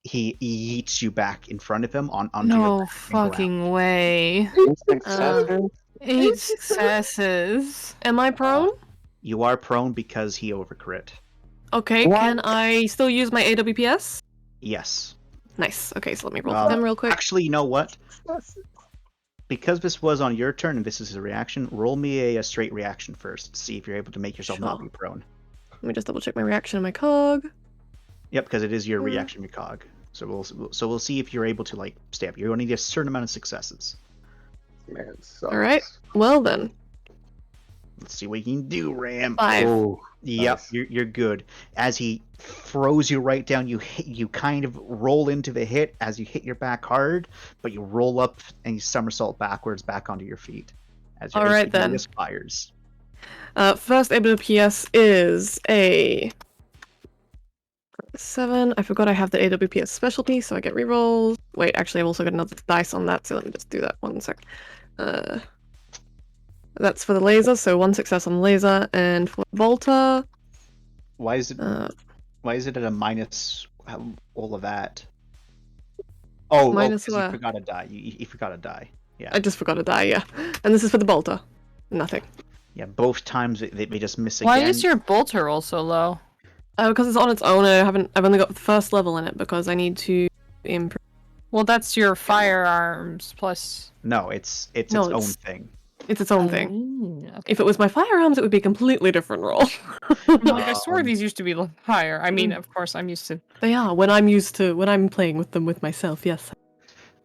he yeets you back in front of him onto your No back and fucking way. 8 successes. Am I prone? You are prone because he overcrit. Okay, What? can I still use my AWPS? Yes. Nice. Okay, so let me roll for them real quick. Actually, you know what? Because this was on your turn and this is a reaction, roll me a straight reaction first. See if you're able to make yourself not Sure. be prone. Let me just double check my reaction and my cog. Yep, because it is your reaction recog. So we'll see if you're able to like stay up. You only need a certain amount of successes. Man, All right. Well then, Let's see what you can do, Ram. 5. Oh, Yep, nice. you're good. As he throws you right down, you kind of roll into the hit as you hit your back hard, but you roll up and you somersault backwards back onto your feet. As your All right, AC then. bonus fires. First AWPS is a 7. I forgot I have the AWPS specialty, so I get rerolls. Wait, actually, I've also got another dice on that, so let me just do that 1 sec. That's for the laser, so 1 success on the laser, and for Volta, Why is it at a minus all of that? Oh, Minus because you what? forgot a die. You forgot a die. Yeah. I just forgot to die, yeah. And this is for the bolter. Nothing. Yeah, both times they just miss Why again. is your bolter roll so low? Because it's on its own, and I've only got the first level in it because I need to improve. Well, that's your firearms plus. No, it's its No, own it's- thing. It's its own thing. Okay. If it was my firearms, it would be a completely different roll. Like, I swore these used to be higher. I mean, of course, I'm used to. They are when I'm playing with them with myself. Yes.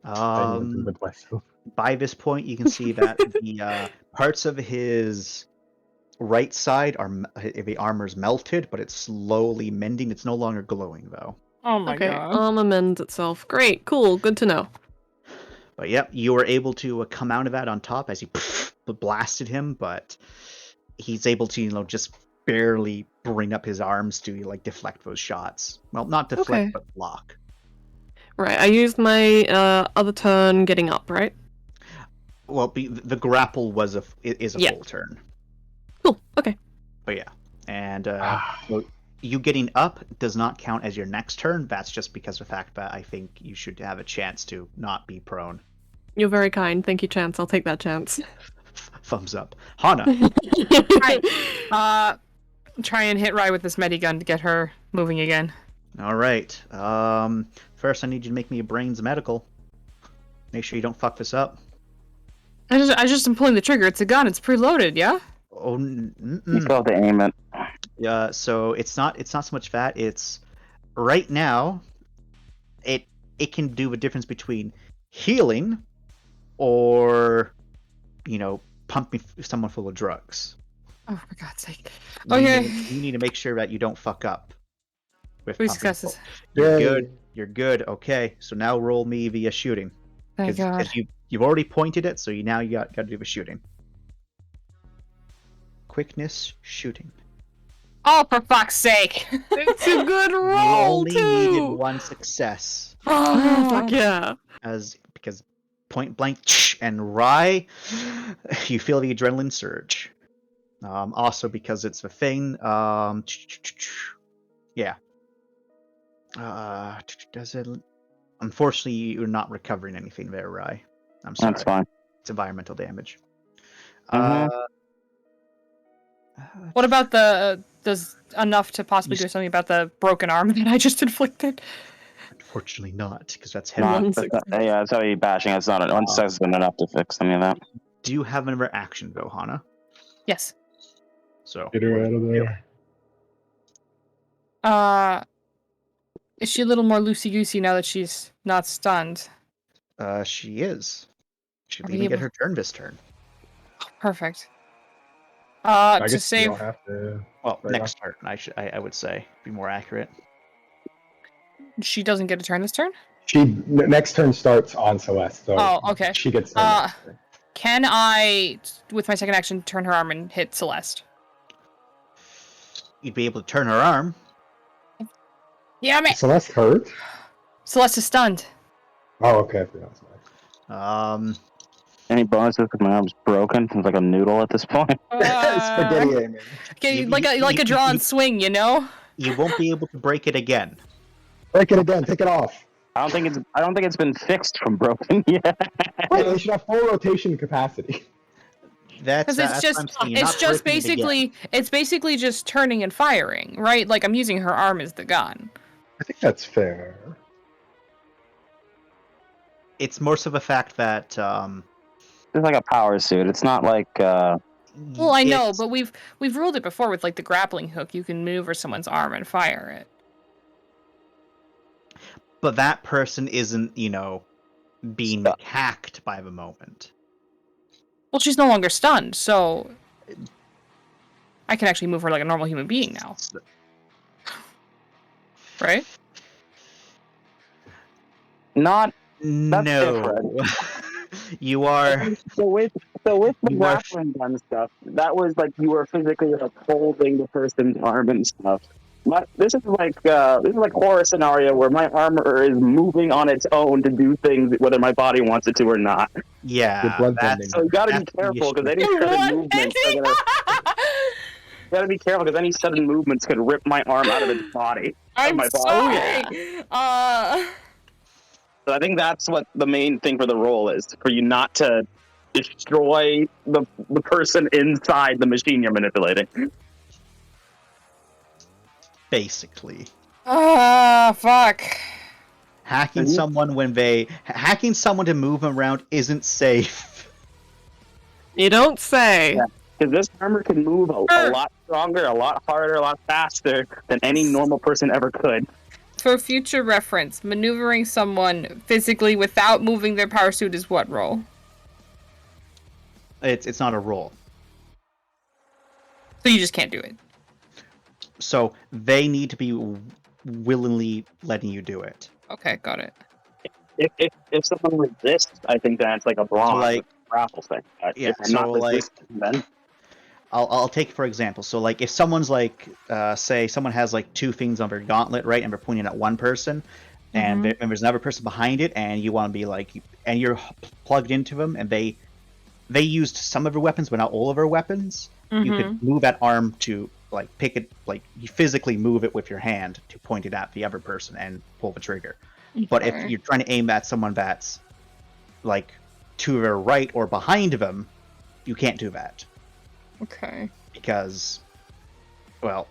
With myself. By this point, you can see that the parts of his right side the armor's melted, but it's slowly mending. It's no longer glowing though. Oh my Okay. god. Armor mends itself. Great. Cool. Good to know. But yep, you were able to come out of that on top as you blasted him, but he's able to just barely bring up his arms to like deflect those shots. Well, not deflect, Okay. but block. Right. I used my other turn getting up. Right. Well, the grapple is a Yeah. full turn. Cool. Okay. But yeah, and so you getting up does not count as your next turn. That's just because of the fact that I think you should have a chance to not be prone. You're very kind. Thank you, Chance. I'll take that chance. Thumbs up. Hana. Right. Try and hit Rai with this medigun to get her moving again. All right. First, I need you to make me a brains medical. Make sure you don't fuck this up. I just am pulling the trigger. It's a gun. It's preloaded. Yeah. Oh, You still have to aim it. yeah. So it's not so much that. It's right now. It can do a difference between healing, or pumping someone full of drugs. Oh, for God's sake. You Okay. you need to make sure that you don't fuck up. With 3 pumping successes. full. You're Yay. good. You're good. Okay. So now roll me via shooting. Thank God. Because you've already pointed it, so you got to do the shooting. Quickness shooting. Oh, for fuck's sake. It's a good You roll only needed too. 1 success. Oh, fuck yeah. Because point blank and Rai, you feel the adrenaline surge. Also because it's the thing. Yeah. Does it? Unfortunately, you're not recovering anything there, Rai. I'm sorry. That's fine. It's environmental damage. Mhm. What about does enough to possibly do something about the broken arm that I just inflicted? Unfortunately not, because that's heavy. Not, yeah, it's heavy bashing. It's not one success isn't enough to fix any of that. Do you have another action, though, Hana? Yes. So Get her out of there. Is she a little more loosey goosey now that she's not stunned? She is. She Are didn't we even get able- her turn this turn. Perfect. I To guess save. you don't have to. Well, Right next turn. I would say be more accurate. She doesn't get a turn this turn? Next turn starts on Celeste, so Oh, okay. she gets turn next turn. Can I, with my second action, turn her arm and hit Celeste? You'd be able to turn her arm. Yeah, man. Celeste hurt? Celeste is stunned. Oh, okay. I forgot. Any bonuses because my arm's broken? It's like a noodle at this point. Spaghetti aiming. Okay, like a drawn swing, you know? You won't be able to break it again. Break it again. Take it off. I don't think it's been fixed from broken yet. Wait, they should have full rotation capacity. Because it's basically just turning and firing, right? Like I'm using her arm as the gun. I think that's fair. It's more so the fact that it's like a power suit. It's not like. Well, I know, but we've ruled it before with like the grappling hook. You can maneuver someone's arm and fire it. But that person isn't, being hacked by the moment. Well, she's no longer stunned, so I can actually move her like a normal human being now. Right? Not. No. You are. So with the grappling gun stuff, that was like you were physically like holding the person's arm and stuff. This is like horror scenario where my armor is moving on its own to do things whether my body wants it to or not. Yeah, so you gotta be careful because any sudden movements are gonna. You gotta be careful because any sudden movements could rip my arm out of its body. I'm my sorry. So I think that's what the main thing for the roll is, for you not to destroy the person inside the machine you're manipulating. Basically. Fuck. Hacking someone to move them around isn't safe. You don't say. Because this armor can move a lot stronger, a lot harder, a lot faster than any normal person ever could. For future reference, maneuvering someone physically without moving their power suit is what roll? It's not a roll. So you just can't do it. So they need to be willingly letting you do it. Okay, got it. If someone resists, I think that's like a bronze raffle thing. Yeah, if I'm not resisting, then I'll take for example. So like if someone's like say someone has like two things on their gauntlet, right, and they're pointing at one person, and there's another person behind it, and you want to be like, and you're plugged into them, and they used some of their weapons, but not all of their weapons. You could move that arm to like pick it, like you physically move it with your hand to point it at the other person and pull the trigger. Okay. But if you're trying to aim at someone that's like to their right or behind them, you can't do that. Okay. Because, well,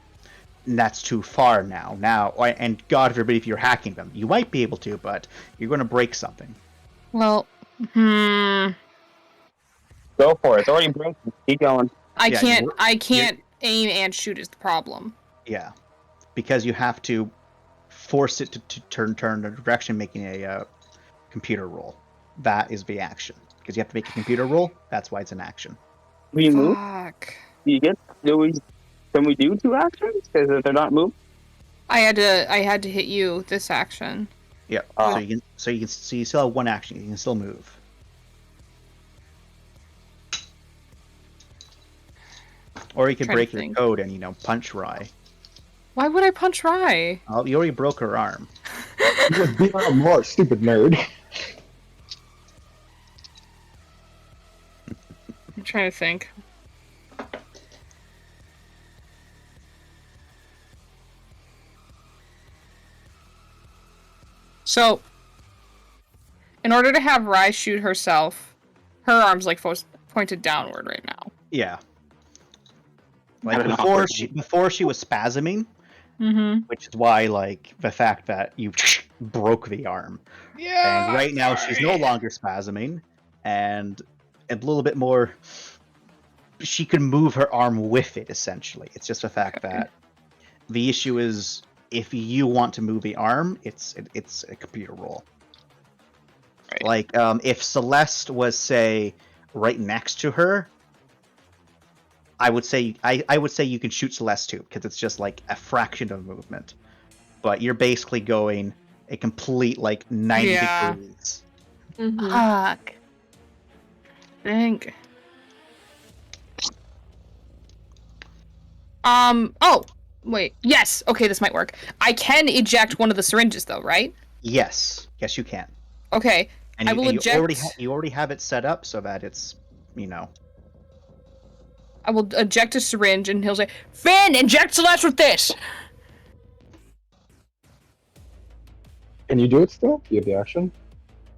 that's too far now. And God forbid if you're hacking them, you might be able to, but you're going to break something. Well, Go for it. It's already broken. Keep going. I can't aim and shoot is the problem. Yeah, because you have to force it to turn the direction, making a computer roll. That is the action. Because you have to make a computer roll. That's why it's an action. We move. Fuck. Can we do two actions? Because if they're not moved, I had to hit you this action. Yeah. So you still have one action. You can still move. Or you could break your code and punch Rye. Why would I punch Rye? Oh, you already broke her arm. You just beat her more, stupid nerd. I'm trying to think. So, in order to have Rye shoot herself, her arm's like pointed downward right now. Yeah. Like before she was spasming, which is why like the fact that you broke the arm. Yeah. And right now she's no longer spasming, and a little bit more she could move her arm with it. Essentially, it's just the fact that the issue is if you want to move the arm, it's a computer roll. Right. Like if Celeste was say right next to her, I would say you can shoot Celeste too because it's just like a fraction of movement. But you're basically going a complete like 90 degrees. Mhm. Fuck. Think. Oh, wait. Yes. Okay, this might work. I can eject one of the syringes, though, right? Yes, you can. Okay. And I you, will and eject. you already have it set up so that it's, you know. I will eject a syringe, and he'll say, "Finn, inject Celeste with this." Can you do it still? Do you have the action?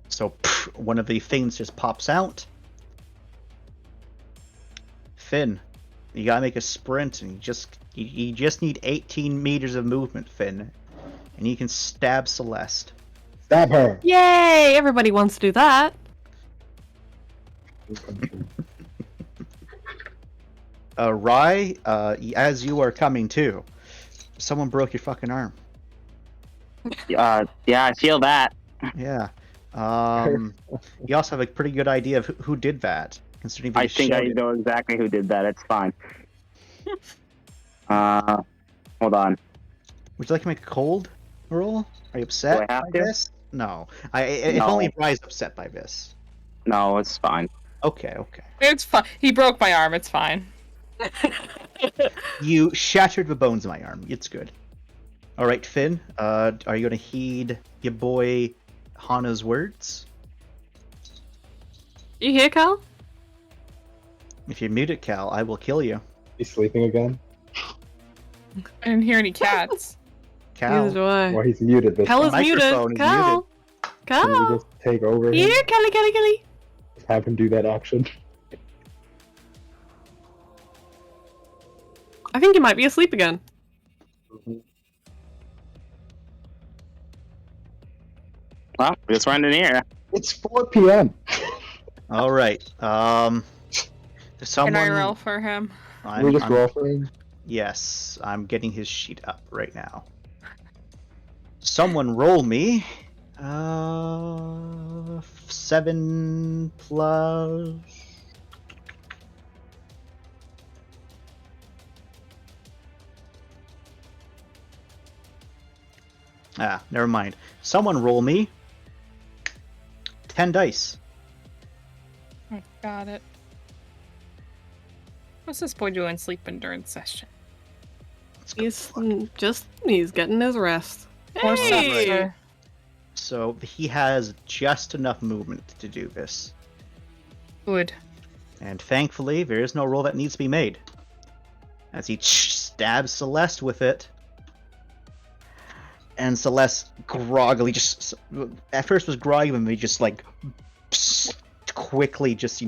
So one of the things just pops out. Finn, you gotta make a sprint, and you just need 18 meters of movement, Finn, and you can stab Celeste. Stab her! Yay! Everybody wants to do that. Rai, as you are coming to, someone broke your fucking arm. Yeah, I feel that. Yeah. You also have a pretty good idea of who did that, considering they I think showed I it. know exactly who did that. It's fine. Hold on. Would you like to make a cold roll? Are you upset Do I have by to? this? No. If No. only Rai's upset by this. No, it's fine. Okay. It's fine. He broke my arm. It's fine. You shattered the bones of my arm. It's good. All right, Finn. Are you gonna heed your boy Hana's words? You hear, Cal? If you mute it, Cal, I will kill you. He's sleeping again? I didn't hear any cats. Cal. Neither do I. Well, he's muted this Cal is time. muted. Microphone is Cal. muted. Can we Cal. just take over him? Here, Kelly. Just have him do that action? I think he might be asleep again. Well, just running here. It's 4 p.m. All right. Someone. Can I roll for him? Can we just roll for him? Yes, I'm getting his sheet up right now. Someone roll me. 7 plus. Never mind. Someone roll me 10 dice. Oh, got it. What's this boy doing sleeping during session? He's getting his rest. Poor Hey! sucker. So he has just enough movement to do this. Good. And thankfully, there is no roll that needs to be made. As he stabs Celeste with it. And Celeste groggily at first was groggy, and they just like quickly just,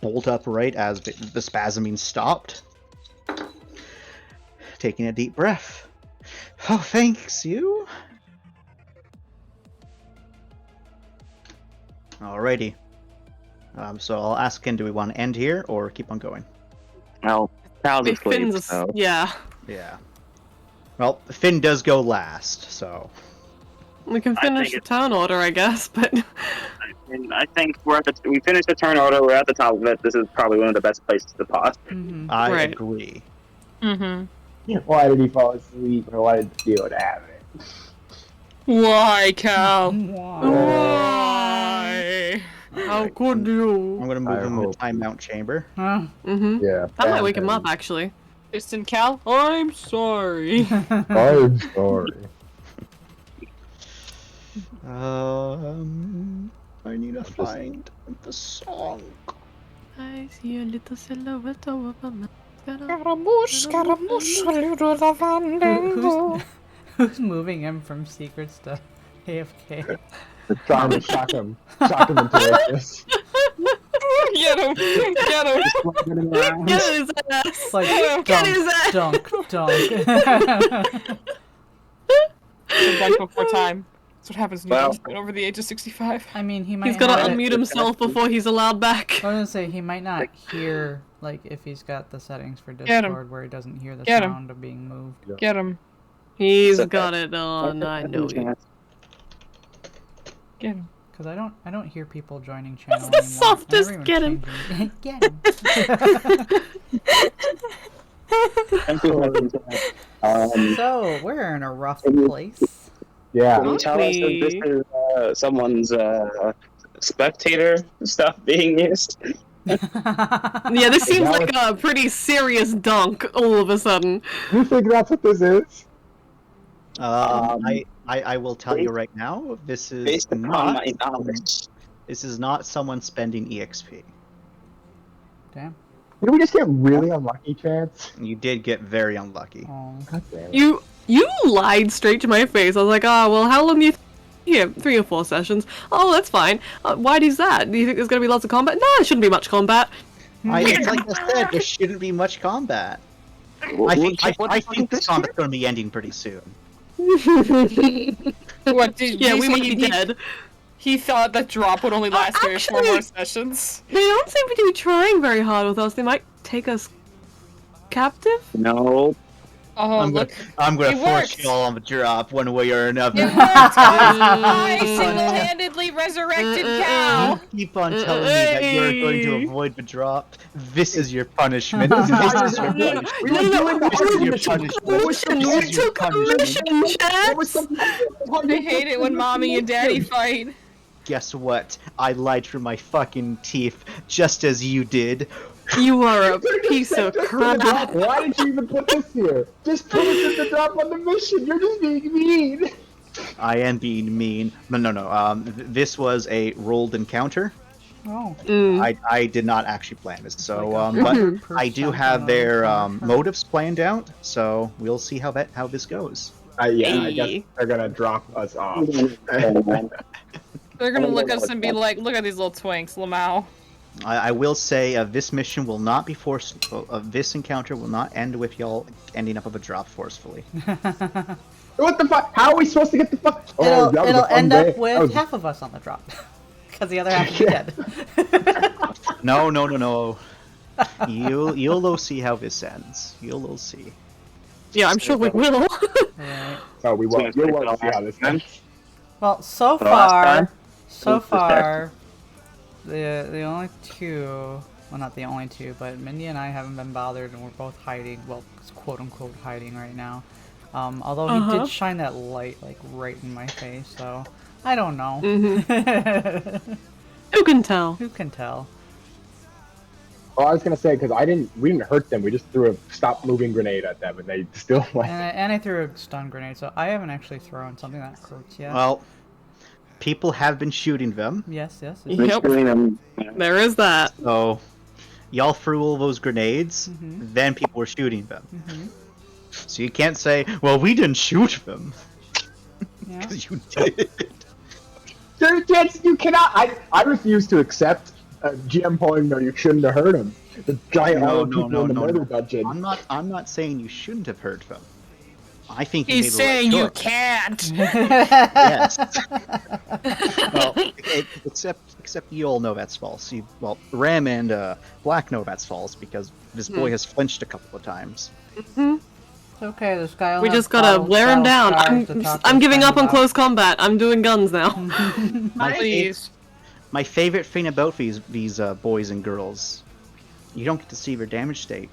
bolt upright as the spasming stopped. Taking a deep breath. Oh, thanks you. Alrighty. So I'll ask again, do we want to end here or keep on going? Well, Cal's If asleep, Finn's so... Yeah. Yeah. Well, Finn does go last, so... We can finish the town order, I guess, but... I think we finished the turn order, we're at the top of it. This is probably one of the best places to pause. I Right. agree. Mm-hmm. Why did he fall asleep? Or why did Theo have it? Why, Cal? Why? How could you? I'm gonna move him to timeout chamber. Mm-hmm. Yeah. That might wake him up, actually. Distant Cal? I'm sorry. I'm sorry. I need to find the song. I see a little silhouette over my Who's moving him from secrets to AFK? Just trying to shock him into this. Get him! Get him! Get his ass! Like, Get his ass! dunk. Dunk before time. That's what happens when you Well- get over the age of 65. I mean, he might. He's gotta have it- unmute himself before he's allowed back. I was gonna say he might not hear, like, if he's got the settings for Get him. Discord where he doesn't hear the Get him. sound of being moved. Get him. He's It's okay. got it on. I know you. Get him. Because I don't hear people joining channel the anymore. softest Everyone's get him. changing. Get him. So we're in a rough place. Yeah. Can you tell us if this is someone's spectator stuff being used? Yeah, this seems like a pretty serious dunk all of a sudden. You think that's what this is? I will tell you right now, this is Based upon not my knowledge. this is not someone spending EXP. Damn. Did we just get really unlucky, Chance? You did get very unlucky. Oh. God damn it. You lied straight to my face. I was like, oh, well, how long do you yeah, 3 or 4 sessions. Oh, that's fine. Why does that? Do you think there's going to be lots of combat? No, there shouldn't be much combat. It's like I said, there shouldn't be much combat. I think this combat's going to be ending pretty soon. What did Yeah, you we say might he- be dead. He thought that drop would only last 3 or 4 actually- more sessions. They don't seem to be trying very hard with us. They might take us captive? No. Oh, I'm look. gonna It force worked. you all on the drop one way or another. It worked! I single-handedly resurrected Cal! You keep on telling me that you're going to avoid the drop. This is your punishment. This is your punishment. We were doing the This is your argument. punishment. This is your punishment. I hate it when mommy and daddy fight. Guess what? I lied through my fucking teeth, just as you did. You are a piece of crap. Why did you even put this here? Just put it in the drop on the mission. You're just being mean. I am being mean. No. This was a rolled encounter. Oh. I did not actually plan this, so Like a but I do have their motives planned out. So we'll see how this goes. Yeah, I guess they're gonna drop us off. They're gonna look at us and be like, look at these little twinks, Lamau. I will say this mission will not be forced. This encounter will not end with y'all ending up of a drop forcefully. What the fuck? How are we supposed to get the fuck? Oh, that was a It'll fun end day. up with That was- half of us on the drop. Because the other half will be dead. No. You'll see how this ends. You'll see. Yeah, I'm sure we will. Right. Oh, we won't. You won't see how this ends. Well, so The last time? far, the only two, well, not the only two, but Mindy and I haven't been bothered, and we're both hiding, well, quote unquote hiding right now. Although he did shine that light like right in my face, so I don't know. Who can tell? Who can tell? Oh, I was gonna say because we didn't hurt them. We just threw a stop moving grenade at them, and they still went. And I threw a stun grenade, so I haven't actually thrown something that hurts yet. Well, people have been shooting them. Yes. Yep. There is that. So, y'all threw all those grenades, Mhm. then people were shooting them. Mhm. So you can't say, well, we didn't shoot them. Yeah. Because you did. There's chance you cannot. I refuse to accept GM point. No, you shouldn't have hurt him. The giant No, armor people in the murder dungeon. I'm not saying you shouldn't have hurt them. I think you He's made the right saying you choice. can't! Yes. Well, except you all know that's false. Ram and Black know that's false because this boy has flinched a couple of times. It's okay, this guy will We have just gotta wear him down. I'm giving up on close combat. I'm doing guns now. Please. My favorite thing about these boys and girls, you don't get to see their damage state.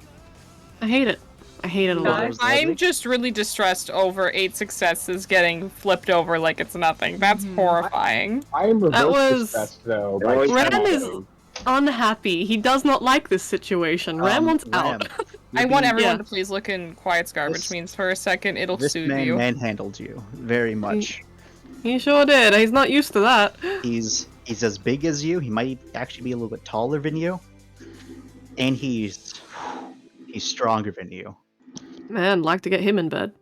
I hate it. I hate it a lot. Guys, I'm just really distressed over 8 successes getting flipped over like it's nothing. That's horrifying. I am That reverse was- distressed though. by Ram Ram is Shadow. unhappy. He does not like this situation. Ram wants out. I want everyone Yeah. to please look in Quiet's garbage This- means for a second it'll This soothe man you. manhandled you very much. He sure did. He's not used to that. He's as big as you. He might actually be a little bit taller than you, and he's stronger than you. Man, like to get him in bed.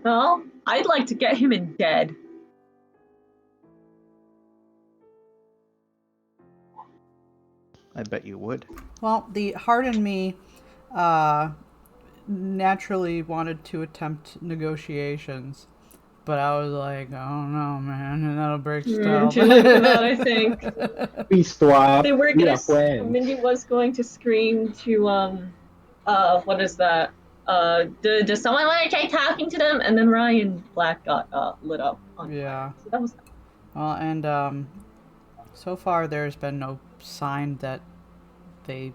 Well, I'd like to get him in dead. I bet you would. Well, the heart in me naturally wanted to attempt negotiations. but I was like, oh no, man, and that'll break Too stealth. late for that, I think. We swap. They were We gonna. are friends. Mindy was going to scream to what is that? Does someone want to try talking to them? And then Ryan Black got lit up. On Yeah. fire. So that was. Well, and so far there's been no sign that they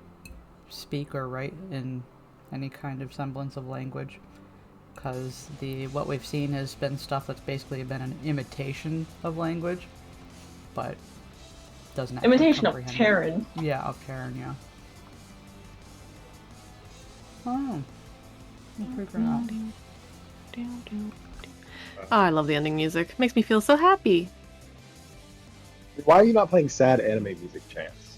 speak or write in any kind of semblance of language, because what we've seen has been stuff that's basically been an imitation of language, but doesn't actually Imitation of comprehend it. Terran. Yeah, of Terran, yeah. Oh. We'll figure it out. Oh, I love the ending music. Makes me feel so happy. Why are you not playing sad anime music, Chance?